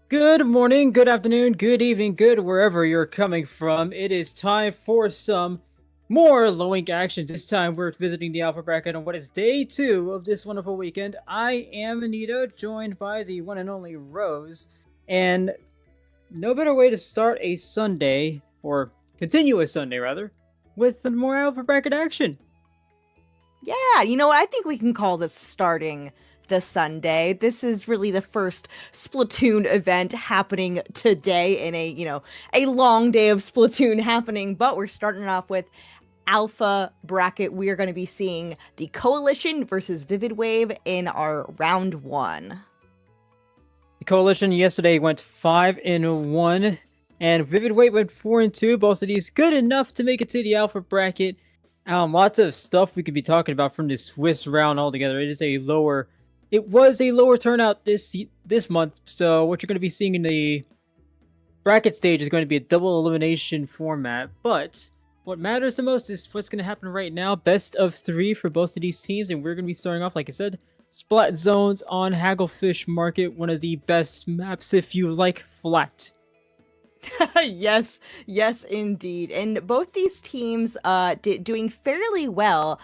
Good morning, good afternoon, good evening, good wherever you're coming from. It is time for some more low ink action. This time we're visiting the Alpha Bracket on what is day 2 of this wonderful weekend. I am Anita, joined by the one and only Rose. And no better way to start a Sunday, or continue a Sunday rather, with some more Alpha Bracket action. Yeah, you know what? I think we can call this starting the Sunday. This is really the first Splatoon event happening today in a long day of Splatoon happening, but we're starting off with Alpha Bracket. We are going to be seeing the Koalition versus Vivid Wave in our round 1. The Koalition yesterday went 5-1, and Vivid Wave went 4-2. Both of these good enough to make it to the Alpha Bracket. Lots of stuff we could be talking about from this Swiss round altogether. It was a lower turnout this month, so what you're going to be seeing in the bracket stage is going to be a double elimination format. But what matters the most is what's going to happen right now. Best of 3 for both of these teams, and we're going to be starting off, like I said, Splat Zones on Hagglefish Market, one of the best maps if you like flat. Yes, indeed. And both these teams doing fairly well.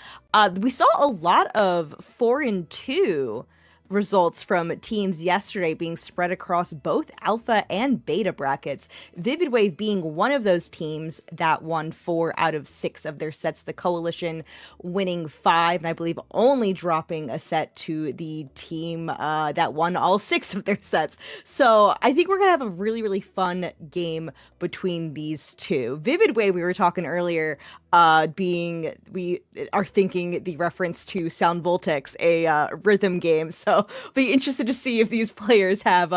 We saw a lot of 4-2 results from teams yesterday being spread across both alpha and beta brackets. Vivid Wave being one of those teams that won 4 out of 6 of their sets. The Koalition winning 5, and I believe only dropping a set to the team that won all 6 of their sets. So I think we're gonna have a really, really fun game between these two. Vivid Wave, we were talking earlier, we are thinking the reference to Sound Voltex, a rhythm game. So be interested to see if these players have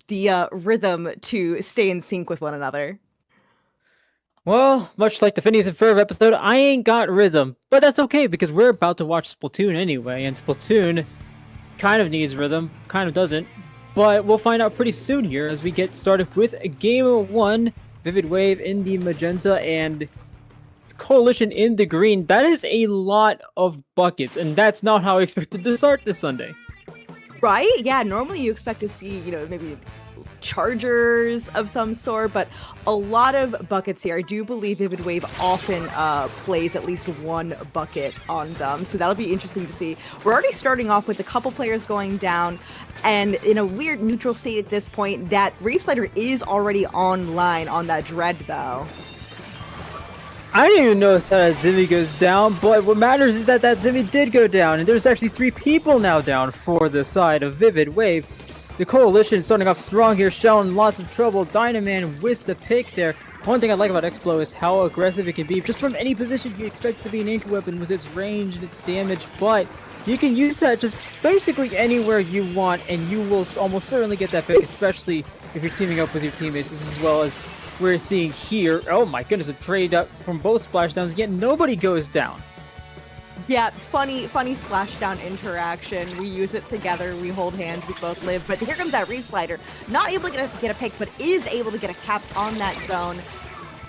the rhythm to stay in sync with one another. Well, much like the Phineas and Ferb episode, I ain't got rhythm, but that's okay because we're about to watch Splatoon anyway, and Splatoon kind of needs rhythm, kind of doesn't. But we'll find out pretty soon here as we get started with game 1. Vivid Wave in the magenta and Koalition in the green. That is a lot of buckets, and that's not how I expected to start this Sunday. Right? Yeah, normally you expect to see, maybe chargers of some sort, but a lot of buckets here. I do believe Vivid Wave often plays at least one bucket on them, so that'll be interesting to see. We're already starting off with a couple players going down, and in a weird neutral state at this point. That Reef Slider is already online on that Dread, though. I didn't even notice how that Zimmy goes down, but what matters is that Zimmy did go down, and there's actually 3 people now down for the side of Vivid Wave. The Koalition starting off strong here, showing lots of trouble. Dynaman with the pick there. One thing I like about Explo is how aggressive it can be. Just from any position, you expect it to be an ink weapon with its range and its damage, but you can use that just basically anywhere you want, and you will almost certainly get that pick, especially if you're teaming up with your teammates, as well as we're seeing here. Oh my goodness, a trade up from both splashdowns, yet nobody goes down. Yeah, funny splashdown interaction. We use it together, we hold hands, we both live. But here comes that Reef Slider. Not able to get a pick, but is able to get a cap on that zone.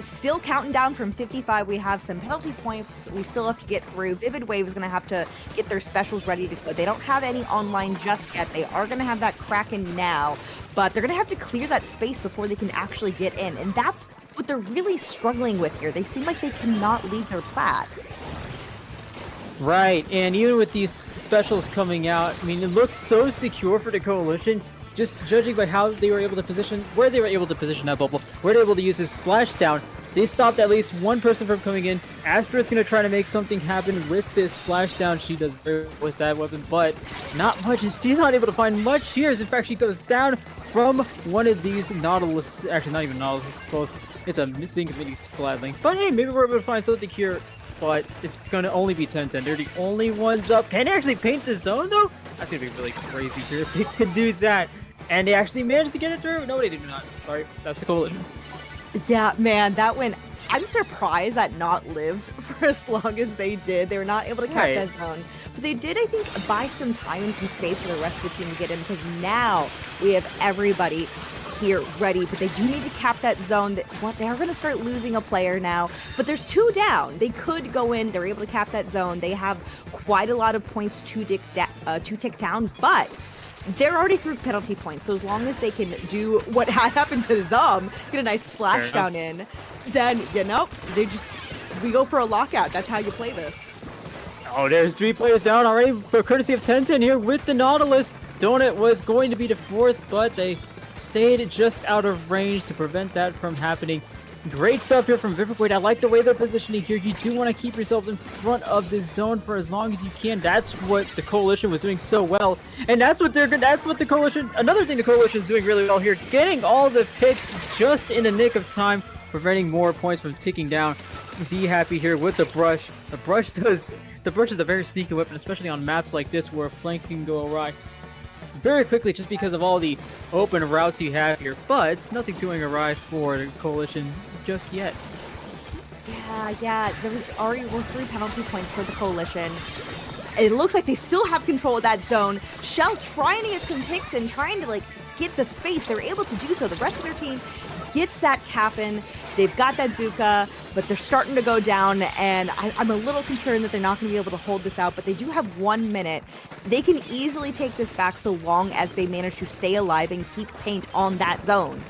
Still counting down from 55. We have some penalty points we still have to get through. Vivid Wave is going to have to get their specials ready to go. They don't have any online just yet. They are going to have that Kraken now, but they're going to have to clear that space before they can actually get in. And that's what they're really struggling with here. They seem like they cannot leave their plat. Right, and even with these specials coming out, I mean, it looks so secure for the Koalition, just judging by how they were able to position, where they were able to position that bubble, where they were able to use this splashdown. They stopped at least one person from coming in. Astrid's going to try to make something happen with this splashdown. She does very well with that weapon, but not much. She's not able to find much here. In fact, she goes down from one of these Nautilus, actually not even Nautilus, it's a missing committee splatling. But hey, maybe we're able to find something here. But it's going to only be 10-10. They're the only ones up. Can they actually paint the zone, though? That's going to be really crazy here if they can do that. And they actually managed to get it through. No, they did not. Sorry, that's the Koalition. Yeah, man, that went... I'm surprised that not lived for as long as they did. They were not able to cap that zone. But they did, I think, buy some time and some space for the rest of the team to get in, because now we have everybody here ready, but they do need to cap that zone. They are going to start losing a player now, but there's 2 down. They could go in. They're able to cap that zone. They have quite a lot of points to tick down, but they're already through penalty points. So as long as they can do what had happened to them, get a nice splashdown in, then, we go for a lockout. That's how you play this. Oh, there's 3 players down already, for courtesy of Tenten here with the Nautilus. Donut was going to be the 4th, but they stayed just out of range to prevent that from happening. Great stuff here from Vivid. I like the way they're positioning here. You do want to keep yourselves in front of this zone for as long as you can. That's what the Koalition was doing so well, and that's what the Koalition. Another thing the Koalition is doing really well here, getting all the picks just in the nick of time, preventing more points from ticking down. Be happy here with the brush. The brush is a very sneaky weapon, especially on maps like this where a flank can go awry very quickly just because of all the open routes you have here, but it's nothing going awry for the Koalition just yet. Yeah, there were 3 penalty points for the Koalition. It looks like they still have control of that zone. Shell trying to get some picks in, trying to get the space. They're able to do so. The rest of their team gets that cap in. They've got that Zuka, but they're starting to go down, and I'm a little concerned that they're not going to be able to hold this out, but they do have 1 minute. They can easily take this back so long as they manage to stay alive and keep paint on that zone.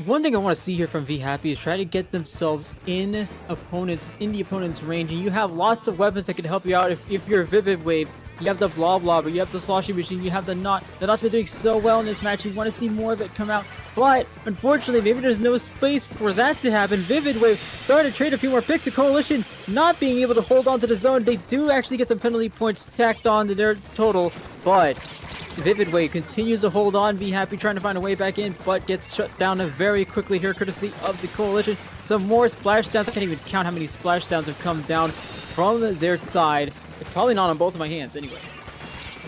One thing I want to see here from V Happy is try to get themselves in the opponent's range, and you have lots of weapons that can help you out. If you're a Vivid Wave, you have the Blah Blah, but you have the Sloshing Machine, you have the Knot. The Knot's been doing so well in this match, you want to see more of it come out. But, unfortunately, maybe there's no space for that to happen. Vivid Wave starting to trade a few more picks. The Koalition not being able to hold on to the zone. They do actually get some penalty points tacked on to their total, but Vivid Wave continues to hold on. Be Happy trying to find a way back in, but gets shut down very quickly here, courtesy of the Koalition. Some more splashdowns. I can't even count how many splashdowns have come down from their side. It's probably not on both of my hands anyway.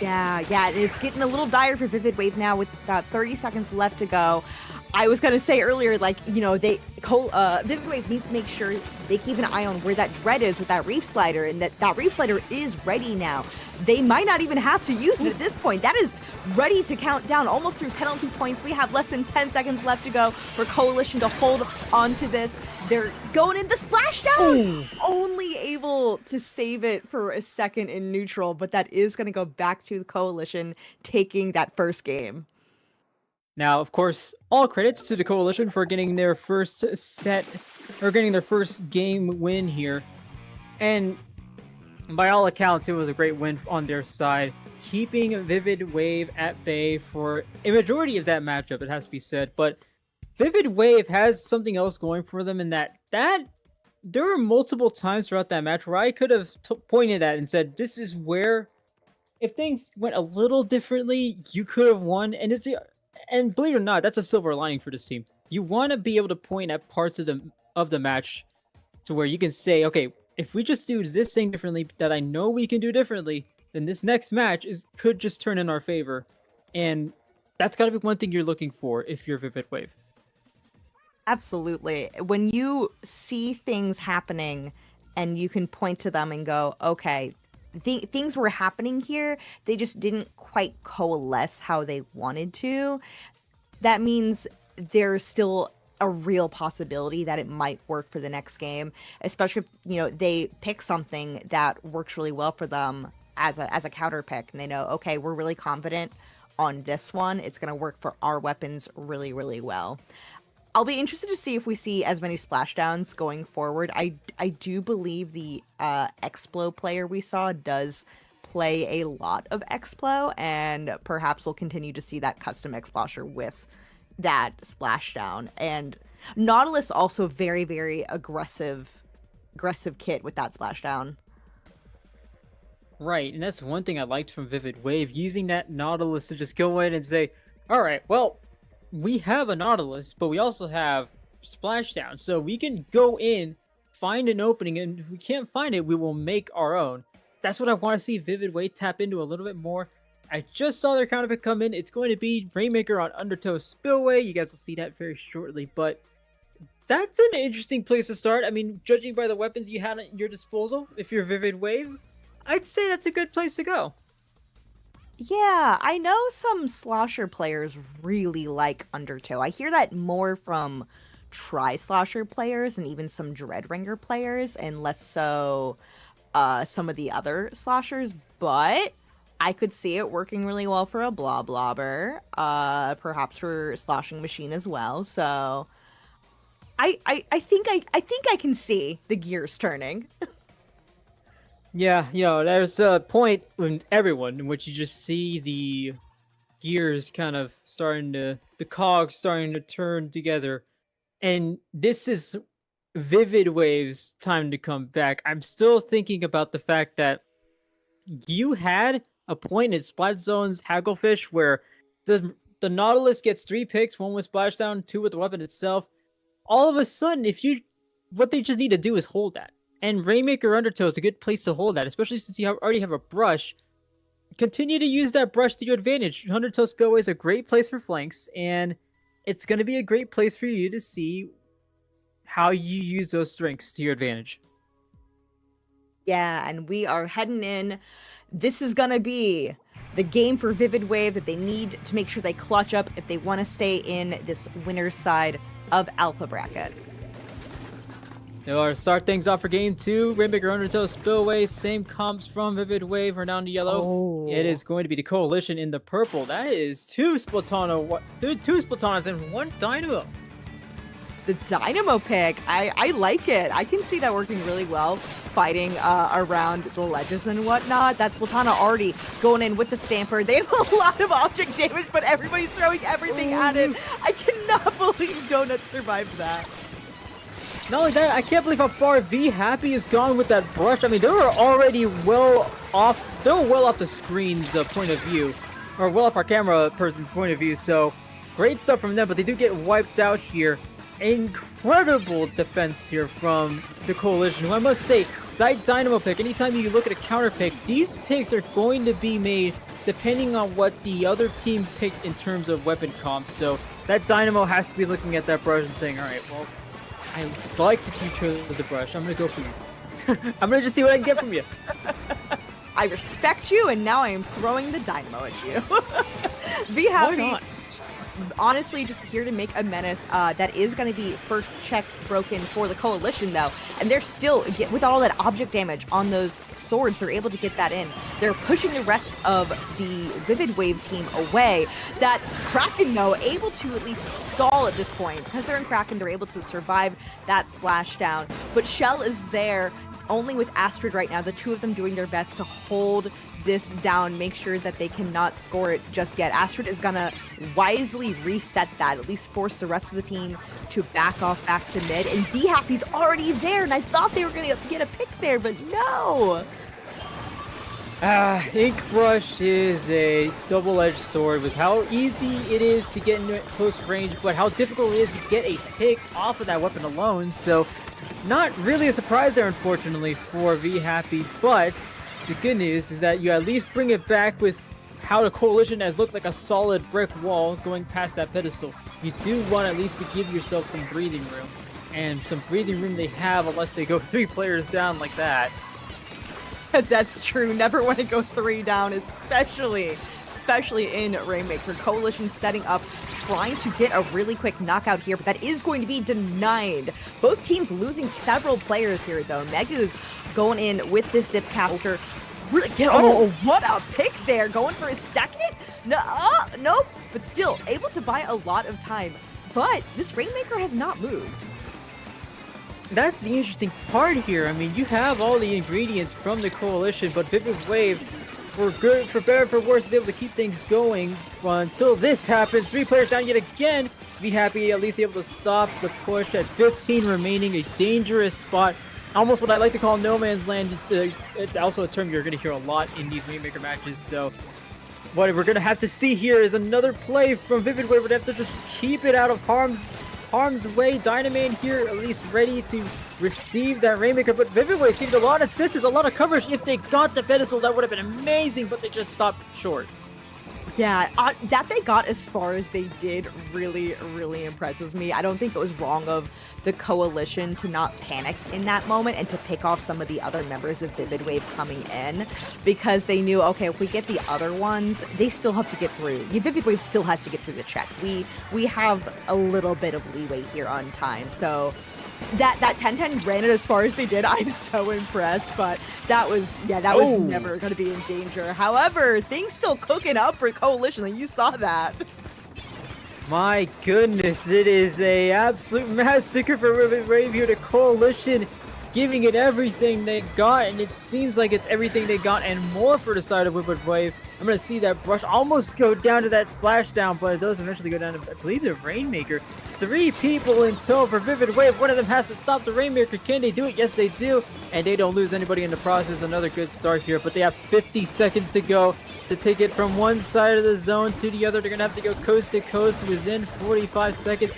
Yeah, it's getting a little dire for Vivid Wave now with about 30 seconds left to go. I was going to say earlier, Vivid Wave needs to make sure they keep an eye on where that Dread is with that Reef Slider, and that Reef Slider is ready now. They might not even have to use it at this point. That is ready to count down, almost through penalty points. We have less than 10 seconds left to go for Koalition to hold on to this. They're going in the splashdown, only able to save it for a second in neutral, but that is going to go back to the Koalition taking that first game. Now, of course, all credits to the Koalition for getting their first game win here. And by all accounts, it was a great win on their side, keeping Vivid Wave at bay for a majority of that matchup, it has to be said. But Vivid Wave has something else going for them in that there were multiple times throughout that match where I could have pointed at and said, this is where, if things went a little differently, you could have won. And believe it or not, that's a silver lining for this team. You want to be able to point at parts of the match to where you can say, okay, if we just do this thing differently that I know we can do differently, then this next match could just turn in our favor. And that's got to be one thing you're looking for if you're Vivid Wave. Absolutely. When you see things happening and you can point to them and go, okay, things were happening here, they just didn't quite coalesce how they wanted to. That means there's still a real possibility that it might work for the next game, especially if they pick something that works really well for them as a counter pick, and they know, okay, we're really confident on this one. It's going to work for our weapons really, really well. I'll be interested to see if we see as many splashdowns going forward. I do believe the Explo player we saw does play a lot of Explo, and perhaps we'll continue to see that custom Explasher with that splashdown. And Nautilus also very, very aggressive kit with that splashdown. Right, and that's one thing I liked from Vivid Wave, using that Nautilus to just go in and say, all right, well, we have a Nautilus, but we also have Splashdown, so we can go in, find an opening, and if we can't find it, we will make our own. That's what I want to see Vivid Wave tap into a little bit more. I just saw their counter pick come in. It's going to be Rainmaker on Undertow Spillway. You guys will see that very shortly, but that's an interesting place to start. I mean, judging by the weapons you had at your disposal, if you're Vivid Wave, I'd say that's a good place to go. Yeah, I know some Slosher players really like Undertow. I hear that more from Tri-Slosher players and even some Dreadringer players, and less so some of the other Sloshers, but I could see it working really well for a Bloblobber, perhaps for Sloshing Machine as well. So I think I can see the gears turning. Yeah, there's a point in everyone in which you just see the gears kind of the cogs starting to turn together. And this is Vivid Wave's time to come back. I'm still thinking about the fact that you had a point in Splat Zone's Hagglefish where the Nautilus gets 3 picks, 1 with Splashdown, 2 with the weapon itself. All of a sudden, what they just need to do is hold that. And Rainmaker Undertow is a good place to hold that, especially since you already have a brush. Continue to use that brush to your advantage. Undertow Spillway is a great place for flanks, and it's going to be a great place for you to see how you use those strengths to your advantage. Yeah, and we are heading in. This is going to be the game for Vivid Wave that they need to make sure they clutch up if they want to stay in this winner's side of Alpha Bracket. So our start things off for game 2, Rainmaker Undertow Spillway, same comps from Vivid Wave are down to yellow. Oh. It is going to be the Koalition in the purple. That is 2 Splatonas and 1 Dynamo. The Dynamo pick, I like it. I can see that working really well, fighting around the ledges and whatnot. That's Splatana already going in with the Stamper. They have a lot of object damage, but everybody's throwing everything at it. I cannot believe Donut survived that. Not only that, I can't believe how far V Happy has gone with that brush. I mean, they were already well off the screen's point of view, or well off our camera person's point of view, so great stuff from them, but they do get wiped out here. Incredible defense here from the Koalition, who I must say, that Dynamo pick, anytime you look at a counter pick, these picks are going to be made depending on what the other team picked in terms of weapon comps, so that Dynamo has to be looking at that brush and saying, alright, well, I like that you chose the brush. I'm gonna go for you. I'm gonna just see what I can get from you. I respect you, and now I am throwing the Dynamo at you. Be happy. Why not? Honestly, just here to make a menace. That is going to be first check broken for the Koalition, though. And they're still, with all that object damage on those swords, they're able to get that in. They're pushing the rest of the Vivid Wave team away. That Kraken, though, able to at least stall at this point. Because they're in Kraken, they're able to survive that splashdown. But Shell is there only with Astrid right now. The two of them doing their best to hold this down, make sure that they cannot score it just yet. Astrid is gonna wisely reset that, at least force the rest of the team to back off back to mid. And Be Happy's already there, and I thought they were gonna get a pick there, but no. Ink Brush is a double-edged sword with how easy it is to get into close range, but how difficult it is to get a pick off of that weapon alone. So, not really a surprise there, unfortunately, for V Happy, but the good news is that you at least bring it back with how the Koalition has looked like a solid brick wall going past that pedestal. You do want at least to give yourself some breathing room. And some breathing room they have unless they go 3 players down like that. That's true. Never want to go 3 down, especially in Rainmaker. Koalition setting up, trying to get a really quick knockout here, but that is going to be denied. Both teams losing several players here, though. Megu's going in with this Zipcaster. What a pick there. Going for his second? No, nope. But still, able to buy a lot of time. But this Rainmaker has not moved. That's the interesting part here. I mean, you have all the ingredients from the Koalition, but Vivid Wave, for good, for better, for worse, is able to keep things going until this happens. 3 players down yet again. Be Happy at least able to stop the push at 15 remaining. A dangerous spot. Almost what I like to call no man's land. It's also a term you're going to hear a lot in these Rainmaker matches. So what we're going to have to see here is another play from Vivid Wave. We're going to have to just keep it out of harm's way. Dynamane here at least ready to receive that Rainmaker, but Vivid Wave getting a lot of distance, a lot of coverage. If they got the pedestal, that would have been amazing, but they just stopped short. Yeah, that they got as far as they did really, really impresses me. I don't think it was wrong of the Koalition to not panic in that moment and to pick off some of the other members of Vivid Wave coming in, because they knew, okay, if we get the other ones, they still have to get through. Vivid Wave still has to get through the check. We have a little bit of leeway here on time, so that 10-10 ran it as far as they did. I'm so impressed, but that was never going to be in danger. However, things still cooking up for Koalition, and you saw that. My goodness, it is a absolute massacre for Vivid Wave here to Koalition, giving it everything they got, and it seems like it's everything they got and more for the side of Vivid Wave. I'm going to see that brush almost go down to that splashdown, but it does eventually go down to, I believe, the Rainmaker. 3 people in tow for Vivid Wave. One of them has to stop the Rainmaker. Can they do it? Yes, they do. And they don't lose anybody in the process. Another good start here, but they have 50 seconds to go to take it from one side of the zone to the other. They're going to have to go coast to coast within 45 seconds.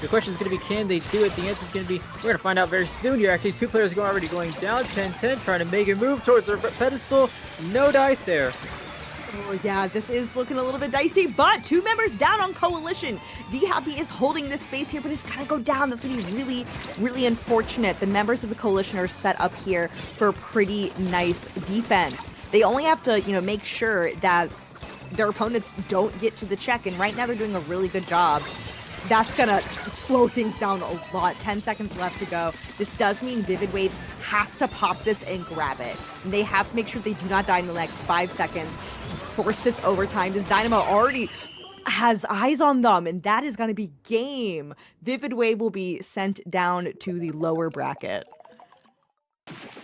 The question is going to be, can they do it? The answer is going to be, we're going to find out very soon here. Actually, 2 players are already going down. 10-10, trying to make a move towards the pedestal. No dice there. Oh yeah, this is looking a little bit dicey, but 2 members down on Koalition. The Happy is holding this space here, but it's gonna go down. That's gonna be really, really unfortunate. The members of the Koalition are set up here for a pretty nice defense. They only have to, make sure that their opponents don't get to the check, and right now they're doing a really good job. That's gonna slow things down a lot. 10 seconds left to go. This does mean Vivid Wave has to pop this and grab it. And they have to make sure they do not die in the next 5 seconds. Force this overtime. This Dynamo already has eyes on them, and that is going to be game. Vivid Wave will be sent down to the lower bracket.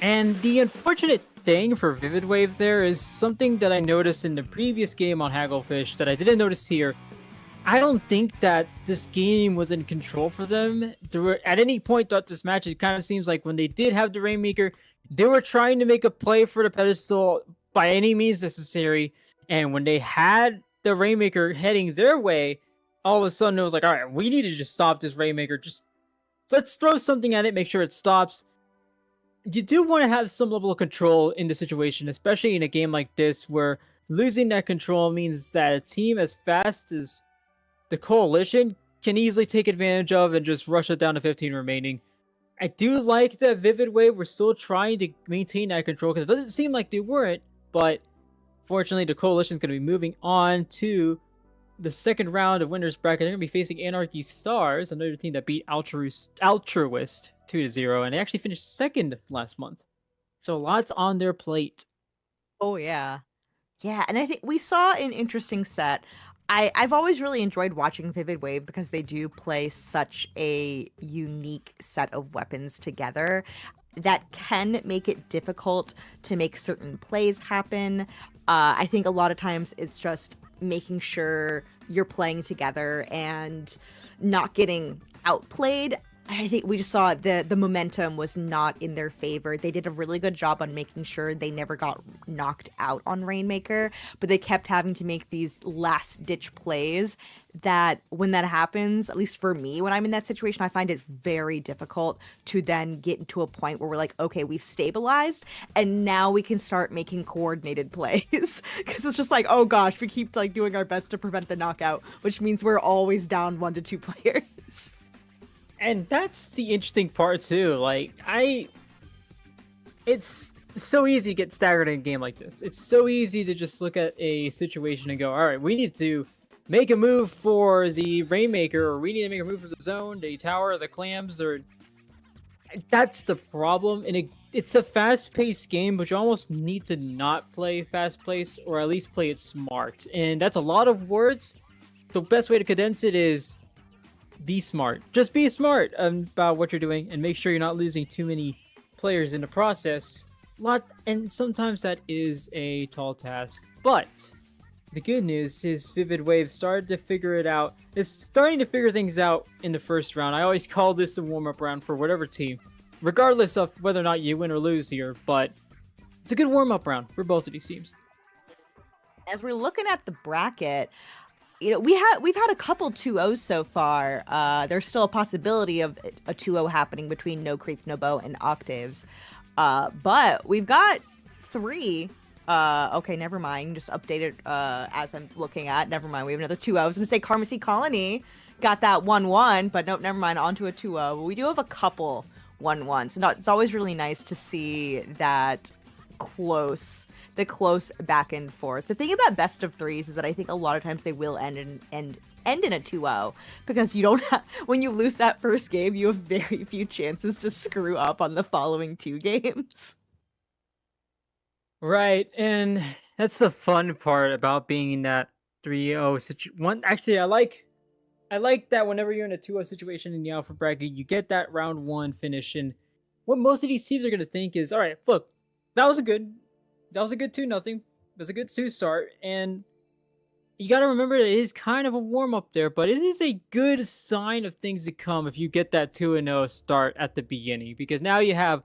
And the unfortunate thing for Vivid Wave there is something that I noticed in the previous game on Hagglefish that I didn't notice here. I don't think that this game was in control for them. At any point throughout this match, it kind of seems like when they did have the Rainmaker, they were trying to make a play for the pedestal by any means necessary. And when they had the Rainmaker heading their way, all of a sudden it was like, all right, we need to just stop this Rainmaker. Just let's throw something at it, make sure it stops. You do want to have some level of control in the situation, especially in a game like this, where losing that control means that a team as fast as the Koalition can easily take advantage of and just rush it down to 15 remaining. I do like that Vivid Wave were still trying to maintain that control, because it doesn't seem like they weren't, but fortunately, the Koalition is going to be moving on to the second round of winners bracket. They're going to be facing Anarchy Stars, another team that beat Altruist 2-0, and they actually finished second last month. So lots on their plate. Oh yeah, yeah, and I think we saw an interesting set. I've always really enjoyed watching Vivid Wave because they do play such a unique set of weapons together that can make it difficult to make certain plays happen. I think a lot of times it's just making sure you're playing together and not getting outplayed. I think we just saw the momentum was not in their favor. They did a really good job on making sure they never got knocked out on Rainmaker, but they kept having to make these last-ditch plays that when that happens, at least for me, when I'm in that situation, I find it very difficult to then get into a point where we're like, okay, we've stabilized, and now we can start making coordinated plays. Because it's just like, oh gosh, we keep doing our best to prevent the knockout, which means we're always down 1 to 2 players. And that's the interesting part too. It's so easy to get staggered in a game like this. It's so easy to just look at a situation and go, all right, we need to make a move for the Rainmaker, or we need to make a move for the zone, the tower, the clams, or that's the problem. And it's a fast-paced game, but you almost need to not play fast-paced, or at least play it smart. And that's a lot of words. The best way to condense it is be smart. Just be smart about what you're doing and make sure you're not losing too many players in the process. And sometimes that is a tall task. But the good news is Vivid Wave started to figure it out. It's starting to figure things out in the first round. I always call this the warm-up round for whatever team, regardless of whether or not you win or lose here. But it's a good warm-up round for both of these teams. As we're looking at the bracket, we've had a couple 2-0s so far. There's still a possibility of a 2-0 happening between Creith No Bow and Octaves. But we've got 3. Okay, never mind. Just updated as I'm looking at. Never mind. We have another 2-0. I was going to say Karmacy Colony got that 1-1, but nope, never mind. On to a 2-0. We do have a couple 1-1s. And it's always really nice to see that the close back and forth. The thing about best of threes is that I think a lot of times they will end end in a 2-0 because you don't have, when you lose that first game, you have very few chances to screw up on the following 2 games. Right, and that's the fun part about being in that 3-0 situation. Actually, I like that whenever you're in a 2-0 situation in the alpha bracket, you get that round 1 finish. And what most of these teams are going to think is, all right, look, that was a good 2-0. It was a good 2 start. And you got to remember that it is kind of a warm up there, but it is a good sign of things to come if you get that 2-0 start at the beginning, because now you have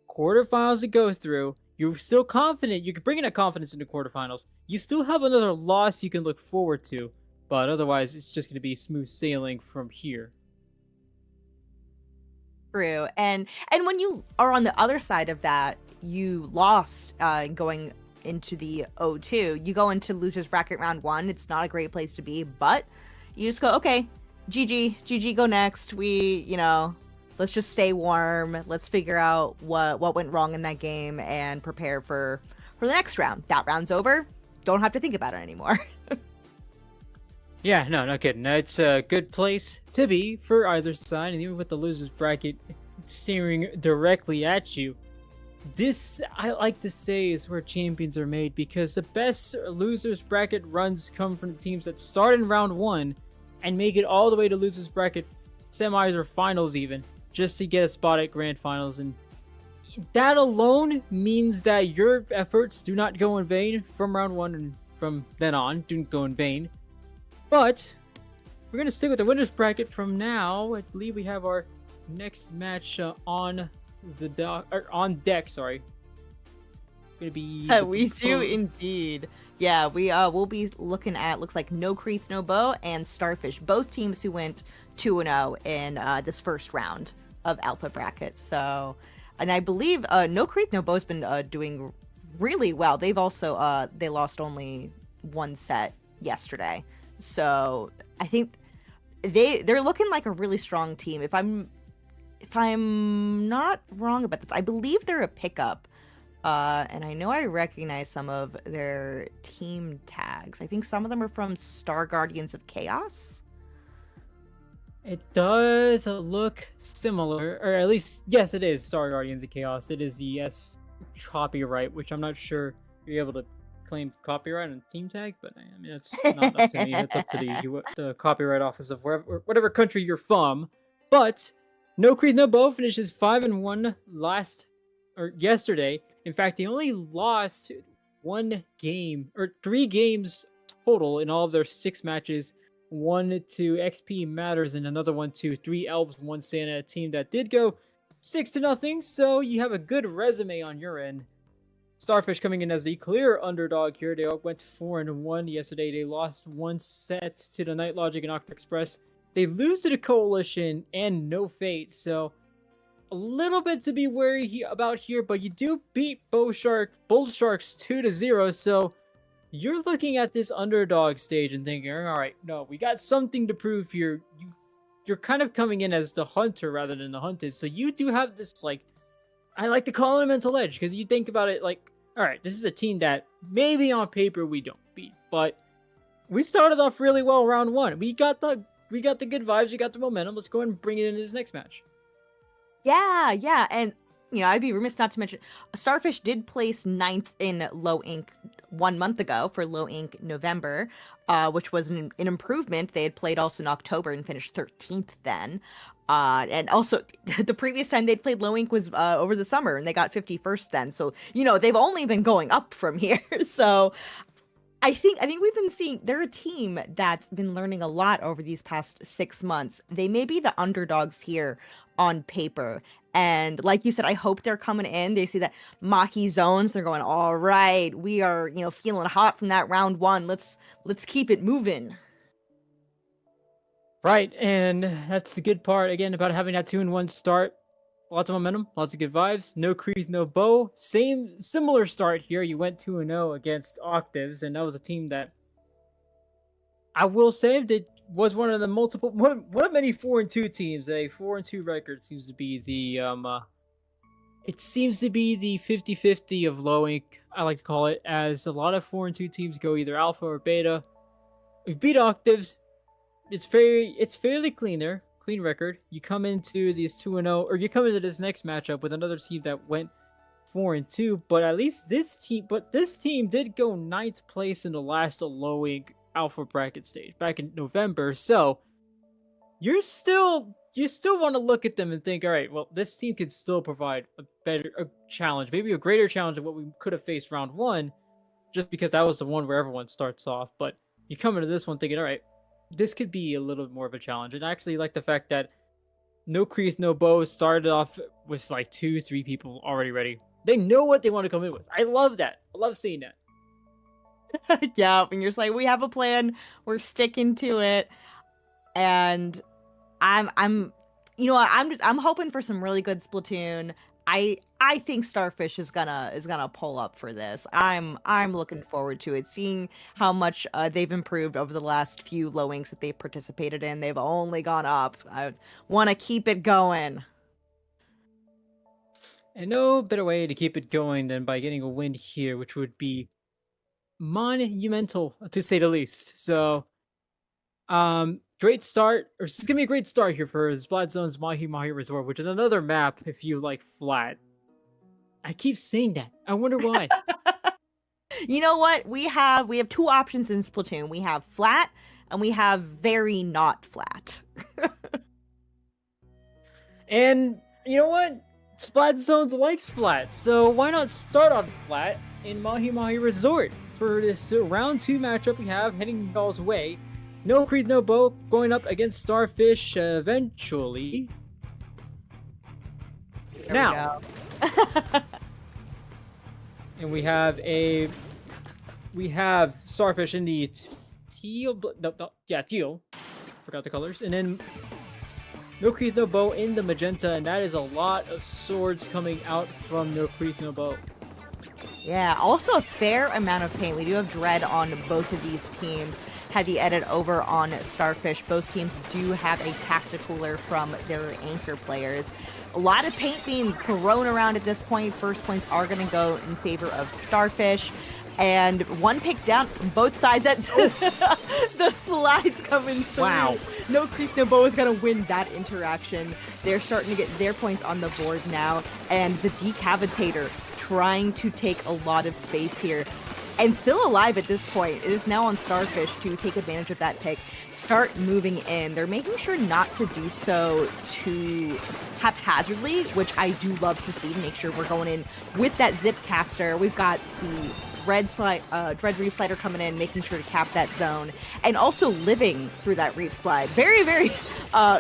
quarterfinals to go through. You're still confident. You can bring in that confidence into quarterfinals. You still have another loss you can look forward to, but otherwise, it's just going to be smooth sailing from here. True, and when you are on the other side of that, you lost going into the 0-2. You go into losers bracket round 1. It's not a great place to be, but you just go, okay, GG, go next. Let's just stay warm. Let's figure out what went wrong in that game and prepare for the next round. That round's over. Don't have to think about it anymore. Yeah, no, not kidding. It's a good place to be for either side, and even with the losers bracket staring directly at you, this, I like to say, is where champions are made, because the best losers bracket runs come from the teams that start in round 1 and make it all the way to losers bracket semis or finals even, just to get a spot at grand finals. And that alone means that your efforts do not go in vain from round 1, and from then on didn't go in vain. But we're going to stick with the winners bracket from now. I believe we have our next match on deck. Sorry, going to be we do indeed. Yeah, we will be looking at, looks like No Creith No Bow and Starfish, both teams who went 2-0 in this first round of alpha bracket. So, and I believe No Creith No Bow's been doing really well. They've also they lost only 1 set yesterday. So I think they're looking like a really strong team. If I'm not wrong about this, I believe they're a pickup. And I know I recognize some of their team tags. I think some of them are from Star Guardians of Chaos. It does look similar, or at least, yes, it is Star Guardians of Chaos. It is the S copyright, which I'm not sure you're able to claim copyright on team tag, but I mean, it's not up to me. It's up to the copyright office of whatever country you're from. But No Creith No Bow finishes 5-1 yesterday. In fact, they only lost 1 game, or 3 games total in all of their 6 matches. 1 to XP Matters and another 1 to 3 Elves, 1 Santa, a team that did go 6-0. So you have a good resume on your end. Starfish coming in as the clear underdog here. They went 4-1 yesterday. They lost 1 set to the Night Logic and Octa Express. They lose to the Koalition and No Fate. So a little bit to be wary about here, but you do beat Bull Sharks 2-0. So you're looking at this underdog stage and thinking, all right, no, we got something to prove here. You're kind of coming in as the hunter rather than the hunted. So you do have this, like, I like to call it a mental edge, because you think about it like, all right, this is a team that maybe on paper we don't beat, but we started off really well round 1. We got the good vibes, we got the momentum. Let's go ahead and bring it into this next match. Yeah, and I'd be remiss not to mention Starfish did place 9th in Low Ink 1 month ago for Low Ink November, which was an improvement. They had played also in October and finished 13th then. And also the previous time they'd played Low Ink was over the summer, and they got 51st then. So, they've only been going up from here. So I think we've been seeing they're a team that's been learning a lot over these past 6 months. They may be the underdogs here on paper. And like you said, I hope they're coming in. They see that Maki zones. They're going, all right, we are, feeling hot from that round 1. Let's keep it moving. Right, and that's the good part, again, about having that 2-1 start. Lots of momentum, lots of good vibes. No Creith No Bow. Similar start here. You went 2-0 against Octaves, and that was a team that I will say that was one of many 4-2 teams. A 4-2 record seems to be the it seems to be the 50-50 of Low Ink, I like to call it, as a lot of 4-2 teams go either alpha or beta. We've beat Octaves. it's fairly clean record. You come into these 2-0, or you come into this next matchup with another team that went 4-2, but at least this team did go 9th place in the last allowing alpha bracket stage back in November. So you still want to look at them and think, all right, well, this team could still provide a challenge, maybe a greater challenge than what we could have faced round 1, just because that was the one where everyone starts off. But you come into this one thinking, all right, this could be a little more of a challenge. And I actually like the fact that no Creith No Bow started off with like 2-3 people already ready. They know what they want to come in with. I love that. I love seeing that. Yeah, and you're just like, we have a plan, we're sticking to it. And I'm you know what, I'm hoping for some really good Splatoon. I think Starfish is gonna pull up for this. I'm looking forward to it, seeing how much they've improved over the last few low inks that they've participated in. They've only gone up. I want to keep it going. And no better way to keep it going than by getting a win here, which would be monumental, to say the least. So, great start. Or it's gonna be a great start here for Splat Zone's Mahi Mahi Resort, which is another map if you like flat. I keep saying that. I wonder why. You know what? We have 2 options in Splatoon. We have flat and we have very not flat. And you know what? Splat Zones likes flat, so why not start on flat in Mahi Mahi Resort for this round 2 matchup we have heading y'all's way. No Creith No Bow going up against Starfish eventually. There now, and we have Starfish in the teal. Teal. Forgot the colors, and then No Creith No Bow in the magenta, and that is a lot of swords coming out from No Creith No Bow. Yeah, also a fair amount of paint. We do have Dread on both of these teams. Heavy edit over on Starfish. Both teams do have a tacticooler from their anchor players. A lot of paint being thrown around at this point. First points are going to go in favor of Starfish. And one pick down on both sides. The slides coming through. Wow. No Creith No Bow is going to win that interaction. They're starting to get their points on the board now. And the Decavitator trying to take a lot of space here. And still alive at this point. It is now on Starfish to take advantage of that pick. Start moving in. They're making sure not to do so too haphazardly, which I do love to see. Make sure we're going in with that zip caster. We've got the Dread Reef Slider coming in, making sure to cap that zone. And also living through that Reef Slide. Very, very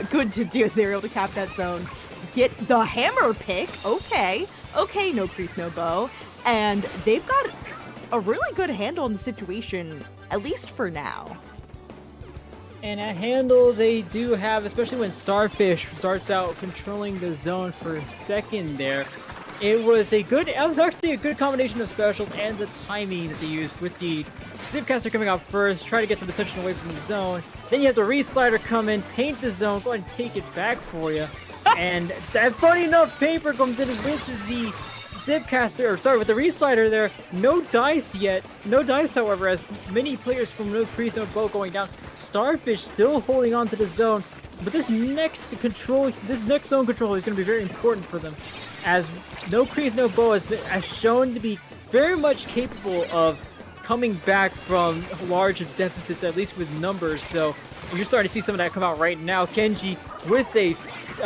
good to do. They're able to cap that zone. Get the hammer pick. Okay, no Creith No Bow. And they've got a really good handle on the situation, at least for now. And a handle they do have, especially when Starfish starts out controlling the zone for a second there. It was actually a good combination of specials and the timing that they used with the Zipcaster coming out first, try to get some attention away from the zone. Then you have the Re-Slider come in, paint the zone, go ahead and take it back for you. And that funny enough paper comes in with the with the Re-Slider there. No dice yet. No dice, however, as many players from No Creith No Bow going down. Starfish still holding on to the zone. But this next zone control is going to be very important for them, as No Creith No Bow has shown to be very much capable of coming back from large deficits, at least with numbers. So you're starting to see some of that come out right now. Kenji with a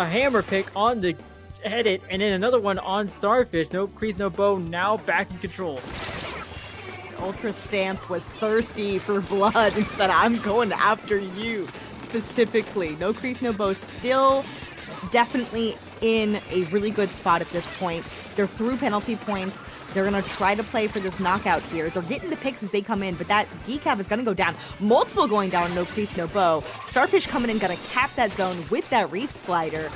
hammer pick on the edit, and then another one on Starfish. No Creith No Bow now back in control. Ultra Stamp was thirsty for blood and said, I'm going after you specifically. No Creith No Bow still definitely in a really good spot at this point. They're through penalty points. They're going to try to play for this knockout here. They're getting the picks as they come in, but that decav is going to go down. Multiple going down, No Creith No Bow. Starfish coming in, going to cap that zone with that Reef Slider.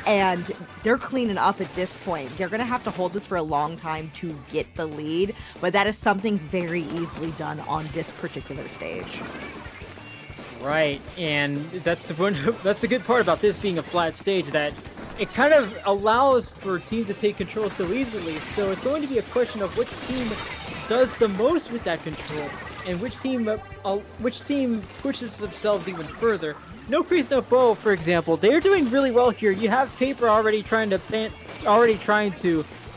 And they're cleaning up at this point. They're going to have to hold this for a long time to get the lead, but that is something very easily done on this particular stage. Right, and that's the good part about this being a flat stage, that it kind of allows for teams to take control so easily. So it's going to be a question of which team does the most with that control, and which team pushes themselves even further. No Creith No Bow, for example, they're doing really well here. You have Paper already trying to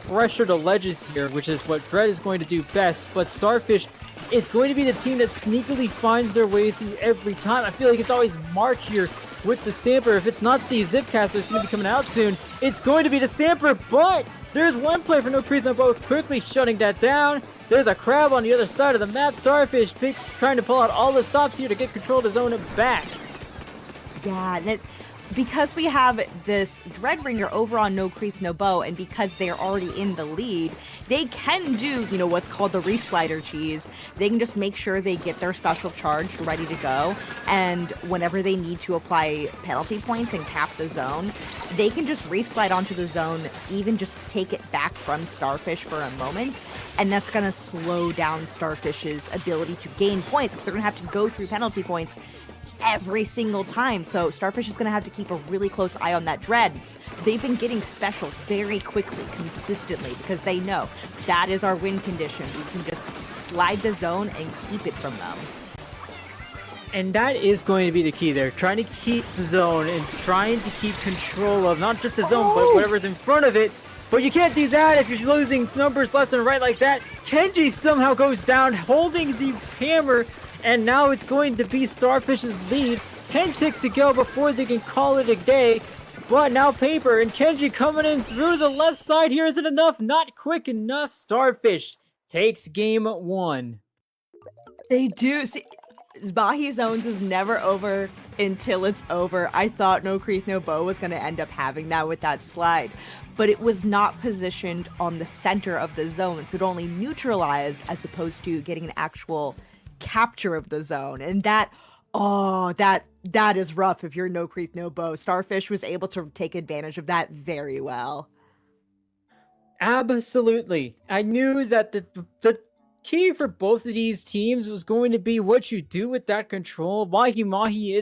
pressure the ledges here, which is what Dread is going to do best. But Starfish is going to be the team that sneakily finds their way through every time. I feel like it's always Mark here with the Stamper. If it's not the Zipcast that's going to be coming out soon, it's going to be the Stamper. But there's one play for No Creith No Bow, quickly shutting that down. There's a crab on the other side of the map. Starfish trying to pull out all the stops here to get control of the zone back. Yeah, that's because we have this Dread Ringer over on No Creith No Bow, and because they're already in the lead, they can do, what's called the Reef Slider cheese. They can just make sure they get their special charge ready to go, and whenever they need to apply penalty points and cap the zone, they can just Reef Slide onto the zone, even just take it back from Starfish for a moment, and that's going to slow down Starfish's ability to gain points, because they're going to have to go through penalty points every single time. So Starfish is going to have to keep a really close eye on that Dread. They've been getting special very quickly, consistently, because they know that is our win condition. We can just slide the zone and keep it from them. And that is going to be the key there. Trying to keep the zone and trying to keep control of not just the zone, but whatever's in front of it. But you can't do that if you're losing numbers left and right like that. Kenji somehow goes down, holding the hammer. And now it's going to be Starfish's lead. 10 ticks to go before they can call it a day. But now Paper and Kenji coming in through the left side here. Isn't enough? Not quick enough. Starfish takes game 1. They do. See, Mahi Zones is never over until it's over. I thought No Creith No Bow was going to end up having that with that slide. But it was not positioned on the center of the zone. So it only neutralized as opposed to getting an actual capture of the zone, and that is rough if you're No Creith No Bow. Starfish was able to take advantage of that very well. Absolutely. I knew that the key for both of these teams was going to be what you do with that control. Mahi,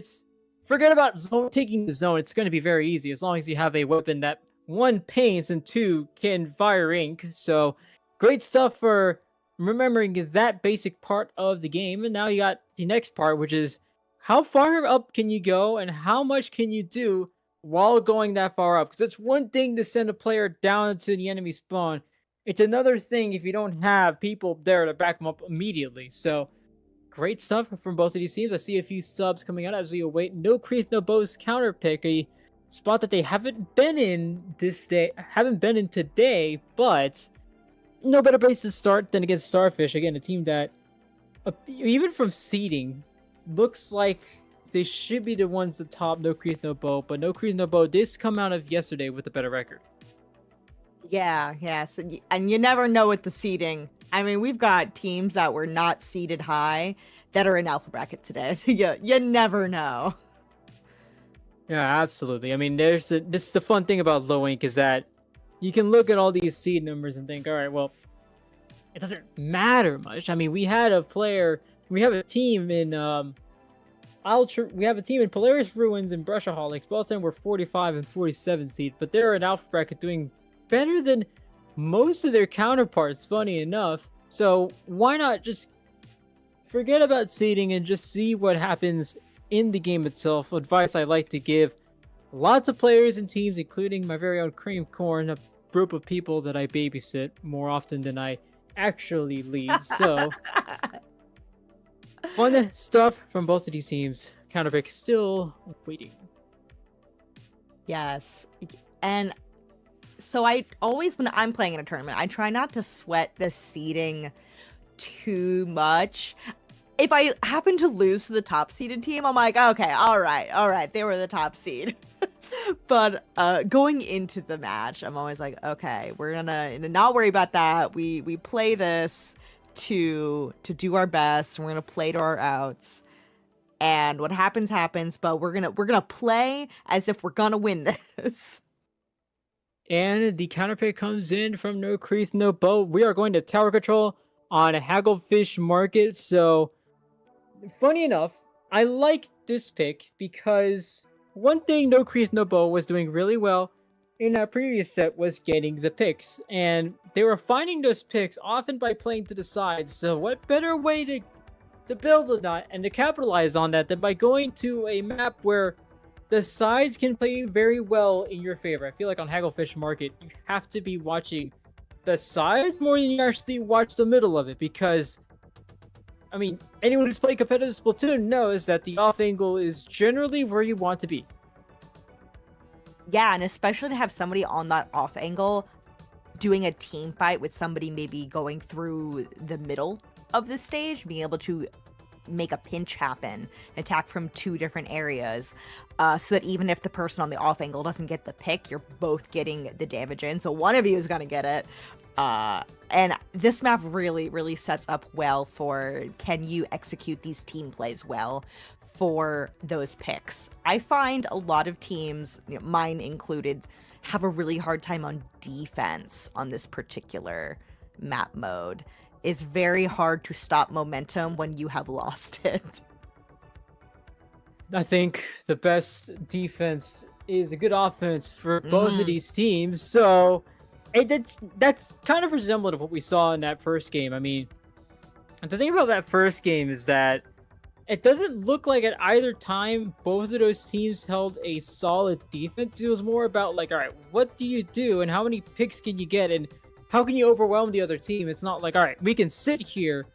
forget about taking the zone. It's going to be very easy as long as you have a weapon that 1 paints and 2 can fire ink. So great stuff for remembering that basic part of the game. And now you got the next part, which is how far up can you go and how much can you do while going that far up? Because it's one thing to send a player down to the enemy spawn. It's another thing if you don't have people there to back them up immediately. So great stuff from both of these teams. I see a few subs coming out as we await No Creith No Bow's counter pick, a spot that they haven't been in today, but no better place to start than against Starfish. Again, a team that, even from seeding, looks like they should be the ones to top No Creith No Bow, but No Creith No Bow did come out of yesterday with a better record. Yes, and you never know with the seeding. I mean, we've got teams that were not seeded high that are in alpha bracket today, so you never know. Yeah, absolutely. I mean, this is the fun thing about low ink is that you can look at all these seed numbers and think, all right, well, it doesn't matter much. I mean, we have a team in Polaris Ruins and Brushaholics. Both of them were 45 and 47 seed, but they're in alpha bracket doing better than most of their counterparts, funny enough. So why not just forget about seeding and just see what happens in the game itself? Advice I like to give lots of players and teams, including my very own Cream Corn, a group of people that I babysit more often than I actually lead. So fun stuff from both of these teams. Counterpick still waiting. Yes. And so I always, when I'm playing in a tournament, I try not to sweat the seeding too much. If I happen to lose to the top seeded team, I'm like, okay, all right, they were the top seed. But going into the match, I'm always like, okay, we're gonna not worry about that. We play this to do our best. We're gonna play to our outs, and what happens happens. But we're gonna play as if we're gonna win this. And the counterpick comes in from No Creith No Bow. We are going to tower control on a Hagglefish Market. So funny enough, I like this pick because one thing No Creith No Bow was doing really well in our previous set was getting the picks. And they were finding those picks often by playing to the side. So what better way to to build on that and to capitalize on that, by going to a map where the sides can play very well in your favor. I feel like on Hagglefish Market, you have to be watching the sides more than you actually watch the middle of it, because I mean, anyone who's played competitive Splatoon knows that the off angle is generally where you want to be. Yeah, and especially to have somebody on that off angle doing a team fight with somebody maybe going through the middle of the stage, being able to make a pinch happen, attack from 2 different areas, so that even if the person on the off angle doesn't get the pick, you're both getting the damage in. So one of you is going to get it. And this map really, really sets up well for, can you execute these team plays well for those picks? I find a lot of teams, mine included, have a really hard time on defense on this particular map mode. It's very hard to stop momentum when you have lost it. I think the best defense is a good offense for both of these teams. So that's kind of resemblant of what we saw in that first game. I mean, the thing about that first game is that it doesn't look like at either time both of those teams held a solid defense. It was more about like, all right, what do you do and how many picks can you get and how can you overwhelm the other team? It's not like, all right, we can sit here,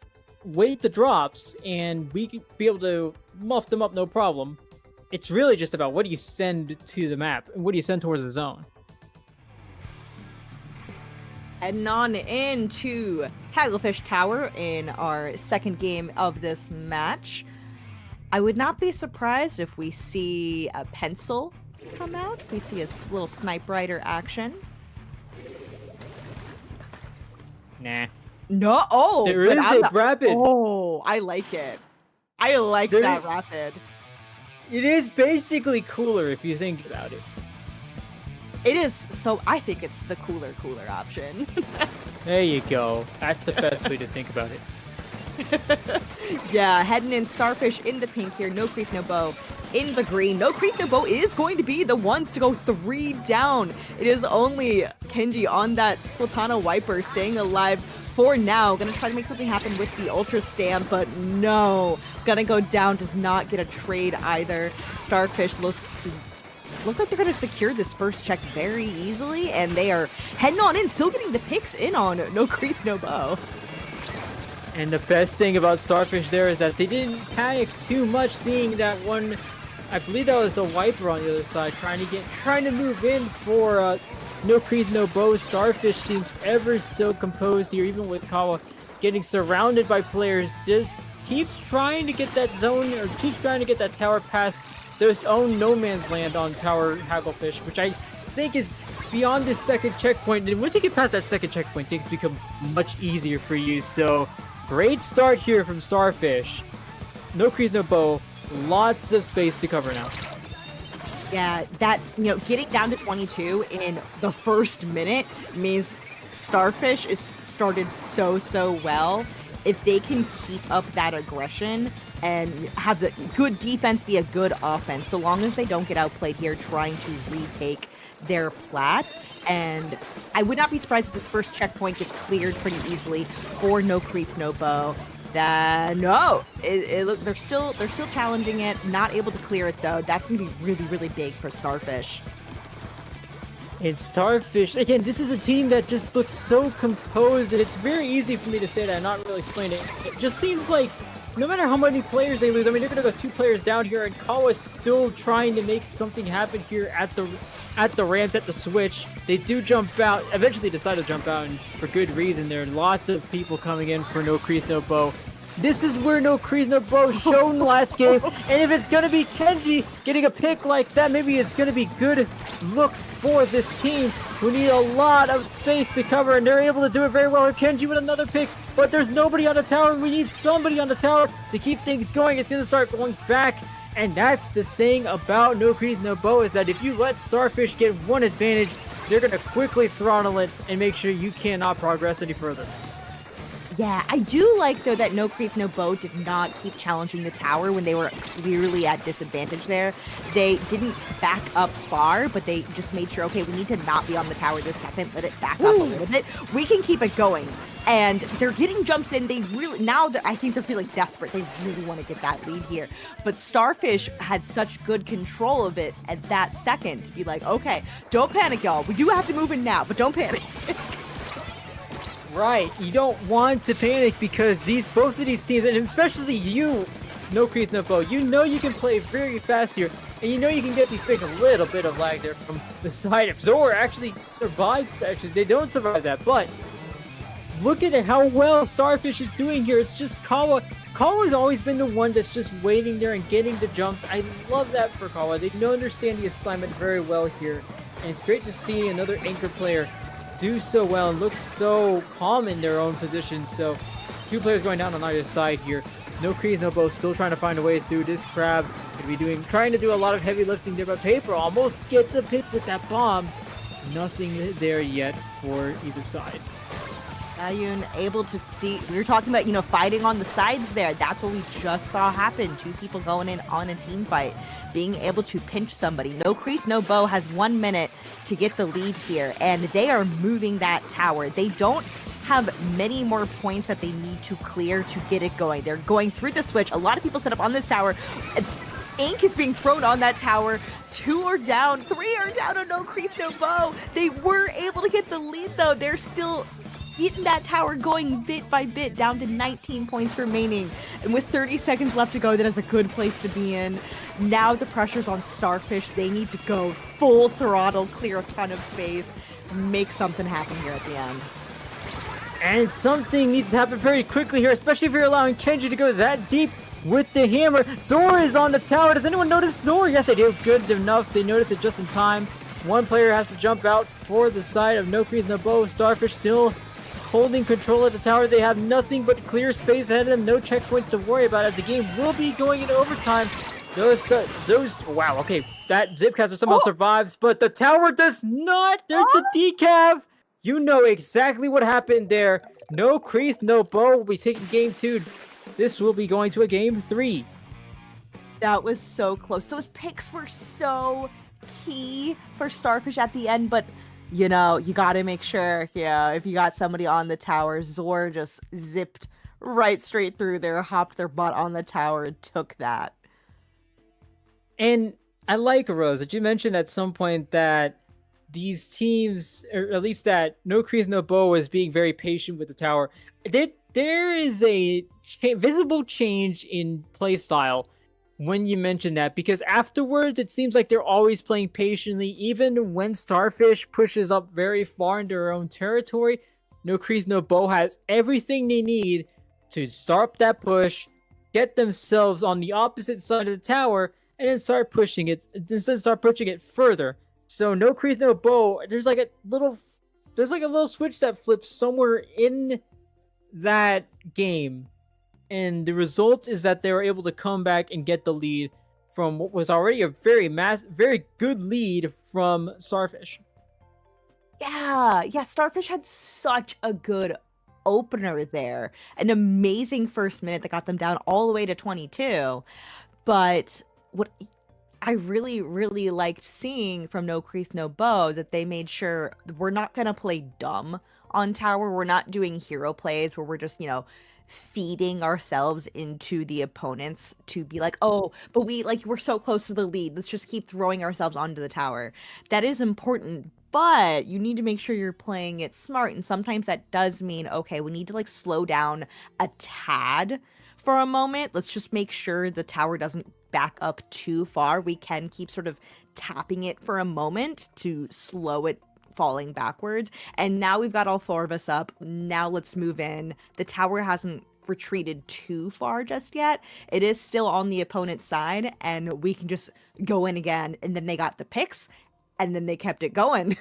wait the drops, and we can be able to muff them up no problem. It's really just about what do you send to the map and what do you send towards the zone. Heading on into Hagglefish Tower in our second game of this match. I would not be surprised if we see a pencil come out. If we see a little snipe rider action. Nah. No, oh! There is a rapid. Oh, I like it. I like that rapid. It is basically cooler if you think about it. It is, so I think it's the cooler option. There you go. That's the best way to think about it. Yeah, heading in Starfish in the pink here. No Creith No Bow in the green. No Creith No Bow is going to be the ones to go 3 down. It is only Kenji on that Splatana Wiper staying alive for now. Gonna try to make something happen with the Ultra Stamp, but no. Gonna go down, does not get a trade either. Starfish look like they're gonna secure this first check very easily, and they are heading on in, still getting the picks in on No Creith No Bow. And the best thing about Starfish there is that they didn't panic too much, seeing that one, I believe that was a Wiper on the other side, trying to move in for No Creith No Bow. Starfish seems ever so composed here, even with Kawa getting surrounded by players, just keeps trying to get that zone, or keeps trying to get that tower past their own no man's land on Tower Hagglefish, which I think is beyond this second checkpoint. And once you get past that second checkpoint, things become much easier for you. So great start here from Starfish. No Creith No Bow, lots of space to cover now. Yeah, that, getting down to 22 in the first minute means Starfish is started so well. If they can keep up that aggression and have the good defense be a good offense, so long as they don't get outplayed here trying to retake their plat. And I would not be surprised if this first checkpoint gets cleared pretty easily for No Creith No Bow. They're still challenging it, not able to clear it though. That's gonna be really big for Starfish. And Starfish, again, this is a team that just looks so composed, and it's very easy for me to say that and not really explain it. It just seems like no matter how many players they lose, I mean, they're going to go 2 players down here, and Kawa's still trying to make something happen here at the ramps, at the switch. They do jump out, eventually decide to jump out, and for good reason. There are lots of people coming in for No Creith No Bow. This is where No Creith No Bow shown last game, and if it's going to be Kenji getting a pick like that, maybe it's going to be good looks for this team who need a lot of space to cover, and they're able to do it very well. Kenji with another pick, but there's nobody on the tower. We need somebody on the tower to keep things going. It's going to start going back, and that's the thing about No Creith No Bow, is that if you let Starfish get one advantage, they're going to quickly throttle it and make sure you cannot progress any further. Yeah, I do like, though, that No Creith No Bow did not keep challenging the tower when they were clearly at disadvantage there. They didn't back up far, but they just made sure, okay, we need to not be on the tower this second, let it back up a little bit. We can keep it going. And they're getting jumps in. They really, now that I think they're feeling desperate. They really want to get that lead here. But Starfish had such good control of it at that second to be like, okay, don't panic, y'all. We do have to move in now, but don't panic. Right, you don't want to panic because both of these teams, and especially you, No Creith No Bow, you know you can play very fast here, and you know you can get these picks a little bit of lag there from the side of Zor actually survives. Actually, they don't survive that, but look at how well Starfish is doing here. It's just Kawa. Kawa's always been the one that's just waiting there and getting the jumps. I love that for Kawa. They don't understand the assignment very well here, and it's great to see another anchor player do so well and look so calm in their own positions. So 2 players going down on either side here. No Creith No Bow still trying to find a way through. This Crab could be trying to do a lot of heavy lifting there, but Paper almost gets a pick with that bomb. Nothing there yet for either side. Ayun able to see, we were talking about, fighting on the sides there. That's what we just saw happen. 2 people going in on a team fight, being able to pinch somebody. No Creith No Bow has 1 minute to get the lead here, and they are moving that tower. They don't have many more points that they need to clear to get it going. They're going through the switch. A lot of people set up on this tower. Ink is being thrown on that tower. 2 are down, 3 are down on No Creith No Bow. They were able to get the lead, though. They're still getting that tower going bit by bit, down to 19 points remaining. And with 30 seconds left to go, that is a good place to be in. Now the pressure's on Starfish. They need to go full throttle, clear a ton of space, make something happen here at the end. And something needs to happen very quickly here, especially if you're allowing Kenji to go that deep with the hammer. Zor is on the tower. Does anyone notice Zor? Yes, they do. Good enough. They notice it just in time. 1 player has to jump out for the side of No Creith No Bow. Starfish still holding control of the tower. They have nothing but clear space ahead of them. No checkpoints to worry about as the game will be going into overtime. Wow, okay. That Zipcaster somehow survives, but the tower does not. There's the decav. You know exactly what happened there. No Creith No Bow will be taking game 2. This will be going to a game 3. That was so close. Those picks were so key for Starfish at the end, but you got to make sure, if you got somebody on the tower. Zor just zipped right straight through there, hopped their butt on the tower, and took that. And I like, Rose, that you mentioned at some point that these teams, or at least that No Creith No Bow is being very patient with the tower. There is a visible change in playstyle when you mention that, because afterwards it seems like they're always playing patiently, even when Starfish pushes up very far into their own territory. No Creith No Bow has everything they need to start that push, get themselves on the opposite side of the tower, and then start pushing it further. So No Creith No Bow, there's like a little switch that flips somewhere in that game. And the result is that they were able to come back and get the lead from what was already a very good lead from Starfish. Yeah, Starfish had such a good opener there. An amazing first minute that got them down all the way to 22. But what I really, really liked seeing from No Creith No Bow, that they made sure we're not going to play dumb on tower. We're not doing hero plays where we're just, feeding ourselves into the opponents to be like, oh, but we're so close to the lead. Let's just keep throwing ourselves onto the tower. That is important, but you need to make sure you're playing it smart. And sometimes that does mean, okay, we need to slow down a tad for a moment. Let's just make sure the tower doesn't back up too far. We can keep sort of tapping it for a moment to slow it falling backwards. And now we've got all 4 of us up. Now let's move in. The tower hasn't retreated too far just yet. It is still on the opponent's side, and we can just go in again. And then they got the picks, and then they kept it going.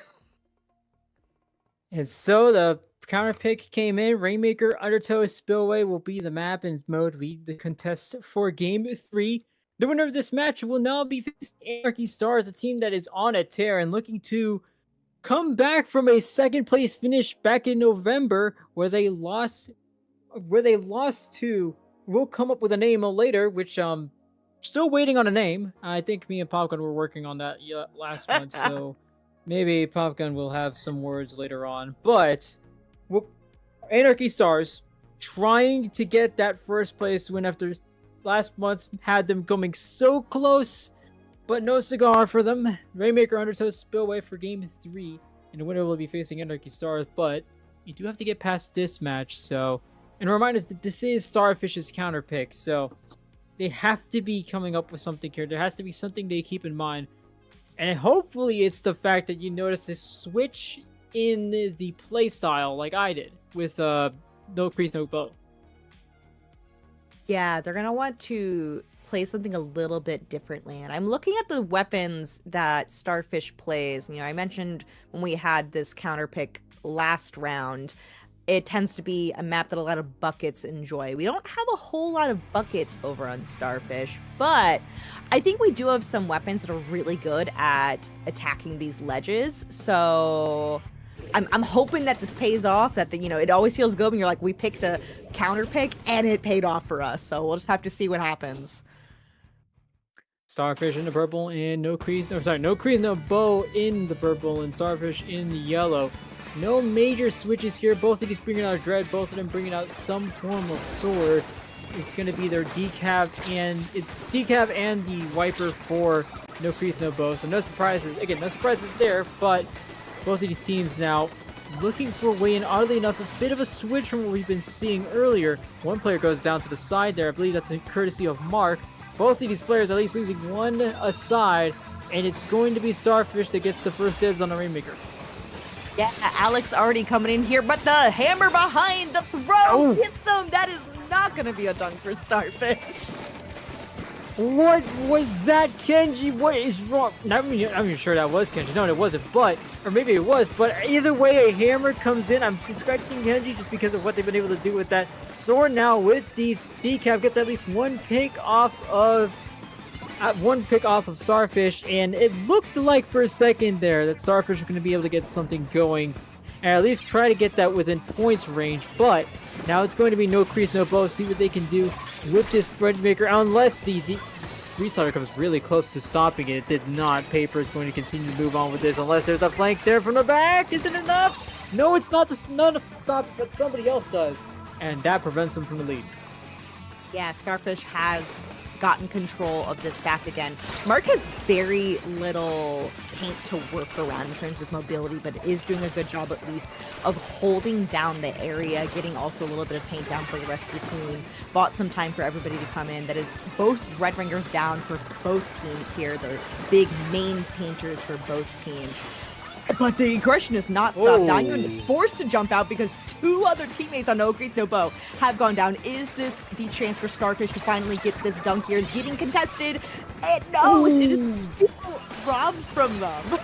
And so the counter pick came in. Rainmaker, Undertow, Spillway will be the map and mode lead the contest for game 3. The winner of this match will now be facing Anarchy Stars, a team that is on a tear and looking to come back from a second place finish back in November, where they lost where they lost to. We'll come up with a name later, which still waiting on a name. I think me and Popgun were working on that last month, so maybe Popgun will have some words later on. But Anarchy Stars trying to get that first place win after last month had them coming so close, but no cigar for them. Rainmaker Undertow spillway for game 3, and the winner will be facing Anarchy Stars, but you do have to get past this match, so... And a reminder that this is Starfish's counter pick, so they have to be coming up with something here. There has to be something they keep in mind. And hopefully it's the fact that you notice a switch in the play style like I did with No Creith No Bow. Yeah, they're going to want to play something a little bit differently. And I'm looking at the weapons that Starfish plays. You know, I mentioned when we had this counter pick last round, it tends to be a map that a lot of buckets enjoy. We don't have a whole lot of buckets over on Starfish, but I think we do have some weapons that are really good at attacking these ledges. So I'm hoping that this pays off, that it always feels good when you're like, we picked a counter pick and it paid off for us. So we'll just have to see what happens. Starfish in the purple and No Creith No Bow in the purple and Starfish in the yellow. No major switches here. Both of these bringing out a Dread. Both of them bringing out some form of sword. It's going to be their decap and the wiper for No Creith No Bow. So no surprises. Again, no surprises there. But both of these teams now looking for a way in. Oddly enough, a bit of a switch from what we've been seeing earlier. One player goes down to the side there. I believe that's a courtesy of Mark. Both of these players at least losing one aside, and it's going to be Starfish that gets the first dibs on the Rainmaker. Yeah, Alex already coming in here, but the hammer behind the throw hits them. That is not going to be a dunk for Starfish. What was that, Kenji? What is wrong? I'm even sure that was Kenji. No, it wasn't, or maybe it was, but either way, a hammer comes in. I'm suspecting Kenji just because of what they've been able to do with that sword now with these decap. Gets at least one pick off of Starfish, and it looked like for a second there that Starfish was going to be able to get something going and at least try to get that within points range, but now it's going to be No Creith No Bow. See what they can do with this Rainmaker, unless the restarter comes really close to stopping it. It did not. Paper is going to continue to move on with this unless there's a flank there from the back. Is it enough? No, it's not enough to stop, but somebody else does, and that prevents them from the lead. Yeah, Starfish has gotten control of this back again. Mark has very little paint to work around in terms of mobility, but is doing a good job at least of holding down the area, getting also a little bit of paint down for the rest of the team. Bought some time for everybody to come in. That is both Dreadringers down for both teams here. The big main painters for both teams. But the aggression has not stopped. Now you're forced to jump out because two other teammates on No Creith No Bow have gone down. Is this the chance for Starfish to finally get this dunk here? It's getting contested. And no, it is still robbed from them.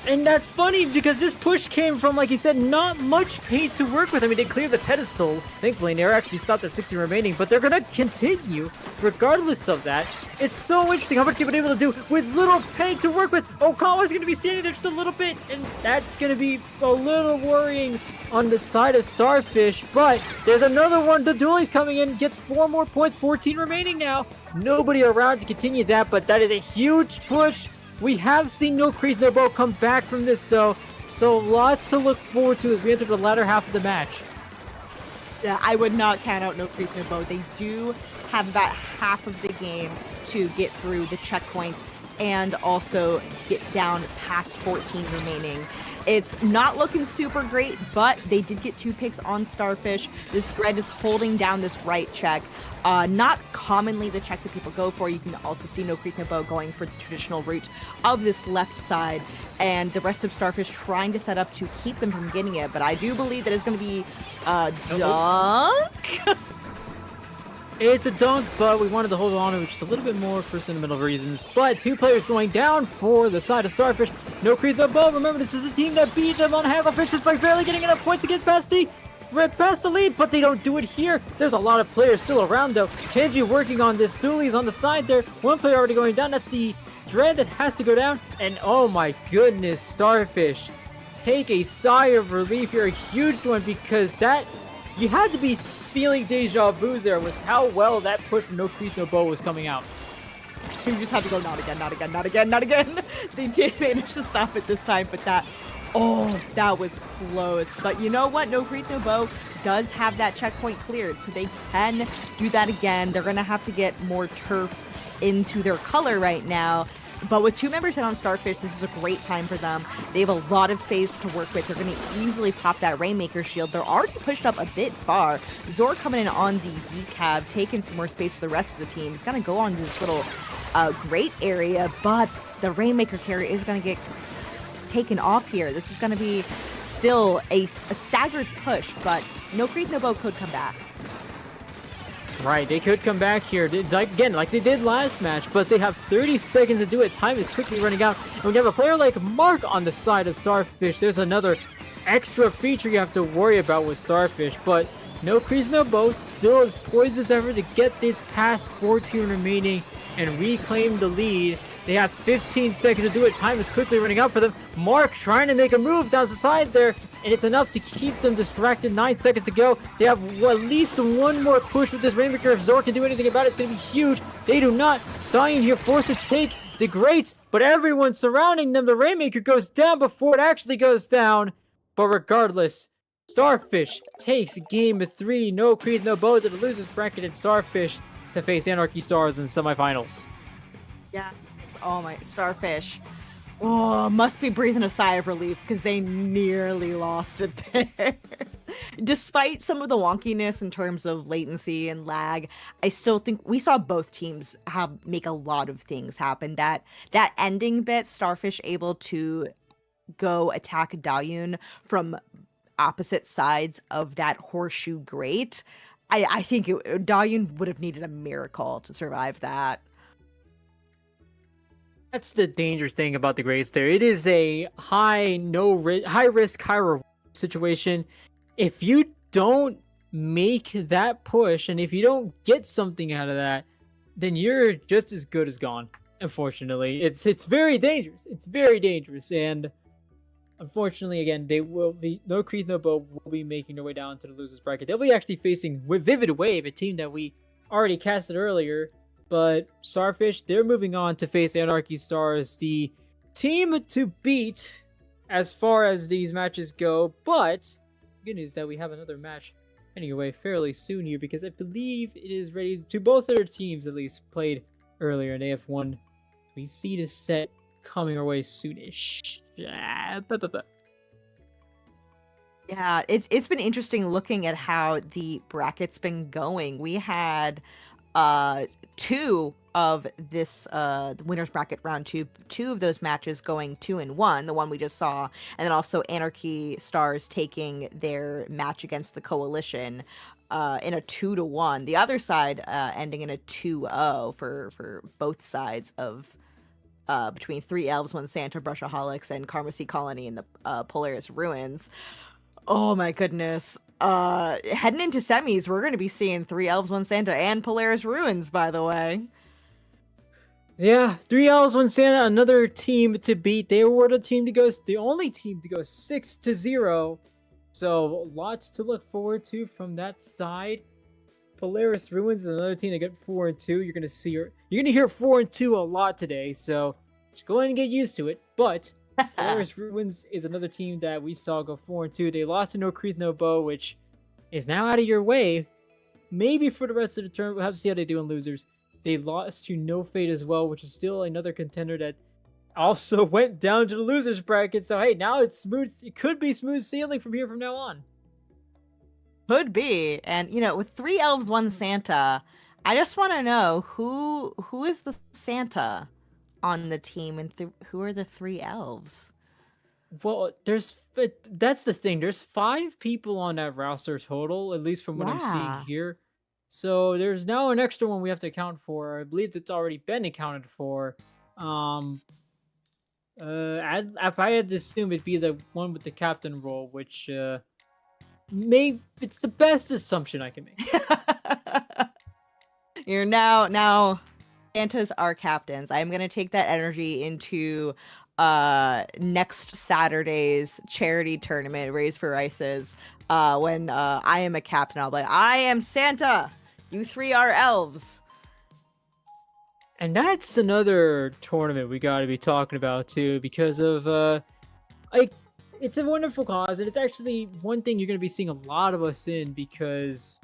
And that's funny because this push came from, like you said, not much paint to work with. I mean, they cleared the pedestal, thankfully, and they're actually stopped at 60 remaining, but they're going to continue regardless of that. It's so interesting how much they've been able to do with little paint to work with. Okawa's going to be standing there just a little bit, and that's going to be a little worrying on the side of Starfish, but there's another one. The duelie's coming in, gets 4 more points, 14 remaining now. Nobody around to continue that, but that is a huge push. We have seen No Creith No Bow come back from this, though, so lots to look forward to as we enter the latter half of the match. Yeah, I would not count out No Creith No Bow. They do have about half of the game to get through the checkpoint and also get down past 14 remaining. It's not looking super great, but they did get 2 picks on Starfish. This Dread is holding down this right check. Not commonly the check that people go for. You can also see No Creith No Bow going for the traditional route of this left side, and the rest of Starfish trying to set up to keep them from getting it. But I do believe that it's going to be a dunk. It's a dunk, but we wanted to hold on to it just a little bit more for sentimental reasons. But 2 players going down for the side of Starfish. No Creith No Bow. Remember, this is the team that beat them on Hagglefish just by barely getting enough points to get past the lead, but they don't do it here. There's a lot of players still around, though. Kenji working on this. Dooley's on the side there. One player already going down. That's the Dread that has to go down. And oh my goodness, Starfish. Take a sigh of relief here. A huge one, because that you had to be feeling deja vu there with how well that push from No Creith No Bow was coming out. You just have to go, not again, not again, not again, not again. They did manage to stop it this time, but that was close. But you know what? No Creith No Bow does have that checkpoint cleared, so they can do that again. They're going to have to get more turf into their color right now. But with 2 members in on Starfish, this is a great time for them. They have a lot of space to work with. They're going to easily pop that Rainmaker shield. They're already pushed up a bit far. Zor coming in on the decab, taking some more space for the rest of the team. He's going to go on to this little great area, but the Rainmaker carry is going to get taken off here. This is going to be still a staggered push, but No Creith No Bow could come back. Right, they could come back here, again, like they did last match, but they have 30 seconds to do it. Time is quickly running out. And when you have a player like Mark on the side of Starfish, there's another extra feature you have to worry about with Starfish, but No Creith No Bow still is poised as ever to get this past 14 remaining and reclaim the lead. They have 15 seconds to do it. Time is quickly running out for them. Mark trying to make a move down the side there, and it's enough to keep them distracted. 9 seconds to go. They have at least one more push with this Rainmaker. If Zor can do anything about it, it's going to be huge. They do not. Dying here, forced to take the Greats, but everyone surrounding them. The Rainmaker goes down before it actually goes down. But regardless, Starfish takes game 3. No Creith No Bow to the losers bracket, and Starfish to face Anarchy Stars in semifinals. Yeah. Oh my, Starfish. Oh, must be breathing a sigh of relief because they nearly lost it there. Despite some of the wonkiness in terms of latency and lag, I still think we saw both teams make a lot of things happen. That ending bit, Starfish able to go attack Dalyun from opposite sides of that horseshoe grate. I think Dalyun would have needed a miracle to survive that. That's the dangerous thing about the grades there. It is a high risk, high reward situation. If you don't make that push, and if you don't get something out of that, then you're just as good as gone. Unfortunately, it's very dangerous. It's very dangerous, and unfortunately, again, they will be No Creith No Bow will be making their way down to the losers bracket. They'll be actually facing Vivid Wave, a team that we already casted earlier. But Starfish, they're moving on to face Anarchy Stars, the team to beat as far as these matches go. But good news that we have another match anyway fairly soon here, because I believe it is ready to both their teams at least played earlier, and they have won. We see this set coming our way soonish. Yeah, it's been interesting looking at how the bracket's been going. We had 2 of this the winners bracket round 2 of those matches going 2-1, the one we just saw, and then also Anarchy Stars taking their match against the Koalition in a 2-1. The other side ending in a 2-0 for both sides of between 3 Elves, 1 Santa, Brushaholics, and Karma Colony in the Polaris Ruins. Oh my goodness. Heading into semis, we're going to be seeing 3 Elves, 1 Santa, and Polaris Ruins, by the way. Yeah, 3 Elves, 1 Santa, another team to beat. They were the only team to go 6-0. So lots to look forward to from that side. Polaris Ruins is another team that got 4-2. You're gonna hear 4-2 a lot today, so just go ahead and get used to it. But Polaris Ruins is another team that we saw go 4-2. They lost to No Creith No Bow, which is now out of your way. Maybe for the rest of the tournament, we'll have to see how they do in losers. They lost to No Fate as well, which is still another contender that also went down to the losers bracket. So hey, now it's smooth. It could be smooth sailing from here from now on. Could be. And with 3 Elves, 1 Santa, I just want to know who is the Santa on the team, and who are the 3 Elves? Well, that's the thing. There's 5 people on that roster total, at least from what I'm seeing here. So there's now an extra one we have to account for. I believe it's already been accounted for. If I had to assume, it'd be the one with the captain role, which it's the best assumption I can make. You're now Santas are captains. I'm gonna take that energy into next Saturday's charity tournament, Raise for Rice's when I am a captain. I'll be like, I am Santa. You three are elves. And that's another tournament we got to be talking about too, because of like it's a wonderful cause, and it's actually one thing you're going to be seeing a lot of us in, because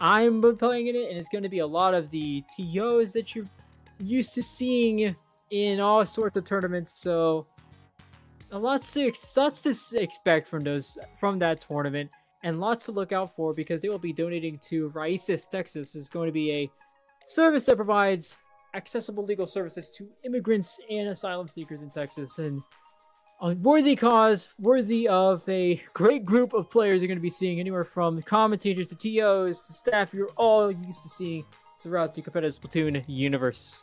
I'm playing in it, and it's going to be a lot of the TOs that you're used to seeing in all sorts of tournaments. So lots to expect from that tournament, and lots to look out for, because they will be donating to Raíces, Texas. Is going to be a service that provides accessible legal services to immigrants and asylum seekers in Texas, and a worthy cause, worthy of a great group of players you're going to be seeing, anywhere from commentators to TOs to staff you're all used to seeing throughout the competitive Splatoon universe.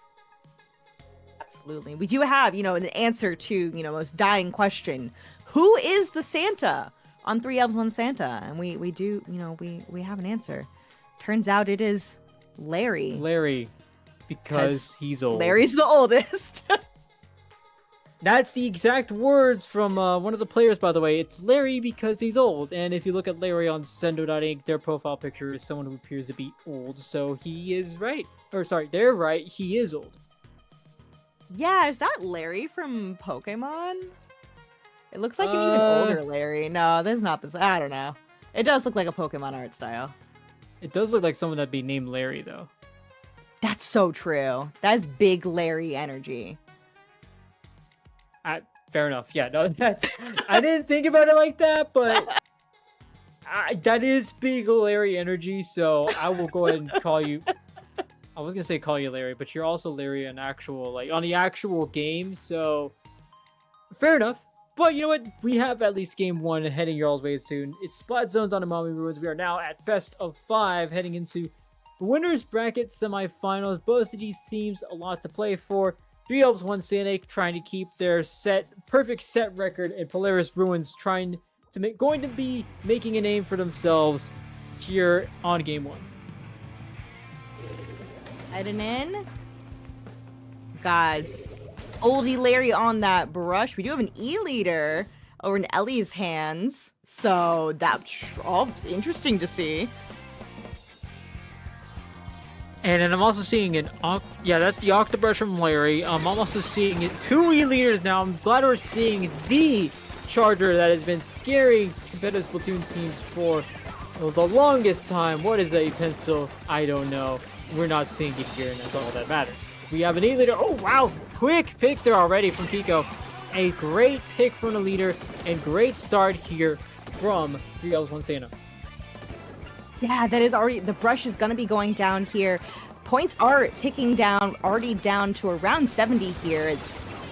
Absolutely. We do have, an answer to, most dying question. Who is the Santa on 3 Elves 1 Santa? And we do, we have an answer. Turns out it is Larry. Larry, because he's old. Larry's the oldest. That's the exact words from one of the players, by the way. It's Larry because he's old. And if you look at Larry on Sendo.Inc., their profile picture is someone who appears to be old. So he is right. Or sorry, they're right. He is old. Yeah, is that Larry from Pokemon? It looks like an even older Larry. No, there's not this. I don't know. It does look like a Pokemon art style. It does look like someone that'd be named Larry, though. That's so true. That's big Larry energy. Fair enough. Yeah, no, that's. I didn't think about it like that, but that is big Larry energy. So I will go ahead and call you. I was gonna say call you Larry, but you're also Larry on the actual game. So fair enough. But you know what? We have at least game 1 heading your all's way soon. It's Splat Zones on Amami Ruins. We are now at best of 5, heading into winners bracket semifinals. Both of these teams a lot to play for. 3 Elves 1 Santa trying to keep their perfect set record, and Polaris Ruins going to be making a name for themselves here on game 1. Heading in. God. Oldie Larry on that brush. We do have an E-leader over in Ellie's hands. So that's all interesting to see. And then I'm also seeing that's the Octobrush from Larry. I'm also seeing 2 E-leaders now. I'm glad we're seeing the Charger that has been scaring competitive Splatoon teams for the longest time. What is a pencil? I don't know. We're not seeing it here, and that's all that matters. We have an E-leader. Oh, wow. Quick pick there already from Pico. A great pick from the leader, and great start here from 3 Elves 1 Santa. Yeah, that is already, the brush is going to be going down here. Points are ticking down, already down to around 70 here.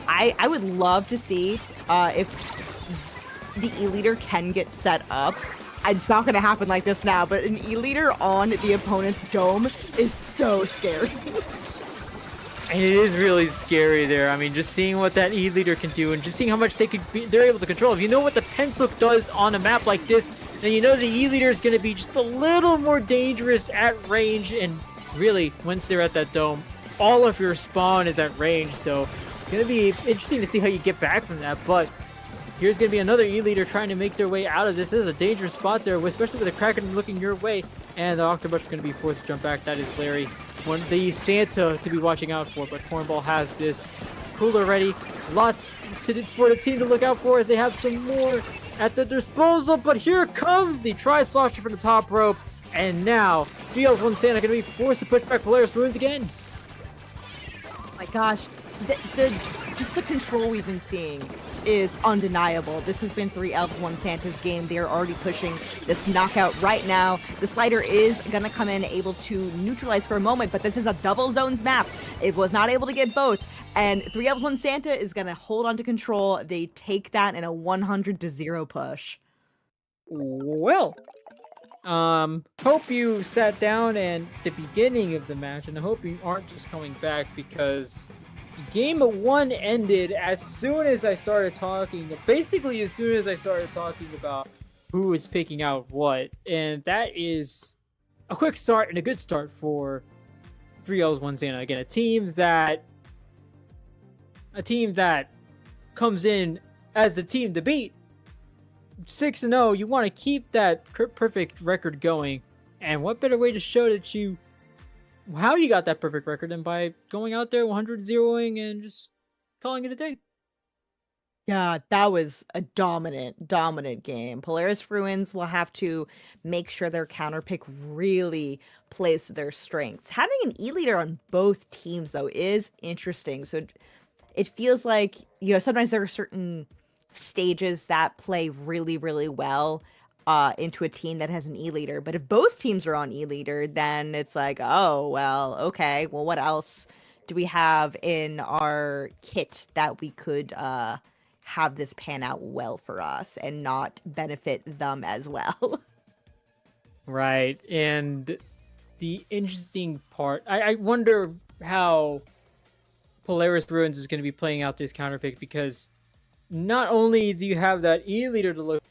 I would love to see if the E-leader can get set up. It's not going to happen like this now, but an E-leader on the opponent's dome is so scary. And it is really scary there. I mean, just seeing what that E-leader can do, and just seeing how much they're able to control. If you know what the pencil does on a map like this, then you know the E-leader is going to be just a little more dangerous at range. And really, once they're at that dome, all of your spawn is at range. So it's going to be interesting to see how you get back from that. But here's going to be another E-leader trying to make their way out of this. This is a dangerous spot there, especially with the Kraken looking your way. And the Octobrush is going to be forced to jump back. That is Larry, the Santa to be watching out for. But Cornball has this cooler ready. Lots for the team to look out for, as they have some more at their disposal. But here comes the Tri-Slosher from the top rope. And now, 3 Elves 1 Santa going to be forced to push back Polaris Ruins again. Oh my gosh. Just the control we've been seeing is undeniable. This has been 3 Elves 1 Santa's game. They are already pushing this knockout right now. The slider is going to come in able to neutralize for a moment, but this is a double zones map. It was not able to get both, and 3 Elves 1 Santa is going to hold on to control. They take that in a 100-0 push. Well, hope you sat down at the beginning of the match, and I hope you aren't just coming back, because Game 1 ended as soon as I started talking, basically as soon as I started talking about who is picking out what, and that is a quick start and a good start for 3 Elves 1 Santa. Again, a team that comes in as the team to beat 6-0, you want to keep that perfect record going. And what better way to show that how you got that perfect record than by going out there 100-0ing and just calling it a day. Yeah, that was a dominant game. Polaris Ruins will have to make sure their counterpick really plays to their strengths. Having an E-leader on both teams, though, is interesting. So it feels like, sometimes there are certain stages that play really, really well into a team that has an E-leader. But if both teams are on E-leader, then it's like, oh, well, okay. Well, what else do we have in our kit that we could have this pan out well for us and not benefit them as well? Right. And the interesting part, I wonder how Polaris Ruins is going to be playing out this counterpick, because not only do you have that E-leader to look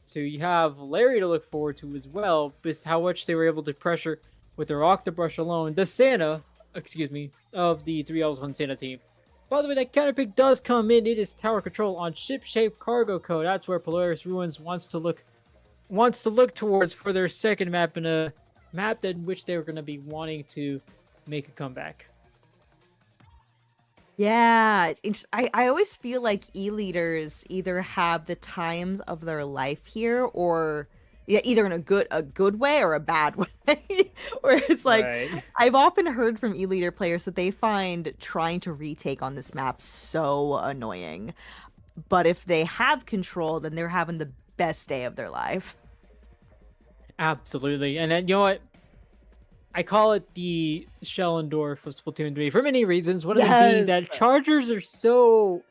to, you have Larry to look forward to as well, but how much they were able to pressure with their Octobrush alone, the Santa, of the 3 elves 1 Santa team. By the way, that counterpick does come in. It is tower control on ship-shaped cargo code. That's where Polaris Ruins wants to look towards for their second map, in a map in which they're going to be wanting to make a comeback. Yeah, I always feel like E-leaders either have the times of their life here, or either in a good way or a bad way. Where it's like, Right. I've often heard from E-leader players that they find trying to retake on this map so annoying. But if they have control, then they're having the best day of their life. Absolutely. And then, you know what? I call it the Shellendorf of Splatoon 3 for many reasons. One of them being that Chargers is so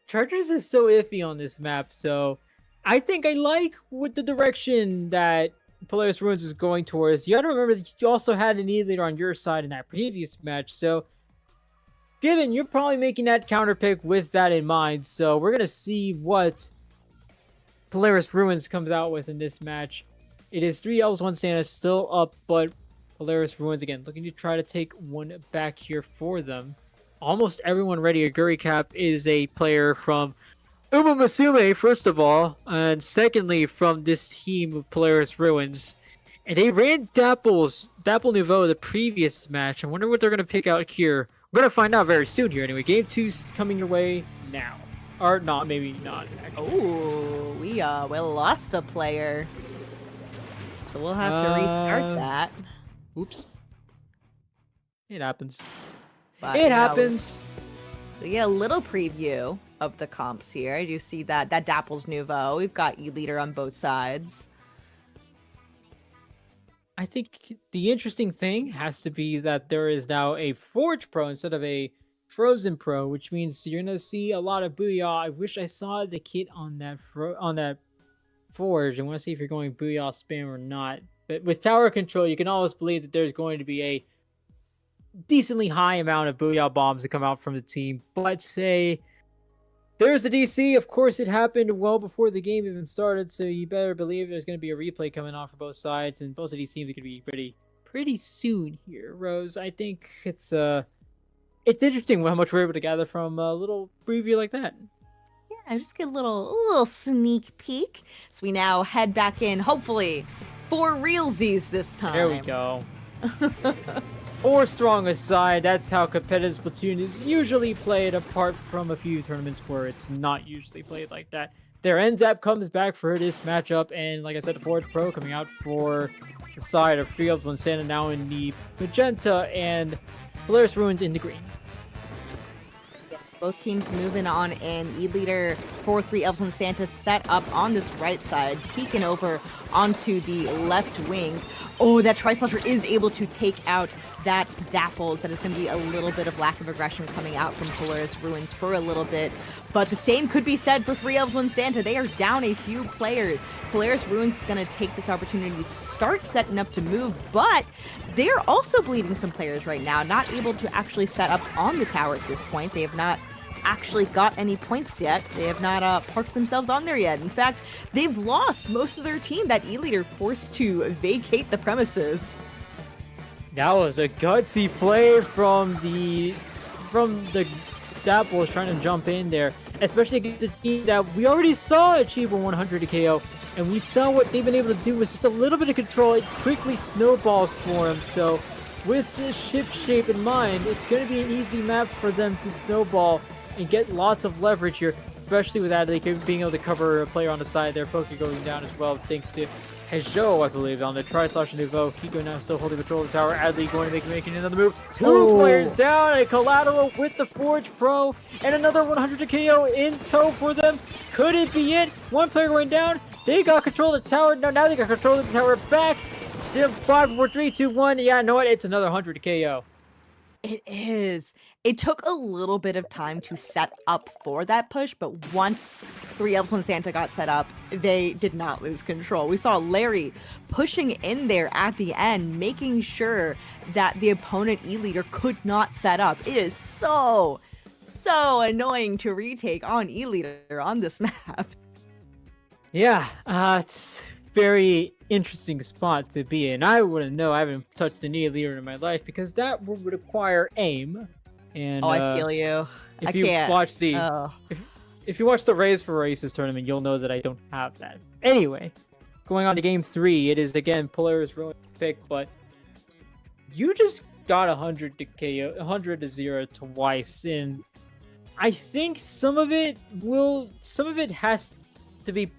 iffy on this map. So I think I like with the direction that Polaris Ruins is going towards. You got to remember that you also had an E-leader on your side in that previous match. So given you're probably making that counter pick with that in mind. So we're going to see what Polaris Ruins comes out with in this match. It is 3 elves 1 Santa still up, but Polaris Ruins again looking to try to take one back here for them. Almost everyone ready. Aguri Cap is a player from Umamasume, first of all, and secondly from this team of Polaris Ruins. And they ran Dapple Nouveau the previous match. I wonder what they're going to pick out here. We're going to find out very soon here. Anyway, game 2's coming your way now. Or not, maybe not, actually. Oh, we lost a player. So we'll have to restart that. Oops. It happens. But, it happens. We get a little preview of the comps here. I do see that Dapple's Nouveau. We've got E-leader on both sides. I think the interesting thing has to be that there is now a Forge Pro instead of a Frozen Pro, which means you're gonna see a lot of Booyah. I wish I saw the kit on that Forge. I want to see if you're going Booyah spam or not. But with tower control, you can always believe that there's going to be a decently high amount of Booyah bombs that come out from the team. But say there's a DC. Of course, it happened well before the game even started, so you better believe there's going to be a replay coming off for both sides, and both of these teams are going to be pretty soon here. Rose, I think it's interesting how much we're able to gather from a little preview like that. Yeah, just get a little sneak peek. So we now head back in, hopefully, for realsies this time. There we go. 4 strongest side. That's how competitive Splatoon is usually played, apart from a few tournaments where it's not usually played like that. Their NZAP comes back for this matchup, and like I said, the Forge Pro coming out for the side of 3 elves 1 Santa, now in the magenta, and Polaris Ruins in the green. Both teams moving on in. E-leader for 3 elves 1 Santa set up on this right side, peeking over onto the left wing. Oh, that Tri-Slasher is able to take out that Dapples. That is going to be a little bit of lack of aggression coming out from Polaris Ruins for a little bit. But the same could be said for 3 elves 1 Santa. They are down a few players. Polaris Ruins is going to take this opportunity to start setting up to move, but they're also bleeding some players right now, not able to actually set up on the tower at this point. They have not actually got any points yet. They have not parked themselves on there yet. In fact, they've lost most of their team. That E-leader forced to vacate the premises. That was a gutsy play from the Dapple trying to jump in there. especially against a team that we already saw achieve a 100 KO, and we saw what they've been able to do with just a little bit of control. It quickly snowballs for them. So with this ship shape in mind, it's going to be an easy map for them to snowball and get lots of leverage here, especially with Adley being able to cover a player on the side there. Poke going down as well, thanks to Hejo, I believe, on the try/Nouveau. Kiko now still holding control of the tower. Adley going to making another move. Two players down, a collateral with the Forge Pro, and another 100 KO in tow for them. Could it be it? One player going down. They got control of the tower. Now they got control of the tower back. 5, 4, 3, 2, 1. Yeah, know what? It's another 100 KO. It is. It took a little bit of time to set up for that push, but once 3 Elves 1 Santa got set up, they did not lose control. We saw Larry pushing in there at the end, making sure that the opponent E-Leader could not set up. It is so annoying to retake on E-Leader on this map. Yeah, it's very interesting spot to be in. I wouldn't know. I haven't touched an E-Leader in my life because that would require aim. And I feel you. If you watch the if you watch the Raise for Races tournament, you'll know that I don't have that. Anyway, going on to game 3, it is again Polaris Ruins pick, but you just got 100 to KO, 100 to 0 twice, and I think some of it has to be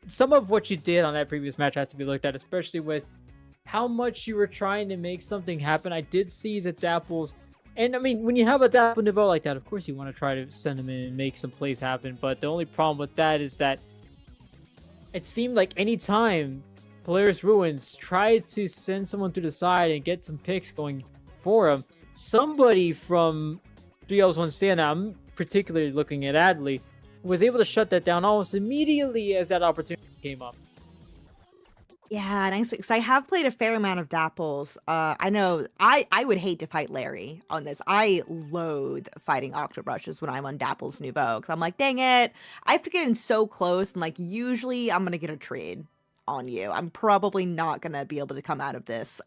some of what you did on that previous match has to be looked at, especially with how much you were trying to make something happen. I did see the Dapples. And I mean, when you have a Dapple Nouveau like that, of course you want to try to send them in and make some plays happen. But the only problem with that is that it seemed like any time Polaris Ruins tried to send someone to the side and get some picks going for him, somebody from 3 Elves 1 Santa, I'm particularly looking at Adley, was able to shut that down almost immediately as that opportunity came up. Yeah, and because I have played a fair amount of Dapples. I know I would hate to fight Larry on this. I loathe fighting Octobrushes when I'm on Dapples Nouveau because I'm like, dang it, I have to get in so close, and like usually I'm gonna get a trade on you. I'm probably not gonna be able to come out of this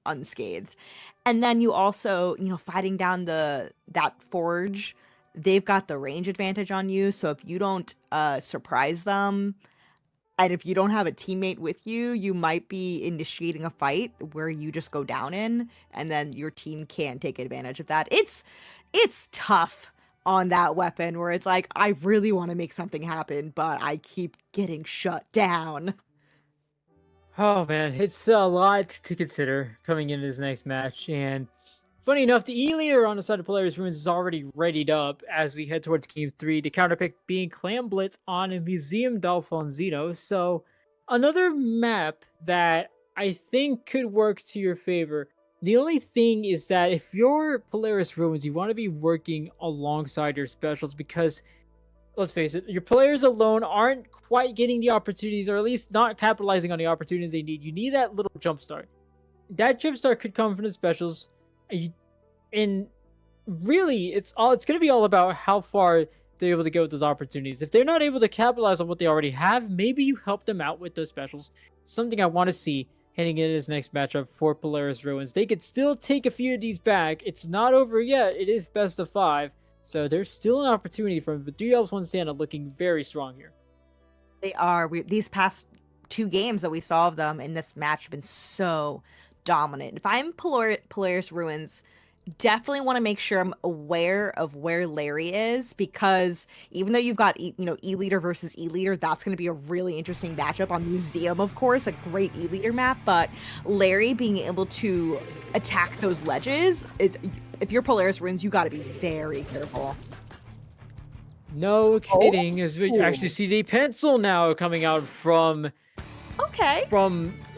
unscathed. And then you also, fighting down that Forge, they've got the range advantage on you. So if you don't surprise them, and if you don't have a teammate with you, you might be initiating a fight where you just go down in, and then your team can take advantage of that. It's tough on that weapon where it's like, I really want to make something happen, but I keep getting shut down. Oh man, it's a lot to consider coming into this next match, and funny enough, the E-Leader on the side of Polaris Ruins is already readied up as we head towards Game 3. The counterpick being Clam Blitz on a Museum D'Alfonzino. So, another map that I think could work to your favor. The only thing is that if you're Polaris Ruins, you want to be working alongside your specials because, let's face it, your players alone aren't quite getting the opportunities, or at least not capitalizing on the opportunities they need. You need that little jump start. That jump start could come from the specials. And really, it's going to be all about how far they're able to go with those opportunities. If they're not able to capitalize on what they already have, maybe you help them out with those specials. Something I want to see heading into this next matchup for Polaris Ruins. They could still take a few of these back. It's not over yet. It is best of 5. So there's still an opportunity for them. But 3 Elves 1 Santa looking very strong here. They are. These past 2 games that we saw of them in this match have been so dominant. If I'm Polaris Ruins, definitely want to make sure I'm aware of where Larry is, because even though you've got E-Leader versus E-Leader, that's going to be a really interesting matchup on Museum, of course, a great E-Leader map, but Larry being able to attack those ledges, if you're Polaris Ruins, you got to be very careful. No kidding, as we actually see the pencil now coming out from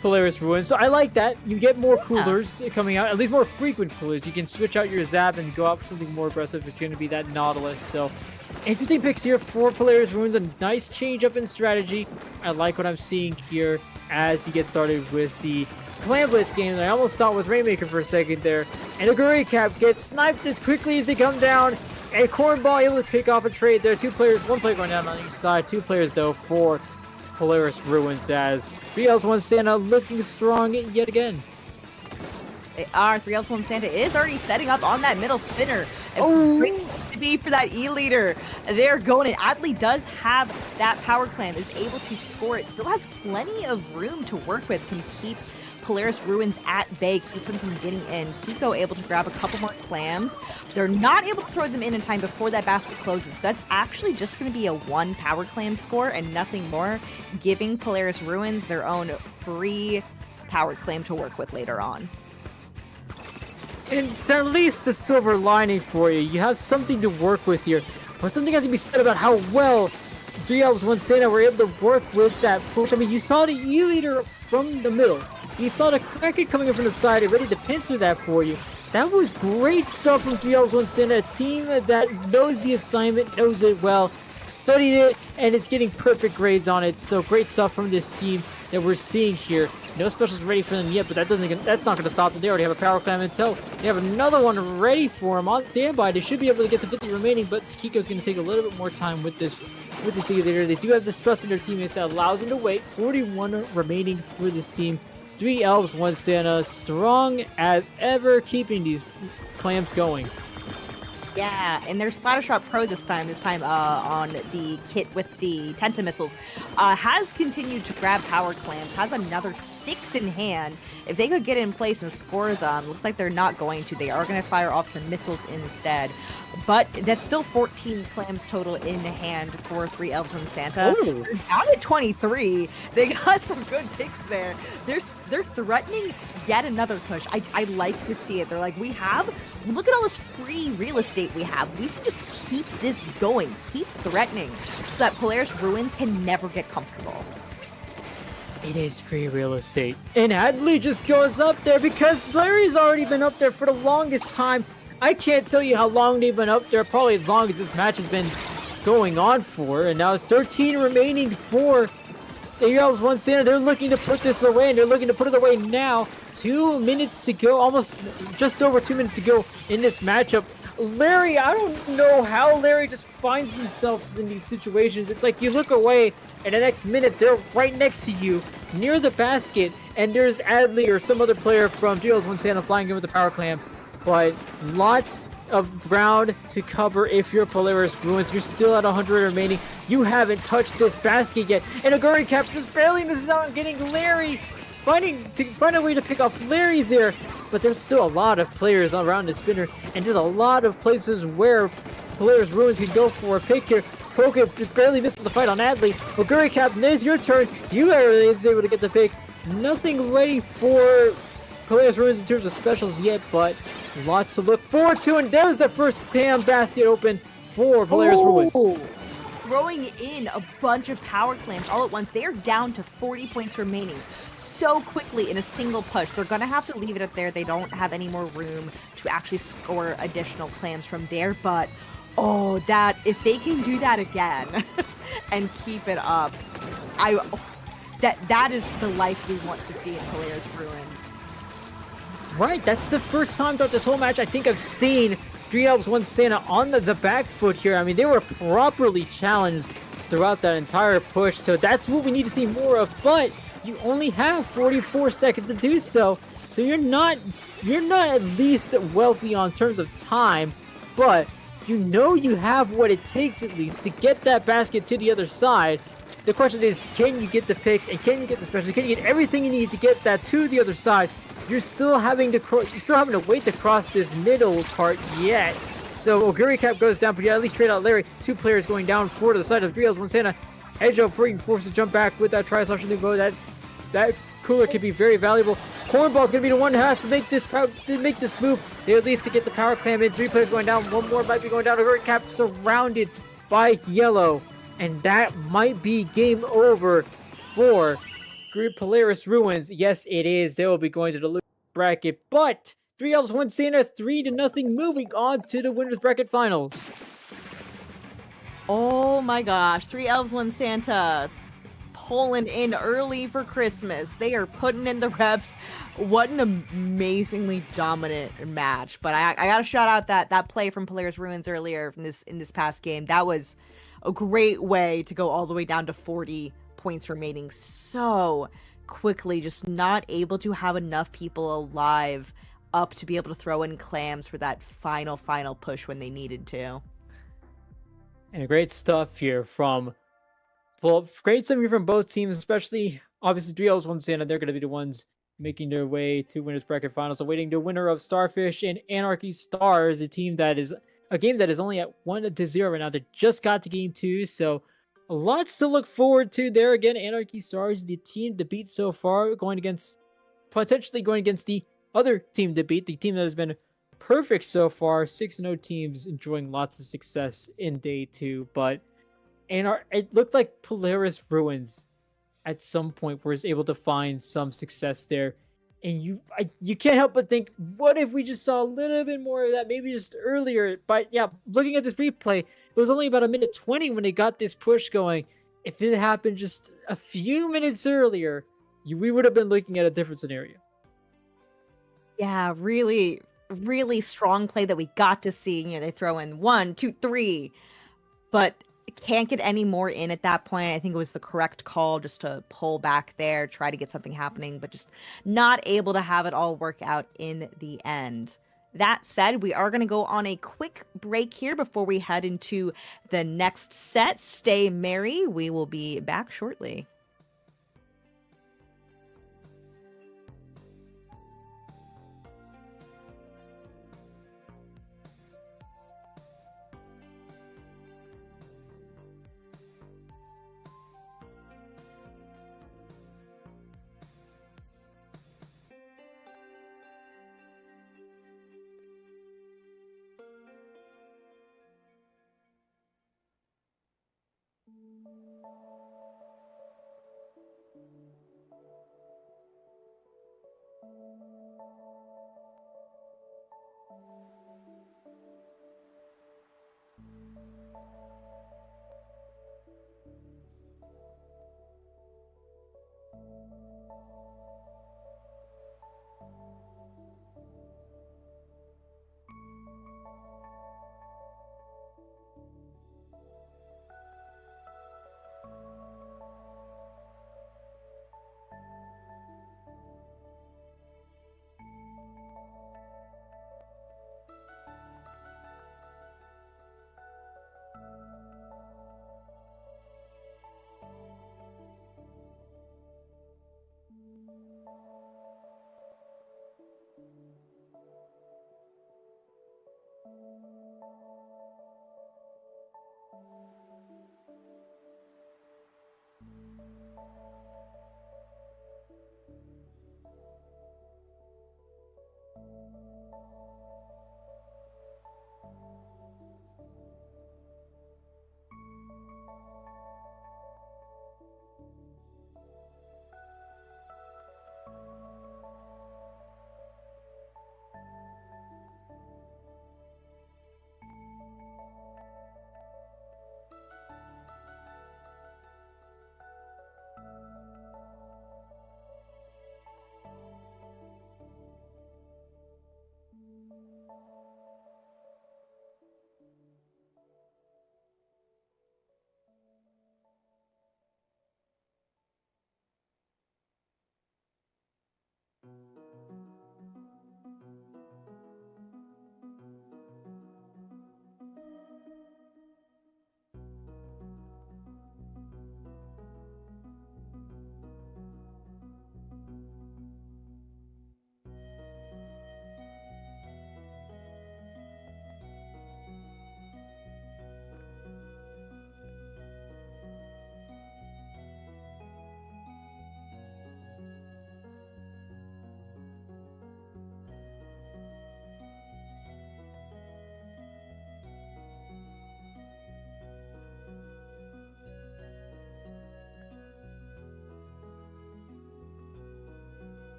Polaris Ruins. So I like that. You get more coolers coming out, at least more frequent coolers. You can switch out your Zap and go out for something more aggressive. It's going to be that Nautilus. So interesting picks here for Polaris Ruins. A nice change up in strategy. I like what I'm seeing here as he gets started with the Clam Blitz game that I almost thought was Rainmaker for a second there. And the Gurry Cap gets sniped as quickly as they come down. A Cornball able to pick off a trade there. 2 players, 1 player going down on each side. 2 players though for Polaris Ruins as 3 Elves 1 Santa looking strong yet again. They are. 3 Elves 1 Santa is already setting up on that middle spinner. Oh. Great place to be for that E-leader. They're going in. Adley does have that power clam, is able to score it. Still has plenty of room to work with. Can keep Polaris Ruins at bay, keep them from getting in. Kiko able to grab a couple more clams. They're not able to throw them in time before that basket closes. So that's actually just going to be a 1 power clam score and nothing more, giving Polaris Ruins their own free power clam to work with later on. And at least the silver lining for you. You have something to work with here. But something has to be said about how well 3 Elves 1 Santa were able to work with that push. I mean, you saw the E-leader from the middle. You saw the Kraken coming in from the side and ready to pincer that for you. That was great stuff from 3 Elves 1 Santa, a team that knows the assignment, knows it well, studied it, and is getting perfect grades on it. So great stuff from this team that we're seeing here. No specials ready for them yet, but that's not going to stop them. They already have a power clam in tow. They have another one ready for them on standby. They should be able to get to 50 remaining, but Kiko's going to take a little bit more time with this E-leader. They do have this trust in their teammates that allows them to wait. 41 remaining for this team. 3 Elves, 1 Santa, strong as ever, keeping these clams going. Yeah, and their Splatter Shot Pro this time on the kit with the Tenta missiles, has continued to grab power clams, has another 6 in hand. If they could get in place and score them, looks like they're not going to. They are going to fire off some missiles instead. But that's still 14 clams total in hand for 3 Elves and Santa. Ooh. They're down at 23. They got some good picks there. They're threatening yet another push. I like to see it. They're like, look at all this free real estate we have. We can just keep this going, keep threatening, so that Polaris Ruin can never get comfortable. It is free real estate. And Adley just goes up there because Larry's already been up there for the longest time. I can't tell you how long they've been up there, probably as long as this match has been going on for. And now it's 13 remaining for the Elves 1 Santa. They're looking to put this away, and they're looking to put it away now. 2 minutes to go, almost just over 2 minutes to go in this matchup. Larry, I don't know how Larry just finds himself in these situations. It's like you look away, and the next minute they're right next to you, near the basket, and there's Adley or some other player from 3 Elves 1 Santa flying in with the power clam. But lots of ground to cover if you're Polaris Ruins. You're still at 100 remaining. You haven't touched this basket yet. And Aguri Cap just barely misses out on getting Larry. Find a way to pick off Larry there. But there's still a lot of players around the spinner. And there's a lot of places where Polaris Ruins can go for a pick here. Poke just barely misses the fight on Adley. Aguri Cap, there's your turn. You are able to get the pick. Nothing ready for Polaris Ruins in terms of specials yet, but lots to look forward to, and there's the first Pam basket open for Polaris Ruins. Throwing in a bunch of power clams all at once. They are down to 40 points remaining so quickly in a single push. They're going to have to leave it up there. They don't have any more room to actually score additional clams from there, but if they can do that again and keep it up, that is the life we want to see in Polaris Ruins. Right, that's the first time throughout this whole match I think I've seen 3 Elves 1 Santa on the back foot here. I mean, they were properly challenged throughout that entire push, so that's what we need to see more of, but you only have 44 seconds to do so, so you're not at least wealthy on terms of time, but you know you have what it takes at least to get that basket to the other side. The question is, can you get the picks, and can you get the specials? Can you get everything you need to get that to the other side? You're still having to wait to cross this middle part yet. So Aguri Cap goes down, but you at least trade out Larry. 2 players going down to the side of 3 Elves 1 Santa. Edge up, being forced to jump back with that tri-slash new bow. That cooler could be very valuable. Cornball's gonna be the one who has to make this move. They at least to get the power clam in. 3 players going down. 1 more might be going down. Aguri Cap surrounded by yellow, and that might be game over for Polaris Ruins. Yes, it is. They will be going to the loser bracket, but 3 Elves 1 Santa 3-0, moving on to the winners bracket finals. Oh my gosh, 3 Elves 1 Santa pulling in early for Christmas. They are putting in the reps. What an amazingly dominant match. But I gotta shout out that play from Polaris Ruins earlier in this past game. That was a great way to go all the way down to 40 points remaining so quickly, just not able to have enough people alive up to be able to throw in clams for that final push when they needed to. And great stuff here from, well, great stuff here from both teams, especially obviously 3L's one Santa. They're going to be the ones making their way to winners bracket finals, awaiting the winner of Starfish and Anarchy Stars, a team that is a game that is only at 1-0 right now. They just got to game 2, so lots to look forward to there. Again, Anarchy Stars, the team to beat so far, potentially going against the other team to beat, the team that has been perfect so far. 6-0 teams enjoying lots of success in day 2, but it looked like Polaris Ruins at some point was able to find some success there. And you can't help but think, what if we just saw a little bit more of that, maybe just earlier? But yeah, looking at this replay, it was only about 1:20 when they got this push going. If it happened just a few minutes earlier, we would have been looking at a different scenario. Yeah, really, really strong play that we got to see. You know, they throw in 1, 2, 3, but can't get any more in at that point. I think it was the correct call just to pull back there, try to get something happening, but just not able to have it all work out in the end. That said, we are going to go on a quick break here before we head into the next set. Stay merry. We will be back shortly.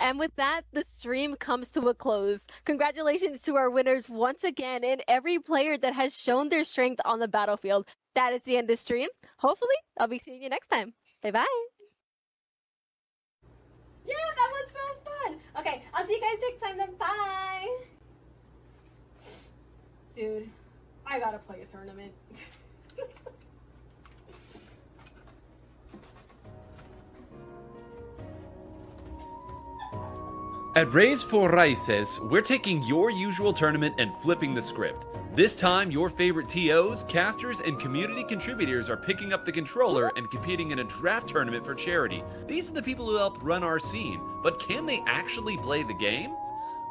And with that, the stream comes to a close. Congratulations to our winners once again and every player that has shown their strength on the battlefield. That is the end of the stream. Hopefully, I'll be seeing you next time. Bye-bye. Yeah, that was so fun. Okay, I'll see you guys next time then. Bye. Dude, I gotta play a tournament. At Raise for Raices, we're taking your usual tournament and flipping the script. This time, your favorite TOs, casters, and community contributors are picking up the controller and competing in a draft tournament for charity. These are the people who help run our scene, but can they actually play the game?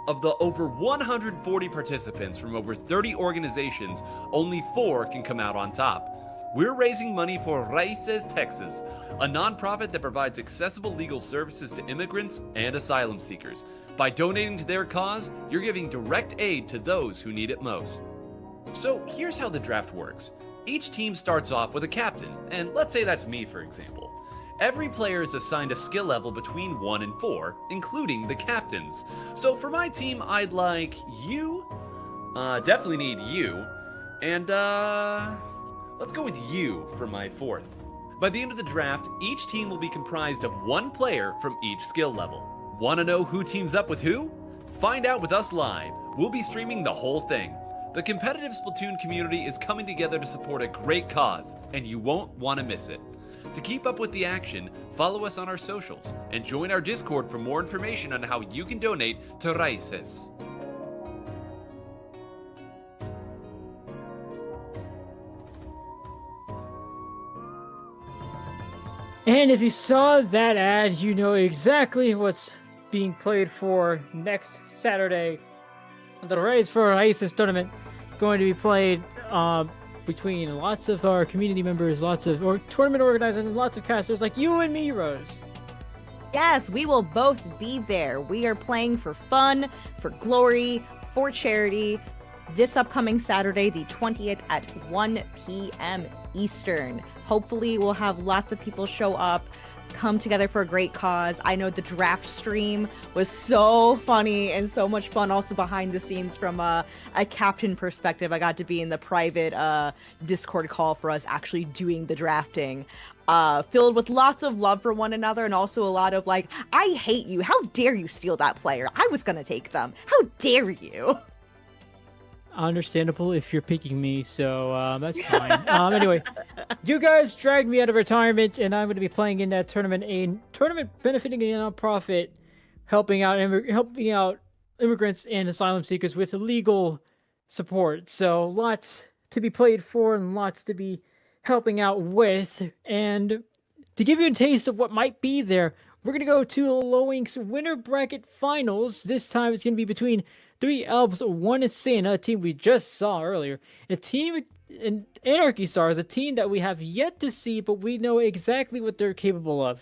Of the over 140 participants from over 30 organizations, only 4 can come out on top. We're raising money for Raices Texas, a nonprofit that provides accessible legal services to immigrants and asylum seekers. By donating to their cause, you're giving direct aid to those who need it most. So here's how the draft works. Each team starts off with a captain, and let's say that's me, for example. Every player is assigned a skill level between 1 and 4, including the captains. So for my team, I'd like you, definitely need you, and let's go with you for my 4th. By the end of the draft, each team will be comprised of 1 player from each skill level. Want to know who teams up with who? Find out with us live. We'll be streaming the whole thing. The competitive Splatoon community is coming together to support a great cause, and you won't want to miss it. To keep up with the action, follow us on our socials, and join our Discord for more information on how you can donate to Raices. And if you saw that ad, you know exactly what's being played for next Saturday. The Raise for Isis tournament going to be played between lots of our community members, lots of tournament organizers, and lots of casters like you and me, Rose. Yes, we will both be there. We are playing for fun, for glory, for charity this upcoming Saturday, the 20th at 1 p.m. Eastern. Hopefully we'll have lots of people show up, come together for a great cause. I know the draft stream was so funny and so much fun also behind the scenes from a captain perspective. I got to be in the private Discord call for us actually doing the drafting, filled with lots of love for one another and also a lot of like, I hate you. How dare you steal that player? I was going to take them. How dare you? Understandable if you're picking me, so that's fine. Anyway, you guys dragged me out of retirement, and I'm going to be playing in that tournament, a tournament benefiting a nonprofit, helping out immigrants and asylum seekers with legal support. So lots to be played for and lots to be helping out with. And to give you a taste of what might be there, we're going to go to Low Ink's winner bracket finals. This time it's going to be between 3 elves, 1 Santa, a team we just saw earlier, and a team in Anarchy Stars, a team that we have yet to see, but we know exactly what they're capable of.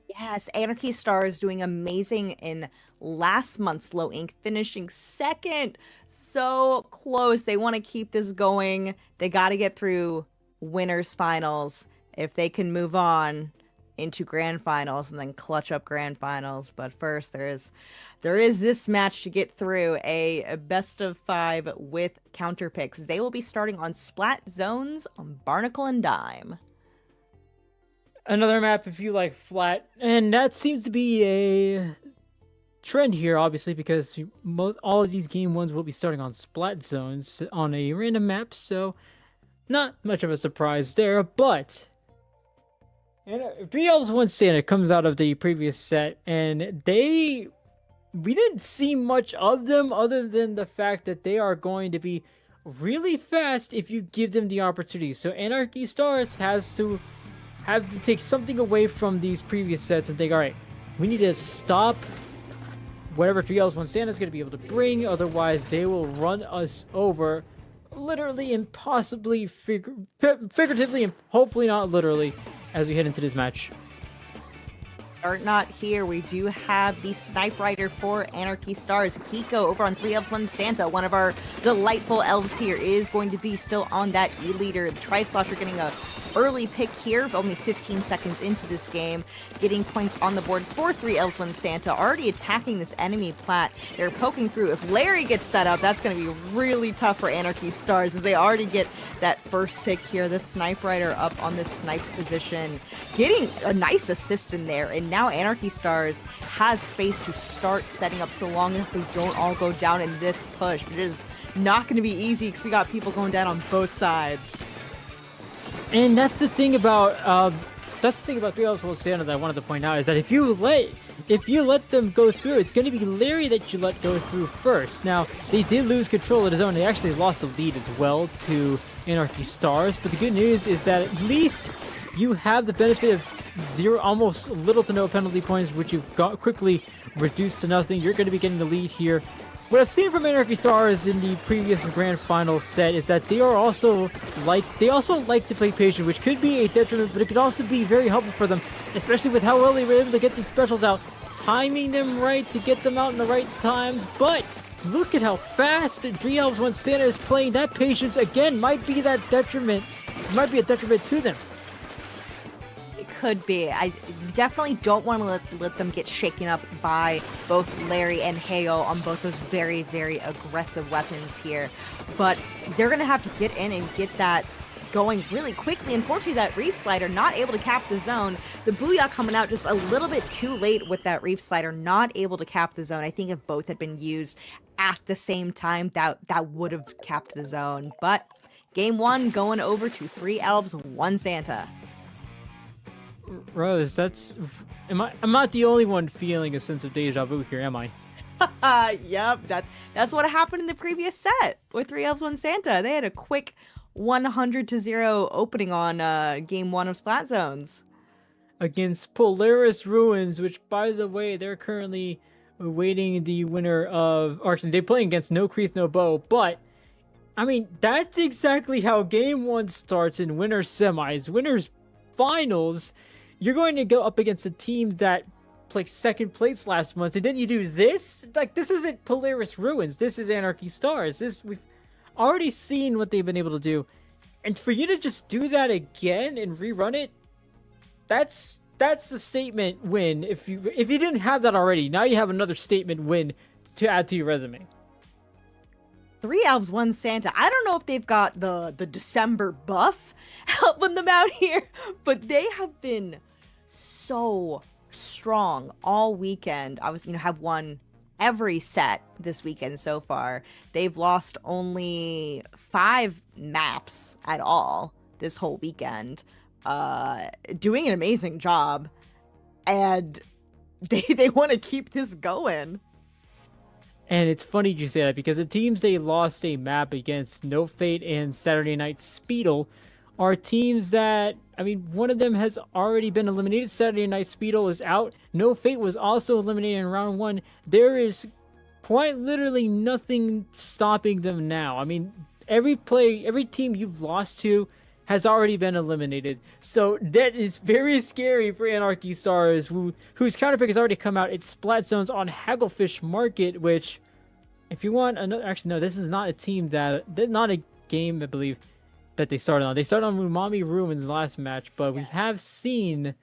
Yes, Anarchy Stars doing amazing in last month's Low Ink, finishing 2nd. So close. They want to keep this going. They got to get through winners finals if they can move on into grand finals and then clutch up grand finals. But first, there is this match to get through, a best of 5 with counter picks. They will be starting on Splat Zones on Barnacle and Dime. Another map if you like flat, and that seems to be a trend here, obviously, because all of these game ones will be starting on Splat Zones on a random map, so not much of a surprise there, but 3 elves, 1 Santa comes out of the previous set, and we didn't see much of them other than the fact that they are going to be really fast if you give them the opportunity. So Anarchy Stars have to take something away from these previous sets and think, all right, we need to stop whatever 3 elves, 1 Santa is going to be able to bring, otherwise they will run us over, literally and possibly figuratively and hopefully not literally, as we head into this match. Are not here. We do have the Snipe Rider for Anarchy Stars, Kiko, over on 3 elves, 1 Santa. One of our delightful elves here is going to be still on that E-Leader. The Tri-Slosher getting a early pick here, only 15 seconds into this game, getting points on the board for 3 elves, 1 Santa, already attacking this enemy plat. They're poking through. If Larry gets set up, that's going to be really tough for Anarchy Stars, as they already get that first pick here. The Snipe Rider up on this snipe position, getting a nice assist in there, and now Anarchy Stars has space to start setting up, so long as they don't all go down in this push. It is not going to be easy because we got people going down on both sides. And that's the thing about 3 elves, 1 Santa that I wanted to point out, is that if you let them go through, it's going to be Larry that you let go through first. Now, they did lose control of the zone. They actually lost a lead as well to Anarchy Stars, but the good news is that at least you have the benefit of almost little to no penalty points, which you've got quickly reduced to nothing. You're going to be getting the lead here. What I've seen from Anarchy Stars in the previous grand final set is that they also like to play patient, which could be a detriment, but it could also be very helpful for them, especially with how well they were able to get these specials out, timing them right to get them out in the right times. But look at how fast 3 elves, 1 Santa is playing. That patience again might be that detriment. It might be a detriment to them. Could be. I definitely don't want to let them get shaken up by both Larry and Heo on both those very, very aggressive weapons here. But they're going to have to get in and get that going really quickly. Unfortunately, that Reef Slider not able to cap the zone. The Booyah coming out just a little bit too late with that Reef Slider, not able to cap the zone. I think if both had been used at the same time, that would have capped the zone. But game 1 going over to 3 elves, 1 Santa. Rose, I'm not the only one feeling a sense of deja vu here, am I? Yep, that's what happened in the previous set with 3 elves, 1 Santa. They had a quick 100-0 opening on game 1 of Splat Zones against Polaris Ruins, which, by the way, they're currently awaiting the winner of Arson. They're playing against no Creith No Bow, but I mean, that's exactly how game 1 starts in winners semis. Winners finals, you're going to go up against a team that played second place last month, and then you do this? Like, this isn't Polaris Ruins, this is Anarchy Stars. We've already seen what they've been able to do, and for you to just do that again and rerun it, that's a statement win. If you didn't have that already, now you have another statement win to add to your resume. 3 elves, 1 Santa. I don't know if they've got the December buff helping them out here, but they have been so strong all weekend. Have won every set this weekend so far. They've lost only 5 maps at all this whole weekend. Doing an amazing job, and they want to keep this going. And it's funny you say that, because the teams they lost a map against, No Fate and Saturday Night Speedle, are teams that, I mean, one of them has already been eliminated. Saturday Night Speedle is out. No Fate was also eliminated in round 1. There is quite literally nothing stopping them now. I mean, every team you've lost to has already been eliminated. So that is very scary for Anarchy Stars, whose counterpick has already come out. It's Splat Zones on Hagglefish Market, which, if you want another, actually no, this is not a team not a game, I believe, that they started on. They started on Umami Ruins last match, but we have seen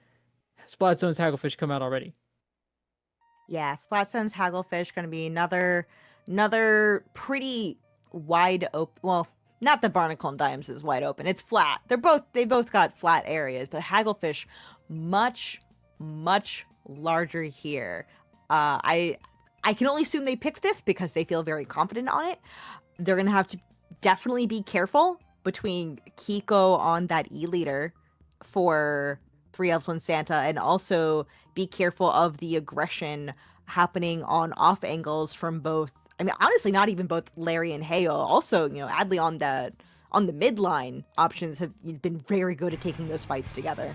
Splat Zones Hagglefish come out already. Yeah, Splat Zones Hagglefish going to be another pretty wide open. Well, not that Barnacle and Dimes is wide open. It's flat. They both got flat areas, but Hagglefish much larger here. I can only assume they picked this because they feel very confident on it. They're gonna have to definitely be careful between Kiko on that E-leader for 3 elves, 1 Santa, and also be careful of the aggression happening on off angles from both. I mean, honestly, not even both Larry and Hale. Also, Adley on the midline options have been very good at taking those fights together.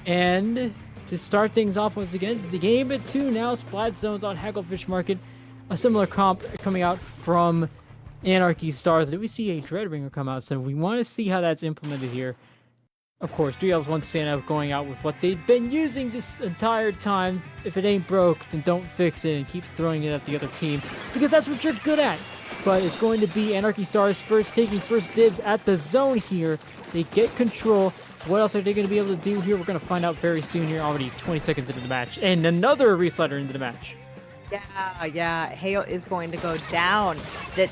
And to start things off once again, the game at 2 now, Splat Zones on Hagglefish Market. A similar comp coming out from Anarchy Stars. Did we see a Dreadringer come out? So we want to see how that's implemented here. Of course, 3 elves, 1 Santa going out with what they've been using this entire time. If it ain't broke, then don't fix it, and keeps throwing it at the other team, because that's what you're good at. but it's going to be Anarchy Stars taking first dibs at the zone here. They get control. What else are they going to be able to do here? We're going to find out very soon here, already 20 seconds into the match. And another reslider into the match. Yeah. Hayo is going to go down. That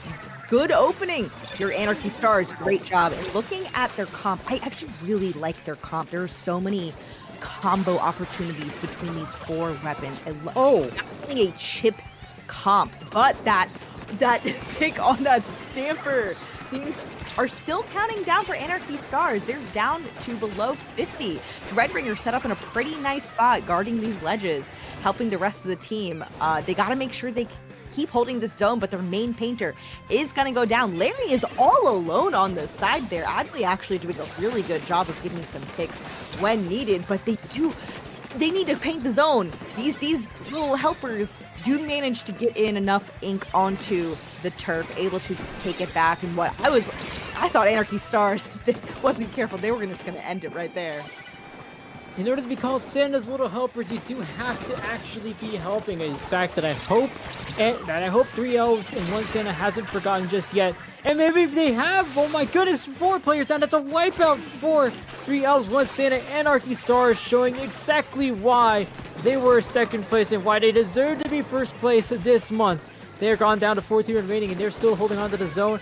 good opening. Your Anarchy Stars, great job. And looking at their comp, I actually really like their comp. There are so many combo opportunities between these 4 weapons. Definitely a chip comp, but that pick on that Stamper, things are still counting down for Anarchy Stars. They're down to below 50. Dreadbringer set up in a pretty nice spot, guarding these ledges, helping the rest of the team. They got to make sure they keep holding this zone, but their main painter is going to go down. Larry is all alone on the side there. Adley actually doing a really good job of getting some picks when needed, but they need to paint the zone. These little helpers do manage to get in enough ink onto the turf, able to take it back. And I thought Anarchy Stars, if they wasn't careful, they were just going to end it right there. In order to be called Santa's little helpers, you do have to actually be helping. It's a fact that I hope 3 elves and 1 Santa hasn't forgotten just yet. And maybe if they have, oh my goodness, 4 players down. That's a wipeout for 3 elves, 1 Santa, Anarchy Stars, showing exactly why they were second place and why they deserve to be first place this month. They're gone down to 14 remaining, and they're still holding on to the zone.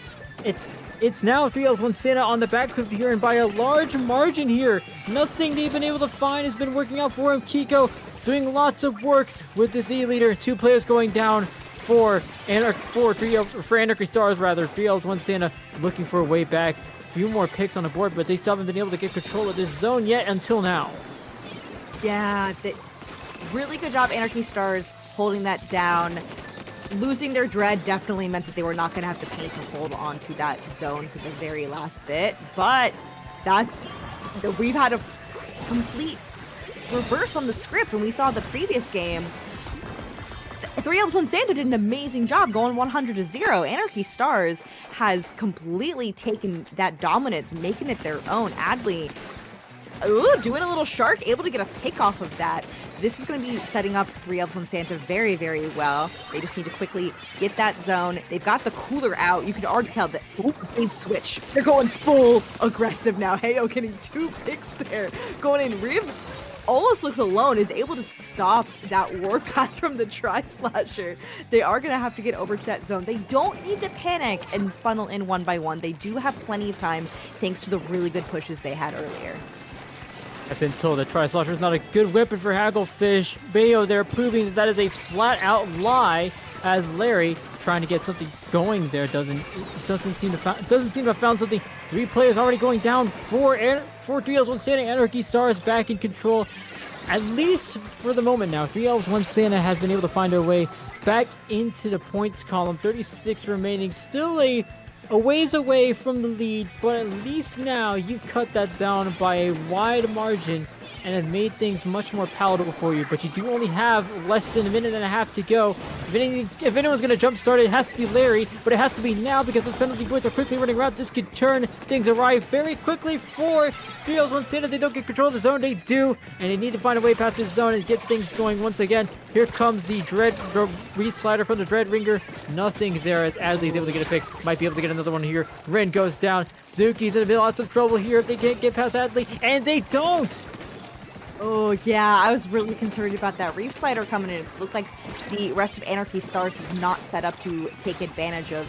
It's now 3 elves, 1 Santa on the back foot here, and by a large margin here. Nothing they've been able to find has been working out for him. Kiko doing lots of work with this E-leader. 2 players going down for Anarchy Stars, rather. 3 elves, 1 Santa looking for a way back. A few more picks on the board, but they still haven't been able to get control of this zone yet until now. Yeah, really good job, Anarchy Stars, holding that down. Losing their dread definitely meant that they were not going to have to paint to hold on to that zone for the very last bit, but we've had a complete reverse on the script. When we saw the previous game, 3 elves, 1 Santa did an amazing job going 100-0. Anarchy Stars has completely taken that dominance, making it their own. Adley, doing a little shark, able to get a pick off of that. This is going to be setting up 3 elves, 1 Santa very, very well. They just need to quickly get that zone. They've got the cooler out. You can already tell that they've switched. They're going full aggressive now. Hayo getting 2 picks there. Going in. Rib almost looks alone, is able to stop that warpath from the Tri-Slasher. They are going to have to get over to that zone. They don't need to panic and funnel in 1 by 1. They do have plenty of time thanks to the really good pushes they had earlier. I've been told that Tri-Slasher is not a good weapon for Hagglefish. Bayo there proving that is a flat-out lie, as Larry trying to get something going there doesn't seem to have found something. 3 players already going down for 3 elves, 1 Santa. Anarchy Stars back in control, at least for the moment now. 3 elves, 1 Santa has been able to find their way back into the points column. 36 remaining, still a ways away from the lead, but at least now you've cut that down by a wide margin and have made things much more palatable for you. But you do only have less than a minute and a half to go. If anyone's going to jumpstart it, it has to be Larry, but it has to be now because those penalty points are quickly running around. This could turn things around very quickly for 3 elves, 1 Santa. They don't get control of the zone. They do, and they need to find a way past this zone and get things going once again. Here comes the re-slider from the Dreadbringer. Nothing there as Adley's able to get a pick. Might be able to get another one here. Ren goes down. Zuki's in lots of trouble here if they can't get past Adley, and they don't! Oh, yeah, I was really concerned about that Reef Slider coming in. It looked like the rest of Anarchy Stars was not set up to take advantage of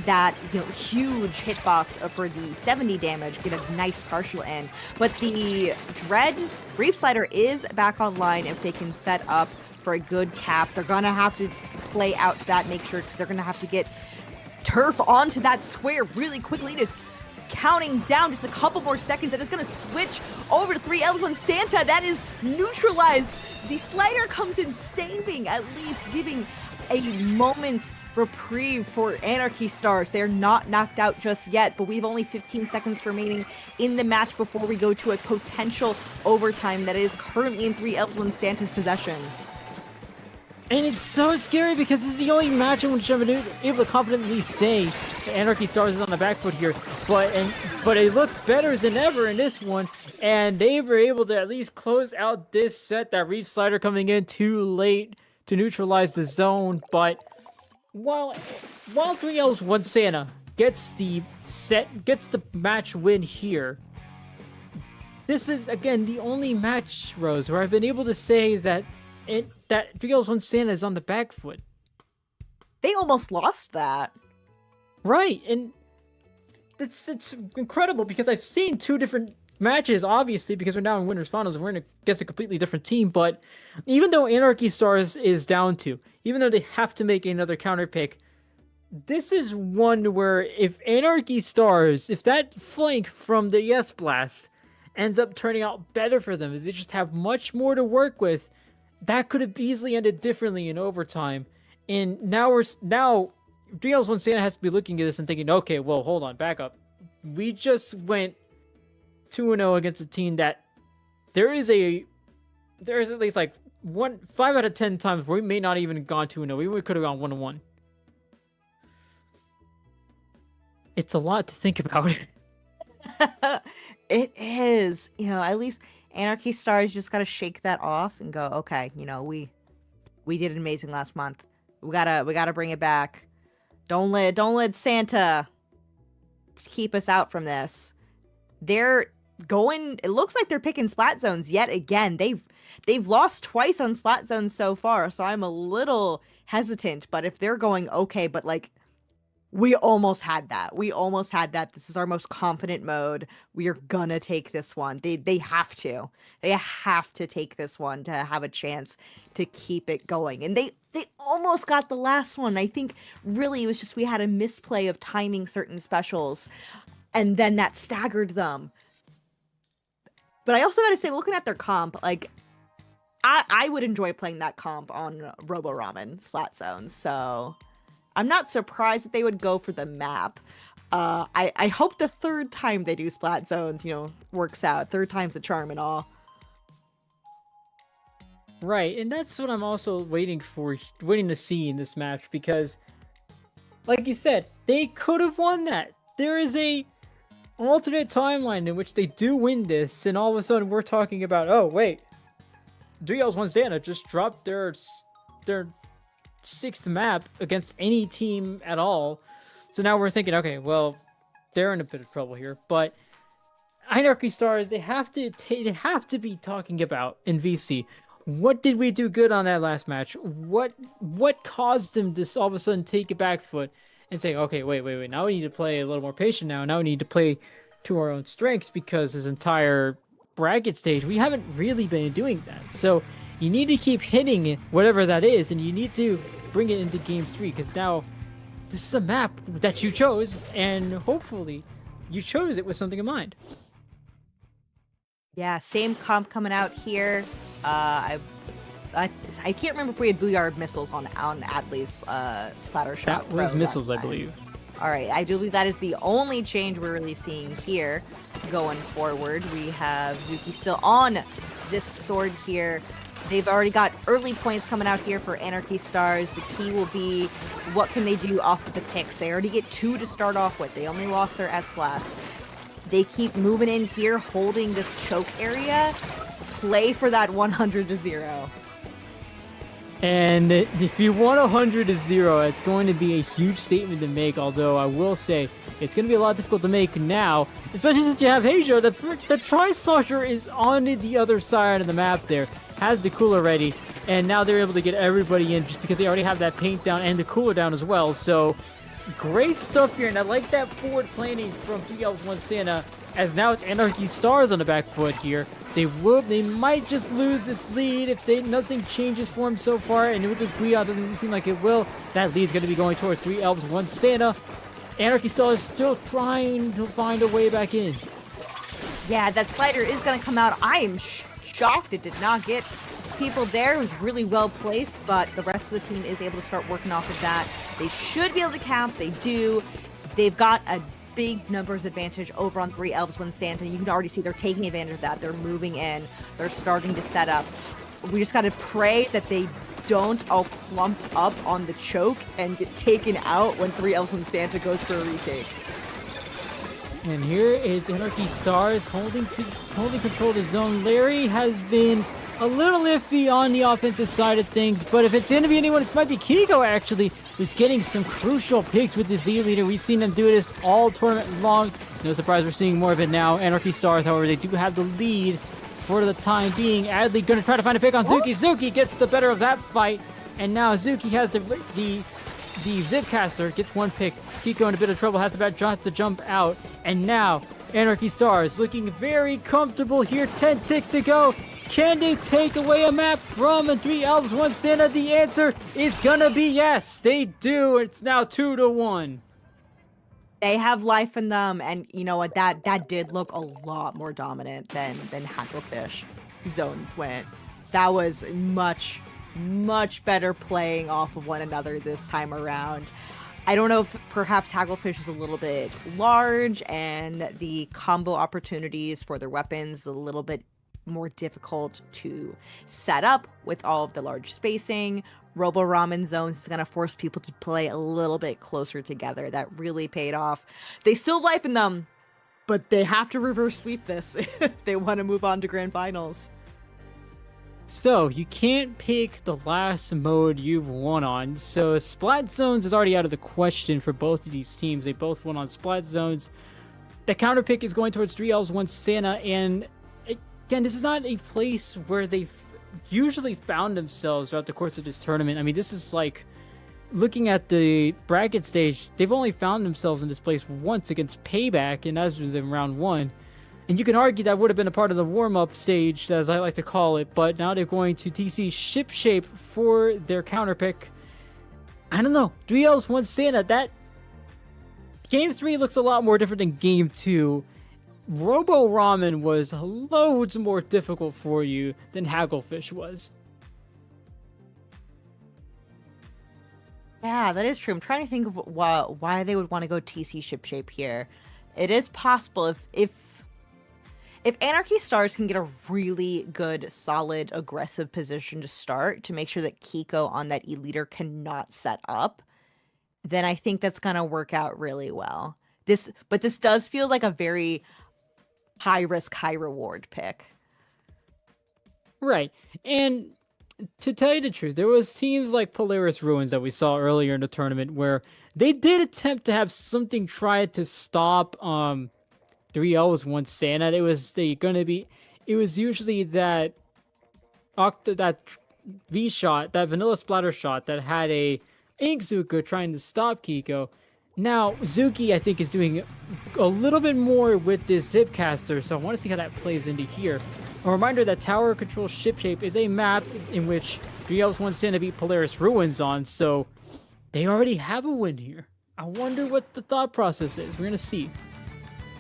that, huge hitbox for the 70 damage, get a nice partial in. But the Dread's Reef Slider is back online if they can set up for a good cap. They're going to have to play out to that, make sure, because they're going to have to get turf onto that square really quickly. Just counting down just a couple more seconds, and it's going to switch over to 3 elves, 1 Santa. That is neutralized. The slider comes in, saving, at least giving a moment's reprieve for Anarchy Stars. They're not knocked out just yet, but we've only 15 seconds remaining in the match before we go to a potential overtime that is currently in 3 elves, 1 Santa's possession. And it's so scary because this is the only match in which I'm able to confidently say that Anarchy Stars is on the back foot here. But it looked better than ever in this one, and they were able to at least close out this set. That Reef Slider coming in too late to neutralize the zone, but while while 3 Elves 1 Santa gets the match win here, this is again the only match, Rose, where I've been able to say that 3 Elves 1 Santa is on the back foot. They almost lost that. Right, and it's incredible because I've seen 2 different matches, obviously, because we're now in winners finals and we're against a completely different team. But even though Anarchy Stars is down 2, even though they have to make another counter pick, this is one where if Anarchy Stars, if that flank from the Yes Blast ends up turning out better for them, as they just have much more to work with, that could have easily ended differently in overtime. And now 3 Elves 1 Santa has to be looking at this and thinking, okay, well, hold on, back up. We just went 2-0 against a team that there is at least like 5 out of 10 times where we may not even gone 2-0. We could have gone 1-1. It's a lot to think about. It is. At least Anarchy Stars just got to shake that off and go, okay, we did amazing last month. We gotta bring it back. Don't let Santa keep us out from this. They're going. It looks like they're picking splat zones yet again. They've lost twice on splat zones so far, so I'm a little hesitant. But if they're going okay, but like we almost had that. This is our most confident mode. We are gonna take this one. They have to. They have to take this one to have a chance to keep it going. And they almost got the last one. I think really it was just we had a misplay of timing certain specials, and then that staggered them. But I also gotta say, looking at their comp, like I would enjoy playing that comp on Robo Ramen Splat Zones. So I'm not surprised that they would go for the map. I hope the third time they do Splat Zones, works out. Third time's the charm and all. Right, and that's what I'm also waiting to see in this match, because, like you said, they could have won that. There is a alternate timeline in which they do win this, and all of a sudden we're talking about, oh wait, 3 Elves 1 Santa just dropped their 6th map against any team at all. So now we're thinking, okay, well, they're in a bit of trouble here. But Anarchy Stars, they have to be talking about in VC. What did we do good on that last match? What caused them to all of a sudden take a back foot and say, okay, wait. Now we need to play a little more patient now. Now we need to play to our own strengths, because this entire bracket stage, we haven't really been doing that. So you need to keep hitting it, whatever that is, and you need to bring it into Game 3, because now this is a map that you chose, and hopefully you chose it with something in mind. Yeah, same comp coming out here. I can't remember if we had Booyard missiles on Adley's splatter shot. That was Pro missiles, last I time. believe. All right, I do believe that is the only change we're really seeing here going forward. We have Zuki still on this sword here. They've already got early points coming out here for Anarchy Stars. The key will be what can they do off of the picks. They already get 2 to start off with. They only lost their S-Blast. They keep moving in here, holding this choke area. Play for that 100-0. And if you want 100-0, it's going to be a huge statement to make, although I will say it's going to be a lot difficult to make now, especially since you have Heijo. The Tri-Slosher is on the other side of the map there, has the cooler ready, and now they're able to get everybody in just because they already have that paint down and the cooler down as well. So great stuff here, and I like that forward planning from 3 Elves 1 Santa, as now it's Anarchy Stars on the back foot here. They might just lose this lead if nothing changes for them so far, and with this Booyah, doesn't seem like it will. That lead's going to be going towards 3 Elves 1 Santa. Anarchy Stars still trying to find a way back in. Yeah, that slider is going to come out. I am shocked it did not get people there. It was really well placed, but the rest of the team is able to start working off of that. They should be able to camp. They do. They've got a big numbers advantage over on 3 Elves 1 Santa. You can already see they're taking advantage of that. They're moving in. They're starting to set up. We just got to pray that they don't all clump up on the choke and get taken out when 3 Elves 1 Santa goes for a retake. And here is Anarchy Stars holding control of the zone. Larry has been a little iffy on the offensive side of things, but if it's going to be anyone, it might be Kiko, actually, who's getting some crucial picks with the Z leader. We've seen them do this all tournament long. No surprise, we're seeing more of it now. Anarchy Stars, however, they do have the lead for the time being. Adley going to try to find a pick on Zuki. Zuki gets the better of that fight, and now Zuki has the Zipcaster, gets one pick. Kiko in a bit of trouble, has to jump out, and now Anarchy Stars looking very comfortable here. 10 ticks to go. Can they take away a map from the 3 elves, 1 Santa? The answer is gonna be yes. They do. It's now 2-1. They have life in them, and you know what? That did look a lot more dominant than Hacklefish zones went. That was much better playing off of one another this time around. I don't know if perhaps Hagglefish is a little bit large and the combo opportunities for their weapons a little bit more difficult to set up with all of the large spacing. Robo Ramen zones is going to force people to play a little bit closer together. That really paid off. They still have life in them, but they have to reverse sweep this if they want to move on to grand finals. So, you can't pick the last mode you've won on, so Splat Zones is already out of the question for both of these teams. They both won on Splat Zones. The counter pick is going towards 3 elves, 1 Santa, and again, this is not a place where they've usually found themselves throughout the course of this tournament. I mean, this is like, looking at the bracket stage, they've only found themselves in this place once against PayBack, and that was in round 1. And you can argue that would have been a part of the warm-up stage, as I like to call it, but now they're going to TC Ship Shape for their counter pick. I don't know. 3 elves, 1 Santa. That Game 3 looks a lot more different than Game 2. Robo Ramen was loads more difficult for you than Hagglefish was. Yeah, that is true. I'm trying to think of why they would want to go TC Ship Shape here. It is possible if Anarchy Stars can get a really good, solid, aggressive position to start to make sure that Kiko on that E-Leader cannot set up, then I think that's going to work out really well. But this does feel like a very high risk, high reward pick. Right. And to tell you the truth, there was teams like Polaris Ruins that we saw earlier in the tournament where they did attempt to have something try to stop 3 elves, 1 Santa. It was usually that V shot, that vanilla splatter shot that had a Inkzuka trying to stop Kiko. Now, Zuki, I think, is doing a little bit more with this Zipcaster, so I want to see how that plays into here. A reminder that Tower Control Ship Shape is a map in which 3 elves, 1 Santa beat Polaris Ruins on, so they already have a win here. I wonder what the thought process is. We're going to see.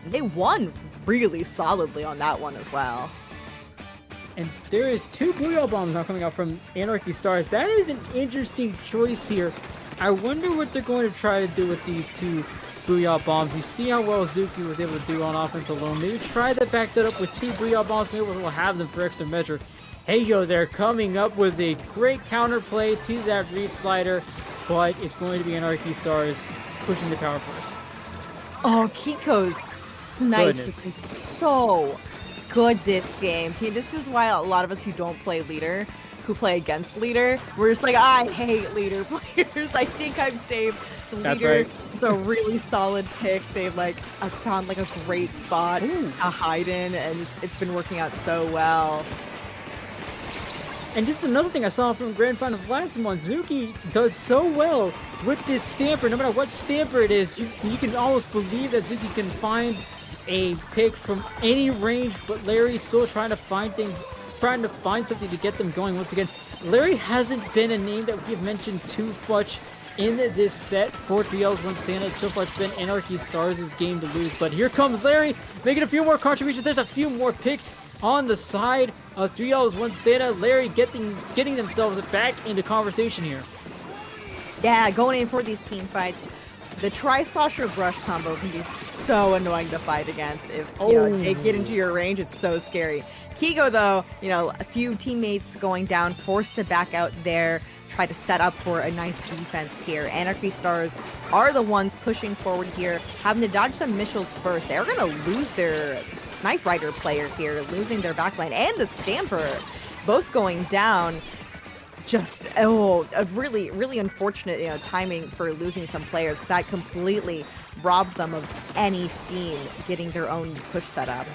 They won really solidly on that one as well. And there is 2 Booyah Bombs now coming out from Anarchy Stars. That is an interesting choice here. I wonder what they're going to try to do with these 2 Booyah Bombs. You see how well Zuki was able to do on offense alone. Maybe try to back that up with 2 Booyah Bombs. Maybe we'll have them for extra measure. Hey, yo, they're coming up with a great counterplay to that Reef Slider, but it's going to be Anarchy Stars pushing the tower first. Oh, Kiko's snipes have been so good this game. See, this is why a lot of us who don't play Leader, who play against Leader, we're just like, I hate Leader players. I think I'm safe. Leader is a really solid pick. They've found a great spot to hide in, and it's been working out so well. And this is another thing I saw from Grand Finals last month. Zuki does so well with this stamper. No matter what stamper it is, you can almost believe that Zuki can find a pick from any range, but Larry's still trying to find something to get them going once again. Larry hasn't been a name that we've mentioned too much in this set for 3 elves, 1 Santa. So far it's been Anarchy Stars' game to lose, but here comes Larry making a few more contributions. There's a few more picks on the side of 3 elves, 1 Santa. Larry getting themselves back into conversation here. Yeah, going in for these team fights. The Tri-Slosher Brush combo can be so annoying to fight against. If they get into your range, it's so scary. Kiko, though, a few teammates going down, forced to back out there, try to set up for a nice defense here. Anarchy Stars are the ones pushing forward here, having to dodge some missiles first. They're going to lose their Snipe Rider player here, losing their backline and the Stamper. both going down. Just a really, really unfortunate, timing for losing some players, because that completely robbed them of any steam getting their own push set up.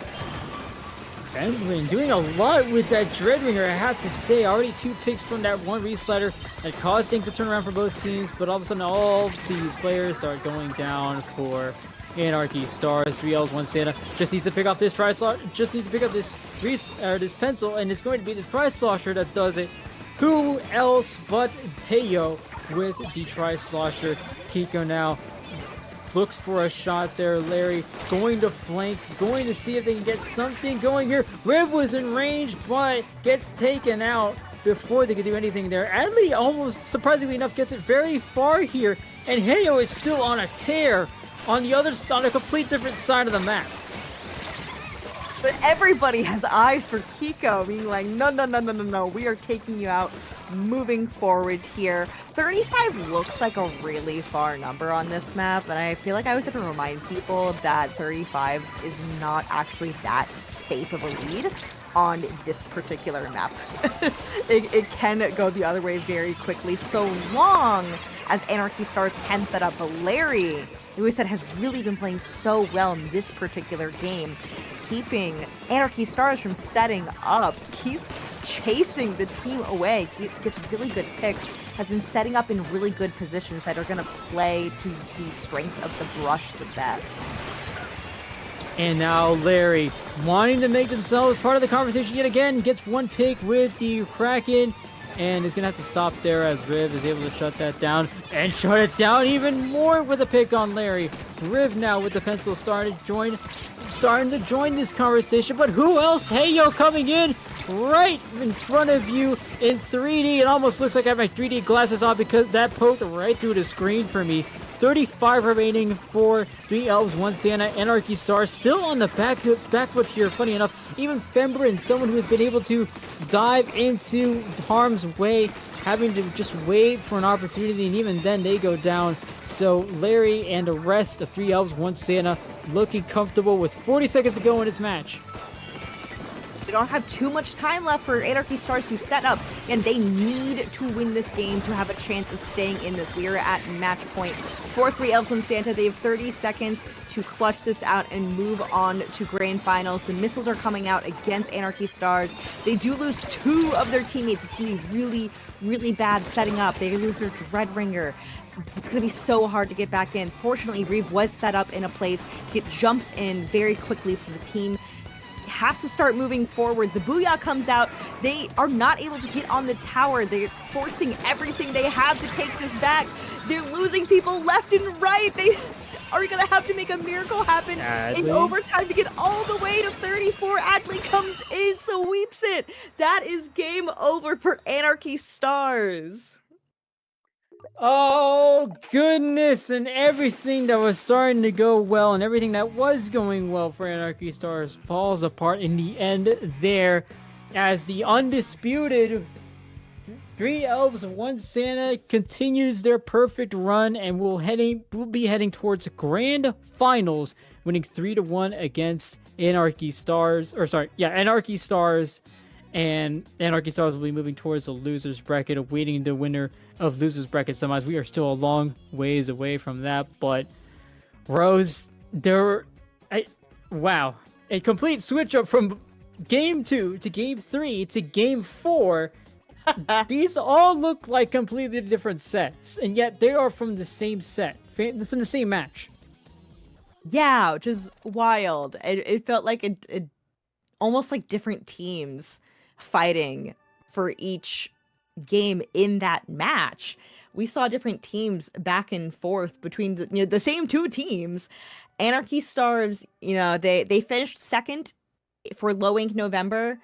Benjamin doing a lot with that Dreadringer, I have to say. Already 2 picks from that one reslider that caused things to turn around for both teams, but all of a sudden all these players start going down for Anarchy Stars. 3 elves, 1 Santa. Just needs to pick off this Tri-Slot, just needs to pick up this pencil, and it's going to be the Tri-Slosher that does it. Who else but Teo with the Tri-Slosher. Kiko now looks for a shot there. Larry going to flank, going to see if they can get something going here. Riv was in range, but gets taken out before they could do anything there. Adley almost, surprisingly enough, gets it very far here, and Heyo is still on a tear on the other side, on a complete different side of the map. But everybody has eyes for Kiko, being like, no, we are taking you out, moving forward here. 35 looks like a really far number on this map, and I feel like I always have to remind people that 35 is not actually that safe of a lead on this particular map. it can go the other way very quickly, so long as Anarchy Stars can set up. But Larry, who we said has really been playing so well in this particular game, keeping Anarchy Stars from setting up. He's chasing the team away. He gets really good picks, has been setting up in really good positions that are going to play to the strength of the brush the best. And now Larry, wanting to make themselves part of the conversation yet again, gets 1 pick with the Kraken, and is going to have to stop there as Riv is able to shut that down, and shut it down even more with a pick on Larry. Riv now with the pencil starting to join this conversation, but who else? Heyo coming in right in front of you in 3D. It almost looks like I have my 3D glasses on because that poked right through the screen for me. 35 remaining for 3 elves, 1 Santa. Anarchy Stars still on the back foot here. Funny enough, even Fembrin, someone who has been able to dive into harm's way, having to just wait for an opportunity, and even then they go down. So Larry and the rest of 3 elves, 1 Santa looking comfortable with 40 seconds to go in this match. We don't have too much time left for Anarchy Stars to set up, and they need to win this game to have a chance of staying in this. We are at match point for 3 elves, 1 Santa. They have 30 seconds to clutch this out and move on to grand finals. The missiles are coming out against Anarchy Stars. They do lose 2 of their teammates. It's going to be really, really bad setting up. They lose their Dreadringer. It's going to be so hard to get back in. Fortunately, Reeve was set up in a place. He jumps in very quickly, so the team has to start moving forward. The Booyah comes out. They are not able to get on the tower. They're forcing everything they have to take this back. They're losing people left and right. They are going to have to make a miracle happen in overtime to get all the way to 34. Adley comes in, sweeps it. That is game over for Anarchy Stars. Oh, goodness, and everything that was starting to go well and everything that was going well for Anarchy Stars falls apart in the end there, as the undisputed 3 elves, 1 Santa continues their perfect run and will be heading towards grand finals, winning 3-1 against Anarchy Stars, Anarchy Stars. And Anarchy Stars will be moving towards the losers bracket, awaiting the winner of losers bracket semis. We are still a long ways away from that, but Rose, wow, a complete switch up from game 2 to game 3 to game 4. These all look like completely different sets, and yet they are from the same set, from the same match. Yeah, which is wild. It felt like it almost like different teams fighting for each game in that match. We saw different teams back and forth between the same 2 teams. Anarchy Stars, they finished second for Low Ink November.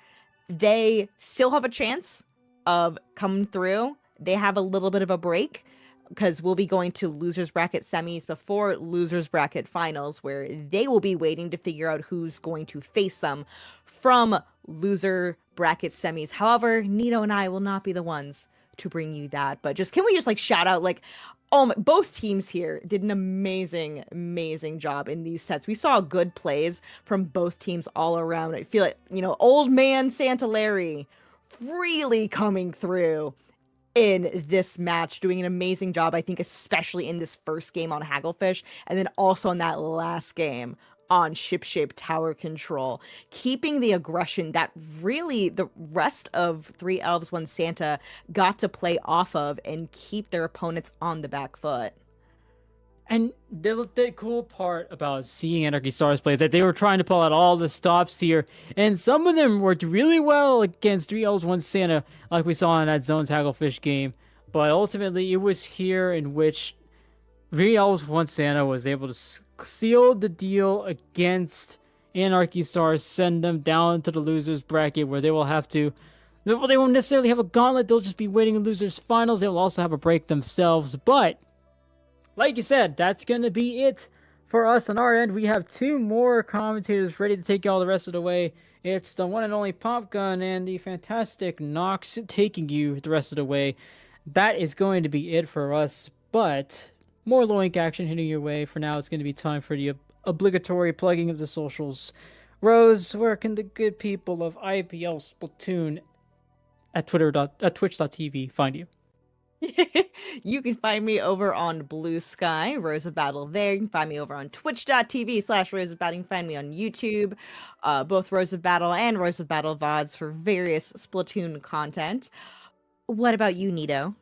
They still have a chance of coming through. They have a little bit of a break because we'll be going to losers bracket semis before losers bracket finals, where they will be waiting to figure out who's going to face them from loser bracket semis. However, Nito and I will not be the ones to bring you that. But can we just shout out, both teams here did an amazing job in these sets. We saw good plays from both teams all around. I feel like, old man Santa Larry really coming through in this match, doing an amazing job, I think, especially in this first game on Hagglefish, and then also in that last game on Ship Tower Control, keeping the aggression that really the rest of Three Elves, One Santa got to play off of and keep their opponents on the back foot. And the cool part about seeing Anarchy Stars play is that they were trying to pull out all the stops here, and some of them worked really well against Three Elves, One Santa, like we saw in that Zones Hagglefish game. But ultimately, it was here in which Three Elves, One Santa was able to seal the deal against Anarchy Stars, send them down to the losers bracket where they will have to. Well, they won't necessarily have a gauntlet, they'll just be waiting in losers finals. They will also have a break themselves, but like you said, that's going to be it for us on our end. We have 2 more commentators ready to take y'all the rest of the way. It's the one and only Popgun and the fantastic Nox taking you the rest of the way. That is going to be it for us, but more low ink action hitting your way. For now, it's going to be time for the obligatory plugging of the socials. Rose, where can the good people of IPL Splatoon at twitch.tv find you? You can find me over on Blue Sky, Rose of Battle there. You can find me over on twitch.tv/Rose of Battle. You can find me on YouTube, both Rose of Battle and Rose of Battle VODs for various Splatoon content. What about you, Nito?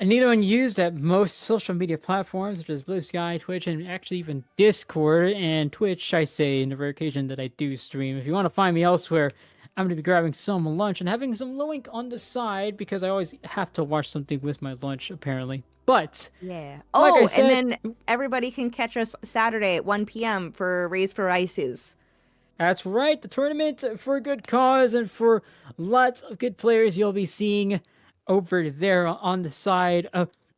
Nito and used at most social media platforms such as Blue Sky, Twitch, and actually even Discord and Twitch, I say, in the rare occasion that I do stream. If you want to find me elsewhere, I'm going to be grabbing some lunch and having some low ink on the side because I always have to watch something with my lunch, apparently. But yeah. Like I Oh, said, and then everybody can catch us Saturday at 1 p.m. for Raise for Ices. That's right, the tournament for a good cause and for lots of good players you'll be seeing over there on the side,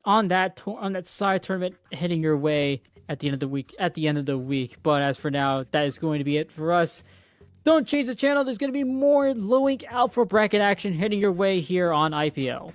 on that side tournament heading your way at the end of the week. But as for now, that is going to be it for us. Don't change the channel. There's going to be more low ink alpha bracket action heading your way here on IPL.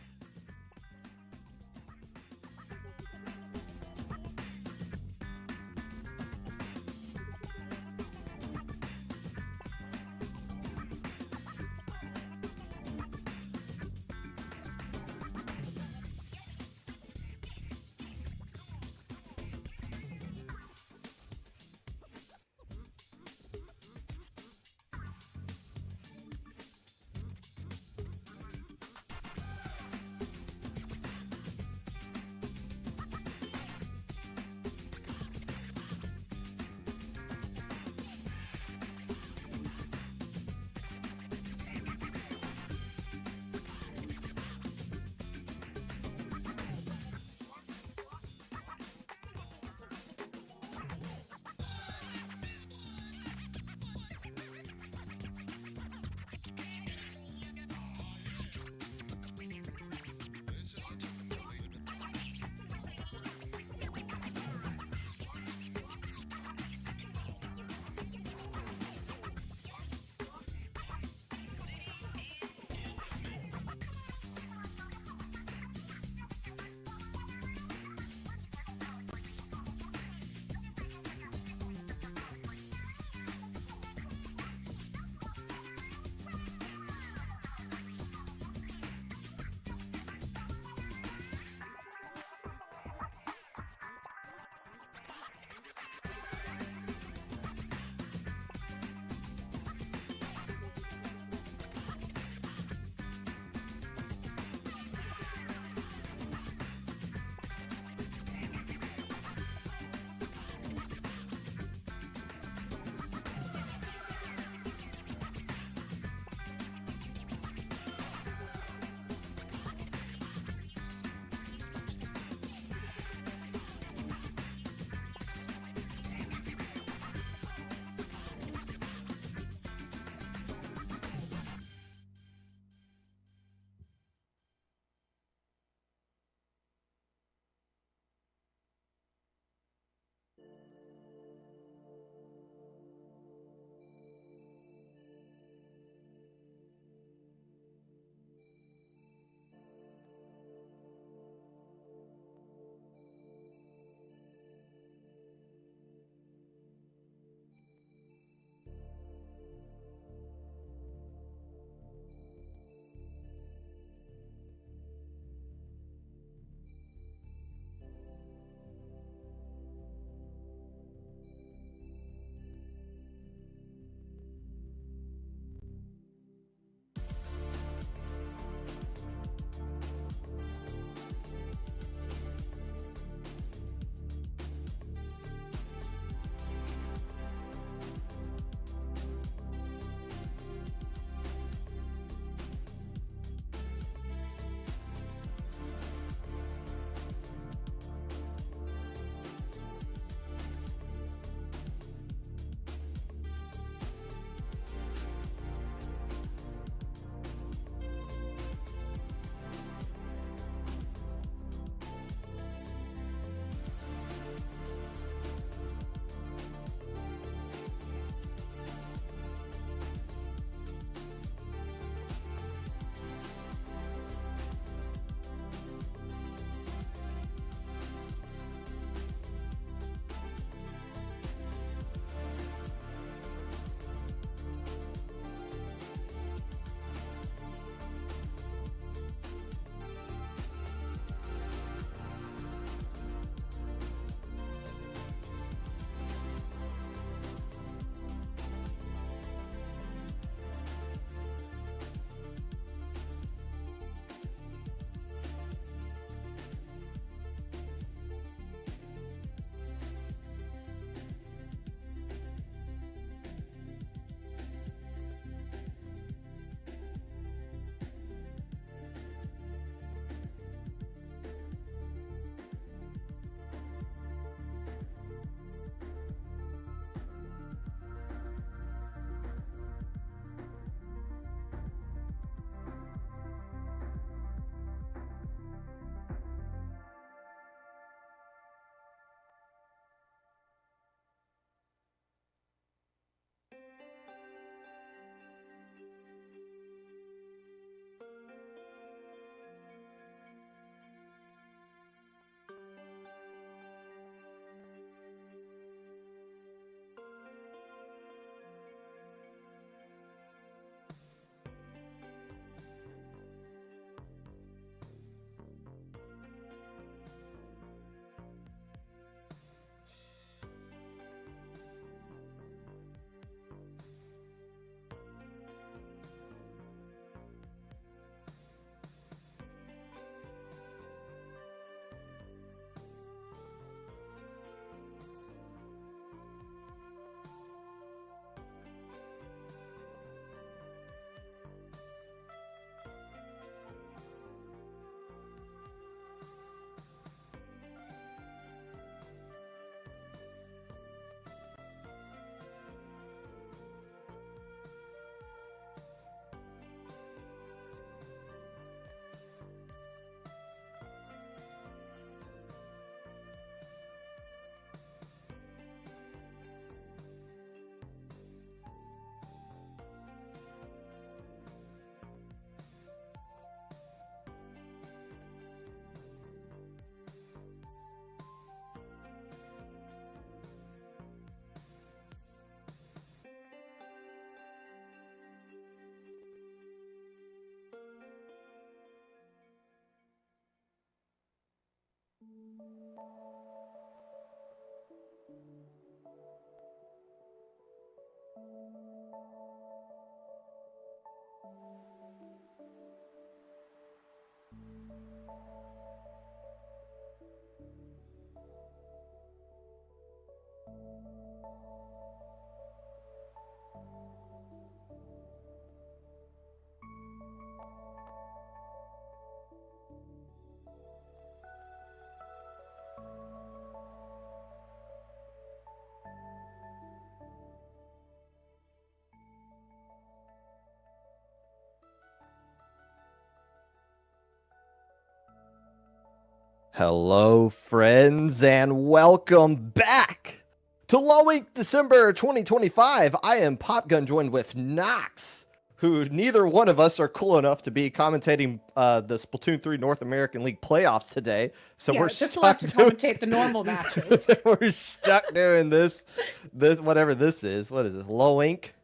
Hello, friends, and welcome back to Low Ink December 2025. I am Popgun, joined with Nox, who neither one of us are cool enough to be commentating the Splatoon 3 North American League playoffs today. So Yeah, we're just allowed stuck to commentate the normal matches. we're stuck doing this whatever this is. What is this? Low Ink?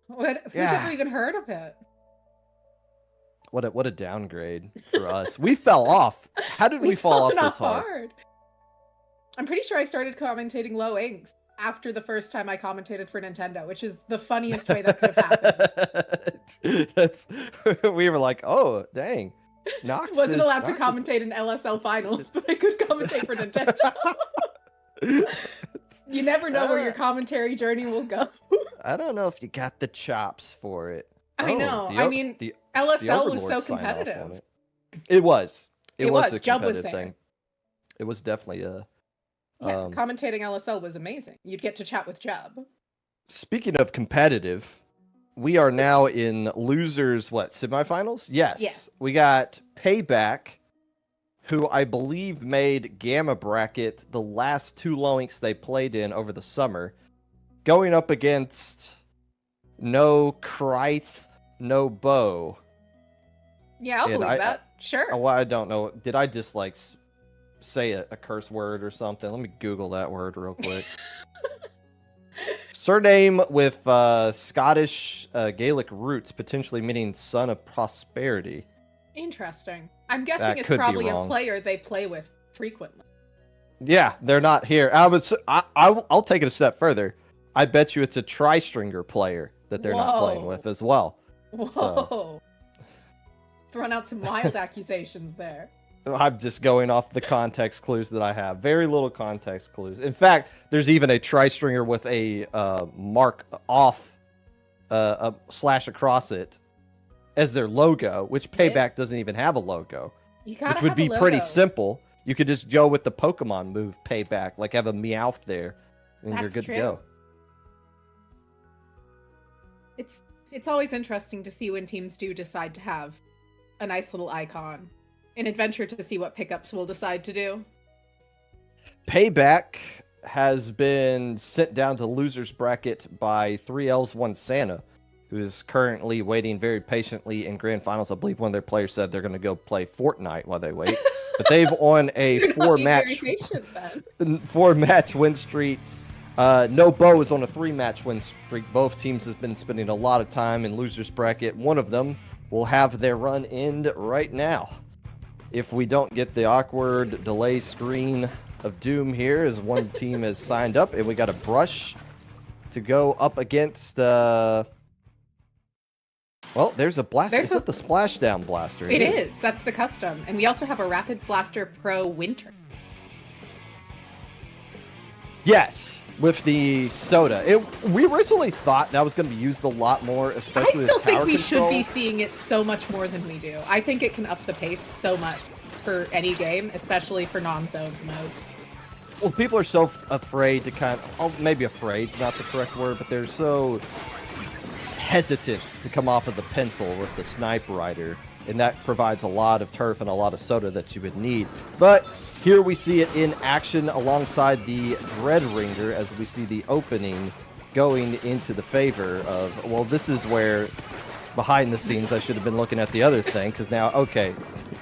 Who's Yeah. ever even heard of it? What a downgrade for us. We fell off. How did we fall off fallen this hard? I'm pretty sure I started commentating low inks after the first time I commentated for Nintendo, which is the funniest way that could have happened. We were like, oh, dang. Nox Wasn't allowed to Nox commentate in LSL finals, but I could commentate for Nintendo. You never know where your commentary journey will go. I don't know if you got the chops for it. I know. the I o- mean, the LSL was Overlord so signed off on competitive. it. It was. It It was was. a Jub was competitive there. thing. It was definitely a. Yeah, Um, commentating LSL was amazing. You'd get to chat with Jub. Speaking of competitive, we are now in losers. What, semifinals? Yes. Yeah. We got PayBack, who I believe made Gamma Bracket the last two low inks they played in over the summer, going up against Creith No Bow. Yeah, I'll And believe that. Sure. Oh, well, I don't know. Did I just like say a curse word or something? Let me Google that word real quick. Surname with Scottish Gaelic roots, potentially meaning son of prosperity. Interesting. I'm guessing That it's could be probably a wrong. player they play with frequently. Yeah, they're not here. I'll take it a step further. I bet you it's a tri-stringer player that they're not playing Whoa. with as well. Whoa. Throwing out some wild accusations there. I'm just going off the context clues that I have. Very little context clues. In fact, there's even a tri-stringer with a mark off, a slash across it as their logo, which PayBack doesn't even have a logo, You gotta which would have be a pretty logo. simple. You could just go with the Pokemon move PayBack, like have a Meowth there, and you're That's good true. to go. It's always interesting to see when teams do decide to have a nice little icon. An adventure to see what pickups will decide to do. PayBack has been sent down to losers bracket by 3 Elves 1 Santa, who is currently waiting very patiently in grand finals. I believe one of their players said they're going to go play Fortnite while they wait. But they've on a You're not being very 4-match patient then. 4-match win streak. No Bow is on a 3-match win streak. Both teams have been spending a lot of time in losers bracket. One of them will have their run end right now. If we don't get the awkward delay screen of doom here, as one team has signed up, and we got a brush to go up against. Well, there's a blaster. Is that the splashdown blaster? It is. That's the custom. And we also have a Rapid Blaster Pro Winter. Yes, with the soda. We originally thought that was going to be used a lot more, especially I still with tower think we control. should be seeing it so much more than we do. I think it can up the pace so much for any game, especially for non-zones modes. Well, people are so afraid to maybe afraid's not the correct word, but they're so hesitant to come off of the pencil with the Snipe Rider, and that provides a lot of turf and a lot of soda that you would need. But here we see it in action alongside the Dread Ringer as we see the opening going into the favor of, well, this is where behind the scenes I should have been looking at the other thing, because now, okay,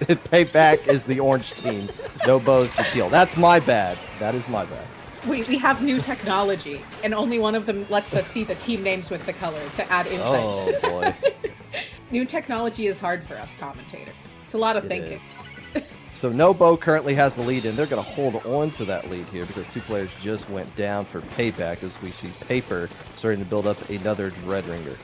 PayBack is the orange team, No Bow's the teal. That's my bad. That is my bad. We have new technology, and only one of them lets us see the team names with the color to add insight. Oh boy. New technology is hard for us commentators. It's a lot of It thinking. is. So No Bow currently has the lead, and they're going to hold on to that lead here because 2 players just went down for PayBack as we see Paper starting to build up another Dreadringer.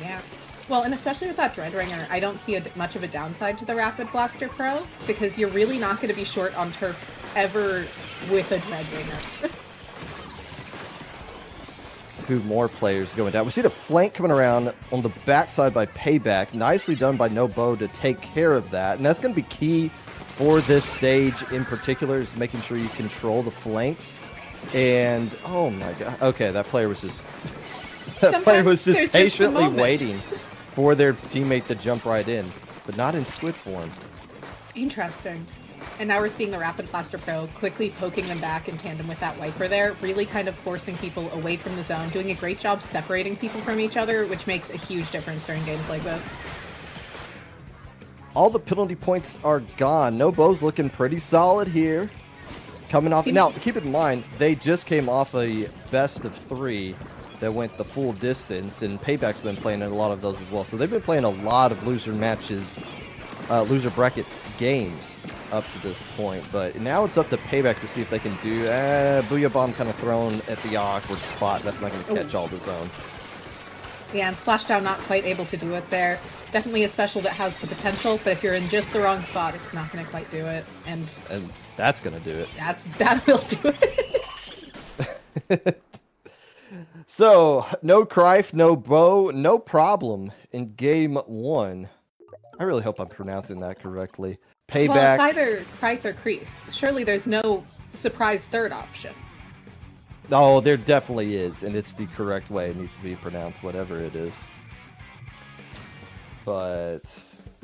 Yeah. Well, and especially with that Dreadringer, I don't see much of a downside to the Rapid Blaster Pro because you're really not going to be short on turf ever with a Dreadringer. 2 more players going down. We see the flank coming around on the backside by PayBack. Nicely done by No Bow to take care of that. And that's going to be key for this stage in particular, is making sure you control the flanks. And, oh my god. Okay, that player was just... that player was just patiently waiting for their teammate to jump right in. But not in squid form. Interesting. And now we're seeing the Rapid Blaster Pro quickly poking them back in tandem with that Wiper there, really kind of forcing people away from the zone, doing a great job separating people from each other, which makes a huge difference during games like this. All the penalty points are gone. No Bow's looking pretty solid here. Coming off... Now, keep in mind, they just came off a best of 3 that went the full distance, and PayBack's been playing in a lot of those as well. So they've been playing a lot of loser matches, loser bracket games up to this point, but now it's up to PayBack to see if they can do Booyah Bomb kind of thrown at the awkward spot. That's not going to catch all the zone. Yeah, and Splashdown not quite able to do it there. Definitely a special that has the potential, but if you're in just the wrong spot, it's not going to quite do it. And that's going to do it. That will do it. So, no Creith, no Bow, no problem in game 1. I really hope I'm pronouncing that correctly. PayBack. Well, it's either Creith or Creith. Surely there's no surprise third option. Oh, there definitely is, and it's the correct way. It needs to be pronounced, whatever it is. But,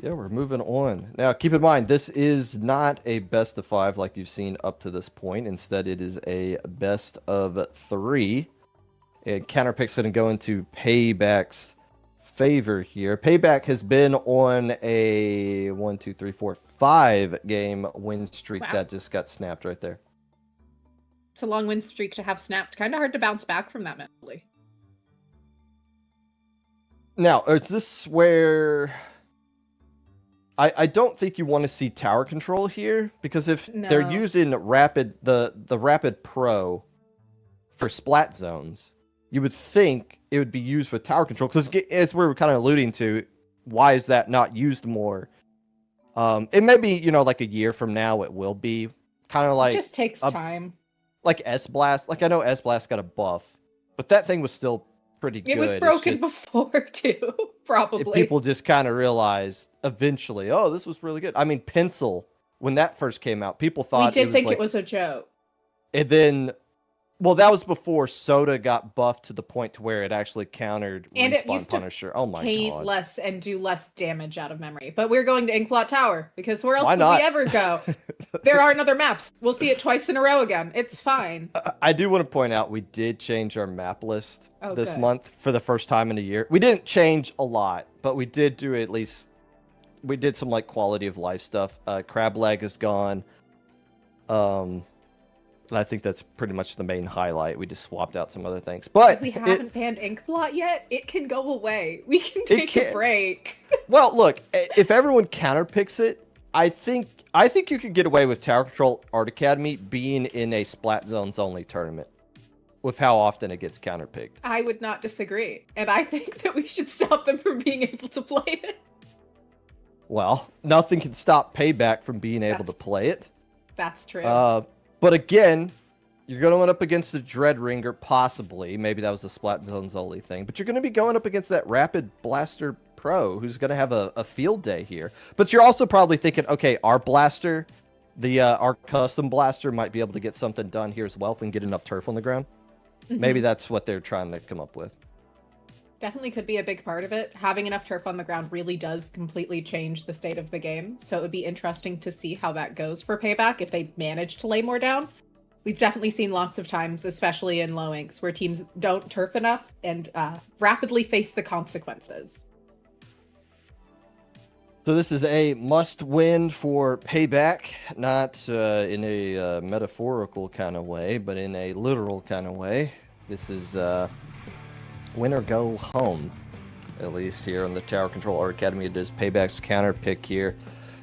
yeah, we're moving on. Now, keep in mind, this is not a best of 5 like you've seen up to this point. Instead, it is a best of 3. And counterpick's going to go into PayBack's favor here. PayBack has been on a 5-game win streak that just got snapped right there. It's a long win streak to have snapped. Kind of hard to bounce back from that mentally. Now, is this where... I don't think you want to see tower control here, because if they're using the Rapid Pro for splat zones, you would think it would be used with tower control, because as we were kind of alluding to, why is that not used more? It may be, like a year from now, it will be kind of like... It just takes time. Like S-Blast. Like, I know S-Blast got a buff, but that thing was still pretty good. It was broken before, too, probably. People just kind of realized eventually, oh, this was really good. I mean, Pencil, when that first came out, people thought it was a joke. And then... Well, that was before Soda got buffed to the point to where it actually countered and Respawn it used Punisher. Oh my paint god. less and do less damage out of memory. But we're going to Inkblot Tower, because where else would we ever go? There aren't other maps. We'll see it twice in a row again. It's fine. I do want to point out we did change our map list this month for the first time in a year. We didn't change a lot, but we did do at least... We did some like quality of life stuff. Crab Leg is gone. And I think that's pretty much the main highlight. We just swapped out some other things. But if we haven't banned Inkblot yet, it can go away. We can take a break. Well, look, if everyone counterpicks it, I think you could get away with Tower Control Art Academy being in a Splat Zones only tournament with how often it gets counterpicked. I would not disagree. And I think that we should stop them from being able to play it. Well, nothing can stop PayBack from being able to play it. That's true. But again, you're going to end up against the Dreadringer, possibly. Maybe that was the Splat Zones only thing. But you're going to be going up against that Rapid Blaster Pro, who's going to have a field day here. But you're also probably thinking, okay, our blaster, our custom blaster, might be able to get something done here as well if we can get enough turf on the ground. Mm-hmm. Maybe that's what they're trying to come up with. Definitely could be a big part of it. Having enough turf on the ground really does completely change the state of the game. So it would be interesting to see how that goes for PayBack if they manage to lay more down. We've definitely seen lots of times, especially in low inks, where teams don't turf enough and rapidly face the consequences. So this is a must-win for PayBack, not in a metaphorical kind of way, but in a literal kind of way. This is win or go home, at least here on the Tower Control Art Academy. It is PayBack's counter pick here.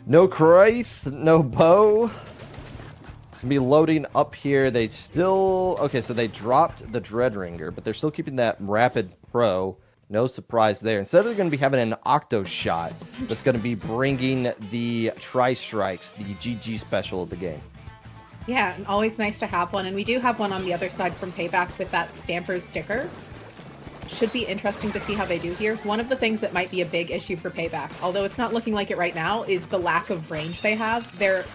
No Creith, no Bow. Gonna be loading up here. They still... Okay, so they dropped the Dreadringer, but they're still keeping that Rapid Pro. No surprise there. Instead, they're going to be having an Octo Shot that's going to be bringing the Tri-Strikes, the GG special of the game. Yeah, and always nice to have one. And we do have one on the other side from PayBack with that Stampers sticker. Should be interesting to see how they do here. One of the things that might be a big issue for PayBack, although it's not looking like it right now, is the lack of range they have. They're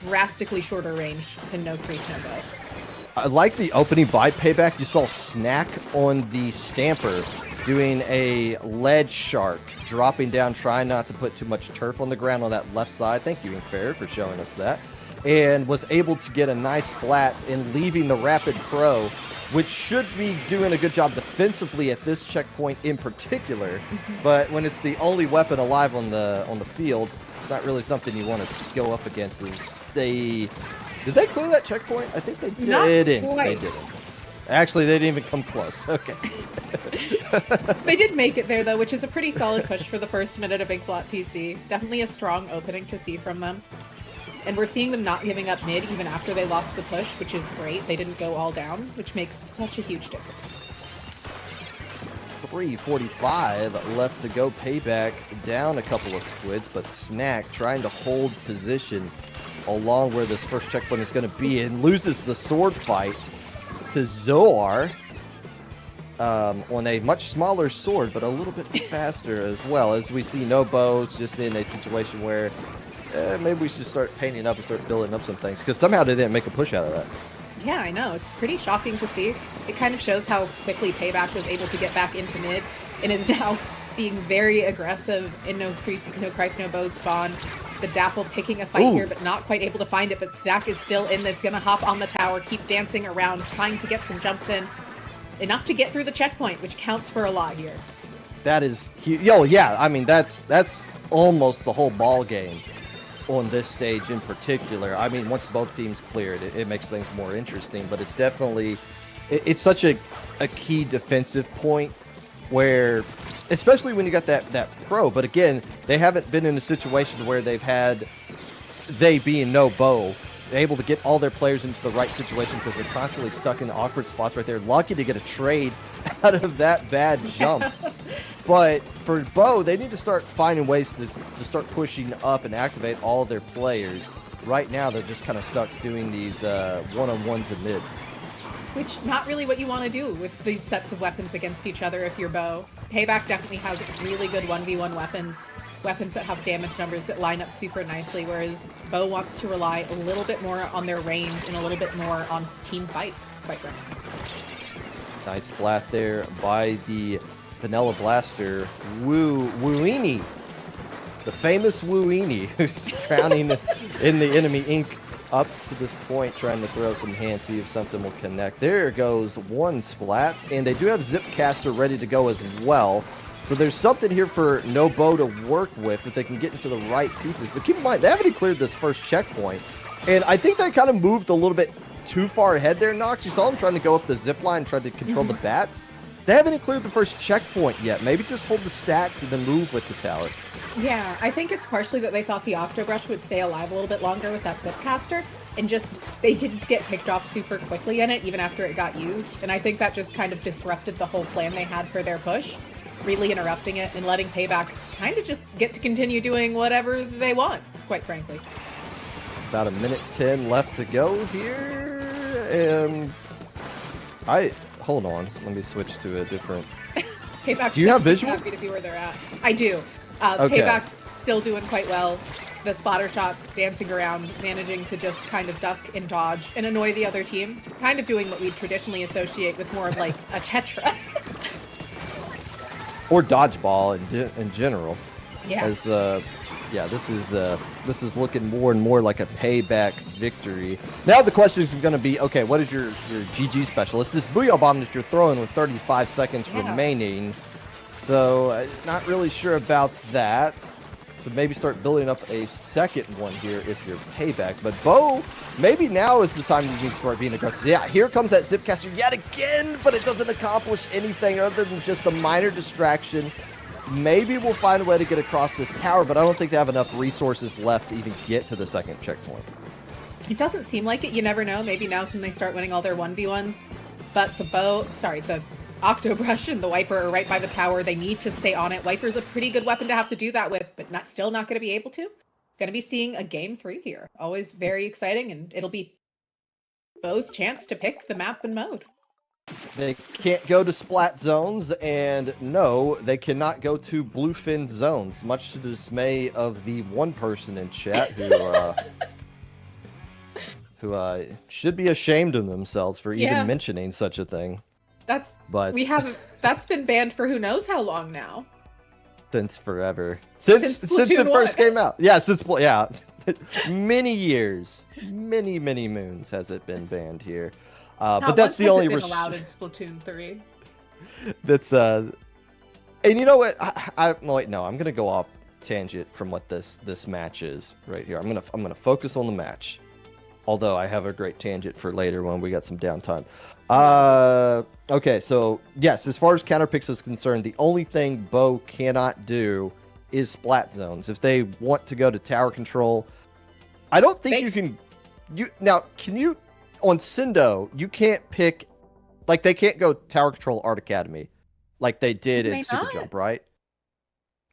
drastically shorter range than no Creith No Bow. I like the opening by PayBack. You saw Snack on the Stamper doing a ledge shark, dropping down, trying not to put too much turf on the ground on that left side. Thank you, Inkfair, for showing us that. And was able to get a nice splat in leaving the Rapid Pro, which should be doing a good job defensively at this checkpoint in particular. But when it's the only weapon alive on the field, it's not really something you want to go up against. Did they clear that checkpoint? I think they didn't. They didn't. Actually, they didn't even come close. Okay. They did make it there, though, which is a pretty solid push for the first minute of Big Plot TC. Definitely a strong opening to see from them. And we're seeing them not giving up mid even after they lost the push, which is great. They didn't go all down, which makes such a huge difference. 3:45 left to go. PayBack down a couple of squids, but Snack trying to hold position along where this first checkpoint is going to be and loses the sword fight to Zoar on a much smaller sword, but a little bit faster as well. As we see No Bows just in a situation where maybe we should start painting up and start building up some things, because somehow they didn't make a push out of that. Yeah, I know. It's pretty shocking to see. It kind of shows how quickly PayBack was able to get back into mid and is now being very aggressive in No Creith No Bow spawn. The Dapple picking a fight here, but not quite able to find it. But Stack is still in this, gonna hop on the tower, keep dancing around, trying to get some jumps in. Enough to get through the checkpoint, which counts for a lot here. That is huge. Yo, yeah, I mean, that's almost the whole ball game on this stage in particular. I mean, once both teams clear it, it makes things more interesting, but it's definitely, it's such a key defensive point where, especially when you got that pro, but again, they haven't been in a situation where they've had, they being No Bow, able to get all their players into the right situation because they're constantly stuck in awkward spots right there. Lucky to get a trade out of that bad jump. But for Bow, they need to start finding ways to start pushing up and activate all their players. Right now, they're just kind of stuck doing these one-on-ones in mid. Which, not really what you want to do with these sets of weapons against each other if you're Bow. PayBack definitely has really good 1v1 weapons that have damage numbers that line up super nicely, whereas Bow wants to rely a little bit more on their range and a little bit more on team fights, quite frankly. Nice splat there by the Vanilla Blaster, Wooini. The famous Wooini, who's drowning in the enemy ink up to this point, trying to throw some hands, see if something will connect. There goes one splat, and they do have Zipcaster ready to go as well. So there's something here for No Bow to work with if they can get into the right pieces. But keep in mind, they haven't even cleared this first checkpoint. And I think they kind of moved a little bit too far ahead there, Nox. You saw them trying to go up the zip line, trying to control the bats. They haven't even cleared the first checkpoint yet. Maybe just hold the stats and then move with the tower. Yeah, I think it's partially that they thought the Octobrush would stay alive a little bit longer with that Zipcaster, and just, they didn't get picked off super quickly in it, even after it got used. And I think that just kind of disrupted the whole plan they had for their push, really interrupting it and letting PayBack kind of just get to continue doing whatever they want, quite frankly. About a minute 10 left to go here, and hold on, let me switch to a different. PayBack's do you have visual? Happy to be where they're at. I do. Okay. PayBack's still doing quite well. The spotter shots, dancing around, managing to just kind of duck and dodge and annoy the other team. Kind of doing what we traditionally associate with more of like a Tetra. Or dodgeball in general. Yeah. As yeah, this is looking more and more like a PayBack victory. Now the question is going to be, okay, what is your GG special? It's this Booyah Bomb that you're throwing with 35 seconds remaining. So not really sure about that. So maybe start building up a second one here if you're PayBack. But Bow, maybe now is the time you need to start being aggressive. Yeah, here comes that Zipcaster yet again, but it doesn't accomplish anything other than just a minor distraction. maybe we'll find a way to get across this tower, but I don't think they have enough resources left to even get to the second checkpoint. It doesn't seem like it. You never know. Maybe now's when they start winning all their 1v1s. But the Octobrush and the Wiper are right by the tower. They need to stay on it. Wiper's a pretty good weapon to have to do that with, but still not going to be able to. Going to be seeing a game 3 here. Always very exciting, and it'll be Bow's chance to pick the map and mode. They can't go to splat zones, and no, they cannot go to bluefin zones, much to the dismay of the one person in chat who should be ashamed of themselves for even mentioning such a thing. That's been banned for who knows how long now. Since forever. Since it first came out. Yeah, many years. Many moons has it been banned here. But that's the only allowed in Splatoon 3. That's and you know what? I'm gonna go off tangent from what this match is right here. I'm gonna focus on the match. Although I have a great tangent for later when we got some downtime. Okay, so yes, as far as counterpicks is concerned, the only thing Bow cannot do is splat zones. If they want to go to tower control, I don't think you can. Can you on Cindo? You can't pick, like they can't go tower control Art Academy, like they did in Super Jump, right?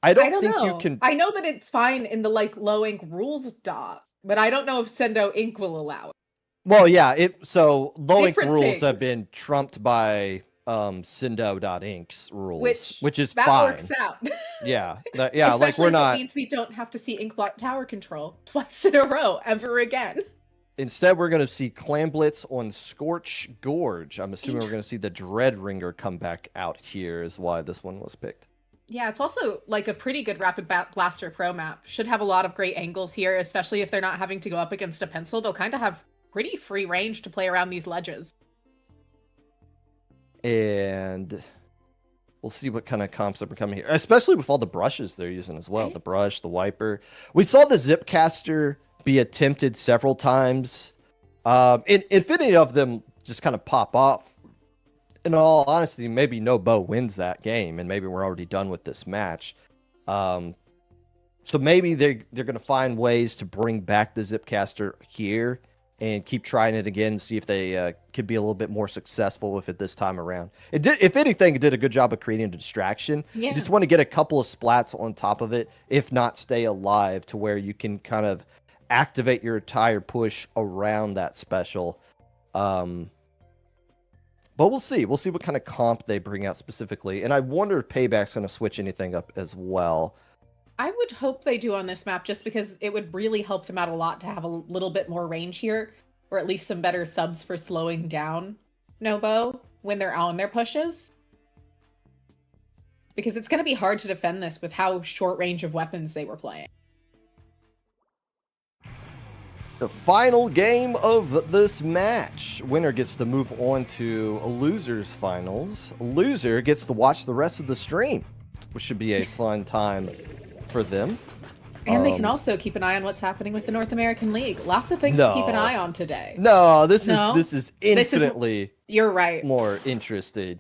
I don't think you can. I know that it's fine in the low ink rules dot. But I don't know if Sendo Inc. will allow it. Well, yeah, so low ink rules have been trumped by Sendo.Inc.'s rules, which is fine. That works out. Yeah, we're not. It means we don't have to see Inkblock tower control twice in a row ever again. Instead, we're going to see Clam Blitz on Scorch Gorge. I'm assuming we're going to see the Dread Ringer come back out here, is why this one was picked. Yeah, it's also a pretty good Rapid Blaster Pro map. Should have a lot of great angles here, especially if they're not having to go up against a pencil. They'll kind of have pretty free range to play around these ledges. And we'll see what kind of comps are coming here, especially with all the brushes they're using as well. Right. The brush, the wiper. We saw the Zipcaster be attempted several times. If any of them just kind of pop off, in all honesty, maybe No Bow wins that game, and maybe we're already done with this match. So maybe they're going to find ways to bring back the Zipcaster here and keep trying it again, see if they could be a little bit more successful with it this time around. It did, if anything, it did a good job of creating a distraction. Yeah. You just want to get a couple of splats on top of it, if not stay alive, to where you can kind of activate your entire push around that special. But we'll see. We'll see what kind of comp they bring out specifically. And I wonder if PayBack's going to switch anything up as well. I would hope they do on this map, just because it would really help them out a lot to have a little bit more range here, or at least some better subs for slowing down No Bow when they're on their pushes. Because it's going to be hard to defend this with how short range of weapons they were playing. The final game of this match. Winner gets to move on to a loser's finals. Loser gets to watch the rest of the stream, which should be a fun time for them. And they can also keep an eye on what's happening with the North American League. Lots of things to keep an eye on today. This is infinitely you're right. More interesting.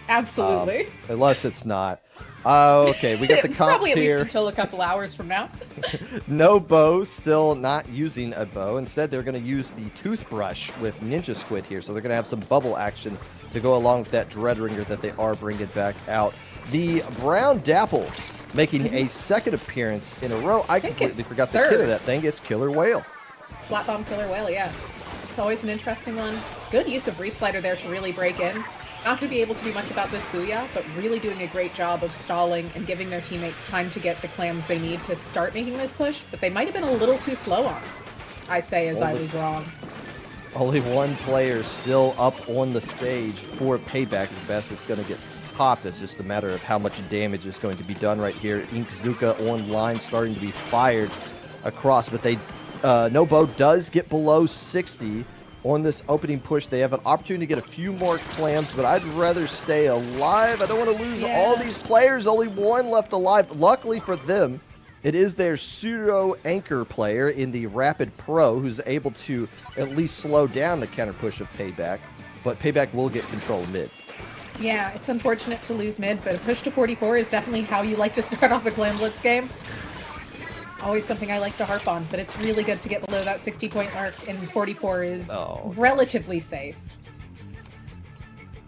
Absolutely. Unless it's not. Okay, we got the comps probably at here. Least until a couple hours from now. No Bow, still not using a bow. Instead, they're going to use the toothbrush with Ninja Squid here. So they're going to have some bubble action to go along with that Dread Ringer that they are bringing back out. The Brown Dapples making a second appearance in a row. I completely forgot the kid of that thing. It's Killer Whale. Flat Bomb Killer Whale, yeah. It's always an interesting one. Good use of Reef Slider there to really break in. Not going to be able to do much about this Booyah, but really doing a great job of stalling and giving their teammates time to get the clams they need to start making this push, but they might have been a little too slow on it, I say, as I was wrong. Only one player still up on the stage for PayBack. As best it's going to get popped. It's just a matter of how much damage is going to be done right here. Inkzuka online starting to be fired across, but they No Bow does get below 60 on this opening push. They have an opportunity to get a few more clams, but I'd rather stay alive. I don't want to lose all these players. Only one left alive. Luckily for them, it is their pseudo anchor player in the Rapid Pro who's able to at least slow down the counter push of PayBack, but PayBack will get control mid. Yeah, it's unfortunate to lose mid, but a push to 44 is definitely how you like to start off a Clan Blitz game. Always something I like to harp on, but it's really good to get below that 60-point mark, and 44 is relatively safe.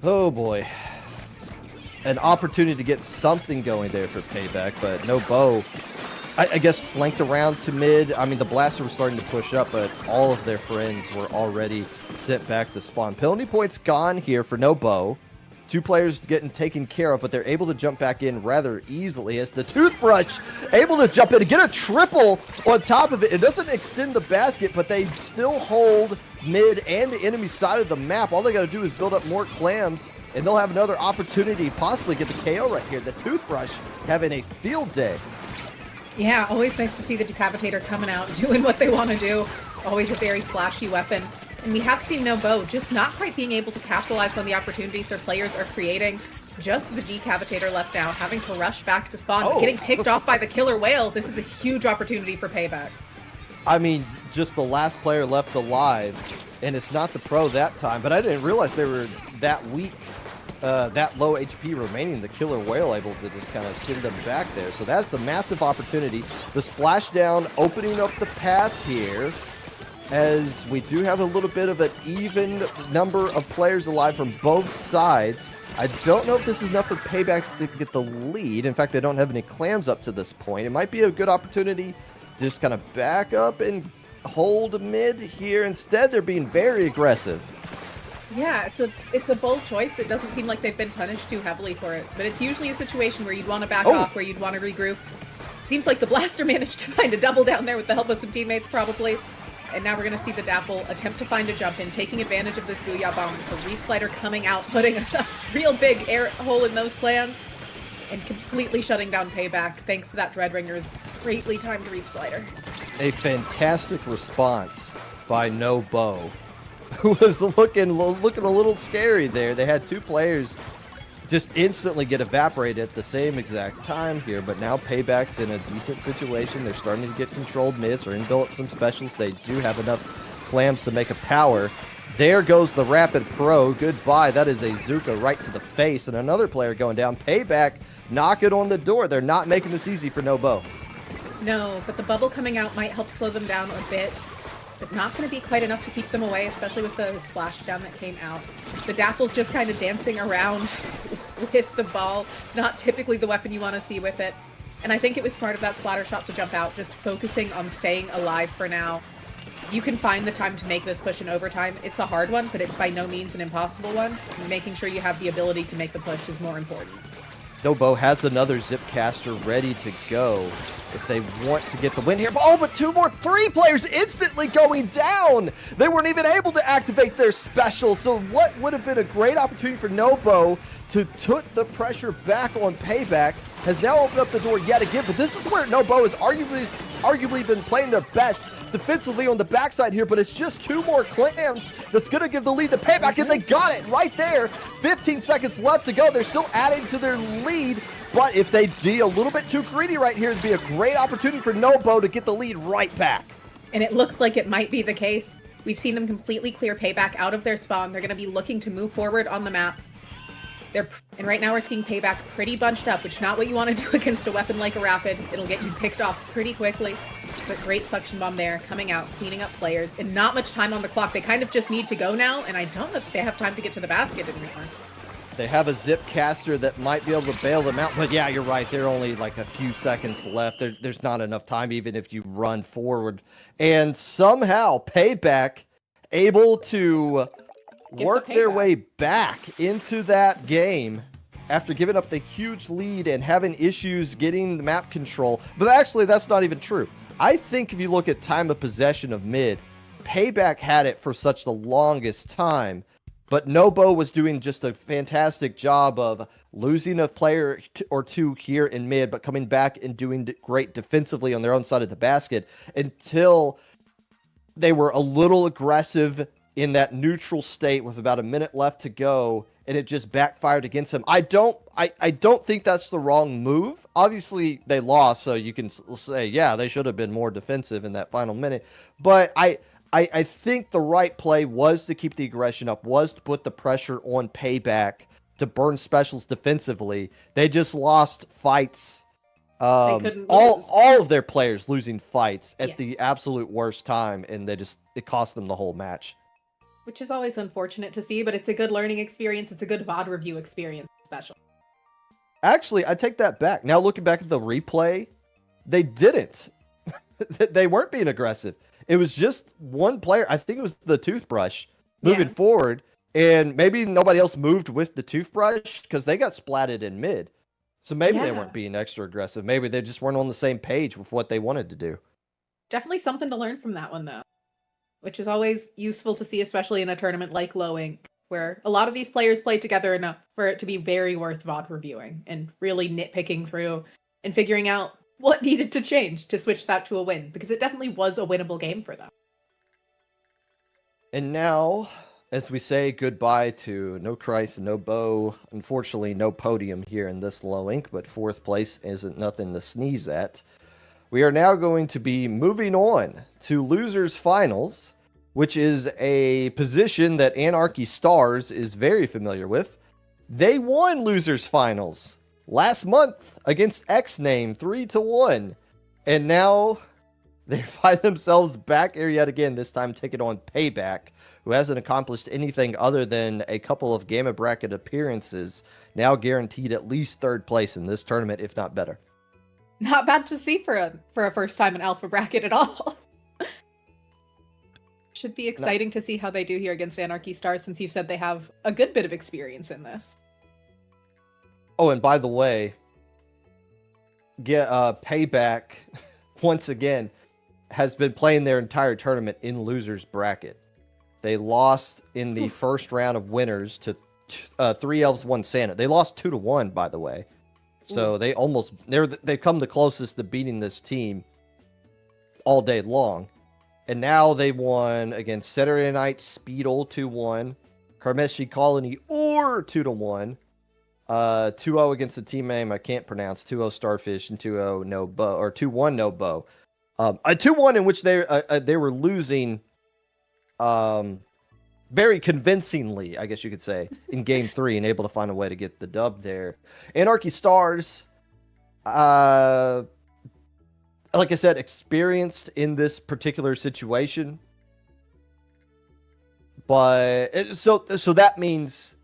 Oh boy. An opportunity to get something going there for PayBack, but no bow. I guess flanked around to mid. I mean, the blaster was starting to push up, but all of their friends were already sent back to spawn. Penalty points gone here for no bow. 2 players getting taken care of, but they're able to jump back in rather easily as the Toothbrush able to jump in and get a triple on top of it. It doesn't extend the basket, but they still hold mid and the enemy side of the map. All they got to do is build up more clams, and they'll have another opportunity, possibly get the KO right here. The Toothbrush having a field day. Yeah, always nice to see the Decapitator coming out, doing what they want to do. Always a very flashy weapon. And we have seen No Bow just not quite being able to capitalize on the opportunities their players are creating. Just the Decapitator left now, having to rush back to spawn, but getting picked off by the Killer Whale. This is a huge opportunity for PayBack. I mean, just the last player left alive, and it's not the pro that time, but I didn't realize they were that weak, that low HP remaining. The Killer Whale able to just kind of send them back there. So that's a massive opportunity. The splashdown opening up the path here, as we do have a little bit of an even number of players alive from both sides. I don't know if this is enough for PayBack to get the lead. In fact, they don't have any clams up to this point. It might be a good opportunity to just kind of back up and hold mid here. Instead, they're being very aggressive. Yeah, it's a bold choice. It doesn't seem like they've been punished too heavily for it, but it's usually a situation where you'd want to back off, where you'd want to regroup. Seems like the Blaster managed to find a double down there with the help of some teammates, probably. And now we're going to see the Dapple attempt to find a jump in, taking advantage of this Booyah Bomb. The Reef Slider coming out, putting a real big air hole in those plans, and completely shutting down PayBack, thanks to that Dreadringer's greatly timed Reef Slider. A fantastic response by No Bow, who was looking a little scary there. They had 2 players just instantly get evaporated at the same exact time here, but now PayBack's in a decent situation. They're starting to get controlled mids or build up some specials. They do have enough clams to make a power. There goes the Rapid Pro. Goodbye. That is a Zuka right to the face, and another player going down. PayBack knocking on the door. They're not making this easy for No Bow. No, but the bubble coming out might help slow them down a bit, but not going to be quite enough to keep them away, especially with the splashdown that came out. The Dapple's just kind of dancing around with the ball, not typically the weapon you want to see with it. And I think it was smart of that splatter shot to jump out, just focusing on staying alive for now. You can find the time to make this push in overtime. It's a hard one, but it's by no means an impossible one. Making sure you have the ability to make the push is more important. No Bow has another Zipcaster ready to go if they want to get the win here. Oh, but 3 players instantly going down. They weren't even able to activate their special. So what would have been a great opportunity for No Bow to put the pressure back on PayBack has now opened up the door yet again. But this is where No Bow has arguably been playing their best defensively on the backside here, but it's just 2 more clams that's going to give the lead to PayBack, and they got it right there. 15 seconds left to go. They're still adding to their lead, but if they be a little bit too greedy right here, it'd be a great opportunity for No Bow to get the lead right back. And it looks like it might be the case. We've seen them completely clear PayBack out of their spawn. They're going to be looking to move forward on the map. And right now we're seeing PayBack pretty bunched up, which is not what you want to do against a weapon like a Rapid. It'll get you picked off pretty quickly. But great suction bomb there, coming out, cleaning up players, and not much time on the clock. They kind of just need to go now, and I don't know if they have time to get to the basket anymore. They have a Zipcaster that might be able to bail them out, but yeah, you're right. There are only like a few seconds left. There's not enough time, even if you run forward. And somehow, PayBack able to work their way back into that game after giving up the huge lead and having issues getting the map control. But actually, that's not even true. I think if you look at time of possession of mid, PayBack had it for such the longest time, but No Bow was doing just a fantastic job of losing a player or 2 here in mid, but coming back and doing great defensively on their own side of the basket until they were a little aggressive in that neutral state with about a minute left to go, and it just backfired against them. I don't think that's the wrong move. Obviously, they lost, so you can say, yeah, they should have been more defensive in that final minute. But I think the right play was to keep the aggression up, was to put the pressure on PayBack to burn specials defensively. They just lost fights. They couldn't all of their players losing fights at Yeah. the absolute worst time, and it cost them the whole match. Which is always unfortunate to see, but it's a good learning experience. It's a good VOD review experience, special. Actually, I take that back. Now looking back at the replay, they didn't. They weren't being aggressive. It was just one player. I think it was the toothbrush moving forward, and maybe nobody else moved with the toothbrush because they got splatted in mid. So maybe they weren't being extra aggressive. Maybe they just weren't on the same page with what they wanted to do. Definitely something to learn from that one, though. Which is always useful to see, especially in a tournament like Low Ink, where a lot of these players played together enough for it to be very worth VOD reviewing and really nitpicking through and figuring out what needed to change to switch that to a win, because it definitely was a winnable game for them. And now, as we say goodbye to no Creith, no Bow, unfortunately no podium here in this Low Ink, but 4th place isn't nothing to sneeze at. We are now going to be moving on to Losers Finals, which is a position that Anarchy Stars is very familiar with. They won Losers Finals last month against X-Name 3-1. And now they find themselves back here yet again, this time taking on PayBack, who hasn't accomplished anything other than a couple of Gamma Bracket appearances, now guaranteed at least 3rd place in this tournament, if not better. Not bad to see for a first time in Alpha Bracket at all. Should be exciting to see how they do here against Anarchy Stars, since you've said they have a good bit of experience in this. Oh, and by the way, PayBack, once again, has been playing their entire tournament in Losers Bracket. They lost in the first round of winners to 3 Elves, 1 Santa. They lost 2-1, by the way. So they've come the closest to beating this team all day long. And now they won against Saturday Night Speedle 2-1, Carmeshi Colony or 2-1, 2-0 against a team name I can't pronounce, 2-0 Starfish and 2-0 No Bow, or 2-1 No Bow. A 2-1 in which they were losing very convincingly, I guess you could say, in Game 3 and able to find a way to get the dub there. Anarchy Stars, like I said, experienced in this particular situation. But so that means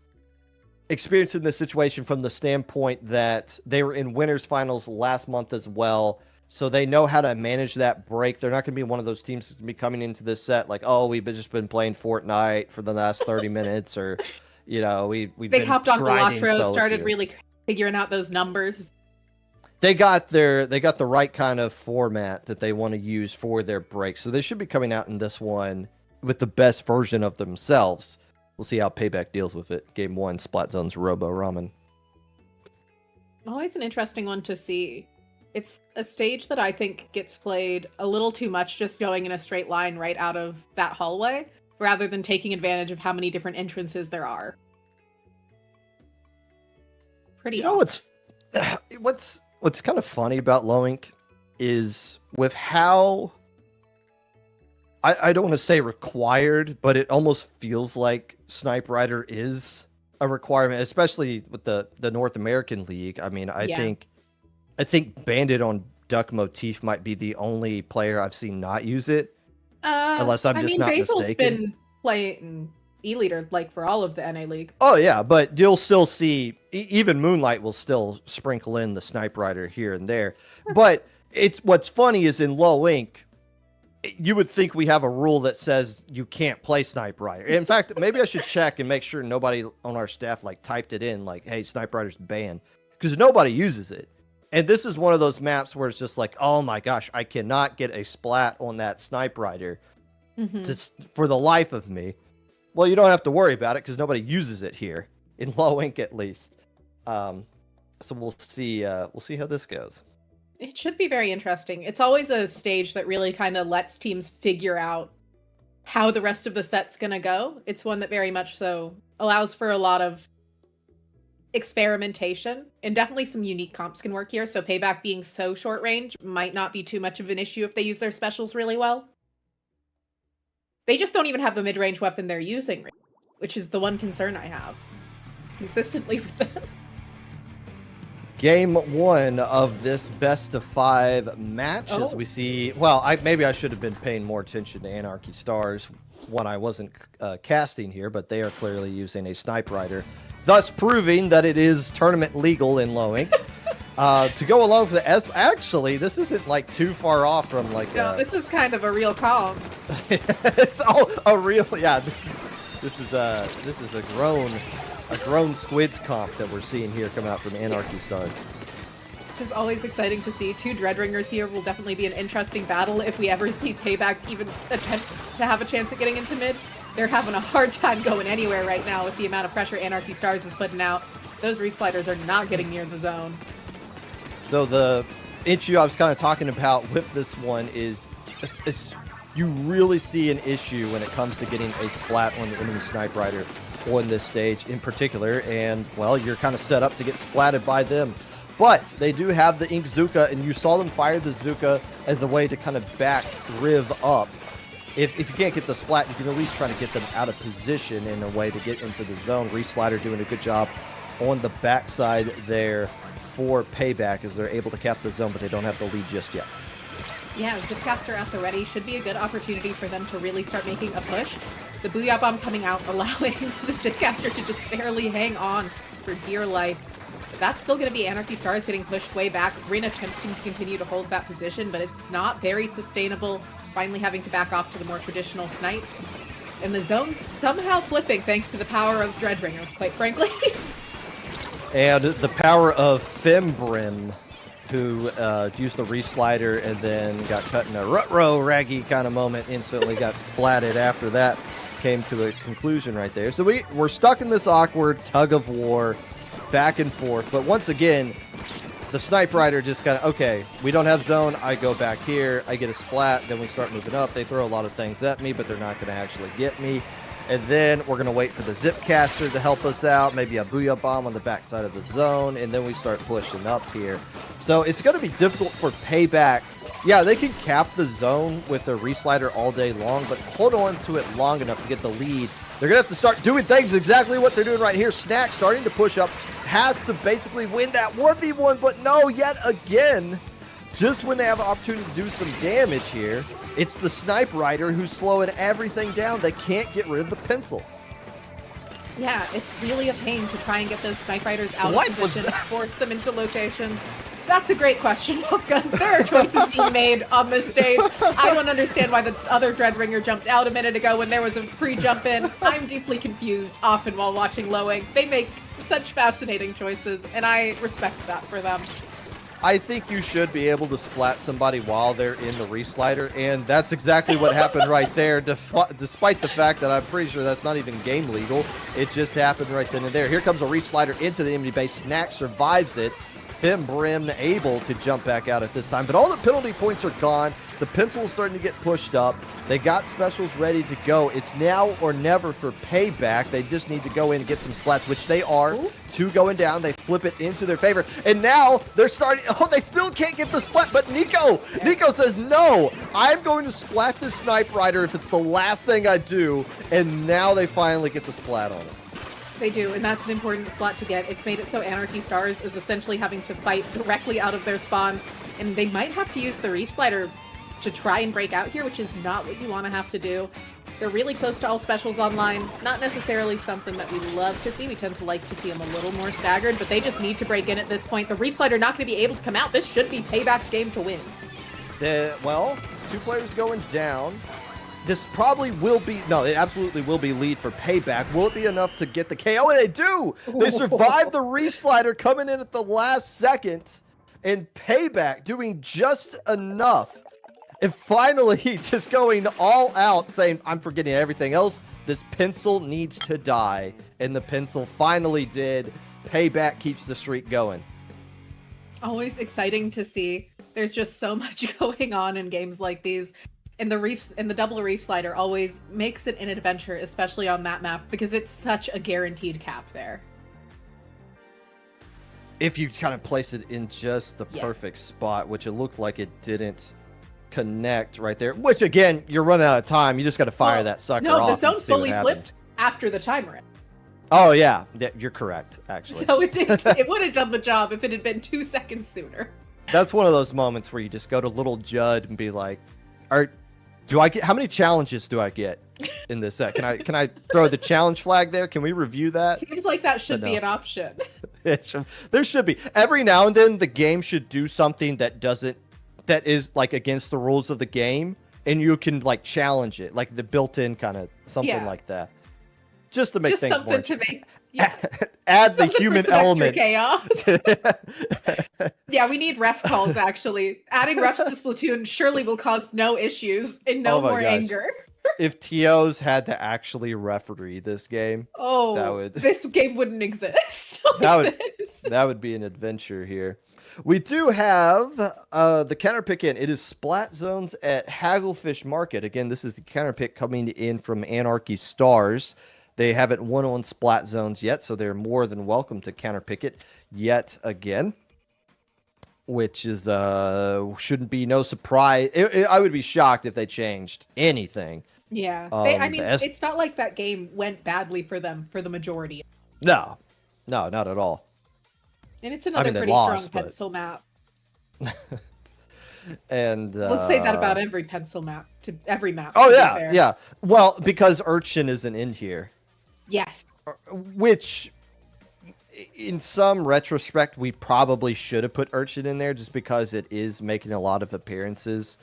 experience in this situation from the standpoint that they were in winners finals last month as well. So they know how to manage that break. They're not going to be one of those teams that's going to be coming into this set like, oh, we've just been playing Fortnite for the last 30 minutes, or, you know, they hopped on Elatro, started really figuring out those numbers. They got the right kind of format that they want to use for their break. So they should be coming out in this one with the best version of themselves. We'll see how PayBack deals with it. Game 1, Splat Zone's Robo Ramen. Always an interesting one to see. It's a stage that I think gets played a little too much, just going in a straight line right out of that hallway, rather than taking advantage of how many different entrances there are. Pretty awesome. What's kind of funny about Low Ink is with how, I don't want to say required, but it almost feels like Snipe Rider is a requirement, especially with the North American League. I mean, I think Bandit on Duck Motif might be the only player I've seen not use it. Unless I'm just not Basil's mistaken. Been playing E-Leader like for all of the NA League. Oh yeah, but you'll still see, even Moonlight will still sprinkle in the Snipe Rider here and there. But what's funny is in Low Ink, you would think we have a rule that says you can't play Snipe Rider. In fact, maybe I should check and make sure nobody on our staff like typed it in like, hey, Snipe Rider's banned, because nobody uses it. And this is one of those maps where it's just like, oh my gosh, I cannot get a splat on that Snipe Rider for the life of me. Well, you don't have to worry about it because nobody uses it here, in Low Ink at least. So we'll see how this goes. It should be very interesting. It's always a stage that really kind of lets teams figure out how the rest of the set's going to go. It's one that very much so allows for a lot of experimentation, and definitely some unique comps can work here. So PayBack being so short range might not be too much of an issue if they use their specials really well. They just don't even have the mid-range weapon they're using, which is the one concern I have. consistently with them. Game 1 of this best of 5 match as we see. Well, maybe I should have been paying more attention to Anarchy Stars when I wasn't casting here, but they are clearly using a Snipe Rider, thus proving that it is tournament legal in Lowing. To go along for the actually, this isn't like too far off from like. No, this is kind of a real calm. It's all a real, yeah. This is a grown squids comp that we're seeing here come out from Anarchy Stars. Which is always exciting to see. 2 Dreadringers here will definitely be an interesting battle if we ever see PayBack even attempt to have a chance at getting into mid. They're having a hard time going anywhere right now with the amount of pressure Anarchy Stars is putting out. Those Reef Sliders are not getting near the zone. So the issue I was kind of talking about with this one is you really see an issue when it comes to getting a splat on the enemy Snipe Rider on this stage in particular, and well, you're kind of set up to get splatted by them. But they do have the Ink Zuka, and you saw them fire the Zuka as a way to kind of back Riv up. If you can't get the splat, you can at least try to get them out of position in a way to get into the zone. Reslider doing a good job on the backside there for PayBack as they're able to cap the zone, but they don't have the lead just yet. Yeah, Zipcaster at the ready should be a good opportunity for them to really start making a push. The Booyah Bomb coming out, allowing the Zipcaster to just barely hang on for dear life. That's still going to be Anarchy Stars getting pushed way back. Rin attempting to continue to hold that position, but it's not very sustainable. Finally having to back off to the more traditional snipe. And the zone somehow flipping thanks to the power of Dreadbringer, quite frankly. And the power of Fembrim, who used the Reslider and then got cut in a rut-row raggy kind of moment, instantly got splatted after that came to a conclusion right there. So we're stuck in this awkward tug of war, back and forth. But once again, the Snipe Rider just kind of, okay, we don't have zone, I go back here, I get a splat, then we start moving up. They throw a lot of things at me, but they're not going to actually get me. And then we're going to wait for the Zipcaster to help us out, maybe a Booyah Bomb on the backside of the zone, and then we start pushing up here. So it's going to be difficult for PayBack. Yeah, they can cap the zone with their Reslider all day long, but hold on to it long enough to get the lead. They're going to have to start doing things exactly what they're doing right here. Snack starting to push up, has to basically win that 1v1, but no, yet again, just when they have an opportunity to do some damage here, it's the Snipe Rider who's slowing everything down. They can't get rid of the pencil. Yeah, it's really a pain to try and get those Snipe Riders out of position, force them into locations. That's a great question, Hookgun. There are choices being made on this stage. I don't understand why the other Dreadringer jumped out a minute ago when there was a free jump in. I'm deeply confused often while watching Lowing. They make such fascinating choices, and I respect that for them. I think you should be able to splat somebody while they're in the Reslider, and that's exactly what happened right there, despite the fact that I'm pretty sure that's not even game legal. It just happened right then and there. Here comes a Reslider into the enemy base. Snack survives it. Fembrim able to jump back out at this time, but all the penalty points are gone. The pencil is starting to get pushed up. They got specials ready to go. It's now or never for PayBack. They just need to go in and get some splats, which they are. Ooh. 2 going down. They flip it into their favor. And now they're starting. Oh, they still can't get the splat. But Nico says, no, I'm going to splat this Snipe Rider if it's the last thing I do. And now they finally get the splat on it. They do, and that's an important splat to get. It's made it so Anarchy Stars is essentially having to fight directly out of their spawn, and they might have to use the Reef Slider to try and break out here, which is not what you want to have to do. They're really close to all specials online. Not necessarily something that we love to see. We tend to like to see them a little more staggered, but they just need to break in at this point. The Reef Slider not going to be able to come out. This should be PayBack's game to win. Well, 2 players going down. This probably will be, no, it absolutely will be lead for PayBack. Will it be enough to get the KO? And they do! They survive the Reslider coming in at the last second, and PayBack doing just enough. And finally, just going all out, saying, I'm forgetting everything else. This pencil needs to die. And the pencil finally did. PayBack keeps the streak going. Always exciting to see. There's just so much going on in games like these. And the double Reef Slider always makes it an adventure, especially on that map, because it's such a guaranteed cap there. If you kind of place it in just the perfect spot, which it looked like it didn't connect right there, which again, you're running out of time. You just got to fire that sucker off. No, the zone fully flipped after the timer. Oh yeah, you're correct. Actually, So it would have done the job if it had been 2 seconds sooner. that's one of those moments where you just go to little Judd and be like, do I get how many challenges do I get in this set? Can I throw the challenge flag there? Can we review that? Seems like that should But be no. an option. There should be. Every now and then the game should do something that is like against the rules of the game, and you can like challenge it, like the built-in kind of something Yeah. like that. Just to make Just things something more to make. Yeah. add the Something for human some extra element. chaos. Yeah, we need ref calls actually. Adding refs to Splatoon surely will cause no issues and no Oh my more gosh. anger. If TOs had to actually referee this game, Oh, That would- this game wouldn't exist. That like would- this. that would be an adventure here. We do have the counter pick in. It is Splat Zones at Hagglefish Market. Again, this is the counter pick coming in from Anarchy Stars. They haven't won on Splat Zones yet, so they're more than welcome to counter pick it yet again, which is shouldn't be no surprise. I would be shocked if they changed anything. Yeah, the it's not like that game went badly for them for the majority, No, not at all. and it's another they pretty lost, strong but- pencil map. And Let's say that about every pencil map to every map. Oh to be yeah, fair. yeah. Well, because Urchin isn't in here. Yes. Which, in some retrospect, we probably should have put Urchin in there just because it is making a lot of appearances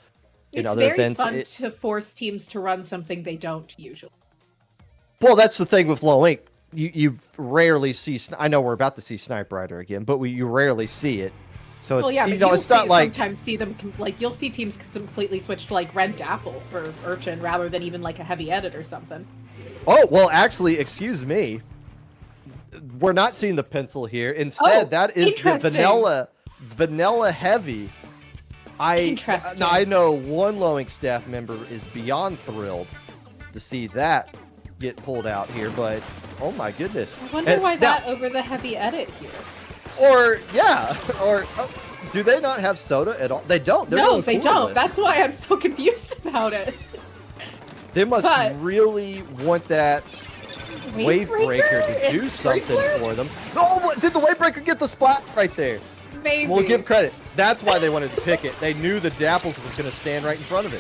in It's other very events. fun to force teams to run something they don't usually. Well, that's the thing with Low Ink. You rarely see. I know we're about to see Snipe Rider again, but you rarely see it. So it's Well, yeah, but it's not like sometimes see them you'll see teams completely switch to like Red Dapple for Urchin rather than even like a heavy edit or something. Oh, well, actually, excuse me. We're not seeing the pencil here. Instead, Oh, that is the interesting. vanilla heavy. Interesting. Now, I know one Lowing staff member is beyond thrilled to see that get pulled out here, but oh my goodness. I wonder And why now- that over the heavy edit here. Or, yeah, or do they not have soda at all? They don't. They're No, doing they don't. cordless. That's why I'm so confused about it. They must but- really want that wave breaker to and do something Sprinkler? for them. Oh, did the wave breaker get the splat right there? Maybe. We'll give credit. That's why they wanted to pick it. They knew the Dapples was going to stand right in front of it.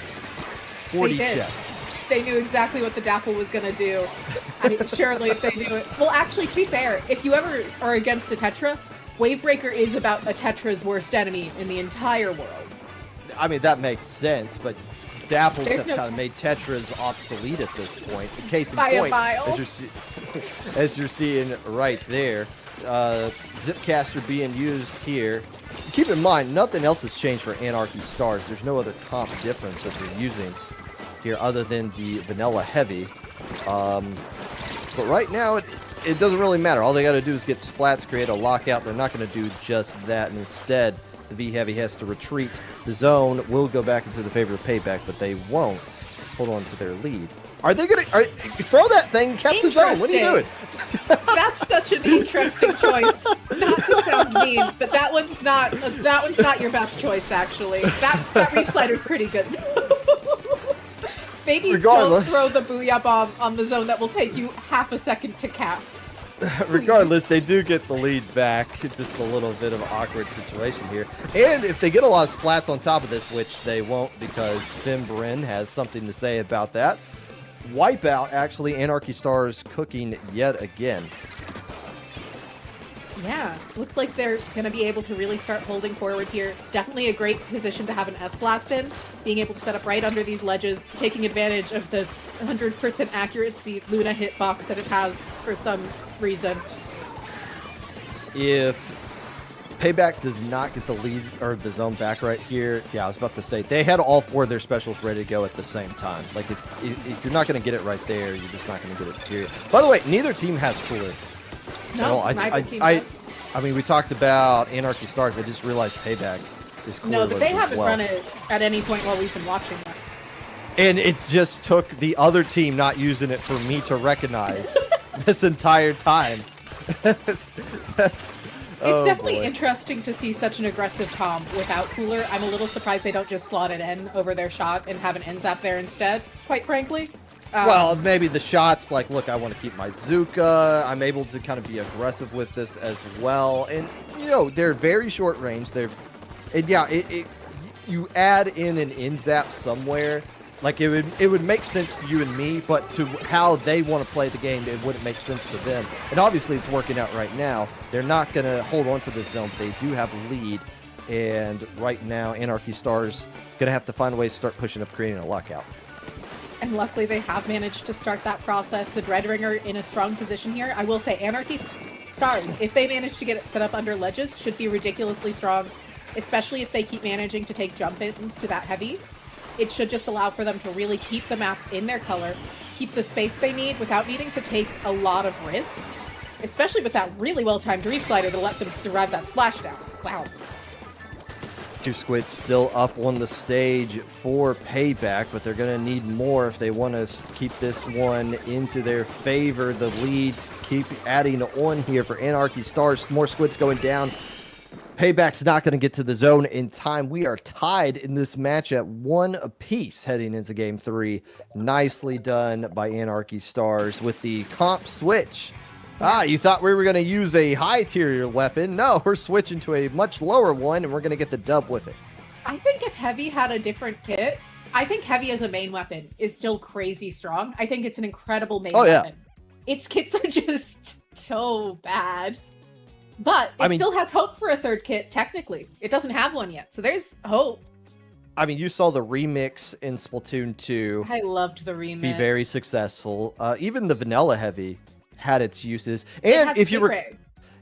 40 did. chess. They knew exactly what the Dapple was gonna do. I mean, surely if they knew it. Well, actually, to be fair, if you ever are against a Tetra, Wavebreaker is about a Tetra's worst enemy in the entire world. I mean, that makes sense, but Dapples There's have no kind of made Tetras obsolete at this point. The case in By a point, mile. as you're seeing right there, Zipcaster being used here. Keep in mind, nothing else has changed for Anarchy Stars. There's no other comp difference that they're using here other than the vanilla heavy. But right now, it doesn't really matter. All they got to do is get splats, create a lockout. They're not going to do just that. And instead, the V Heavy has to retreat. The zone will go back into the favor of Payback, but they won't hold on to their lead. Are they going to throw that thing? Kept the zone. What are you doing? That's such an interesting choice. Not to sound mean, but that one's not your best choice. Actually, that reef slider's pretty good. Maybe Regardless. don't throw the booyah bomb on the zone that will take you half a second to cap. Regardless, they do get the lead back. Just a little bit of an awkward situation here. And if they get a lot of splats on top of this, which they won't because Fimbrin has something to say about that, Wipeout, actually, Anarchy Stars cooking yet again. Yeah, looks like they're going to be able to really start holding forward here. Definitely a great position to have an S-Blast in, being able to set up right under these ledges, taking advantage of the 100% accuracy Luna hitbox that it has for some reason. If Payback does not get the lead or the zone back right here, yeah, I was about to say, they had all four of their specials ready to go at the same time. Like, if you're not going to get it right there, you're just not going to get it, period. By the way, neither team has cooler. No, neither team does. I mean, we talked about Anarchy Stars. I just realized Payback is cooler. No, but they as haven't well. run it at any point while we've been watching that. And it just took the other team not using it for me to recognize this entire time. It's definitely interesting to see such an aggressive comp without cooler. I'm a little surprised they don't just slot it in over their shot and have an end zap there instead, quite frankly. Well, maybe the shots, like, look, I want to keep my Zuka. I'm able to kind of be aggressive with this as well. And, you know, they're very short range. And yeah, you add in an in-zap somewhere. Like, it would make sense to you and me, but to how they want to play the game, it wouldn't make sense to them. And obviously, it's working out right now. They're not going to hold on to this zone. They do have a lead. And right now, Anarchy Stars going to have to find a way to start pushing up, creating a lockout. And luckily they have managed to start that process. The Dreadringer in a strong position here. I will say Anarchy Stars, if they manage to get it set up under ledges, should be ridiculously strong, especially if they keep managing to take jump-ins to that heavy. It should just allow for them to really keep the map in their color, keep the space they need without needing to take a lot of risk, especially with that really well-timed Reef Slider to let them survive that splashdown. Wow. Two Squids still up on the stage for PayBack, but they're going to need more if they want to keep this one into their favor. The leads keep adding on here for Anarchy Stars. More Squids going down. PayBack's not going to get to the zone in time. We are tied in this match at 1 apiece heading into Game 3. Nicely done by Anarchy Stars with the comp switch. You thought we were going to use a high-tier weapon. No, we're switching to a much lower one, and we're going to get the dub with it. I think if Heavy had a different kit, I think Heavy as a main weapon is still crazy strong. I think it's an incredible main weapon. Its kits are just so bad. But it still has hope for a third kit, technically. It doesn't have one yet, so there's hope. I mean, you saw the remix in Splatoon 2. I loved the remix. Be very successful. Even the Vanilla Heavy had its uses. And if you were...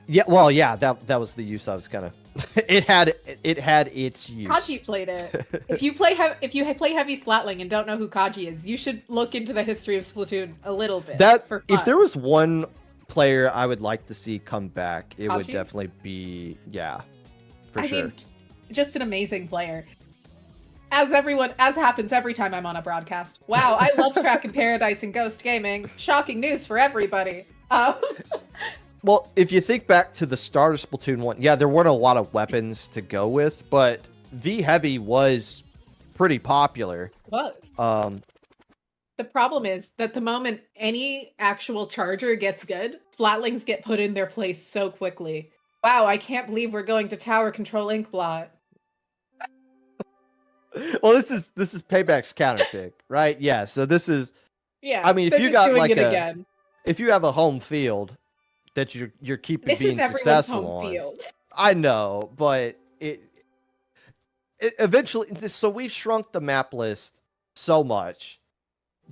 that was the use I was kind of... it had its use. Kaji played it. If you play Heavy Splatling and don't know who Kaji is, you should look into the history of Splatoon a little bit. For fun. If there was one player I would like to see come back, it Kaji? would definitely be, for sure. I mean, just an amazing player. As happens every time I'm on a broadcast. Wow, I love Kraken Paradise and Ghost Gaming. Shocking news for everybody. Well, if you think back to the start of Splatoon 1, there weren't a lot of weapons to go with, but V Heavy was pretty popular. It was. The problem is that the moment any actual charger gets good, Splatlings get put in their place so quickly. Wow, I can't believe we're going to tower control Inkblot. Well, this is PayBack's counter pick, right? Yeah, so this is... Yeah, I mean, if you got like again. If you have a home field that you're keeping being successful home on... Field. I know, but it eventually... So we've shrunk the map list so much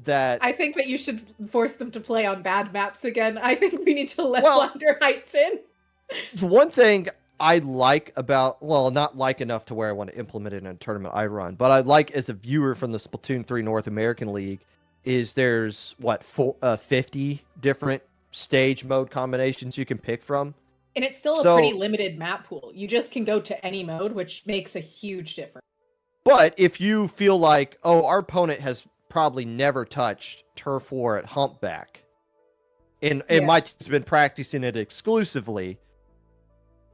that... I think that you should force them to play on bad maps again. I think we need to let Blunder Heights in. One thing I like about, not like enough to where I want to implement it in a tournament I run, but I like as a viewer from the Splatoon 3 North American League, is there's, 50 different stage mode combinations you can pick from. And it's still a pretty limited map pool. You just can go to any mode, which makes a huge difference. But if you feel like, our opponent has probably never touched Turf War at Humpback, and my team's been practicing it exclusively,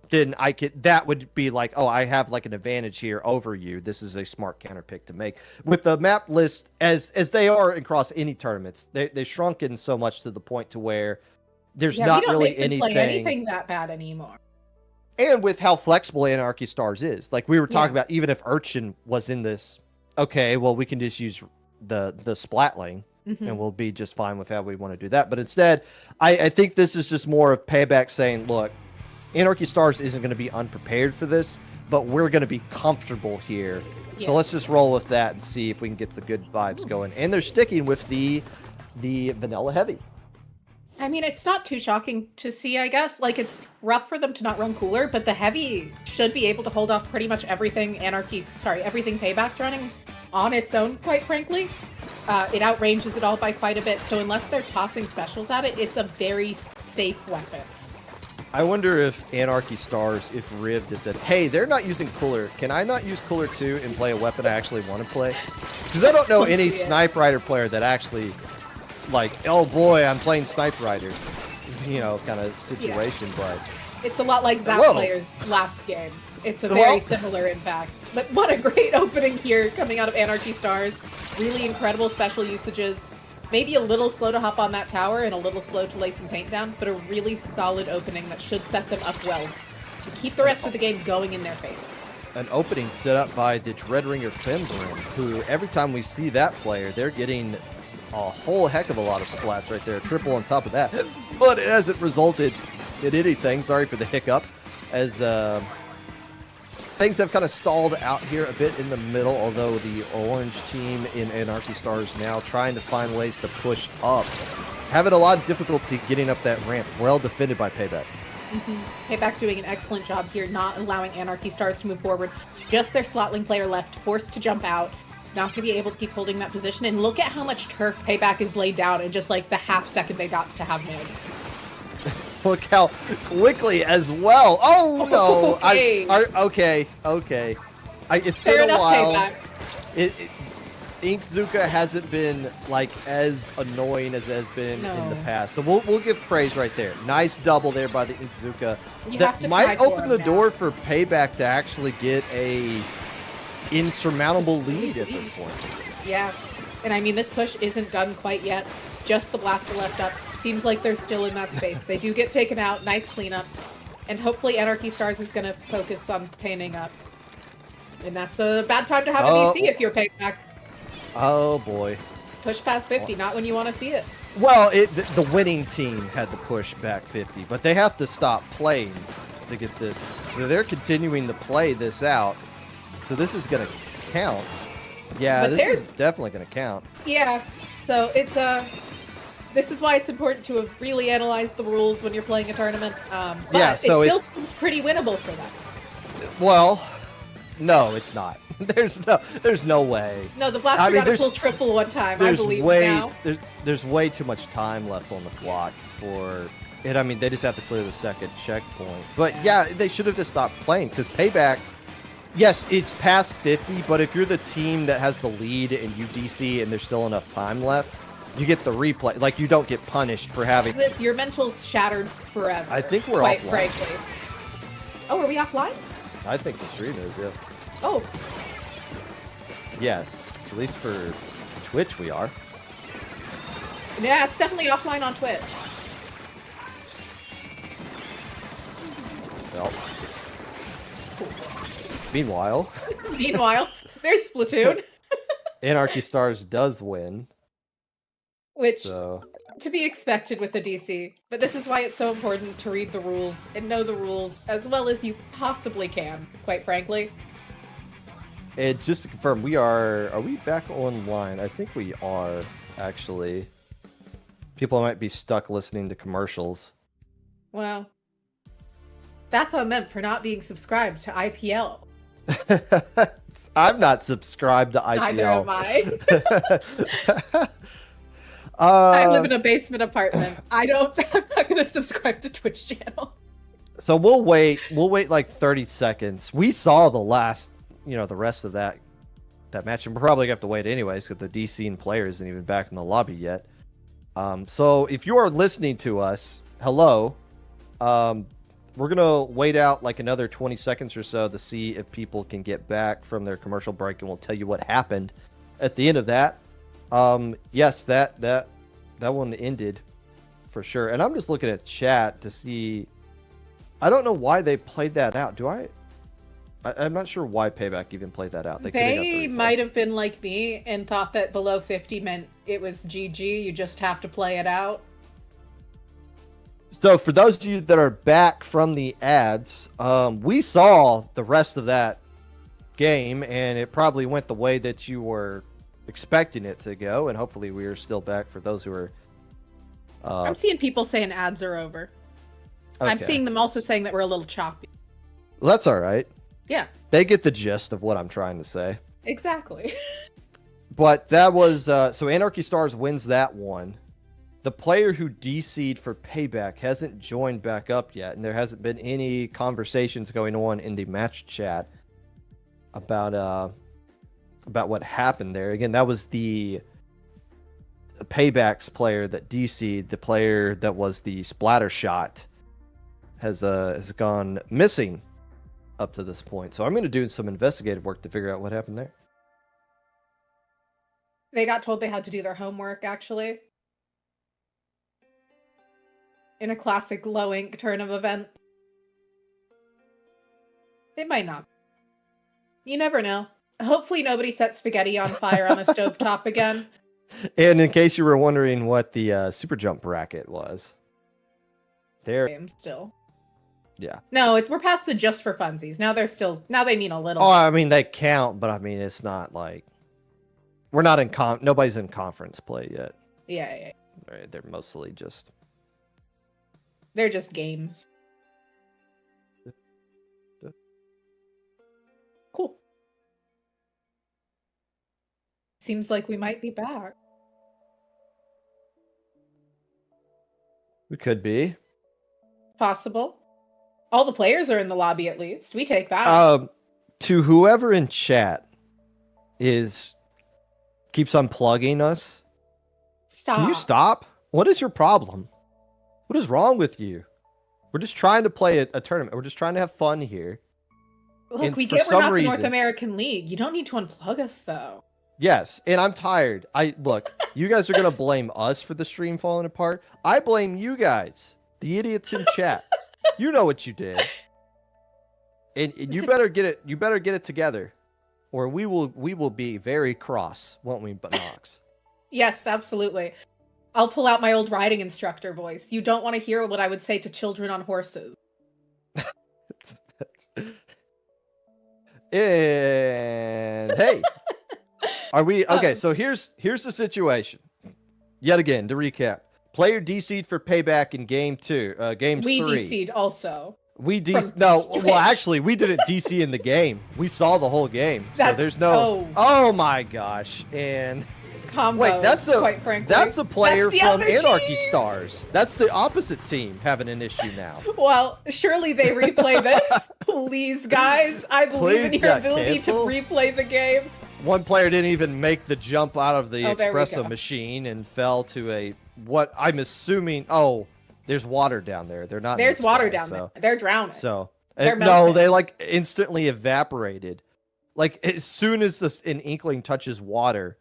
then that would be like, I have like an advantage here over you. This is a smart counter pick to make. With the map list, as they are across any tournaments, they shrunken so much to the point to where there's not really anything that bad anymore. And with how flexible Anarchy Stars is, like we were talking about, even if Urchin was in this, we can just use the Splatling. Mm-hmm. And we'll be just fine with how we want to do that. But instead, I think this is just more of PayBack saying, look, Anarchy Stars isn't going to be unprepared for this, but we're going to be comfortable here. Yeah. So let's just roll with that and see if we can get the good vibes going. And they're sticking with the Vanilla Heavy. I mean, it's not too shocking to see, I guess. Like, it's rough for them to not run Cooler, but the Heavy should be able to hold off pretty much everything everything PayBack's running on its own, quite frankly. It outranges it all by quite a bit, so unless they're tossing specials at it, it's a very safe weapon. I wonder if Anarchy Stars, if Riv just said, hey, they're not using Cooler. Can I not use Cooler 2 and play a weapon I actually want to play? Because I don't know any Snipe Rider player that actually, like, oh boy, I'm playing Snipe Rider, kind of situation. But it's a lot like Zap players last game. It's a very similar impact. But what a great opening here coming out of Anarchy Stars. Really incredible special usages. Maybe a little slow to hop on that tower and a little slow to lay some paint down, but a really solid opening that should set them up well to keep the rest of the game going in their favor. An opening set up by the Dreadringer Fimbrin, who every time we see that player, they're getting a whole heck of a lot of splats right there, triple on top of that. But it hasn't resulted in anything. Sorry for the hiccup, as things have kind of stalled out here a bit in the middle, although the orange team in Anarchy Stars now trying to find ways to push up. Having a lot of difficulty getting up that ramp. Well defended by PayBack. PayBack doing an excellent job here, not allowing Anarchy Stars to move forward. Just their Slotling player left, forced to jump out. Not going to be able to keep holding that position. And look at how much turf PayBack is laid down in just like the half second they got to have mid. Look how quickly as well. Oh no! Okay. Okay. It's Fair been a enough, while. PayBack. Inkzuka hasn't been like as annoying as it has been in the No. past, so we'll give praise right there. Nice double there by the Inkzuka. You have That to might try for open him the now. door for PayBack to actually get a insurmountable lead at this point. Yeah. And I mean, this push isn't done quite yet. Just the blaster left up. Seems like they're still in that space. They do get taken out. Nice cleanup. And hopefully Anarchy Stars is going to focus on painting up. And that's a bad time to have Oh. a DC if you're PayBack. Oh boy. Push past 50, not when you want to see it. Well, the winning team had to push back 50, but they have to stop playing to get this. So they're continuing to play this out. So this is going to count. Yeah, But this there's- is definitely going to count. Yeah. So it's this is why it's important to have really analyzed the rules when you're playing a tournament. But Yeah, so it still it's- seems pretty winnable for them. Well, no, it's not. There's no way. No, the blaster I mean, got a there's- full triple one time, I There's believe way now. there's way too much time left on the clock for it. I mean, they just have to clear the second checkpoint. But yeah, they should have just stopped playing because PayBack. Yes, it's past 50, but if you're the team that has the lead and you DC and there's still enough time left, you get the replay. Like, you don't get punished for having. Your mental's shattered forever. I think we're quite offline. frankly. Oh, are we offline? I think the stream is, yeah. Oh, Yes, at least for Twitch we are. yeah, it's definitely offline on Twitch. Well. Meanwhile, Meanwhile, there's Splatoon, Anarchy Stars does win. which So to be expected with the DC. But this is why it's so important to read the rules and know the rules as well as you possibly can, quite frankly. And just to confirm, are we back online? I think we are, actually. People might be stuck listening to commercials. Well, that's on them for not being subscribed to IPL. I'm not subscribed to IPL. Neither am I. I live in a basement apartment. I'm not gonna subscribe to Twitch channel. So we'll wait like 30 seconds. We saw the last, the rest of that match, and we're probably gonna have to wait anyways because the DC and player isn't even back in the lobby yet. So if you are listening to us, hello. We're gonna wait out like another 20 seconds or so to see if people can get back from their commercial break, and we'll tell you what happened at the end of that. Yes, that one ended for sure. And I'm just looking at chat to see. I don't know why they played that out. I'm not sure why PayBack even played that out. They might have been like me and thought that below 50 meant it was GG. You just have to play it out. So for those of you that are back from the ads, we saw the rest of that game, and it probably went the way that you were expecting it to go, and hopefully we are still back for those who are... I'm seeing people saying ads are over. I'm okay. seeing them also saying that we're a little choppy. Well, that's all right. Yeah, They get the gist of what I'm trying to say. exactly. But that was... so Anarchy Stars wins that one. The player who DC'd for PayBack hasn't joined back up yet, and there hasn't been any conversations going on in the match chat about what happened there. Again, that was the PayBack's player that DC'd. The player that was the splatter shot has gone missing up to this point. So I'm going to do some investigative work to figure out what happened there. They got told they had to do their homework, actually. In a classic low ink turn of event. They might not. You never know. Hopefully nobody sets spaghetti on fire on a stovetop again. And in case you were wondering what the super jump bracket was, there. Still. Yeah. No, we're past the just for funsies. Now they mean a little. Oh, I mean they count, but I mean it's not like we're not in nobody's in conference play yet. Yeah. Right, they're mostly just. They're just games. Cool. Seems like we might be back. We could be. Possible. All the players are in the lobby at least. We take that. To whoever in chat keeps unplugging us. Stop. Can you stop? What is your problem? What is wrong with you? We're just trying to play a tournament. We're just trying to have fun here. Look, And we for get we're some not the reason- North American League. You don't need to unplug us though. Yes, and I'm tired. Look, you guys are gonna blame us for the stream falling apart. I blame you guys, the idiots in chat. You know what you did, and you better get it. You better get it together, or we will be very cross, won't we, Nox? Yes, absolutely. I'll pull out my old riding instructor voice. You don't want to hear what I would say to children on horses. And hey, are we okay? So here's the situation. Yet again, to recap, player DC'd for payback in game 2, game We 3. DC'd also. We from well, Twitch. actually, we didn't DC in the game. We saw the whole game, so That's- there's no. Oh my gosh! And Combo, wait, quite frankly. that's a player That's the from other Anarchy team! Stars. That's the opposite team having an issue now. Well, surely they replay this. Please, guys. I believe Please, in your yeah, ability cancel. to replay the game. One player didn't even make the jump out of the Oh, there we espresso go. machine and fell to what I'm assuming. Oh, there's water down there. They're not. in There's the water sky, down so. there. They're drowning. So They're no, melting. they like instantly evaporated. Like as soon as an Inkling touches water,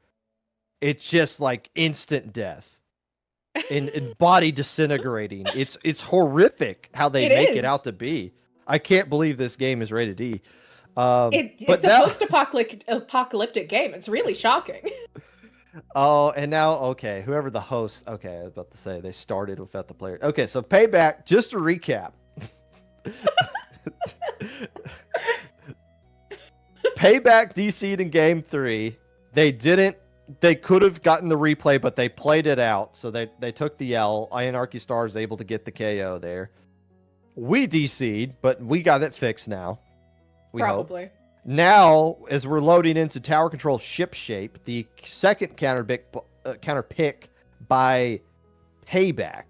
it's just like instant death and body disintegrating. It's horrific how they It make is. it out to be. I can't believe this game is rated E. It's but a now, post-apocalyptic game. It's really shocking. oh, and now okay, whoever the host. Okay, I was about to say they started without the player. Okay, so payback. Just to recap. Payback DC'd in game 3. They could have gotten the replay, but they played it out. So they took the L. Anarchy Stars able to get the KO there. We DC'd, but we got it fixed now. We hope. Probably. Now, as we're loading into tower control ship shape, the second counter pick by Payback.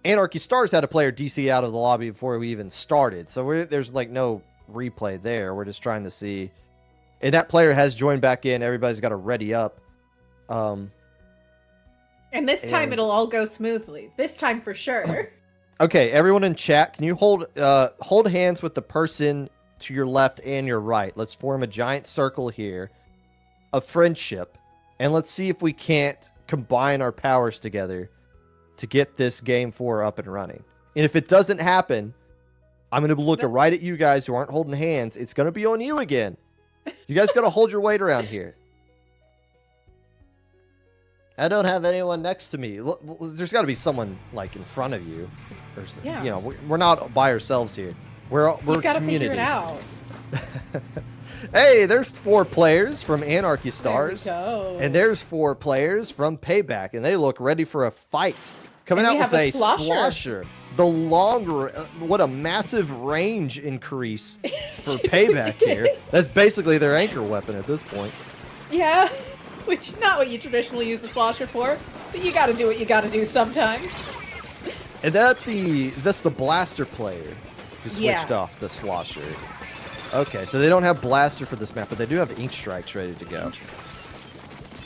Anarchy Stars had a player DC out of the lobby before we even started, so there's like no replay there. We're just trying to see, and that player has joined back in. Everybody's got to ready up. And this time And- it'll all go smoothly. This time for sure. Okay, everyone in chat, can you hold hands with the person to your left and your right? Let's form a giant circle here of friendship, and let's see if we can't combine our powers together to get this game 4 up and running. And if it doesn't happen, I'm going to look right at you guys who aren't holding hands. It's going to be on you again. You guys got to hold your weight around here. I don't have anyone next to me. Look, there's got to be someone like in front of you. Yeah. You know, we're not by ourselves here. We're You've got to community. figure it out. Hey, there's 4 players from Anarchy Stars. There we go. And there's 4 players from Payback, and they look ready for a fight. Coming And out we with have a a slosher. The longer, what a massive range increase for Payback here. That's basically their anchor weapon at this point. Yeah, which not what you traditionally use the slosher for, but you gotta do what you gotta do sometimes. And that's the blaster player who switched Yeah. off the slosher. Okay, so they don't have blaster for this map, but they do have ink strikes ready to go.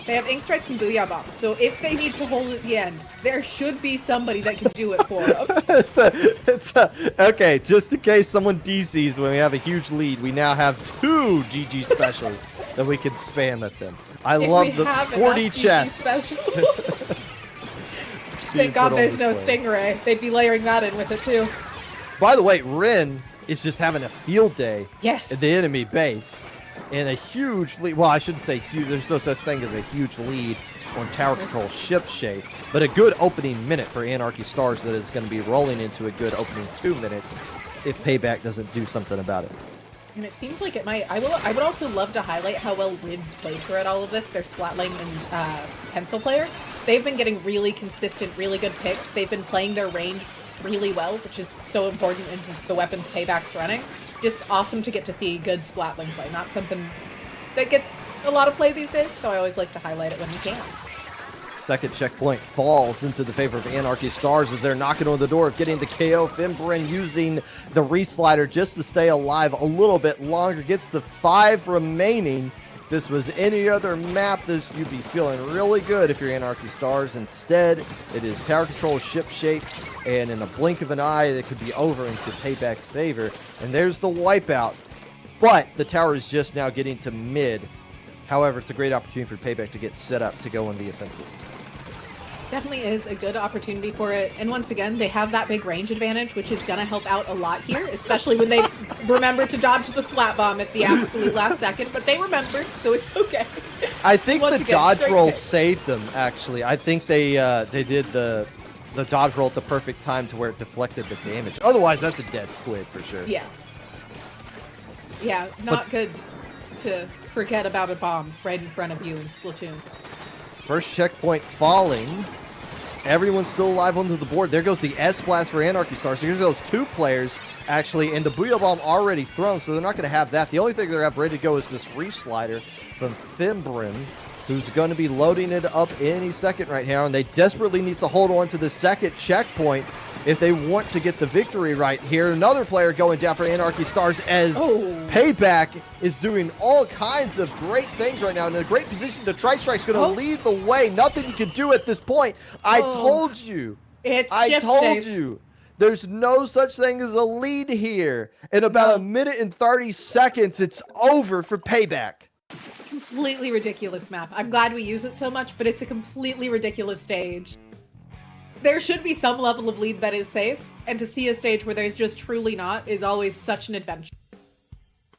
They have ink strikes and booyah bombs, so if they need to hold at the end, there should be somebody that can do it for them. Okay, just in case someone DCs when we have a huge lead, we now have 2 GG specials that we can spam at them. I If love we the have 40 enough PG chess. special. being Thank God put on there's no display. Stingray. They'd be layering that in with it too. By the way, Rin is just having a field day Yes. at the enemy base. And a huge lead. Well, I shouldn't say huge. There's no such thing as a huge lead on tower control ship shape. But a good opening minute for Anarchy Stars that is going to be rolling into a good opening 2 minutes if PayBack doesn't do something about it. And it seems like it might. I would also love to highlight how well Ribs played throughout all of this. Their Splatling and Pencil player. They've been getting really consistent, really good picks. They've been playing their range really well, which is so important in the weapons PayBack's running. Just awesome to get to see good Splatling play. Not something that gets a lot of play these days, so I always like to highlight it when we can. Second checkpoint falls into the favor of Anarchy Stars as they're knocking on the door of getting the KO. Fimbrin using the reslider just to stay alive a little bit longer. Gets to 5 remaining. If this was any other map, you'd be feeling really good if you're Anarchy Stars. Instead, it is tower control ship shape, and in a blink of an eye, it could be over into PayBack's favor. And there's the wipeout. But the tower is just now getting to mid. However, it's a great opportunity for PayBack to get set up to go on the offensive. Definitely is a good opportunity for it. And once again, they have that big range advantage, which is going to help out a lot here, especially when they remember to dodge the splat bomb at the absolute last second. But they remembered, so it's okay. I think Once the again, dodge great roll pick. saved them, actually. I think they did the dodge roll at the perfect time to where it deflected the damage. Otherwise, that's a dead squid for sure. Yeah. Yeah, not good to forget about a bomb right in front of you in Splatoon. First checkpoint falling. Everyone's still alive onto the board. There goes the S-Blast for Anarchy Stars. So here goes 2 players, actually, and the Booyah Bomb already thrown, so they're not going to have that. The only thing they're going to have ready to go is this reslider from Fimbrin, who's going to be loading it up any second right now, and they desperately need to hold on to the second checkpoint if they want to get the victory right here. Another player going down for Anarchy Stars as PayBack is doing all kinds of great things right now in a great position. The Tri-Strike's going to lead the way. Nothing you can do at this point. I told you. I told you. There's no such thing as a lead here. In about a minute and 30 seconds, it's over for PayBack. Completely ridiculous map. I'm glad we use it so much, but it's a completely ridiculous stage. There should be some level of lead that is safe, and to see a stage where there's just truly not is always such an adventure.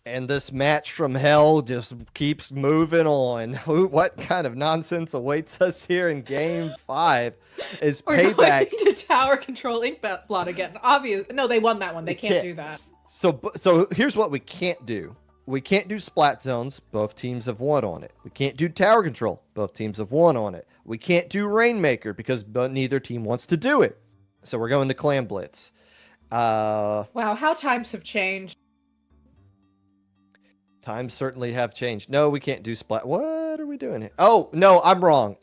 And this match from hell just keeps moving on. What kind of nonsense awaits us here in Game 5 is We're PayBack. going to tower control ink blot again. Obvious. No, they won that one. They can't do that. So here's what we can't do. We can't do splat zones. Both teams have won on it. We can't do tower control. Both teams have won on it. We can't do Rainmaker because neither team wants to do it. So we're going to Clan Blitz. Wow, how times have changed. Times certainly have changed. No, we can't do splat. What are we doing here? Oh, no, I'm wrong.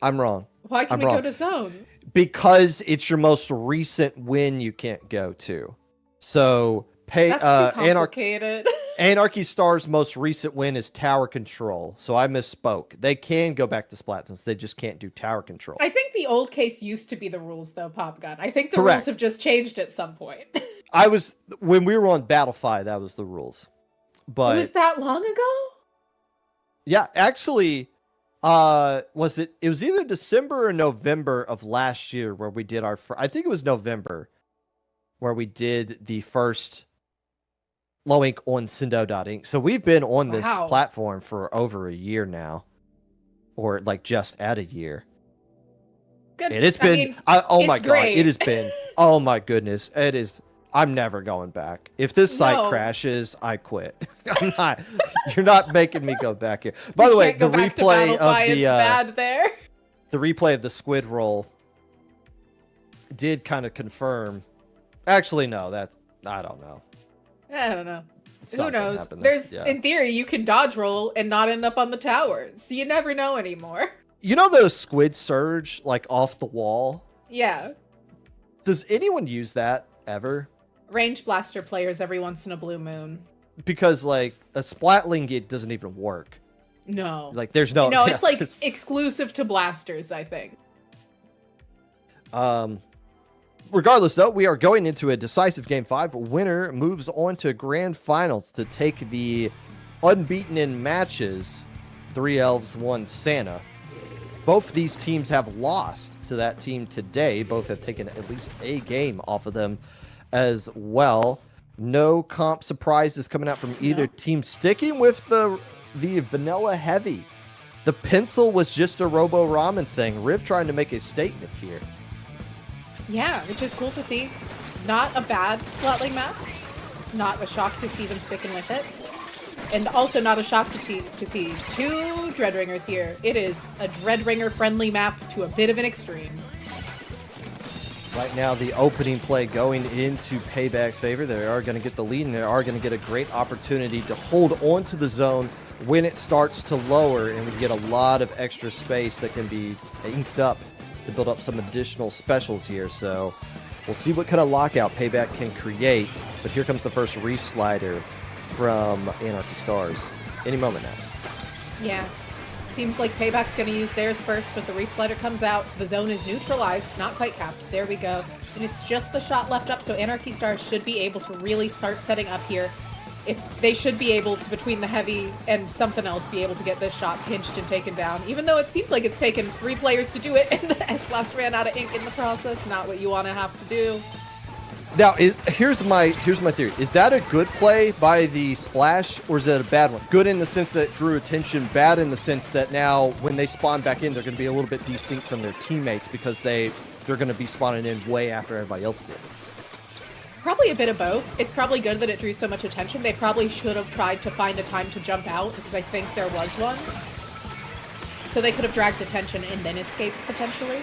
Why can I'm we wrong. go to zone? Because it's your most recent win you can't go to. So That's too complicated. Anarchy Stars' most recent win is tower control. So I misspoke. They can go back to splat zones. They just can't do tower control. I think the old case used to be the rules, though, Popgun. I think the Correct. rules have just changed at some point. When we were on Battlefy, that was the rules. But It was that long ago? yeah, actually, it was either December or November of last year where we did I think it was November where we did the first low ink on Cindo.ink. So we've been on this platform for over a year now, or like just at a year. Good. And it's been, oh my God, great. it has been, oh my goodness, it is. I'm never going back. If this site No. crashes, I quit. I'm not. You're not making me go back here. By the way, the replay of it's bad there. the replay of the squid roll did kind of confirm. Actually, no, I don't know. I don't know. Who Something knows? happened there. Yeah. In theory, you can dodge roll and not end up on the tower, so you never know anymore. You know those squid surge like off the wall? Yeah. Does anyone use that ever? Range blaster players every once in a blue moon. Because like a splatling, it doesn't even work. No. Like there's no. No, yeah, it's like exclusive to blasters, I think. Regardless, though, we are going into a decisive Game 5. Winner moves on to Grand Finals to take the unbeaten in matches 3 elves, 1 Santa. Both these teams have lost to that team today. Both have taken at least a game off of them as well. No comp surprises coming out from either team. Sticking with the vanilla heavy. The pencil was just a Robo Ramen thing. Riv trying to make a statement here. Yeah, which is cool to see. Not a bad Splatling map. Not a shock to see them sticking with it. And also not a shock to see 2 Dreadringers here. It is a Dreadringer friendly map to a bit of an extreme. Right now, the opening play going into PayBack's favor. They are going to get the lead, and they are going to get a great opportunity to hold on to the zone when it starts to lower, and we get a lot of extra space that can be inked up to build up some additional specials here. So we'll see what kind of lockout PayBack can create. But here comes the first reslider from Anarchy Stars. Any moment now. Yeah. Seems like PayBack's going to use theirs first, but the Reef Slider comes out. The zone is neutralized, not quite capped. There we go. And it's just the shot left up, so Anarchy Stars should be able to really start setting up here. If they should be able to, between the heavy and something else, be able to get this shot pinched and taken down. Even though it seems like it's taken 3 players to do it, and the S-Blast ran out of ink in the process. Not what you want to have to do. Now, here's my theory. Is that a good play by the Splash, or is that a bad one? Good in the sense that it drew attention, bad in the sense that now when they spawn back in, they're going to be a little bit desynced from their teammates because they're going to be spawning in way after everybody else did. Probably a bit of both. It's probably good that it drew so much attention. They probably should have tried to find the time to jump out, because I think there was one. So they could have dragged attention and then escaped, potentially.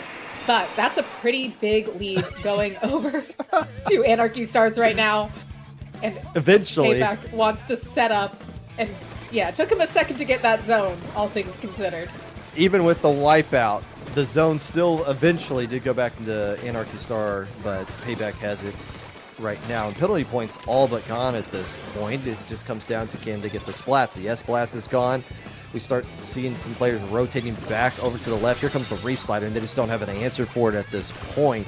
But that's a pretty big lead going over to Anarchy Stars right now. And eventually, PayBack wants to set up. And yeah, it took him a second to get that zone, all things considered. Even with the wipeout, the zone still eventually did go back into Anarchy Star, but PayBack has it right now. And penalty points all but gone at this point. It just comes down to can they get the splats. The S-Blast is gone. We start seeing some players rotating back over to the left. Here comes the Reslider, and they just don't have an answer for it at this point.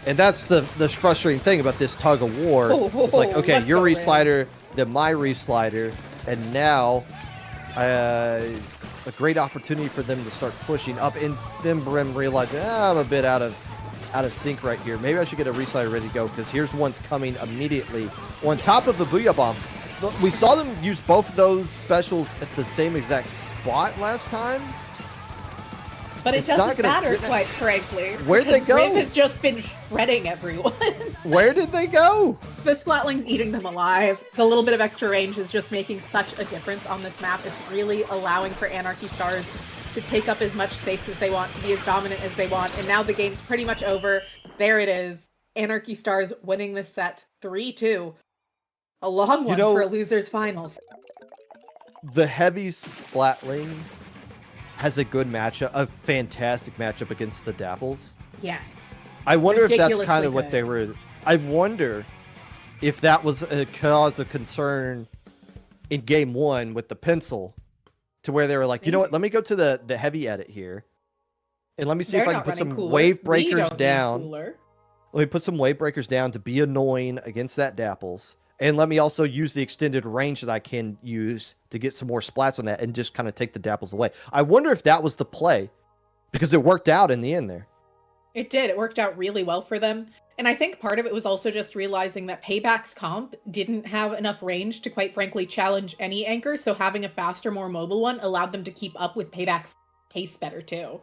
And that's the frustrating thing about this tug of war. It's like, okay, your Reslider, then my Reslider, and now a great opportunity for them to start pushing up. And then Brim realizing, I'm a bit out of sync right here. Maybe I should get a Reslider ready to go, because here's one's coming immediately on top of the Booyah Bomb. We saw them use both of those specials at the same exact spot last time. But it doesn't matter, quite frankly. Where'd they go? Riv has just been shredding everyone. Where did they go? The Splatling's eating them alive. The little bit of extra range is just making such a difference on this map. It's really allowing for Anarchy Stars to take up as much space as they want, to be as dominant as they want. And now the game's pretty much over. There it is. Anarchy Stars winning this set 3-2. A long one for losers finals. The heavy Splatling has a good matchup, a fantastic matchup against the Dapples. Yes. I wonder if that's kind of what they were. I wonder if that was a cause of concern in game 1 with the pencil, to where they were like, you know what, let me go to the heavy edit here, and let me see if I can put some wave breakers down. Let me put some wave breakers down to be annoying against that Dapples. And let me also use the extended range that I can use to get some more splats on that and just kind of take the Dapples away. I wonder if that was the play, because it worked out in the end there. It did. It worked out really well for them. And I think part of it was also just realizing that PayBack's comp didn't have enough range to, quite frankly, challenge any anchor. So having a faster, more mobile one allowed them to keep up with PayBack's pace better, too.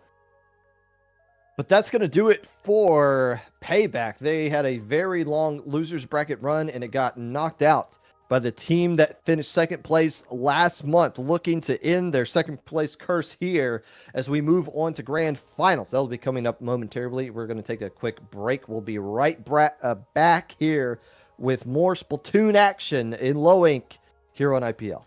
But that's going to do it for PayBack. They had a very long losers bracket run, and it got knocked out by the team that finished second place last month, looking to end their second place curse here as we move on to grand finals. That'll be coming up momentarily. We're going to take a quick break. We'll be right back here with more Splatoon action in low ink here on IPL.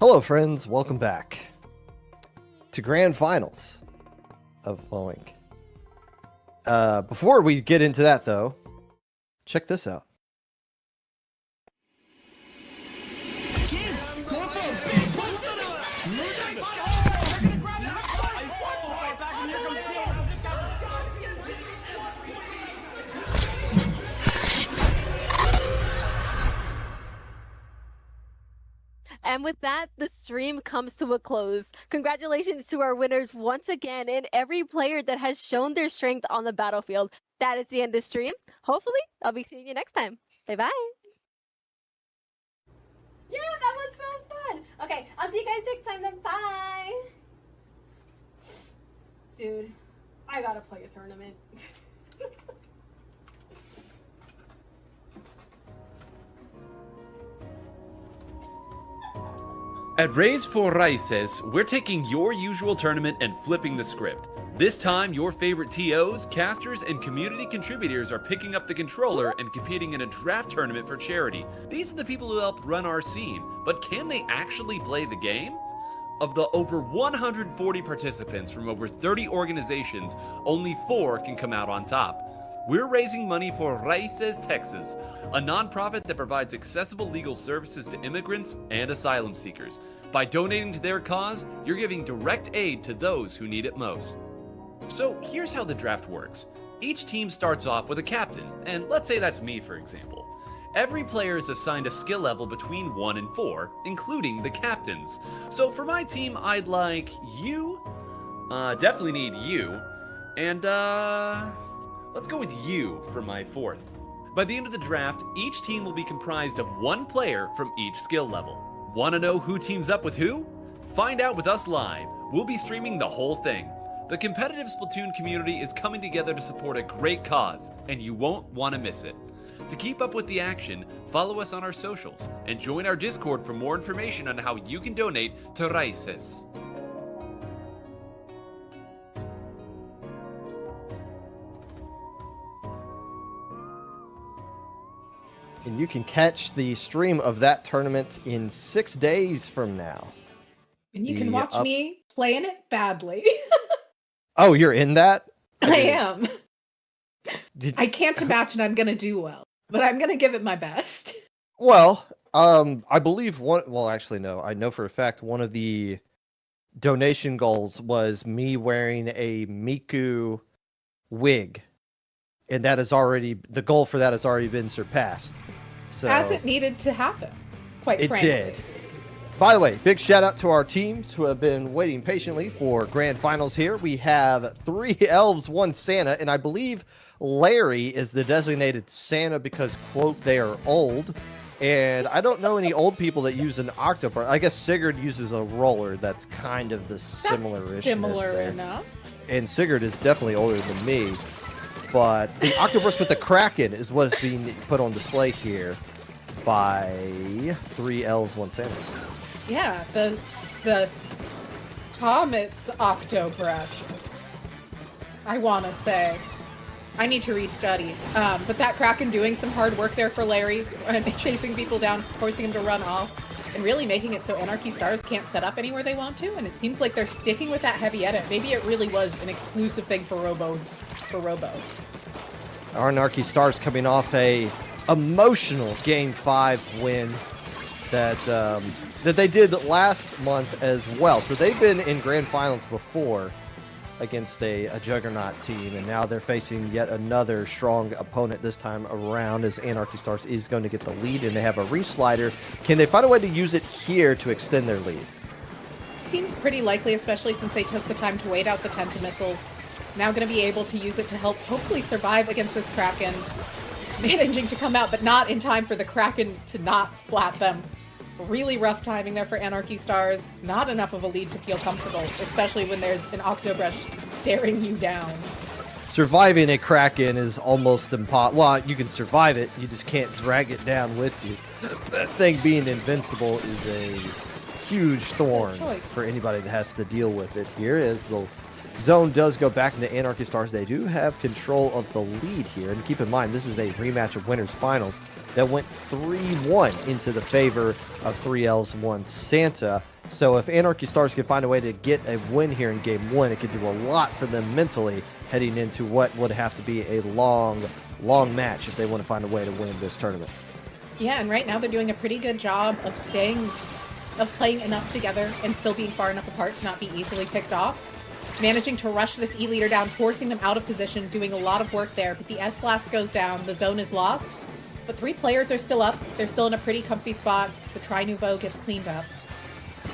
Hello, friends. Welcome back to Grand Finals of Lowing. Before we get into that, though, check this out. And with that, the stream comes to a close. Congratulations to our winners once again and every player that has shown their strength on the battlefield. That is the end of the stream. Hopefully, I'll be seeing you next time. Bye-bye. Yeah, that was so fun. Okay, I'll see you guys next time then. Bye. Dude, I gotta play a tournament. At Raise for Raices, we're taking your usual tournament and flipping the script. This time, your favorite TOs, casters, and community contributors are picking up the controller and competing in a draft tournament for charity. These are the people who help run our scene, but can they actually play the game? Of the over 140 participants from over 30 organizations, only 4 can come out on top. We're raising money for Raices Texas, a nonprofit that provides accessible legal services to immigrants and asylum seekers. By donating to their cause, you're giving direct aid to those who need it most. So here's how the draft works. Each team starts off with a captain, and let's say that's me, for example. Every player is assigned a skill level between 1 and 4, including the captains. So for my team, I'd like you, definitely need you, and let's go with you for my 4th. By the end of the draft, each team will be comprised of 1 player from each skill level. Want to know who teams up with who? Find out with us live. We'll be streaming the whole thing. The competitive Splatoon community is coming together to support a great cause, and you won't want to miss it. To keep up with the action, follow us on our socials, and join our Discord for more information on how you can donate to Raices. And you can catch the stream of that tournament in 6 days from now. And you can watch me playing it badly. Oh, you're in that? I am. I can't imagine I'm going to do well, but I'm going to give it my best. Well, I believe well, actually, no. I know for a fact one of the donation goals was me wearing a Miku wig. And the goal for that has already been surpassed. So As it needed to happen, quite it frankly. did. By the way, big shout out to our teams who have been waiting patiently for grand finals here. We have 3 elves, 1 Santa, and I believe Larry is the designated Santa because, quote, they are old. And I don't know any old people that use an octopus. I guess Sigurd uses a roller. That's kind of the similar-ishness Similar there. enough. And Sigurd is definitely older than me. But the octopus with the Kraken is what's being put on display here by 3 elves, 1 Santa. Yeah, the Comet's Octobrush. I want to say. I need to restudy. But that Kraken doing some hard work there for Larry, chasing people down, forcing him to run off, and really making it so Anarchy Stars can't set up anywhere they want to, and it seems like they're sticking with that heavy edit. Maybe it really was an exclusive thing for Robo. Our Anarchy Stars coming off a emotional Game 5 win that they did last month as well. So they've been in grand finals before against a juggernaut team, and now they're facing yet another strong opponent this time around as Anarchy Stars is going to get the lead, and they have a reslider. Can they find a way to use it here to extend their lead? Seems pretty likely, especially since they took the time to wait out the Tenta missiles. Now going to be able to use it to help hopefully survive against this Kraken. Managing to come out, but not in time for the Kraken to not splat them. Really rough timing there for Anarchy Stars. Not enough of a lead to feel comfortable, especially when there's an Octobrush staring you down. Surviving a Kraken is almost impossible. Well, you can survive it, you just can't drag it down with you. That thing being invincible is a huge thorn for anybody that has to deal with it. Here is the zone does go back into Anarchy Stars. They do have control of the lead here. And keep in mind, this is a rematch of winners finals that went 3-1 into the favor of 3 elves, 1 Santa. So if Anarchy Stars can find a way to get a win here in Game 1, it could do a lot for them mentally heading into what would have to be a long match if they want to find a way to win this tournament. Yeah, and right now they're doing a pretty good job of playing enough together and still being far enough apart to not be easily picked off. Managing to rush this E leader down, forcing them out of position, doing a lot of work there, but the S-Blast goes down, the zone is lost. But 3 players are still up, they're still in a pretty comfy spot, the Tri-Nouveau gets cleaned up.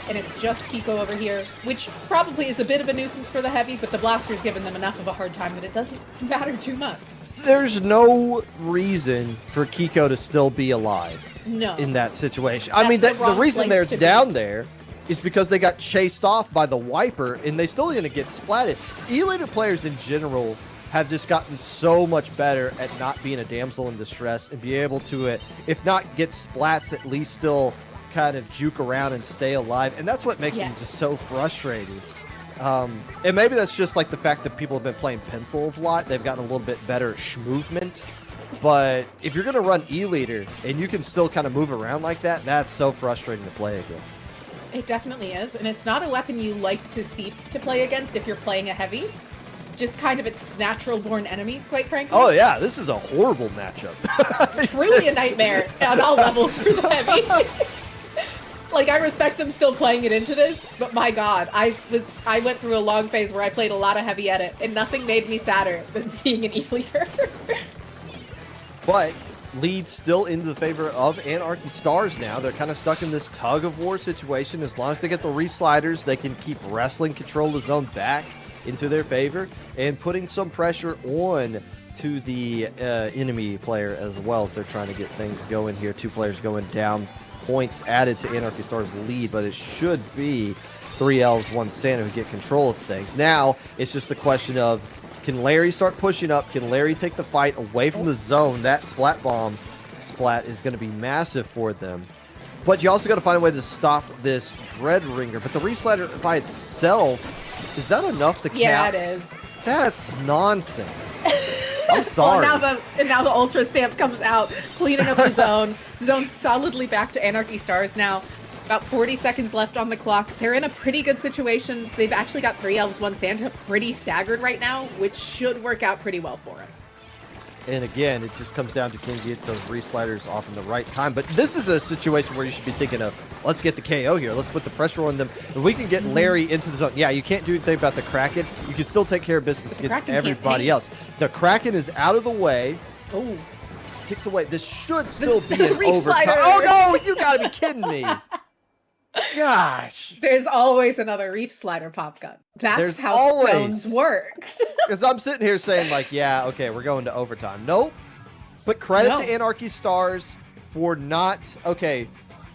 And it's just Kiko over here, which probably is a bit of a nuisance for the Heavy, but the Blaster's given them enough of a hard time that it doesn't matter too much. There's no reason for Kiko to still be alive No. in that situation. That's I mean, the the wrong reason place they're to be. down there is because they got chased off by the wiper, and they still going to get splatted. E-later players in general have just gotten so much better at not being a damsel in distress and be able to, if not get splats, at least still kind of juke around and stay alive. And that's what makes them just so frustrating. And maybe that's just like the fact that people have been playing pencil a lot. They've gotten a little bit better at movement. But if you're going to run E-leader and you can still kind of move around like that, that's so frustrating to play against. It definitely is, and it's not a weapon you like to see to play against if you're playing a heavy. Just kind of its natural-born enemy, quite frankly. Oh yeah, this is a horrible matchup. It's really a nightmare on all levels for the heavy. Like, I respect them still playing it into this, but my god, I went through a long phase where I played a lot of heavy edit, and nothing made me sadder than seeing an E-leader. But leads still into the favor of Anarchy Stars now. They're kind of stuck in this tug-of-war situation. As long as they get the resliders, they can keep wrestling control of the zone back into their favor and putting some pressure on to the enemy player as well as they're trying to get things going here. 2 players going down, points added to Anarchy Stars' lead, but it should be 3 elves, 1 Santa who get control of things. Now it's just a question of, can Larry start pushing up? Can Larry take the fight away from the zone? That splat bomb splat is going to be massive for them. But you also got to find a way to stop this Dread Ringer. But the reslider by itself, is that enough to cap? Yeah, it is. That's nonsense. I'm sorry. Well, now the Ultra Stamp comes out, cleaning up the zone. Zone's solidly back to Anarchy Stars now. About 40 seconds left on the clock. They're in a pretty good situation. They've actually got 3 elves, 1 Santa, pretty staggered right now, which should work out pretty well for them. And again, it just comes down to can you get those resliders off in the right time. But this is a situation where you should be thinking of, let's get the KO here. Let's put the pressure on them. If we can get Larry into the zone. Yeah, you can't do anything about the Kraken. You can still take care of business against everybody else. The Kraken is out of the way. Oh. Takes away. This should still be an reef overtime. slider. Oh, no, you got to be kidding me. Gosh. There's always another Reef Slider pop gun. That's how Stones works. Because I'm sitting here saying, like, yeah, okay, we're going to overtime. Nope. But credit to Anarchy Stars for not, okay,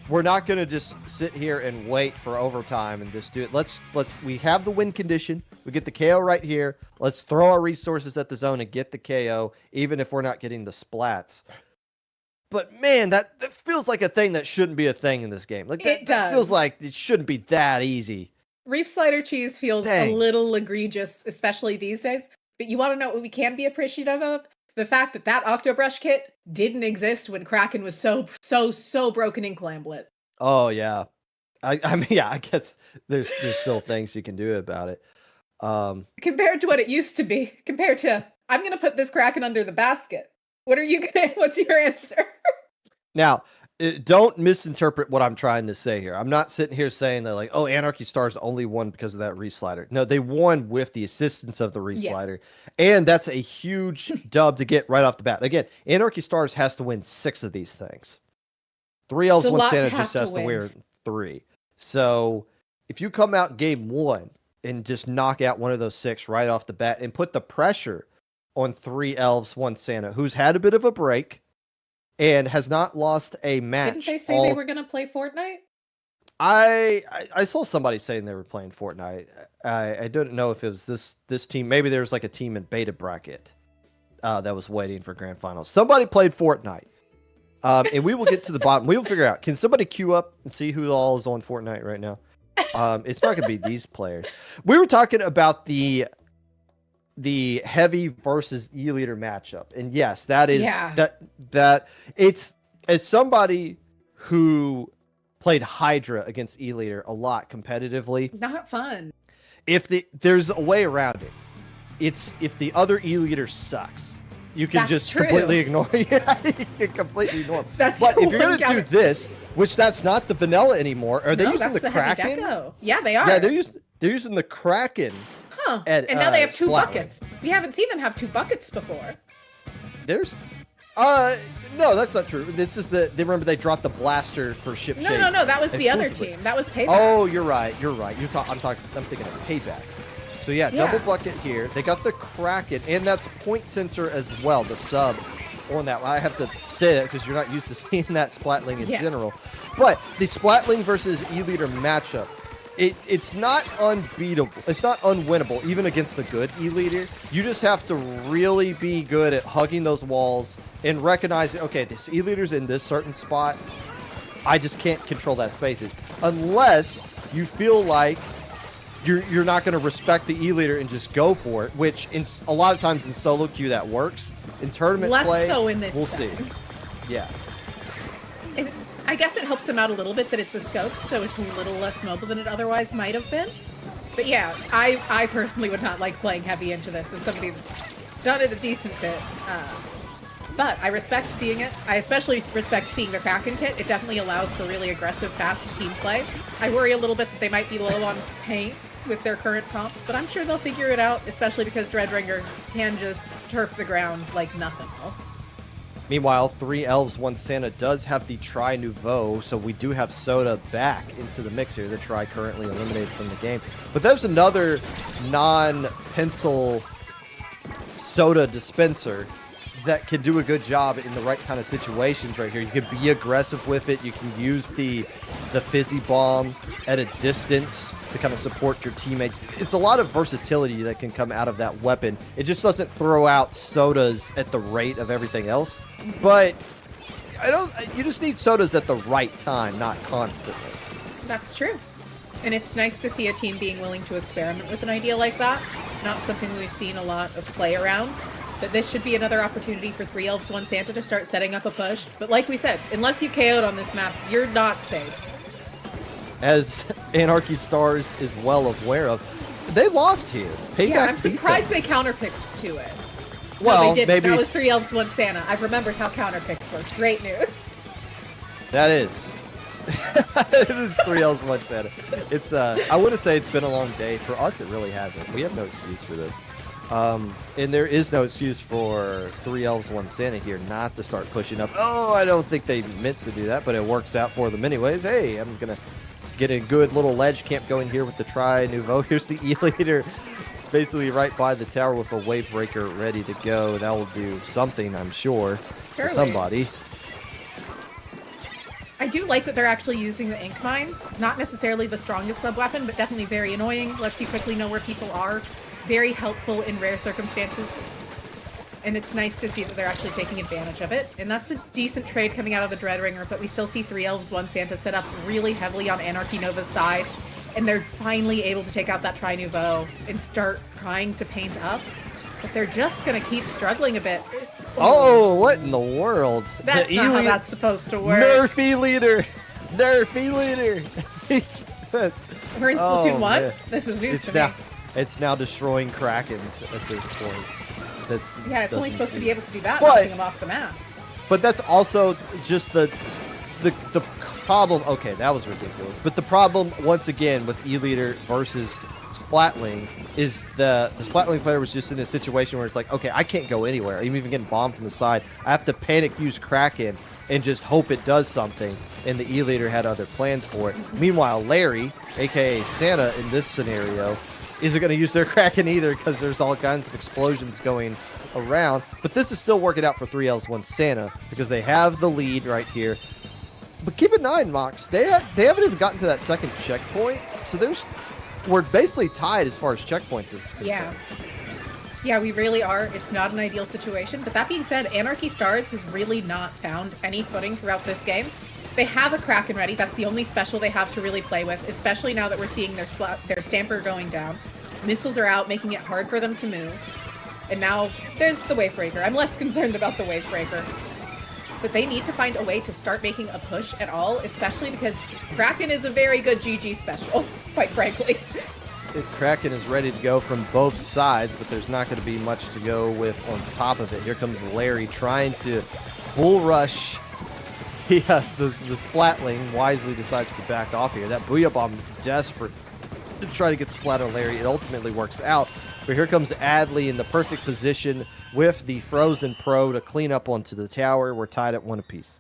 we're not going to just sit here and wait for overtime and just do it. We have the win condition. We get the KO right here. Let's throw our resources at the zone and get the KO, even if we're not getting the splats. But man, that feels like a thing that shouldn't be a thing in this game. Like that feels like it shouldn't be that easy. Reef Slider cheese feels a little egregious, especially these days. But you want to know what we can be appreciative of? The fact that that Octobrush kit didn't exist when Kraken was so broken in Clamblet. Oh yeah, I mean, yeah, I guess there's still things you can do about it. Compared to what it used to be, compared to I'm gonna put this Kraken under the basket. What's your answer? Now, don't misinterpret what I'm trying to say here. I'm not sitting here saying that like, oh, Anarchy Stars only won because of that reslider. No, they won with the assistance of the reslider. Yes. And that's a huge dub to get right off the bat. Again, Anarchy Stars has to win 6 of these things. 3 elves, 1 Santa just has to win 3. So if you come out game 1 and just knock out one of those 6 right off the bat and put the pressure on 3 elves, 1 Santa, who's had a bit of a break and has not lost a match. Didn't they say they were going to play Fortnite? I saw somebody saying they were playing Fortnite. I don't know if it was this team. Maybe there was like a team in beta bracket that was waiting for grand finals. Somebody played Fortnite. And we will get to the bottom. We will figure out. Can somebody queue up and see who all is on Fortnite right now? It's not going to be these players. We were talking about the heavy versus E-leader matchup. And yes, that is that it's as somebody who played Hydra against E-leader a lot competitively. Not fun. There's a way around it. It's if the other E-leader sucks, you can completely ignore it. You can completely ignore it. But if you're going to do this, which that's not the vanilla anymore, are they using the Kraken? Yeah, they are. Yeah, they're using the Kraken. Huh. And now they have 2 buckets. We haven't seen them have 2 buckets before. There's no, that's not true. This is remember they dropped the blaster for ship shape. No, that was the other team. That was PayBack. Oh, you're right. I'm thinking of PayBack. So yeah, double bucket here. They got the Kraken, and that's point sensor as well, the sub on that. I have to say it because you're not used to seeing that Splatling in general. But the Splatling versus E-leader matchup, it's not unbeatable. It's not unwinnable, even against the good E-leader. You just have to really be good at hugging those walls and recognizing, okay, this E-leader's in this certain spot. I just can't control that spaces. Unless you feel like you're not going to respect the E-leader and just go for it, which a lot of times in solo queue that works. In tournament Less play, so in this we'll set. see. Yes. I guess it helps them out a little bit that it's a scope, so it's a little less mobile than it otherwise might have been. But yeah, I personally would not like playing heavy into this as somebody that's done it a decent bit. But I respect seeing it. I especially respect seeing the Kraken kit. It definitely allows for really aggressive, fast team play. I worry a little bit that they might be low on paint with their current comp, but I'm sure they'll figure it out, especially because Dreadringer can just turf the ground like nothing else. Meanwhile, 3 Elves, 1 Santa does have the Tri Nouveau, so we do have Soda back into the mix here. The Tri currently eliminated from the game. But there's another non-pencil Soda dispenser that can do a good job in the right kind of situations right here. You can be aggressive with it. You can use the Fizzy Bomb at a distance to kind of support your teammates. It's a lot of versatility that can come out of that weapon. It just doesn't throw out sodas at the rate of everything else. But you just need sodas at the right time, not constantly. That's true. And it's nice to see a team being willing to experiment with an idea like that. Not something we've seen a lot of play around. That this should be another opportunity for 3 Elves, 1 Santa to start setting up a push. But like we said, unless you KO'd on this map, you're not safe. As Anarchy Stars is well aware of, they lost here. PayBack Yeah, I'm beat them. surprised they counterpicked to it. Well, no, they didn't. maybe That was 3 Elves, 1 Santa. I've remembered how counterpicks work. Great news. that is. It is 3 Elves, 1 Santa. It's I would say it's been a long day. For us, it really hasn't. We have no excuse for this. And there is no excuse for 3 Elves, 1 Santa here not to start pushing up. Oh, I don't think they meant to do that, but it works out for them anyways. Hey, I'm going to get a good little ledge camp going here with the Tri Nouveau. Here's the E-Leader basically right by the tower with a wave breaker ready to go. That will do something, I'm sure, for Surely. somebody. I do like that they're actually using the ink mines. Not necessarily the strongest sub-weapon, but definitely very annoying. Lets you quickly know where people are. Very helpful in rare circumstances. And it's nice to see that they're actually taking advantage of it. And that's a decent trade coming out of the Dreadringer, but we still see 3 Elves, 1 Santa set up really heavily on Anarchy Nova's side. And they're finally able to take out that Tri Nouveau and start trying to paint up. But they're just going to keep struggling a bit. Oh, what in the world? That's The not how E-Leader- that's supposed to work. Nerf E-Leader! Nerf E-Leader! That's... We're in Oh, Splatoon 1? man. This is news It's to now, me. it's now destroying Krakens at this point. That's Yeah, it's only doesn't supposed to seem- be able to do that, But- knocking them off the map. But that's also just the problem. Okay, that was ridiculous. But the problem once again with E-Leader versus Splatling is the Splatling player was just in a situation where it's like, okay, I can't go anywhere. I'm even getting bombed from the side. I have to panic use Kraken and just hope it does something. And the E-Leader had other plans for it. Meanwhile, Larry, aka Santa, in this scenario, isn't going to use their Kraken either because there's all kinds of explosions going around. But this is still working out for 3 Elves, 1 Santa because they have the lead right here. But keep in mind, Mox, they haven't even gotten to that second checkpoint. So we're basically tied as far as checkpoints is concerned. Yeah. Yeah, we really are. It's not an ideal situation. But that being said, Anarchy Stars has really not found any footing throughout this game. They have a Kraken ready. That's the only special they have to really play with, especially now that we're seeing their Stamper going down. Missiles are out, making it hard for them to move. And now there's the Wavebreaker. I'm less concerned about the Wavebreaker. But they need to find a way to start making a push at all, especially because Kraken is a very good GG special, quite frankly. Kraken is ready to go from both sides, but there's not going to be much to go with on top of it. Here comes Larry trying to bull rush. The Splatling wisely decides to back off here. That Booyah Bomb desperate to try to get the splat on Larry. It ultimately works out. But here comes Adley in the perfect position with the Frozen Pro to clean up onto the tower. We're tied at 1 apiece.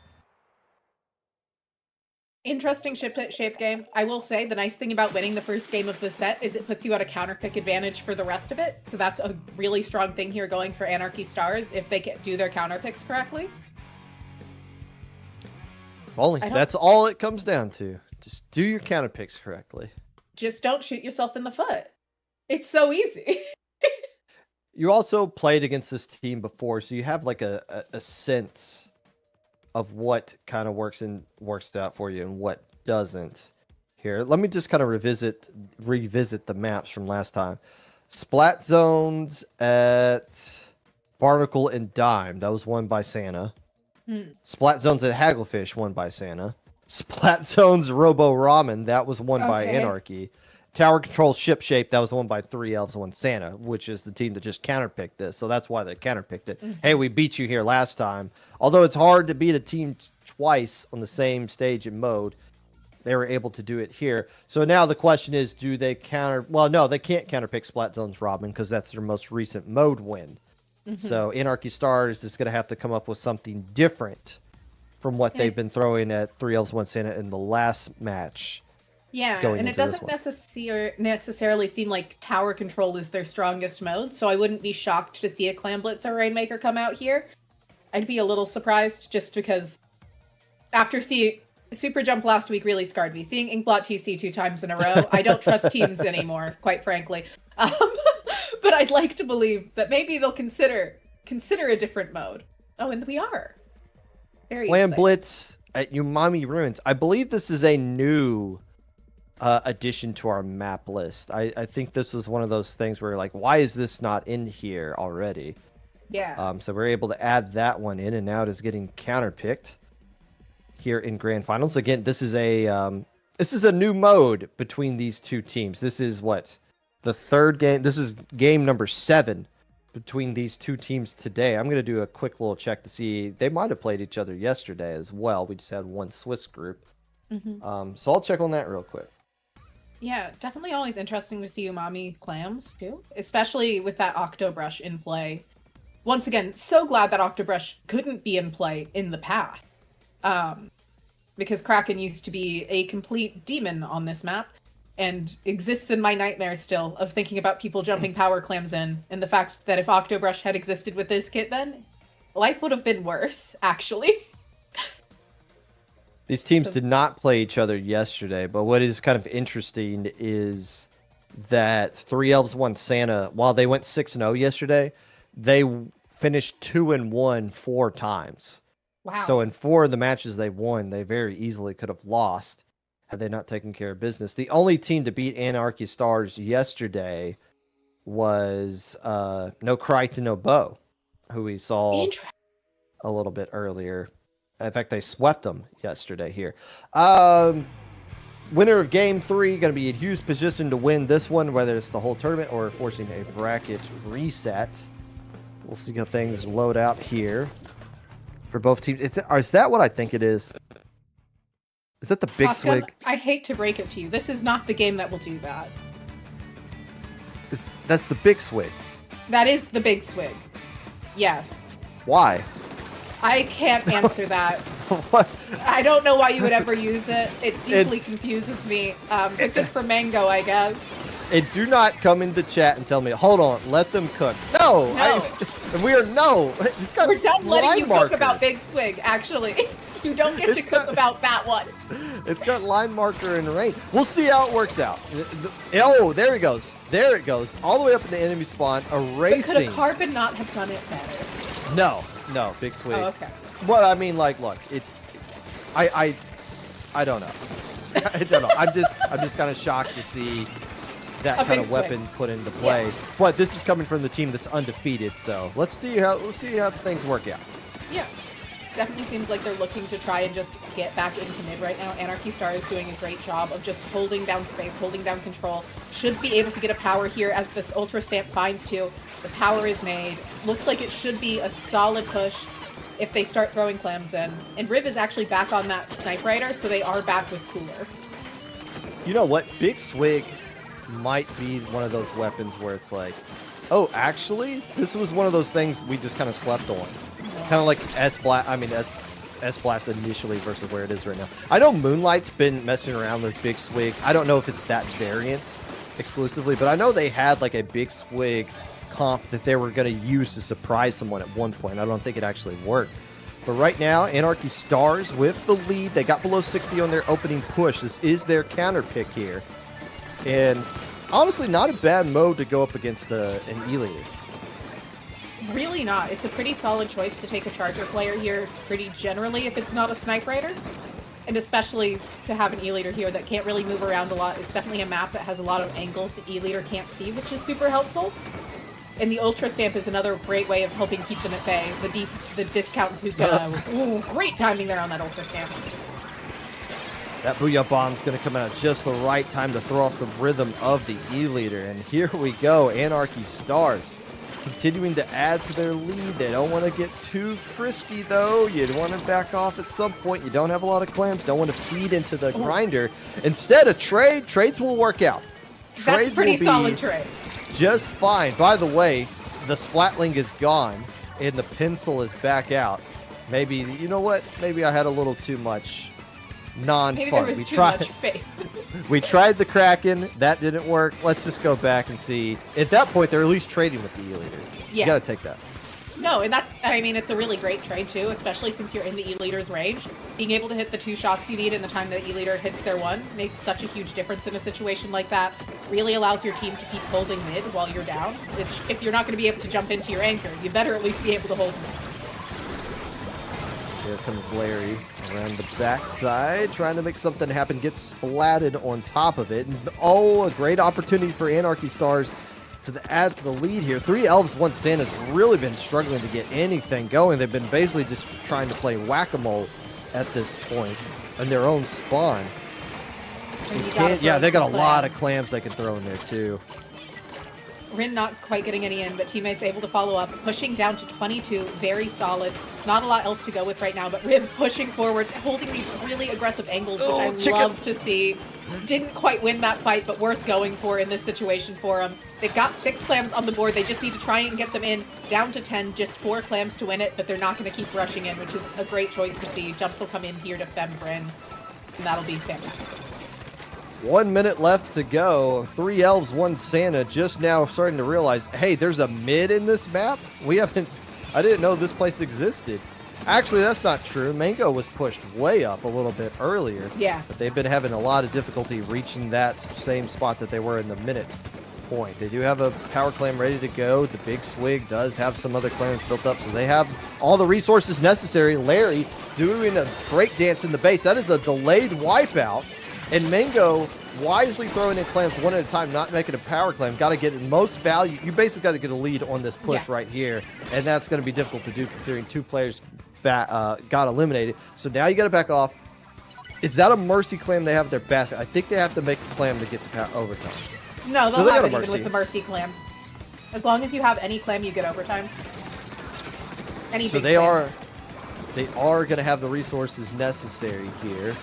Interesting shape game. I will say the nice thing about winning the first game of the set is it puts you at a counterpick advantage for the rest of it. So that's a really strong thing here going for Anarchy Stars if they can do their counterpicks correctly. If only. That's all it comes down to. Just do your counter picks correctly. just don't shoot yourself in the foot. It's so easy. You also played against this team before, so you have like a sense of what kind of works out for you and what doesn't. Here, let me just kind of revisit the maps from last time. Splat zones at Barnacle and Dime, that was won by Santa. Splat zones at Hagglefish, won by Santa. Splat zones Robo Ramen, that was won by Anarchy. Tower Control Ship Shape, that was won by 3 Elves, won Santa, which is the team that just counterpicked this. So that's why they counterpicked it. Hey, we beat you here last time. Although it's hard to beat a team twice on the same stage and mode, they were able to do it here. So now the question is, do they counter... Well, no, they can't counterpick Splat Zones Robin because that's their most recent mode win. So Anarchy Stars is going to have to come up with something different from what they've been throwing at 3 Elves, 1 Santa in the last match. Yeah, and it doesn't necessarily seem like tower control is their strongest mode, so I wouldn't be shocked to see a Clan Blitz or Rainmaker come out here. I'd be a little surprised just because after seeing Super Jump last week really scarred me. Seeing Inkblot TC 2 times in a row, I don't trust teams anymore, quite frankly. But I'd like to believe that maybe they'll consider a different mode. Oh, and we are. Very Clan exciting. Blitz at Umami Ruins. I believe this is a new addition to our map list. I think this was one of those things where like, why is this not in here already? Yeah. So we're able to add that one in, and now it is getting counterpicked here in Grand Finals. Again, this is a new mode between these two teams. This is what, the third game. This is game number 7 between these two teams today. I'm going to do a quick little check to see. They might have played each other yesterday as well. We just had one Swiss group. So I'll check on that real quick. Yeah, definitely always interesting to see Umami clams too, especially with that Octobrush in play. Once again, so glad that Octobrush couldn't be in play in the past. Because Kraken used to be a complete demon on this map and exists in my nightmares still of thinking about people jumping power clams in, and the fact that if Octobrush had existed with this kit then, life would have been worse, actually. These teams did not play each other yesterday, but what is kind of interesting is that 3 Elves, 1 Santa, while they went 6-0 yesterday, they finished 2-1 4 times. Wow. So in 4 of the matches they won, they very easily could have lost had they not taken care of business. The only team to beat Anarchy Stars yesterday was no Creith No Bow, who we saw a little bit earlier. In fact, they swept them yesterday here. Winner of Game 3 going to be in huge position to win this one, whether it's the whole tournament or forcing a bracket reset. We'll see how things load out here for both teams. Is that what I think it is? Is that the Big Oscar, Swig? I hate to break it to you. This is not the game that will do that. That's the Big Swig. That is the Big Swig. Yes. Why? I can't answer that. What? I don't know why you would ever use it. It deeply confuses me. But good for mango, I guess. And do not come into chat and tell me, hold on, let them cook. No. We're done letting you cook about Big Swig, actually. You don't get to cook about that one. It's got line marker and rain. We'll see how it works out. Oh, there it goes. There it goes. All the way up in the enemy spawn, erasing. But could a Carbon not have done it better? No, Big Swig. Oh, okay. Well, I mean, like, look, I don't know. I don't know. I'm just kind of shocked to see that kind of weapon put into play. Yeah. But this is coming from the team that's undefeated, so let's see how things work out. Yeah. Definitely seems like they're looking to try and just get back into mid right now. Anarchy Star is doing a great job of just holding down space, holding down control. Should be able to get a power here as this Ultra Stamp finds too. The power is made. Looks like it should be a solid push if they start throwing clams in. And Riv is actually back on that Snipe Rider, so they are back with Cooler. You know what? Big Swig might be one of those weapons where it's like, oh, actually, this was one of those things we just kind of slept on. Kind of like S-Blast initially versus where it is right now. I know Moonlight's been messing around with Big Swig. I don't know if it's that variant exclusively, but I know they had like a Big Swig comp that they were going to use to surprise someone at one point. I don't think it actually worked. But right now, Anarchy Stars with the lead. They got below 60 on their opening push. This is their counter pick here. And honestly, not a bad mode to go up against an E-leader. Really not. It's a pretty solid choice to take a charger player here pretty generally if it's not a snipe rider. And especially to have an E-leader here that can't really move around a lot. It's definitely a map that has a lot of angles the E-leader can't see, which is super helpful. And the Ultra Stamp is another great way of helping keep them at bay. The discount Zuka. Ooh, great timing there on that Ultra Stamp. That Booyah Bomb's going to come out at just the right time to throw off the rhythm of the E-leader. And here we go, Anarchy Stars continuing to add to their lead. They don't want to get too frisky, though. You want to back off at some point. You don't have a lot of clams. Don't want to feed into the grinder. Instead of trades will work out. That's a pretty solid trade. Just fine. By the way, the Splatling is gone, and the pencil is back out. Maybe, you know what? Maybe I had a little too much non-fun. Maybe there was too much faith. We tried the Kraken. That didn't work. Let's just go back and see. At that point, they're at least trading with the E-leader. Yes. You got to take that. No, and I mean, it's a really great trade, too, especially since you're in the E-leader's range. Being able to hit the 2 shots you need in the time that E-leader hits their 1 makes such a huge difference in a situation like that. Really allows your team to keep holding mid while you're down, which, if you're not going to be able to jump into your anchor, you better at least be able to hold mid. Here comes Larry around the backside, trying to make something happen, gets splatted on top of it. And, a great opportunity for Anarchy Stars to add to the lead here. 3 elves, 1 Santa's really been struggling to get anything going. They've been basically just trying to play whack-a-mole at this point in their own spawn. Yeah, they got a lot of clams they can throw in there too. Rin not quite getting any in, but teammates able to follow up, pushing down to 22, very solid. Not a lot else to go with right now, but Rin pushing forward, holding these really aggressive angles, which I love to see. Didn't quite win that fight, but worth going for in this situation for them. They've got 6 clams on the board. They just need to try and get them in. Down to 10, just 4 clams to win it, but they're not going to keep rushing in, which is a great choice to see. Jumps will come in here to Fem Rin, and that'll be fantastic. 1 minute left to go. 3 elves, 1 Santa. Just now starting to realize, hey, there's a mid in this map? I didn't know this place existed. Actually, that's not true. Mango was pushed way up a little bit earlier. Yeah. But they've been having a lot of difficulty reaching that same spot that they were in the minute point. They do have a power clam ready to go. The Big Swig does have some other clams built up, so they have all the resources necessary. Larry doing a break dance in the base. That is a delayed wipeout. And Mango wisely throwing in clams one at a time, not making a power clam. Got to get the most value. You basically got to get a lead on this push right here. And that's going to be difficult to do considering 2 players got eliminated. So now you got to back off. Is that a mercy clam they have in their basket? I think they have to make a clam to get to overtime. No, they'll have it even with the mercy clam. As long as you have any clam, you get overtime. So they are going to have the resources necessary here.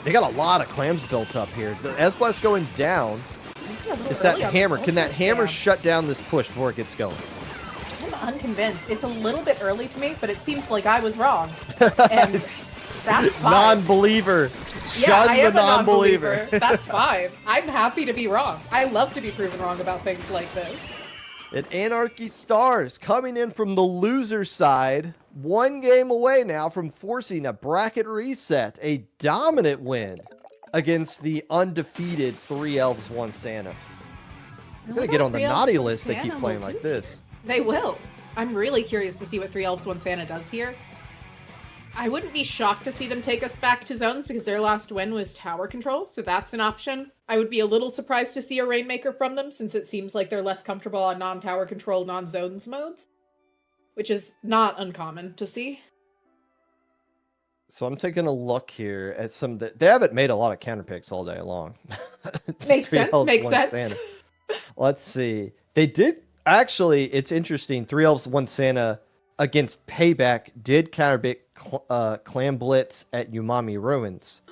They got a lot of clams built up here. The S-Blast going down. It's that hammer. Can that hammer shut down this push before it gets going? I'm unconvinced. It's a little bit early to me, but it seems like I was wrong. And that's fine. Non-believer. Shun the non-believer. That's fine. I'm happy to be wrong. I love to be proven wrong about things like this. And Anarchy Stars coming in from the loser side. 1 game away now from forcing a bracket reset. A dominant win against the undefeated 3 elves, 1 Santa. They're going to get on the naughty list. They keep playing like this. They will. I'm really curious to see what 3 elves, 1 Santa does here. I wouldn't be shocked to see them take us back to zones because their last win was tower control, so that's an option. I would be a little surprised to see a Rainmaker from them since it seems like they're less comfortable on non-tower control, non-zones modes, which is not uncommon to see. So I'm taking a look here at some... They haven't made a lot of counter picks all day long. Makes sense, makes sense. Santa. Let's see. They did... Actually, it's interesting. 3 elves, 1 Santa against PayBack did counterpick Clam Blitz at Umami Ruins,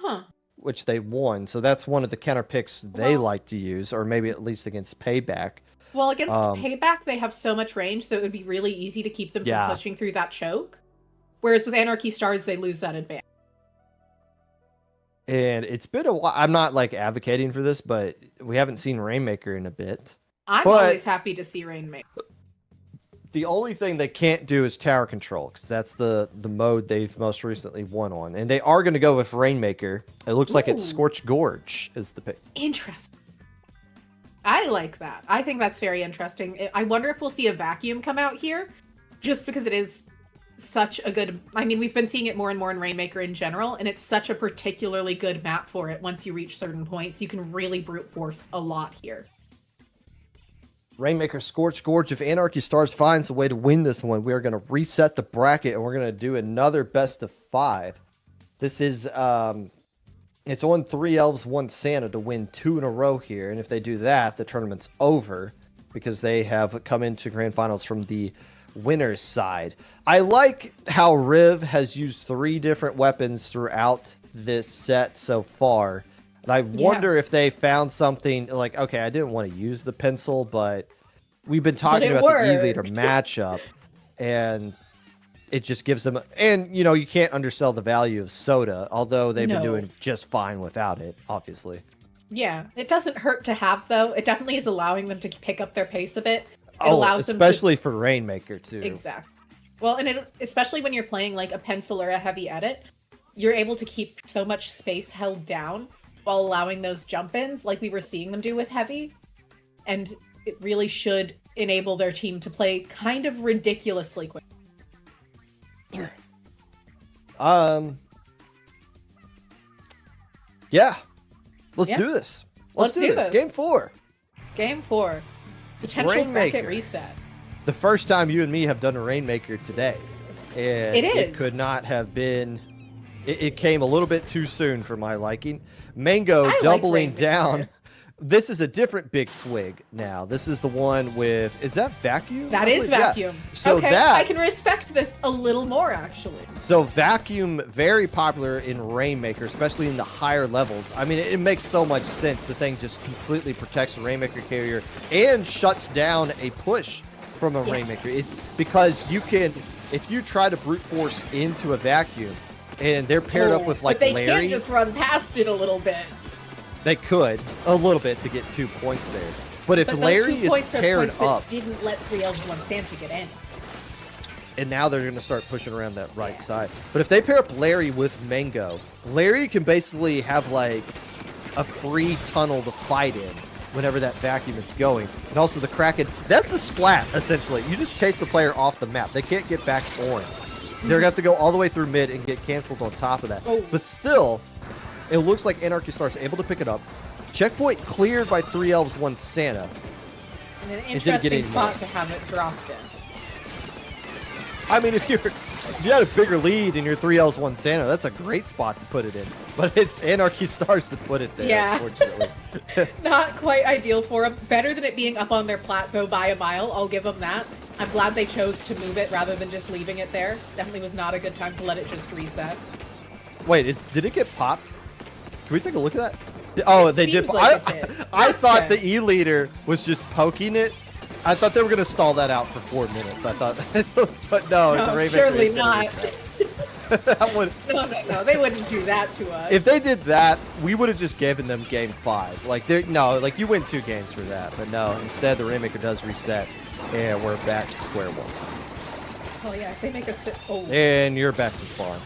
which they won. So that's one of the counter picks they like to use, or maybe at least against PayBack. Well, against PayBack, they have so much range that it would be really easy to keep them from pushing through that choke. Whereas with Anarchy Stars, they lose that advantage. And it's been a while. I'm not like advocating for this, but we haven't seen Rainmaker in a bit. I'm always happy to see Rainmaker. The only thing they can't do is tower control, because that's the mode they've most recently won on. And they are going to go with Rainmaker. It looks like it's Scorched Gorge is the pick. Interesting. I like that. I think that's very interesting. I wonder if we'll see a vacuum come out here, just because it is such a good... I mean, we've been seeing it more and more in Rainmaker in general, and it's such a particularly good map for it. Once you reach certain points, you can really brute force a lot here. Rainmaker Scorch Gorge. If Anarchy Stars finds a way to win this one, we are going to reset the bracket and we're going to do another best of 5. This is it's on 3 elves, 1 Santa to win 2 in a row here, and if they do that, the tournament's over because they have come into grand finals from the winner's side. I like how Riv has used 3 different weapons throughout this set so far. And I wonder if they found something like, okay, I didn't want to use the pencil, but we've been talking about the E-Leader matchup, and it just gives them... And, you know, you can't undersell the value of Soda, although they've been doing just fine without it, obviously. Yeah, it doesn't hurt to have, though. It definitely is allowing them to pick up their pace a bit. It allows them especially for Rainmaker, too. Exactly. Well, and especially when you're playing, like, a pencil or a heavy edit, you're able to keep so much space held down while allowing those jump-ins like we were seeing them do with heavy. And it really should enable their team to play kind of ridiculously quick. Yeah. Let's do this. Let's do this. Game 4. Game 4. Potential Rainmaker. bracket reset. The first time you and me have done a Rainmaker today. And it could not have been... It came a little bit too soon for my liking. Mango doubling down. This is a different big swig now. This is the one with... Is that Vacuum? That is Vacuum. Yeah. So okay, I can respect this a little more, actually. So Vacuum, very popular in Rainmaker, especially in the higher levels. I mean, it makes so much sense. The thing just completely protects the Rainmaker carrier and shuts down a push from a Rainmaker. Because you can... If you try to brute force into a Vacuum, and they're paired up with, like, but they Larry... can't just run past it a little bit. They could a little bit to get 2 points there, but if Larry is paired up, didn't let 3 elves 1 Santa get in, and now they're going to start pushing around that right side. But if they pair up Larry with Mango, Larry can basically have like a free tunnel to fight in whenever that vacuum is going. And also the Kraken, that's a splat essentially. You just chase the player off the map. They can't get back on. They're going to have to go all the way through mid and get canceled on top of that. But still, it looks like Anarchy Stars able to pick it up. Checkpoint cleared by 3 elves, 1 Santa. And an interesting spot to have it dropped in. I mean, if you had a bigger lead and you're 3 elves, 1 Santa, that's a great spot to put it in. But it's Anarchy Stars to put it there, unfortunately. Not quite ideal for them. Better than it being up on their plateau by a mile, I'll give them that. I'm glad they chose to move it rather than just leaving it there. Definitely was not a good time to let it just reset. Wait, did it get popped? Can we take a look at that? Oh, they did. Like I thought the E-Leader was just poking it. I thought they were going to stall that out for 4 minutes. I thought, but no, the Rainmaker surely not. That would, no, they wouldn't do that to us. If they did that, we would have just given them game 5. Like, like you win 2 games for that. But no, instead the Rainmaker does reset, and we're back to square one. Oh yeah, if they make a and you're back to spawn.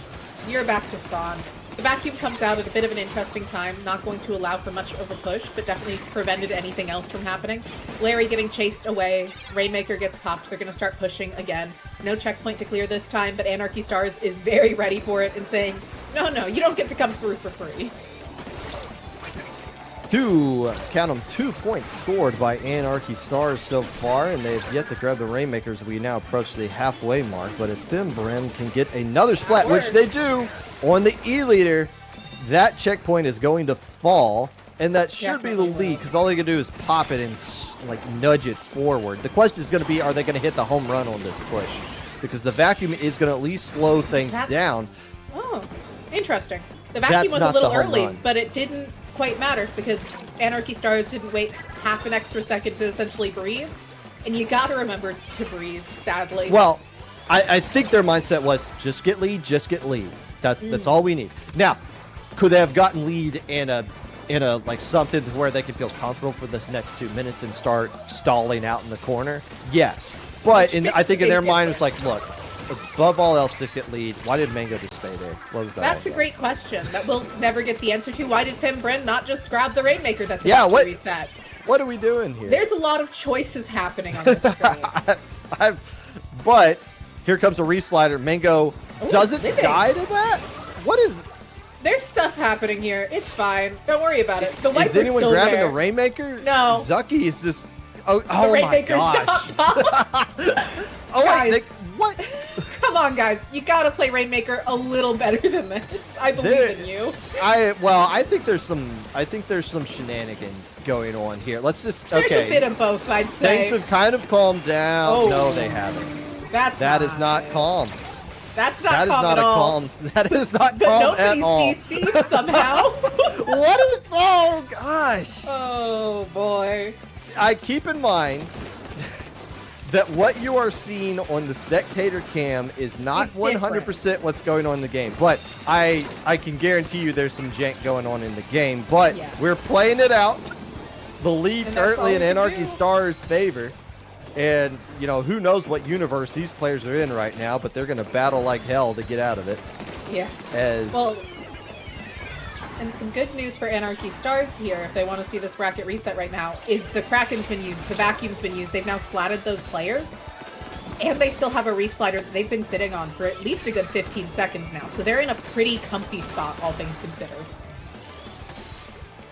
You're back to spawn. The vacuum comes out at a bit of an interesting time, not going to allow for much of a push, but definitely prevented anything else from happening. Larry getting chased away, Rainmaker gets popped, they're going to start pushing again. No checkpoint to clear this time, but Anarchy Stars is very ready for it and saying, no, you don't get to come through for free. Count them, 2 points scored by Anarchy Stars so far, and they've yet to grab the Rainmakers. We now approach the halfway mark, but if Fimbrim can get another splat, which they do on the E-Leader, that checkpoint is going to fall, and that should be the lead, because all they can do is pop it and like nudge it forward. The question is going to be, are they going to hit the home run on this push? Because the vacuum is going to at least slow things down. Oh, interesting. The vacuum was a little early, but it didn't quite matter because Anarchy Stars didn't wait half an extra second to essentially breathe, and you gotta remember to breathe, sadly. Well, I think their mindset was just get lead. That's all we need. Now, could they have gotten lead in a like something where they can feel comfortable for this next 2 minutes and start stalling out in the corner? Yes, but I think in their mind it's like, look, above all else, just get lead. Why did Mango just stay there? What was that? That's a great question that we'll never get the answer to. Why did Fimbrim not just grab the Rainmaker that's about to reset? What are we doing here? There's a lot of choices happening on this screen. But here comes a reslider. Mango doesn't living. die to that? What is... There's stuff happening here. It's fine. Don't worry about it. The Viper's Is anyone still grabbing there. the Rainmaker? No. Zucky is just... Oh, The oh my Rainmaker's gosh. not. Oh, Guys. wait, what? Come on, guys. You gotta play Rainmaker a little better than this. I believe There- in you. I think there's some shenanigans going on here. Let's just... There's Okay. a bit of both, I'd say. Things have kind of calmed down. Oh. No, they haven't. That is not calm. That's not That is calm not at a all. calm. That is not But calm at nobody's all. deceived somehow. What is? Oh gosh! Oh boy. I keep in mind that what you are seeing on the spectator cam is not It's 100% what's going on in the game. But I can guarantee you there's some jank going on in the game. But Yeah. we're playing it out. The lead And that's currently all in we can Anarchy do. Stars' favor. And, you know, who knows what universe these players are in right now, but they're going to battle like hell to get out of it. Yeah. As Well, and some good news for Anarchy Stars here, if they want to see this bracket reset right now, is the Kraken's been used, the Vacuum's been used. They've now splatted those players, and they still have a Reef Slider that they've been sitting on for at least a good 15 seconds now. So they're in a pretty comfy spot, all things considered.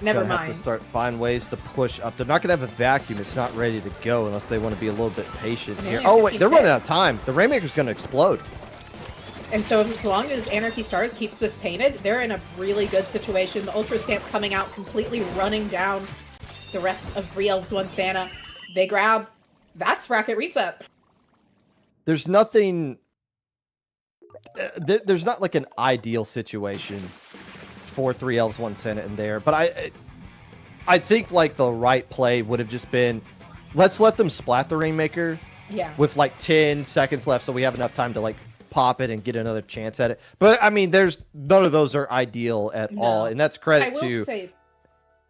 Never gonna have mind. to start find ways to push up. They're not gonna have a vacuum. It's not ready to go unless they want to be a little bit patient And they here. only have Oh wait, they're 15 running out ticks. of time. The Rainmaker's gonna explode. And so as long as Anarchy Stars keeps this painted, they're in a really good situation. The Ultra Scamp coming out, completely running down the rest of 3 Elves, 1 Santa. They grab. That's bracket reset. There's nothing. There's not like an ideal situation for 3 Elves, 1 Senate in there, but I think like the right play would have just been, let's let them splat the Rainmaker Yeah. with like 10 seconds left, so we have enough time to like pop it and get another chance at it. But I mean, there's none of those are ideal at all, and that's I credit will to say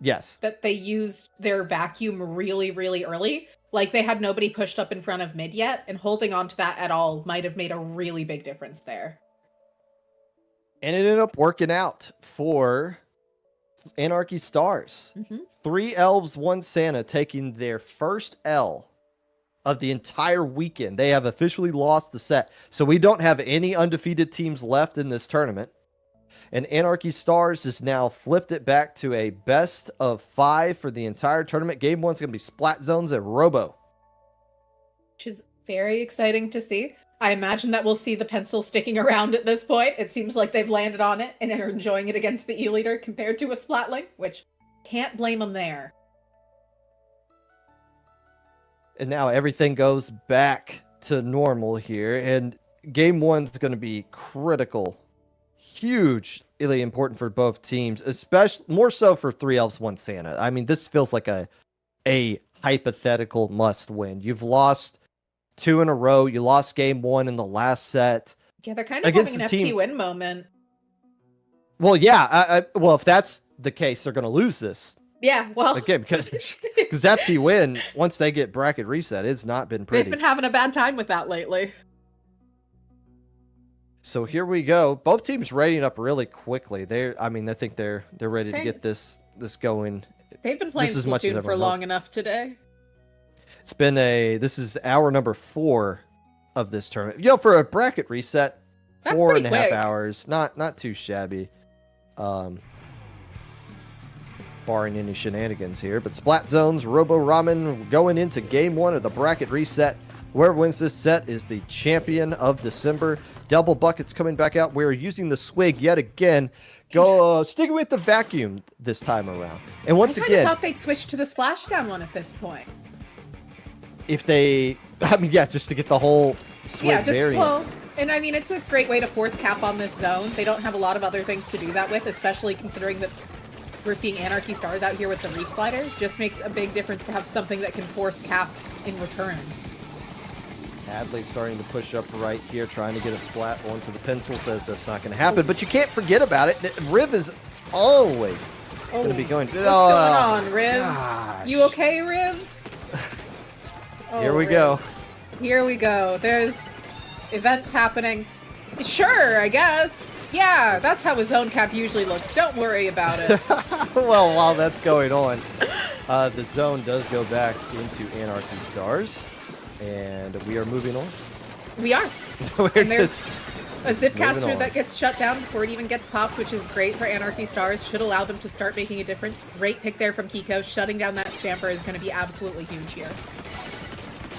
yes. that they used their vacuum really, really early. Like, they had nobody pushed up in front of mid yet, and holding on to that at all might have made a really big difference there. And it ended up working out for Anarchy Stars. Mhm. 3 Elves, 1 Santa taking their first L of the entire weekend. They have officially lost the set. So we don't have any undefeated teams left in this tournament. And Anarchy Stars has now flipped it back to a best of 5 for the entire tournament. Game 1's going to be Splat Zones at Robo. Which is very exciting to see. I imagine that we'll see the pencil sticking around at this point. It seems like they've landed on it and are enjoying it against the E-Leader compared to a Splatling, which can't blame them there. And now everything goes back to normal here. And game 1's going to be critical. Hugely important for both teams, especially more so for 3 Elves, 1 Santa. I mean, this feels like a hypothetical must win. You've lost 2 in a row. You lost game 1 in the last set. Yeah, they're kind of Against having an the FT team- win moment. Well, yeah. Well, if that's the case, they're going to lose this Yeah, well, again because FT win once they get bracket reset. It's not been pretty. they've been having a bad time with that lately. So here we go. Both teams readying up really quickly. I think they're ready to Okay. get this going. They've been playing as much as Splatoon for everyone long else. enough today. This is hour number 4 of this tournament. You know, for a bracket reset, That's 4.5 pretty quick. hours. Not too shabby. Barring any shenanigans here. But Splat Zones, Robo Ramen going into game 1 of the bracket reset. Whoever wins this set is the champion of December. Double buckets coming back out. We're using the swig yet again. Go sticking with the vacuum this time around. And once I kind again, of thought they'd switch to the splashdown one at this point. if they, just to get the whole swig Yeah, just variant. well, and I mean it's a great way to force cap on this zone. They don't have a lot of other things to do that with, especially considering that we're seeing Anarchy Stars out here with the Reef Slider. Just makes a big difference to have something that can force cap in return. Hadley starting to push up right here, trying to get a splat onto the pencil. Says that's not going to happen, but you can't forget about it. Riv is always going to be going. What's going on, Riv? Gosh. You okay, Riv? Here we Riv. go. Here we go. There's events happening. Sure, I guess. Yeah, that's how a zone cap usually looks. Don't worry about it. Well, while that's going on, the zone does go back into Anarchy Stars, and we are moving on. We are. We're And there's just a moving Zipcaster on. that gets shut down before it even gets popped, which is great for Anarchy Stars. Should allow them to start making a difference. Great pick there from Kiko. Shutting down that Stamper is going to be absolutely huge here.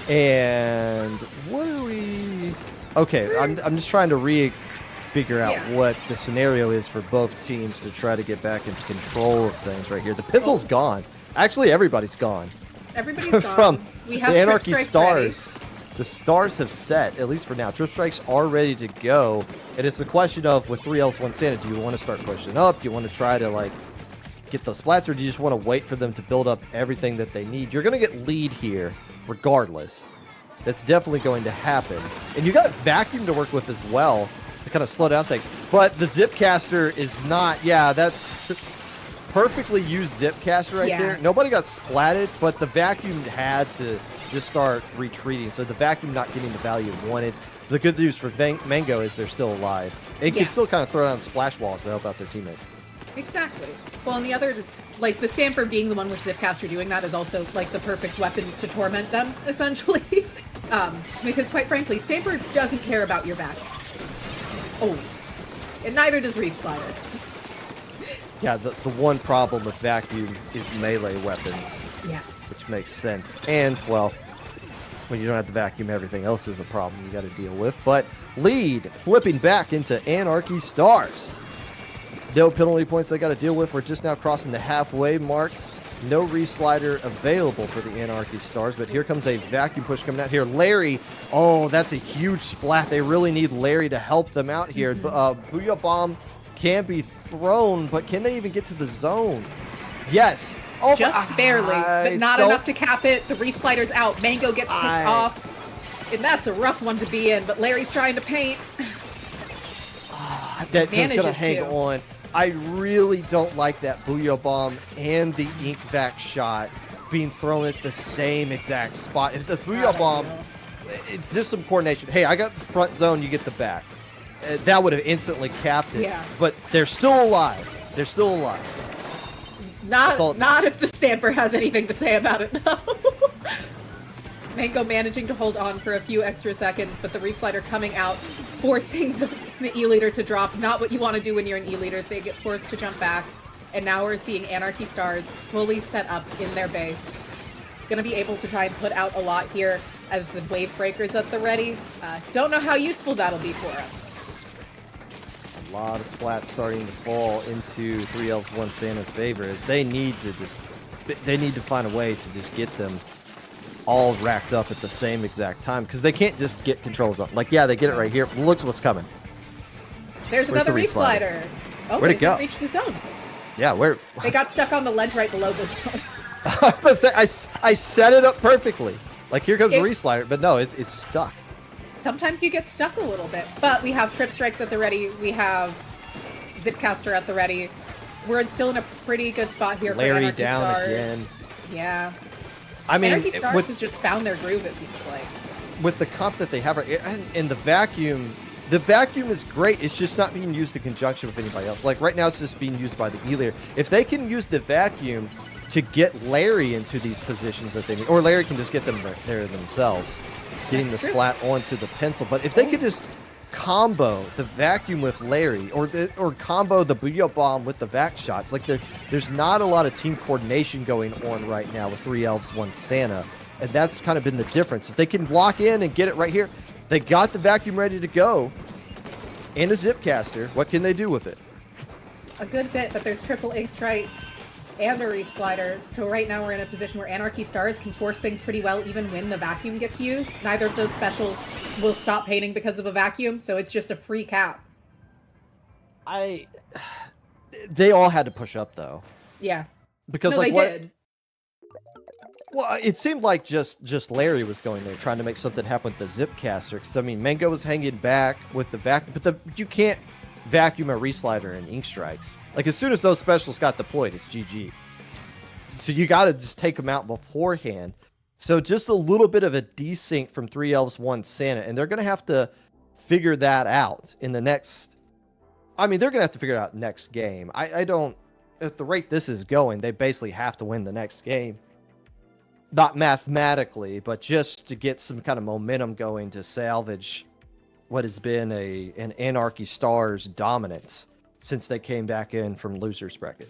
And what are we? Okay, I'm just trying to figure out Yeah. what the scenario is for both teams to try to get back into control of things right here. The pencil's gone. Actually, everybody's gone. Everybody's gone. From We have the Trip Anarchy Strikes Stars. The stars have set, at least for now. Trip Strikes are ready to go. And it's a question of, with 3 elves, 1 Santa, do you want to start pushing up? Do you want to try to, like, get those splats, or do you just want to wait for them to build up everything that they need? You're going to get lead here, regardless. That's definitely going to happen. And you got Vacuum to work with as well to kind of slow down things. But the Zipcaster is not, yeah, that's perfectly used Zipcaster right Yeah. there. Nobody got splatted, but the Vacuum had to just start retreating. So the Vacuum not getting the value it wanted. The good news for Mango is they're still alive. They can Yeah. still kind of throw down splash walls to help out their teammates. Exactly. Well, and the other, like, the Stamper being the one with Zipcaster doing that is also, like, the perfect weapon to torment them, essentially. Because, quite frankly, Stamper doesn't care about your back. Oh. And neither does Reef Slider. Yeah, the one problem with Vacuum is melee weapons, Yes. which makes sense. And, well, when you don't have to vacuum, everything else is a problem you got to deal with. But lead flipping back into Anarchy Stars. No penalty points they got to deal with. We're just now crossing the halfway mark. No reslider available for the Anarchy Stars, but here comes a vacuum push coming out here. Larry, oh, that's a huge splat. They really need Larry to help them out here. Booyah Bomb can be thrown, but can they even get to the zone? Yes. Oh, Just barely, but not enough to cap it. The Reef Slider's out. Mango gets picked off. And that's a rough one to be in, but Larry's trying to paint. That's going to manages hang to. on. I really don't like that Booyah Bomb and the Ink Vac shot being thrown at the same exact spot. If the Booyah Bomb, just some coordination. Hey, I got the front zone, you get the back. That would have instantly capped it. Yeah. But they're still alive. They're still alive. Not if the Stamper has anything to say about it, though. Mango managing to hold on for a few extra seconds, but the Reef Slider coming out, forcing the E-Leader to drop. Not what you want to do when you're an E-Leader. They get forced to jump back. And now we're seeing Anarchy Stars fully set up in their base. Gonna be able to try and put out a lot here as the Wave Breaker's at the ready. Don't know how useful that'll be for them. A lot of splats starting to fall into 3 elves 1 Santa's favor as they need to find a way to just get them all racked up at the same exact time, because they can't just get control zone. Like, yeah, they get it right here. Looks what's coming. There's Where's another the Reef Slider? Slider. Oh, Where'd they it go? didn't reach the zone. Yeah, where? They got stuck on the ledge right below the zone. I set it up perfectly. Like, here comes It- Reslider, but no, it's stuck. Sometimes you get stuck a little bit, but we have Trip Strikes at the ready. We have Zipcaster at the ready. We're still in a pretty good spot here for Larry Anarchy down Stars. again. Yeah. I mean, Anarchy Stars with, has just found their groove, it feels like. with the comp that they have, and the vacuum is great. It's just not being used in conjunction with anybody else. Like, right now, it's just being used by the E-Layer. If they can use the vacuum to get Larry into these positions that they need, or Larry can just get them there themselves, getting That's the true. splat onto the pencil. But if they could just combo the vacuum with Larry, or combo the Booyah Bomb with the vac shots, like there's not a lot of team coordination going on right now with 3 elves 1 Santa, and that's kind of been the difference. If they can lock in and get it right here, they got the vacuum ready to go and a Zipcaster. What can they do with it? A good bit, but there's triple Ink Strike and a Reef Slider. So right now we're in a position where Anarchy Stars can force things pretty well even when the vacuum gets used. Neither of those specials will stop painting because of a vacuum, so it's just a free cap. They all had to push up though, Yeah. because No, like they what? did. Well, it seemed like just Larry was going there, trying to make something happen with the Zipcaster. Because I mean, Mango was hanging back with the vacuum, but you can't vacuum a Reslider and Ink Strikes. Like, as soon as those specials got deployed, it's GG. So you got to just take them out beforehand. So just a little bit of a desync from 3 elves 1 Santa, and they're going to have to figure that out in the next, I mean, they're going to have to figure it out next game. I don't, at the rate this is going, they basically have to win the next game. Not mathematically, but just to get some kind of momentum going to salvage what has been an Anarchy Stars dominance since they came back in from losers bracket.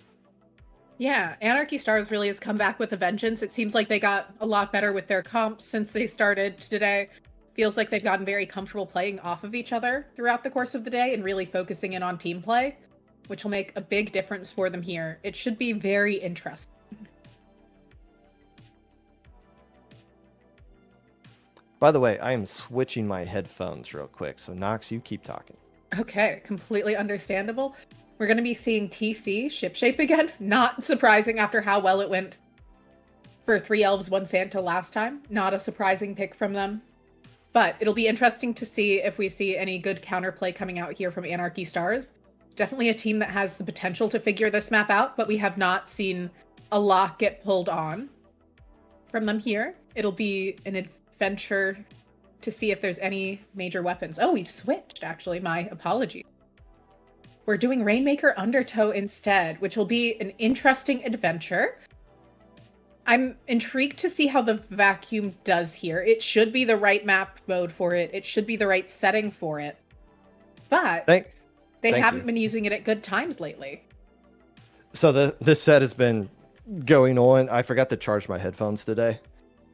Yeah, Anarchy Stars really has come back with a vengeance. It seems like they got a lot better with their comps since they started today. Feels like they've gotten very comfortable playing off of each other throughout the course of the day and really focusing in on team play, which will make a big difference for them here. It should be very interesting. By the way, I am switching my headphones real quick, so Nox, you keep talking. Okay, completely understandable. We're going to be seeing TC shipshape again. Not surprising after how well it went for 3 Elves, 1 Santa last time. Not a surprising pick from them. But it'll be interesting to see if we see any good counterplay coming out here from Anarchy Stars. Definitely a team that has the potential to figure this map out, but we have not seen a lot get pulled on from them here. It'll be an adventure to see if there's any major weapons. Oh, we've switched, actually. My apologies. We're doing Rainmaker Undertow instead, which will be an interesting adventure. I'm intrigued to see how the vacuum does here. It should be the right map mode for it. It should be the right setting for it. But they haven't been using it at good times lately. So this set has been going on. I forgot to charge my headphones today.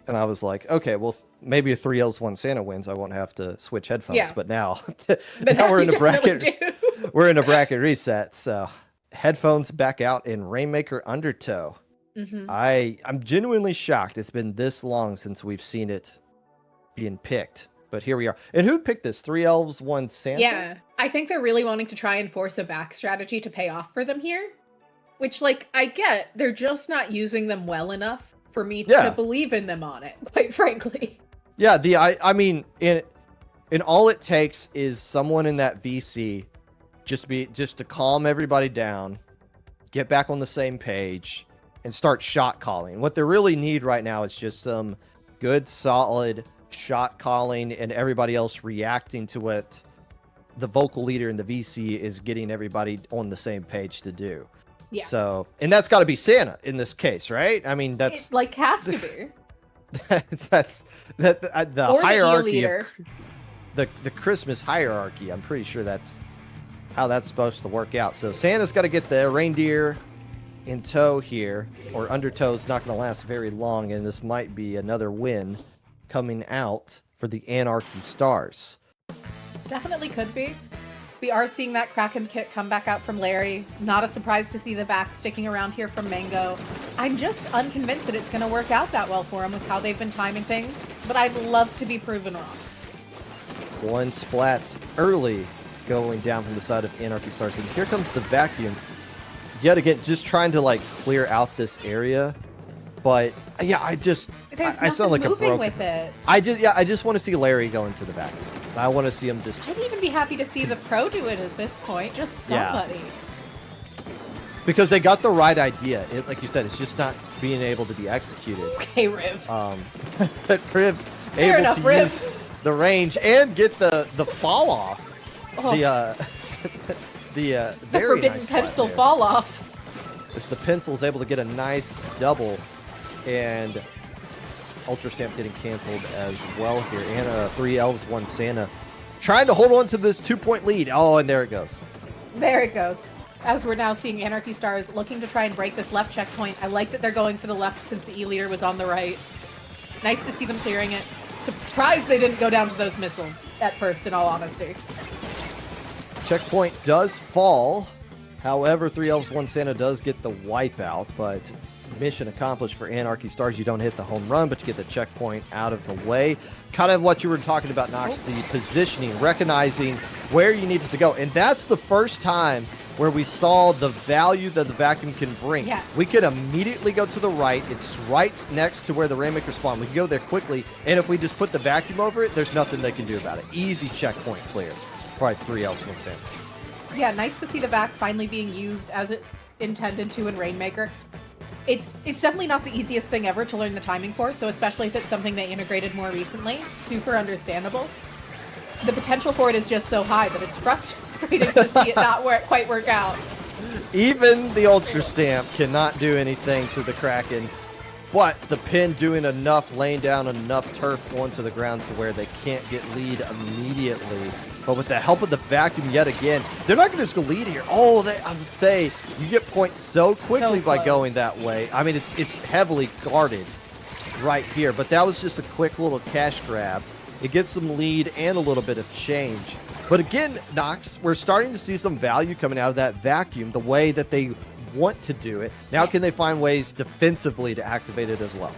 And I was like, okay, well, maybe if 3 Elves 1 Santa wins, I won't have to switch headphones. Yeah. But now, Now we're in you a bracket. definitely do. We're in a bracket reset. So headphones back out in Rainmaker Undertow. Mm-hmm. I'm genuinely shocked. It's been this long since we've seen it being picked. But here we are. And who picked this? 3 Elves 1 Santa? Yeah, I think they're really wanting to try and force a back strategy to pay off for them here. Which, like, I get. They're just not using them well enough for me to believe in them on it, quite frankly. Yeah, I mean, in all it takes is someone in that VC just to calm everybody down, get back on the same page, and start shot calling. What they really need right now is just some good, solid shot calling and everybody else reacting to what the vocal leader in the VC is getting everybody on the same page to do. Yeah. So, and that's got to be Santa in this case, right? I mean, that's It, like, has to be. the Or hierarchy the of the Christmas hierarchy. I'm pretty sure that's how that's supposed to work out. So Santa's got to get the reindeer in tow here, or undertow's not going to last very long, and this might be another win coming out for the Anarchy Stars. Definitely could be. We are seeing that Kraken kit come back out from Larry. Not a surprise to see the vac sticking around here from Mango. I'm just unconvinced that it's going to work out that well for him with how they've been timing things, but I'd love to be proven wrong. One splat early going down from the side of Anarchy Stars, and here comes the vacuum. Yet again, just trying to like clear out this area, but yeah, I sound like a broken. With it. I just want to see Larry go into the vacuum. I want to see him just. I'd even be happy to see the pro do it at this point. Just somebody. Yeah. Because they got the right idea. Like you said, it's just not being able to be executed. Okay, Riv. But Riv Fair able enough, to Riv. use the range and get the fall off. Oh. The The very forbidden nice spot pencil there. fall off. As the pencil's able to get a nice double, and Ultra Stamp getting canceled as well here. And 3 Elves 1 Santa trying to hold on to this 2-point lead. Oh, and there it goes. There it goes. As we're now seeing Anarchy Stars looking to try and break this left checkpoint. I like that they're going for the left since the E-leader was on the right. Nice to see them clearing it. Surprised they didn't go down to those missiles at first, in all honesty. Checkpoint does fall. However, 3 Elves 1 Santa does get the wipeout, but mission accomplished for Anarchy Stars. You don't hit the home run, but you get the checkpoint out of the way. Kind of what you were talking about, Nox, the positioning, recognizing where you needed to go. And that's the first time where we saw the value that the vacuum can bring. Yes. We could immediately go to the right. It's right next to where the Rainmaker spawned. We can go there quickly, and if we just put the vacuum over it, there's nothing they can do about it. Easy checkpoint clear. Probably 3 Elves 1 Santa. Yeah, nice to see the vac finally being used as it's intended to in Rainmaker. It's definitely not the easiest thing ever to learn the timing for, so especially if it's something they integrated more recently. Super understandable. The potential for it is just so high that it's frustrating to see it not quite work out. Even the Ultra Stamp cannot do anything to the Kraken, but the pin doing enough, laying down enough turf onto the ground to where they can't get lead immediately. But with the help of the vacuum yet again, they're not going to just go lead here. Oh, I would say you get points so quickly by going that way. I mean, it's heavily guarded right here, but that was just a quick little cash grab. It gets some lead and a little bit of change. But again, Nox, we're starting to see some value coming out of that vacuum, the way that they want to do it. Now can they find ways defensively to activate it as well?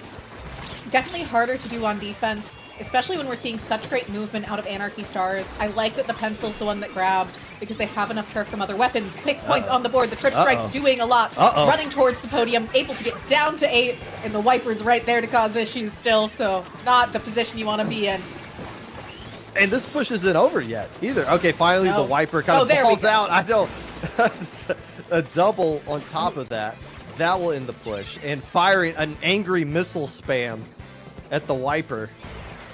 Definitely harder to do on defense, especially when we're seeing such great movement out of Anarchy Stars. I like that the pencil's the one that grabbed because they have enough turf from other weapons. Quick points on the board. The trip strike's doing a lot. Running towards the podium, able to get down to 8, and the wiper's right there to cause issues still, so not the position you want to be in. And this push isn't over yet either. Okay, finally the wiper kind of falls out. I don't. A double on top of that. That will end the push. And firing an angry missile spam at the wiper.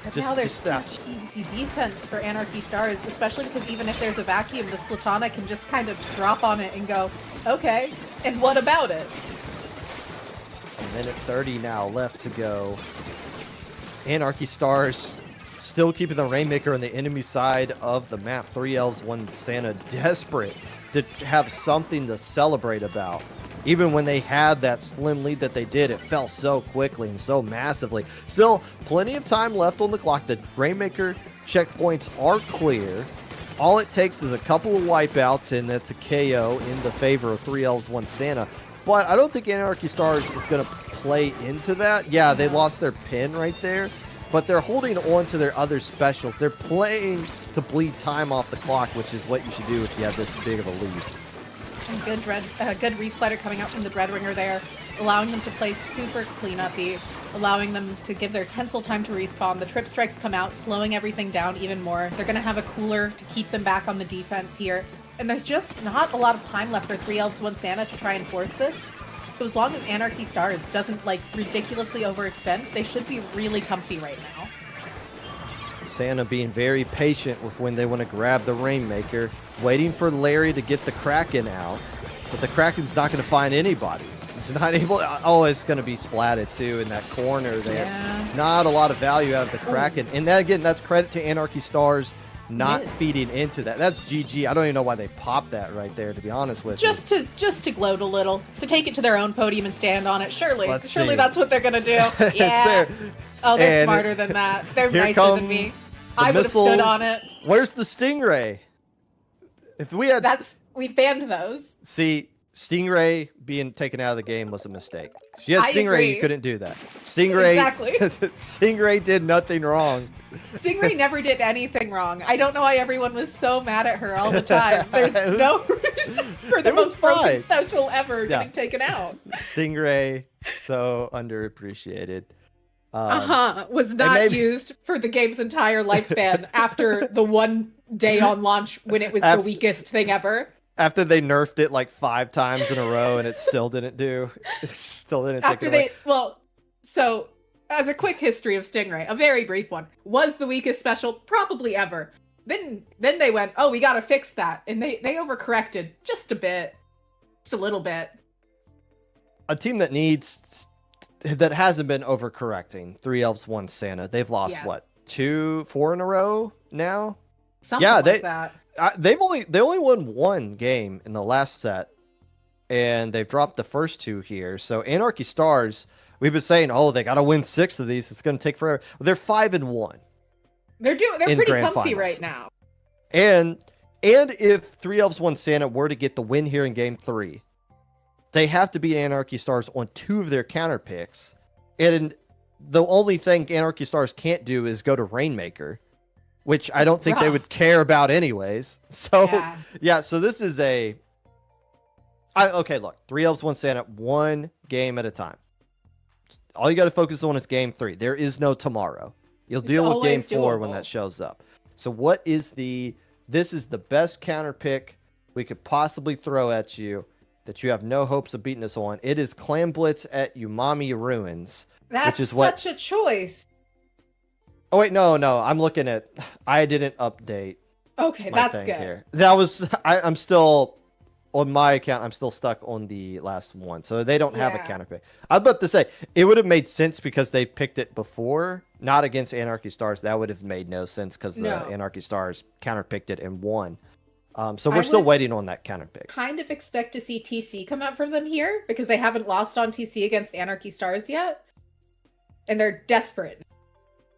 But now there's such easy defense for Anarchy Stars, especially because even if there's a vacuum, the Splatana can just kind of drop on it and go, okay, and what about it? A minute 30 now left to go. Anarchy Stars still keeping the Rainmaker on the enemy side of the map. 3 elves, 1 Santa, desperate to have something to celebrate about. Even when they had that slim lead that they did, it fell so quickly and so massively. Still, plenty of time left on the clock. The Rainmaker checkpoints are clear. All it takes is a couple of wipeouts, and that's a KO in the favor of 3 elves, 1 Santa. But I don't think Anarchy Stars is going to play into that. Yeah, they lost their pin right there, but they're holding on to their other specials. They're playing to bleed time off the clock, which is what you should do if you have this big of a lead. And good Reef Slider coming out from the Dreadringer there, allowing them to play super clean-uppy, allowing them to give their Pencil time to respawn. The Trip Strikes come out, slowing everything down even more. They're going to have a cooler to keep them back on the defense here. And there's just not a lot of time left for 3 elves, 1 Santa to try and force this. So as long as Anarchy Stars doesn't, like, ridiculously overextend, they should be really comfy right now. Santa being very patient with when they want to grab the Rainmaker, waiting for Larry to get the Kraken out, but the Kraken's not going to find anybody. He's not able. Oh, it's going to be splatted too in that corner there. Yeah. Not a lot of value out of the Kraken, and that again, that's credit to Anarchy Stars not feeding into that. That's GG. I don't even know why they popped that right there, to be honest with you. Just to gloat a little, to take it to their own podium and stand on it. Surely that's what they're going to do. Yeah. Oh, they're smarter than that. They're nicer than me. I would have stood on it. Where's the Stingray? If we had... We banned those. See, Stingray being taken out of the game was a mistake. If you had Stingray, you couldn't do that. Stingray... Exactly. Stingray did nothing wrong. Stingray never did anything wrong. I don't know why everyone was so mad at her all the time. There's no reason for the most broken special ever getting taken out. Stingray, so underappreciated. Was not used for the game's entire lifespan after the one day on launch when it was the weakest thing ever. After they nerfed it like 5 times in a row and it still didn't do. It still didn't take it away. Well, so as a quick history of Stingray, a very brief one, was the weakest special probably ever. Then they went, oh, we gotta fix that. And they overcorrected just a bit. Just a little bit. A team that hasn't been overcorrecting. 3 elves, 1 Santa. They've lost what, 4 in a row now? Something like that. They only won 1 game in the last set, and they've dropped the first 2 here. So Anarchy Stars, we've been saying, oh, they got to win 6 of these. It's going to take forever. They're 5-1. They're pretty comfy right now. And if 3 elves, 1 Santa were to get the win here in game 3. They have to beat Anarchy Stars on 2 of their counter picks. And the only thing Anarchy Stars can't do is go to Rainmaker, which I don't think they would care about anyways. So, so this is okay, look. 3 elves, 1 Santa, 1 game at a time. All you got to focus on is game 3. There is no tomorrow. You'll deal with game 4 when that shows up. So this is the best counter pick we could possibly throw at you that you have no hopes of beating us on. It is Clan Blitz at Umami Ruins. That's which is such a choice. Oh, wait, no. I'm looking at... I didn't update Okay, my that's thing good. here. That was I'm still on my account. I'm still stuck on the last one, so they don't have a Yeah. counter pick. I was about to say it would have made sense because they've picked it before, not against Anarchy Stars. That would have made no sense because the No. Anarchy Stars counter picked it and won. So we're I still would- waiting on that counter pick. Kind of expect to see TC come out from them here because they haven't lost on TC against Anarchy Stars yet. And they're desperate.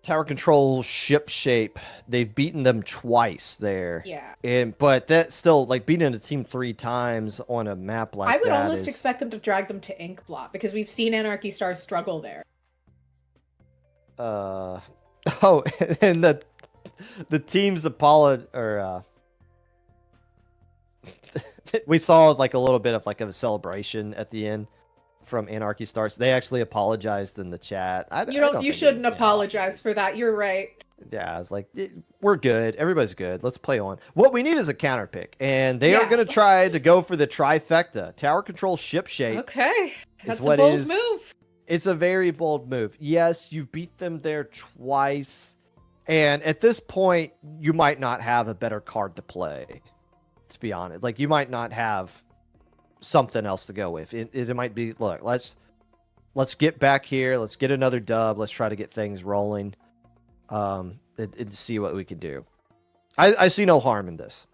Tower control ship shape. They've beaten them twice there. Yeah. But that's still like beating a team 3 times on a map like I would that almost is- expect them to drag them to Ink Blot because we've seen Anarchy Stars struggle there. Oh, and the teams we saw like a little bit of like a celebration at the end from Anarchy Stars. They actually apologized in the chat. You shouldn't apologize for that. You're right. Yeah, I was like, we're good. Everybody's good. Let's play on. What we need is a counter pick, and they are Yeah. going to try to go for the trifecta. Tower control ship shape. Okay. That's what a bold is- move. It's a very bold move. Yes, you beat them there twice, and at this point, you might not have a better card to play. To be honest, like you might not have something else to go with. It might be, look, let's get back here. Let's get another dub. Let's try to get things rolling. And see what we can do. I see no harm in this.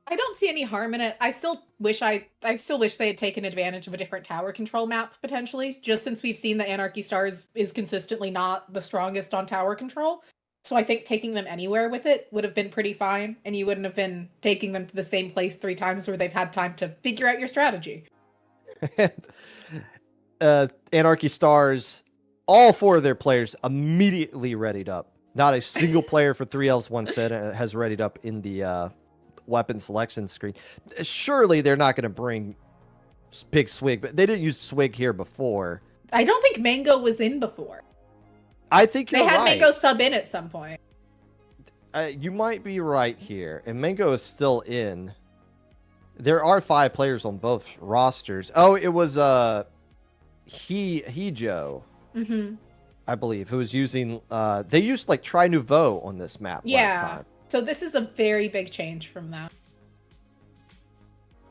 I don't see any harm in it. I still wish they had taken advantage of a different tower control map potentially, just since we've seen the Anarchy Stars is consistently not the strongest on tower control. So I think taking them anywhere with it would have been pretty fine, and you wouldn't have been taking them to the same place 3 times where they've had time to figure out your strategy. Anarchy Stars, all 4 of their players immediately readied up. Not a single player for 3 elves 1 set has readied up in the weapon selection screen. Surely they're not going to bring big swig, but they didn't use swig here before. I don't think Mango was in before. I think you're They had right. Mango sub in at some point. You might be right here, and Mango is still in. There are 5 players on both rosters. Oh, it was Joe, Mm-hmm. I believe, who was using. They used like Tri Nouveau on this map last Yeah. time. So this is a very big change from that.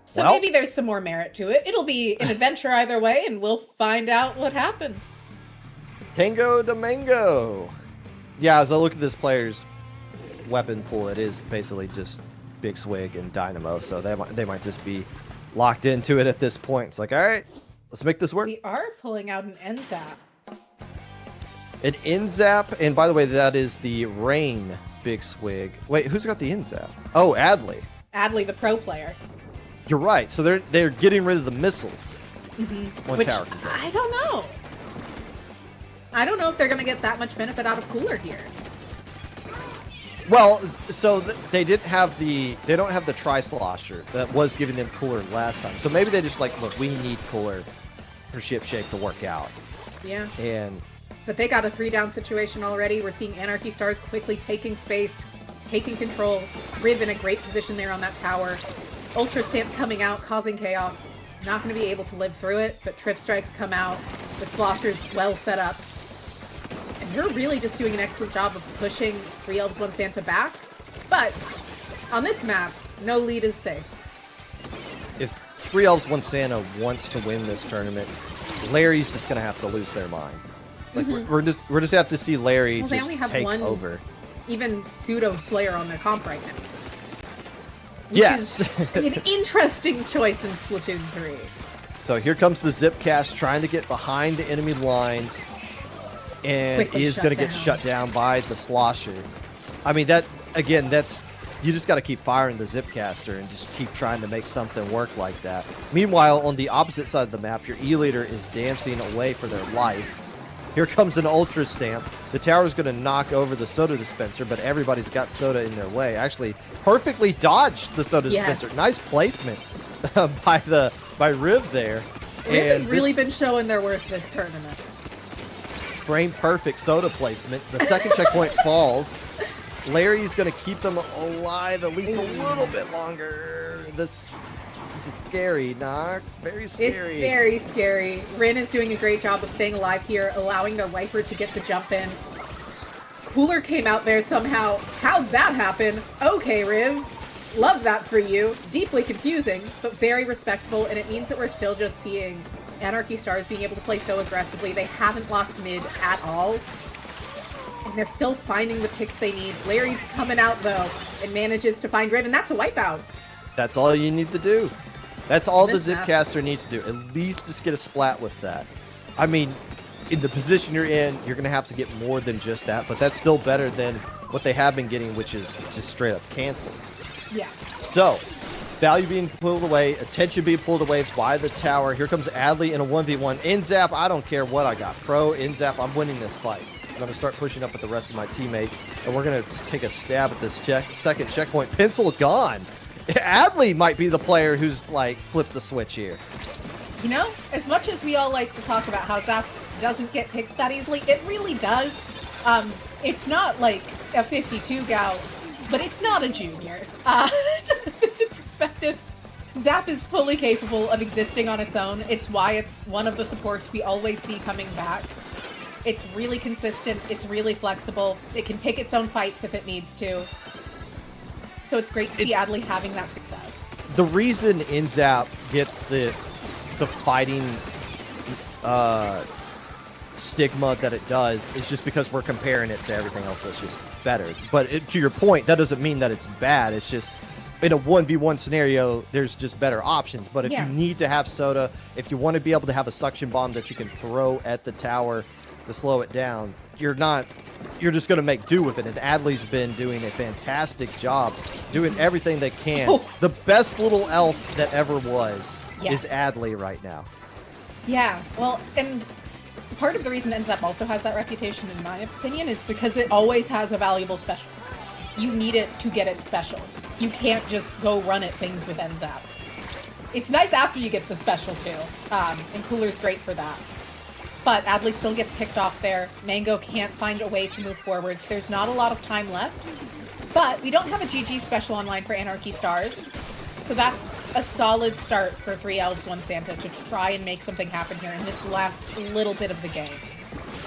So Well- maybe there's some more merit to it. It'll be an adventure either way, and we'll find out what happens. Tango de Mango. Yeah, as I look at this player's weapon pool, it is basically just Big Swig and Dynamo, so they might just be locked into it at this point. It's like, all right, let's make this work. We are pulling out an NZAP. An Inzap, and by the way, that is the Rain Big Swig. Wait, who's got the Inzap? Oh, Adley. Adley, the pro player. You're right. So they're getting rid of the missiles on Which, tower control. I don't know. I don't know if they're going to get that much benefit out of Cooler here. Well, so they don't have the Tri-Slosher that was giving them Cooler last time. So maybe they just like, look, we need Cooler for ship shape to work out. Yeah. And But they got a 3-down situation already. We're seeing Anarchy Stars quickly taking space, taking control. Riv in a great position there on that tower. Ultra Stamp coming out, causing chaos. Not going to be able to live through it, but Trip Strikes come out. The Slosher's well set up. And you're really just doing an excellent job of pushing 3 Elves 1 Santa back. But on this map, no lead is safe. if 3 Elves 1 Santa wants to win this tournament, Larry's just gonna have to lose their mind. Like we're just have to see Larry Well, they just only have take one over. Even pseudo Slayer on their comp right now. Which Yes. is an interesting choice in Splatoon 3. So here comes the Zip Cast trying to get behind the enemy lines, and Quickly he is shut going to get down. shut down by the Slosher. I mean, that's you just got to keep firing the Zipcaster and just keep trying to make something work like that. Meanwhile, on the opposite side of the map, your E-Leader is dancing away for their life. Here comes an Ultra Stamp. The tower is going to knock over the soda dispenser, but everybody's got soda in their way. Actually, perfectly dodged the soda Yes. dispenser. Nice placement by Riv there. Riv has And really this been showing their worth this tournament. frame perfect soda placement. The second checkpoint falls. Larry's going to keep them alive at least a little bit longer. This is scary, Nox. Very scary. It's very scary. Rin is doing a great job of staying alive here, allowing their Viper to get the jump in. Cooler came out there somehow. How'd that happen? Okay, Riv. Love that for you. Deeply confusing, but very respectful, and it means that we're still just seeing Anarchy Stars being able to play so aggressively. They haven't lost mid at all. And they're still finding the picks they need. Larry's coming out, though, and manages to find Riven. That's a wipeout. That's all you need to do. That's all the This map. Zipcaster needs to do. At least just get a splat with that. I mean, in the position you're in, you're going to have to get more than just that, but that's still better than what they have been getting, which is just straight up canceled. Yeah. So, value being pulled away, attention being pulled away by the tower. Here comes Adley in a 1v1. Inzap, I don't care what I got. Pro, Inzap, I'm winning this fight. I'm going to start pushing up with the rest of my teammates, and we're going to take a stab at this second checkpoint. Pencil gone. Adley might be the player who's, like, flipped the switch here. You know, as much as we all like to talk about how Zap doesn't get picks that easily, it really does. It's not like a 52 gal, but it's not a junior. To put this in perspective, Zap is fully capable of existing on its own. It's why it's one of the supports we always see coming back. It's really consistent, it's really flexible, it can pick its own fights if it needs to. So it's great to see Adley having that success. The reason Inzap gets the fighting stigma that it does is just because we're comparing it to everything else that's just better. But to your point, that doesn't mean that it's bad. It's just in a 1v1 scenario, there's just better options. But if you need to have Soda, if you want to be able to have a suction bomb that you can throw at the tower to slow it down, you're just going to make do with it. And Adley's been doing a fantastic job doing everything they can. Oh. The best little elf that ever was Yes. is Adley right now. Yeah, well, and part of the reason NZAP also has that reputation, in my opinion, is because it always has a valuable special. You need it to get it special. You can't just go run at things with NZAP. It's nice after you get the special, too, and Cooler's great for that. But Adley still gets picked off there. Mango can't find a way to move forward. There's not a lot of time left. But we don't have a GG special online for Anarchy Stars. So that's a solid start for 3 Elves, 1 Santa to try and make something happen here in this last little bit of the game.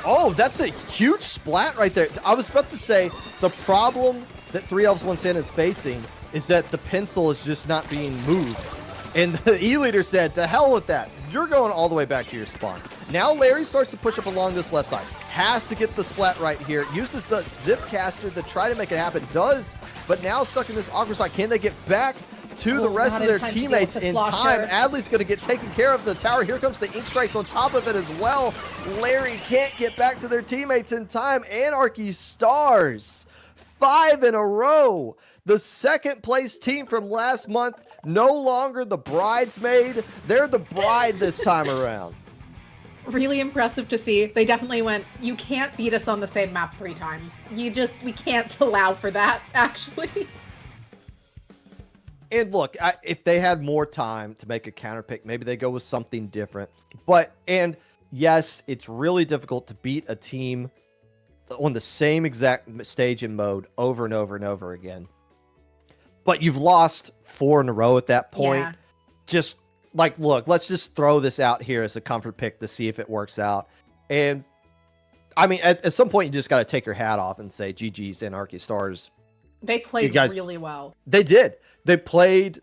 Oh, that's a huge splat right there. I was about to say, the problem that 3 Elves, 1 Santa is facing is that the pencil is just not being moved. And the E-leader said, to hell with that. You're going all the way back to your spawn. Now Larry starts to push up along this left side. Has to get the splat right here. Uses the Zipcaster to try to make it happen. Does, but now stuck in this awkward side. Can they get back to the rest of their teammates in time? Adley's going to get taken care of. The tower. Here comes the Ink Strikes on top of it as well. Larry can't get back to their teammates in time. Anarchy Stars. 5 in a row. The second place team from last month, no longer the bridesmaid. They're the bride this time around. Really impressive to see. They definitely went, you can't beat us on the same map 3 times. We can't allow for that, actually. And look, if they had more time to make a counter pick, maybe they go with something different. And yes, it's really difficult to beat a team on the same exact stage and mode over and over and over again. But you've lost 4 in a row at that point. Yeah. Just like, look, let's just throw this out here as a comfort pick to see if it works out. And I mean, at some point, you just got to take your hat off and say, GG's, Anarchy Stars. They played really well. They did. They played,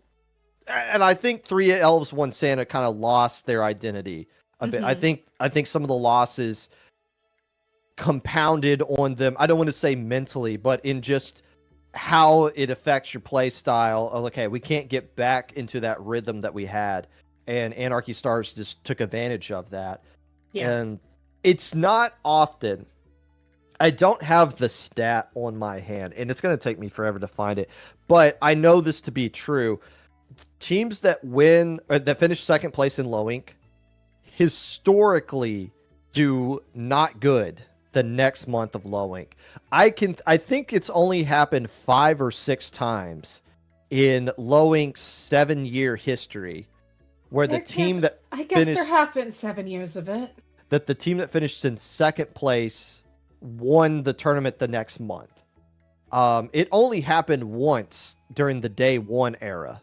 and I think 3 Elves, 1 Santa kind of lost their identity a bit. I think some of the losses compounded on them. I don't want to say mentally, but in just how it affects your play style. Okay, we can't get back into that rhythm that we had, and Anarchy Stars just took advantage of that. Yeah. And it's not often. I don't have the stat on my hand, and it's going to take me forever to find it, but I know this to be true. Teams that win or that finish second place in low ink historically do not good the next month of low ink. I think it's only happened 5 or 6 times in low ink's 7-year history where the team that I guess finished, there have been 7 years of it. that the team that finished in second place won the tournament the next month. It only happened once during the day 1 era,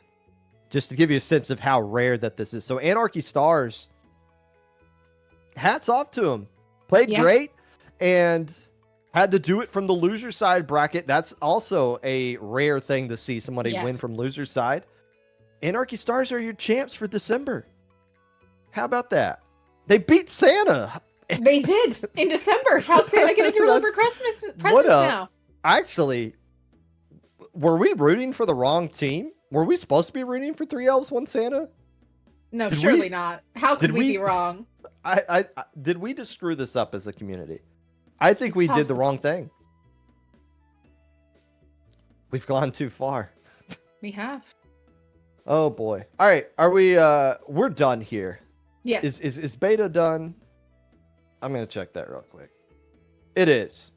just to give you a sense of how rare that this is. So Anarchy Stars, hats off to them. Played great. And had to do it from the loser side bracket. That's also a rare thing to see somebody win Yes. from loser side. Anarchy Stars are your champs for December. How about that? They beat Santa. They did in December. How's Santa going to deliver Christmas presents now? Actually, were we rooting for the wrong team? Were we supposed to be rooting for 3 elves, 1 Santa? No, Did surely we- not. How could did we we- be wrong? I did we just screw this up as a community? I think we did the possible. wrong thing. We've gone too far. We have. Oh boy. All right, are we we're done here. Yeah. Is beta done? I'm going to check that real quick. It is.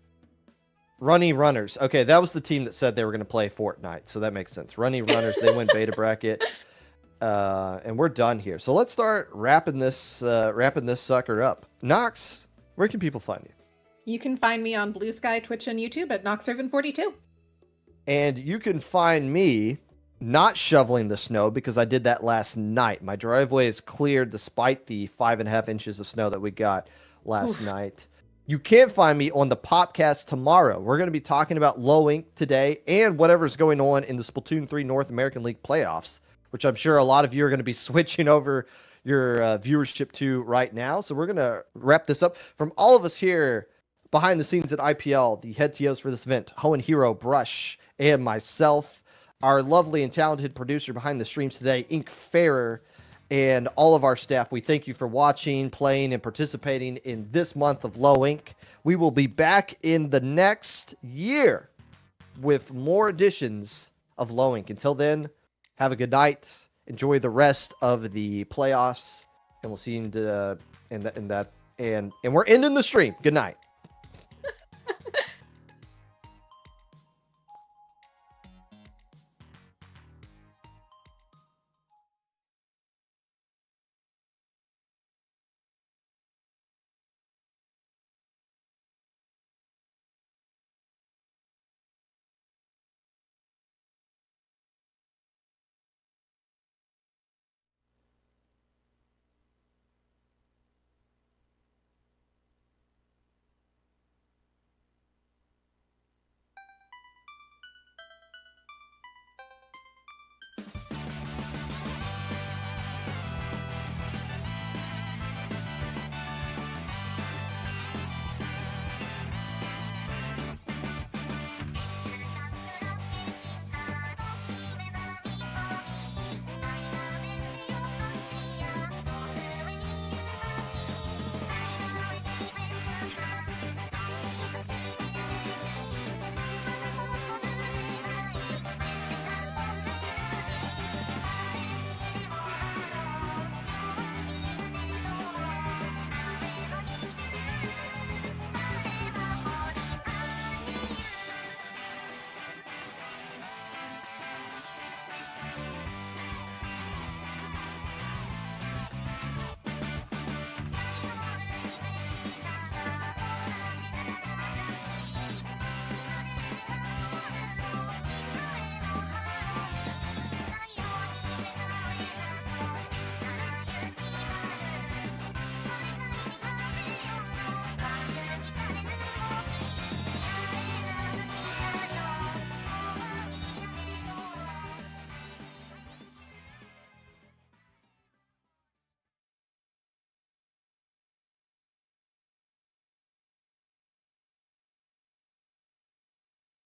Runny Runners. Okay, that was the team that said they were going to play Fortnite, so that makes sense. Runny Runners, they win beta bracket. And we're done here. So let's start wrapping this sucker up. Nox, where can people find you? You can find me on Blue Sky, Twitch, and YouTube at Noxervin42. And you can find me not shoveling the snow because I did that last night. My driveway is cleared despite the 5.5 inches of snow that we got last night. You can find me on the podcast tomorrow. We're going to be talking about Low Ink today and whatever's going on in the Splatoon 3 North American League playoffs, which I'm sure a lot of you are going to be switching over your viewership to right now. So we're going to wrap this up. From all of us here behind the scenes at IPL, the head TOs for this event, Hoenn Hero, Brush, and myself, our lovely and talented producer behind the streams today, Ink Fairer, and all of our staff, we thank you for watching, playing, and participating in this month of Low Ink. We will be back in the next year with more editions of Low Ink. Until then, have a good night. Enjoy the rest of the playoffs, and we'll see you in that. And we're ending the stream. Good night.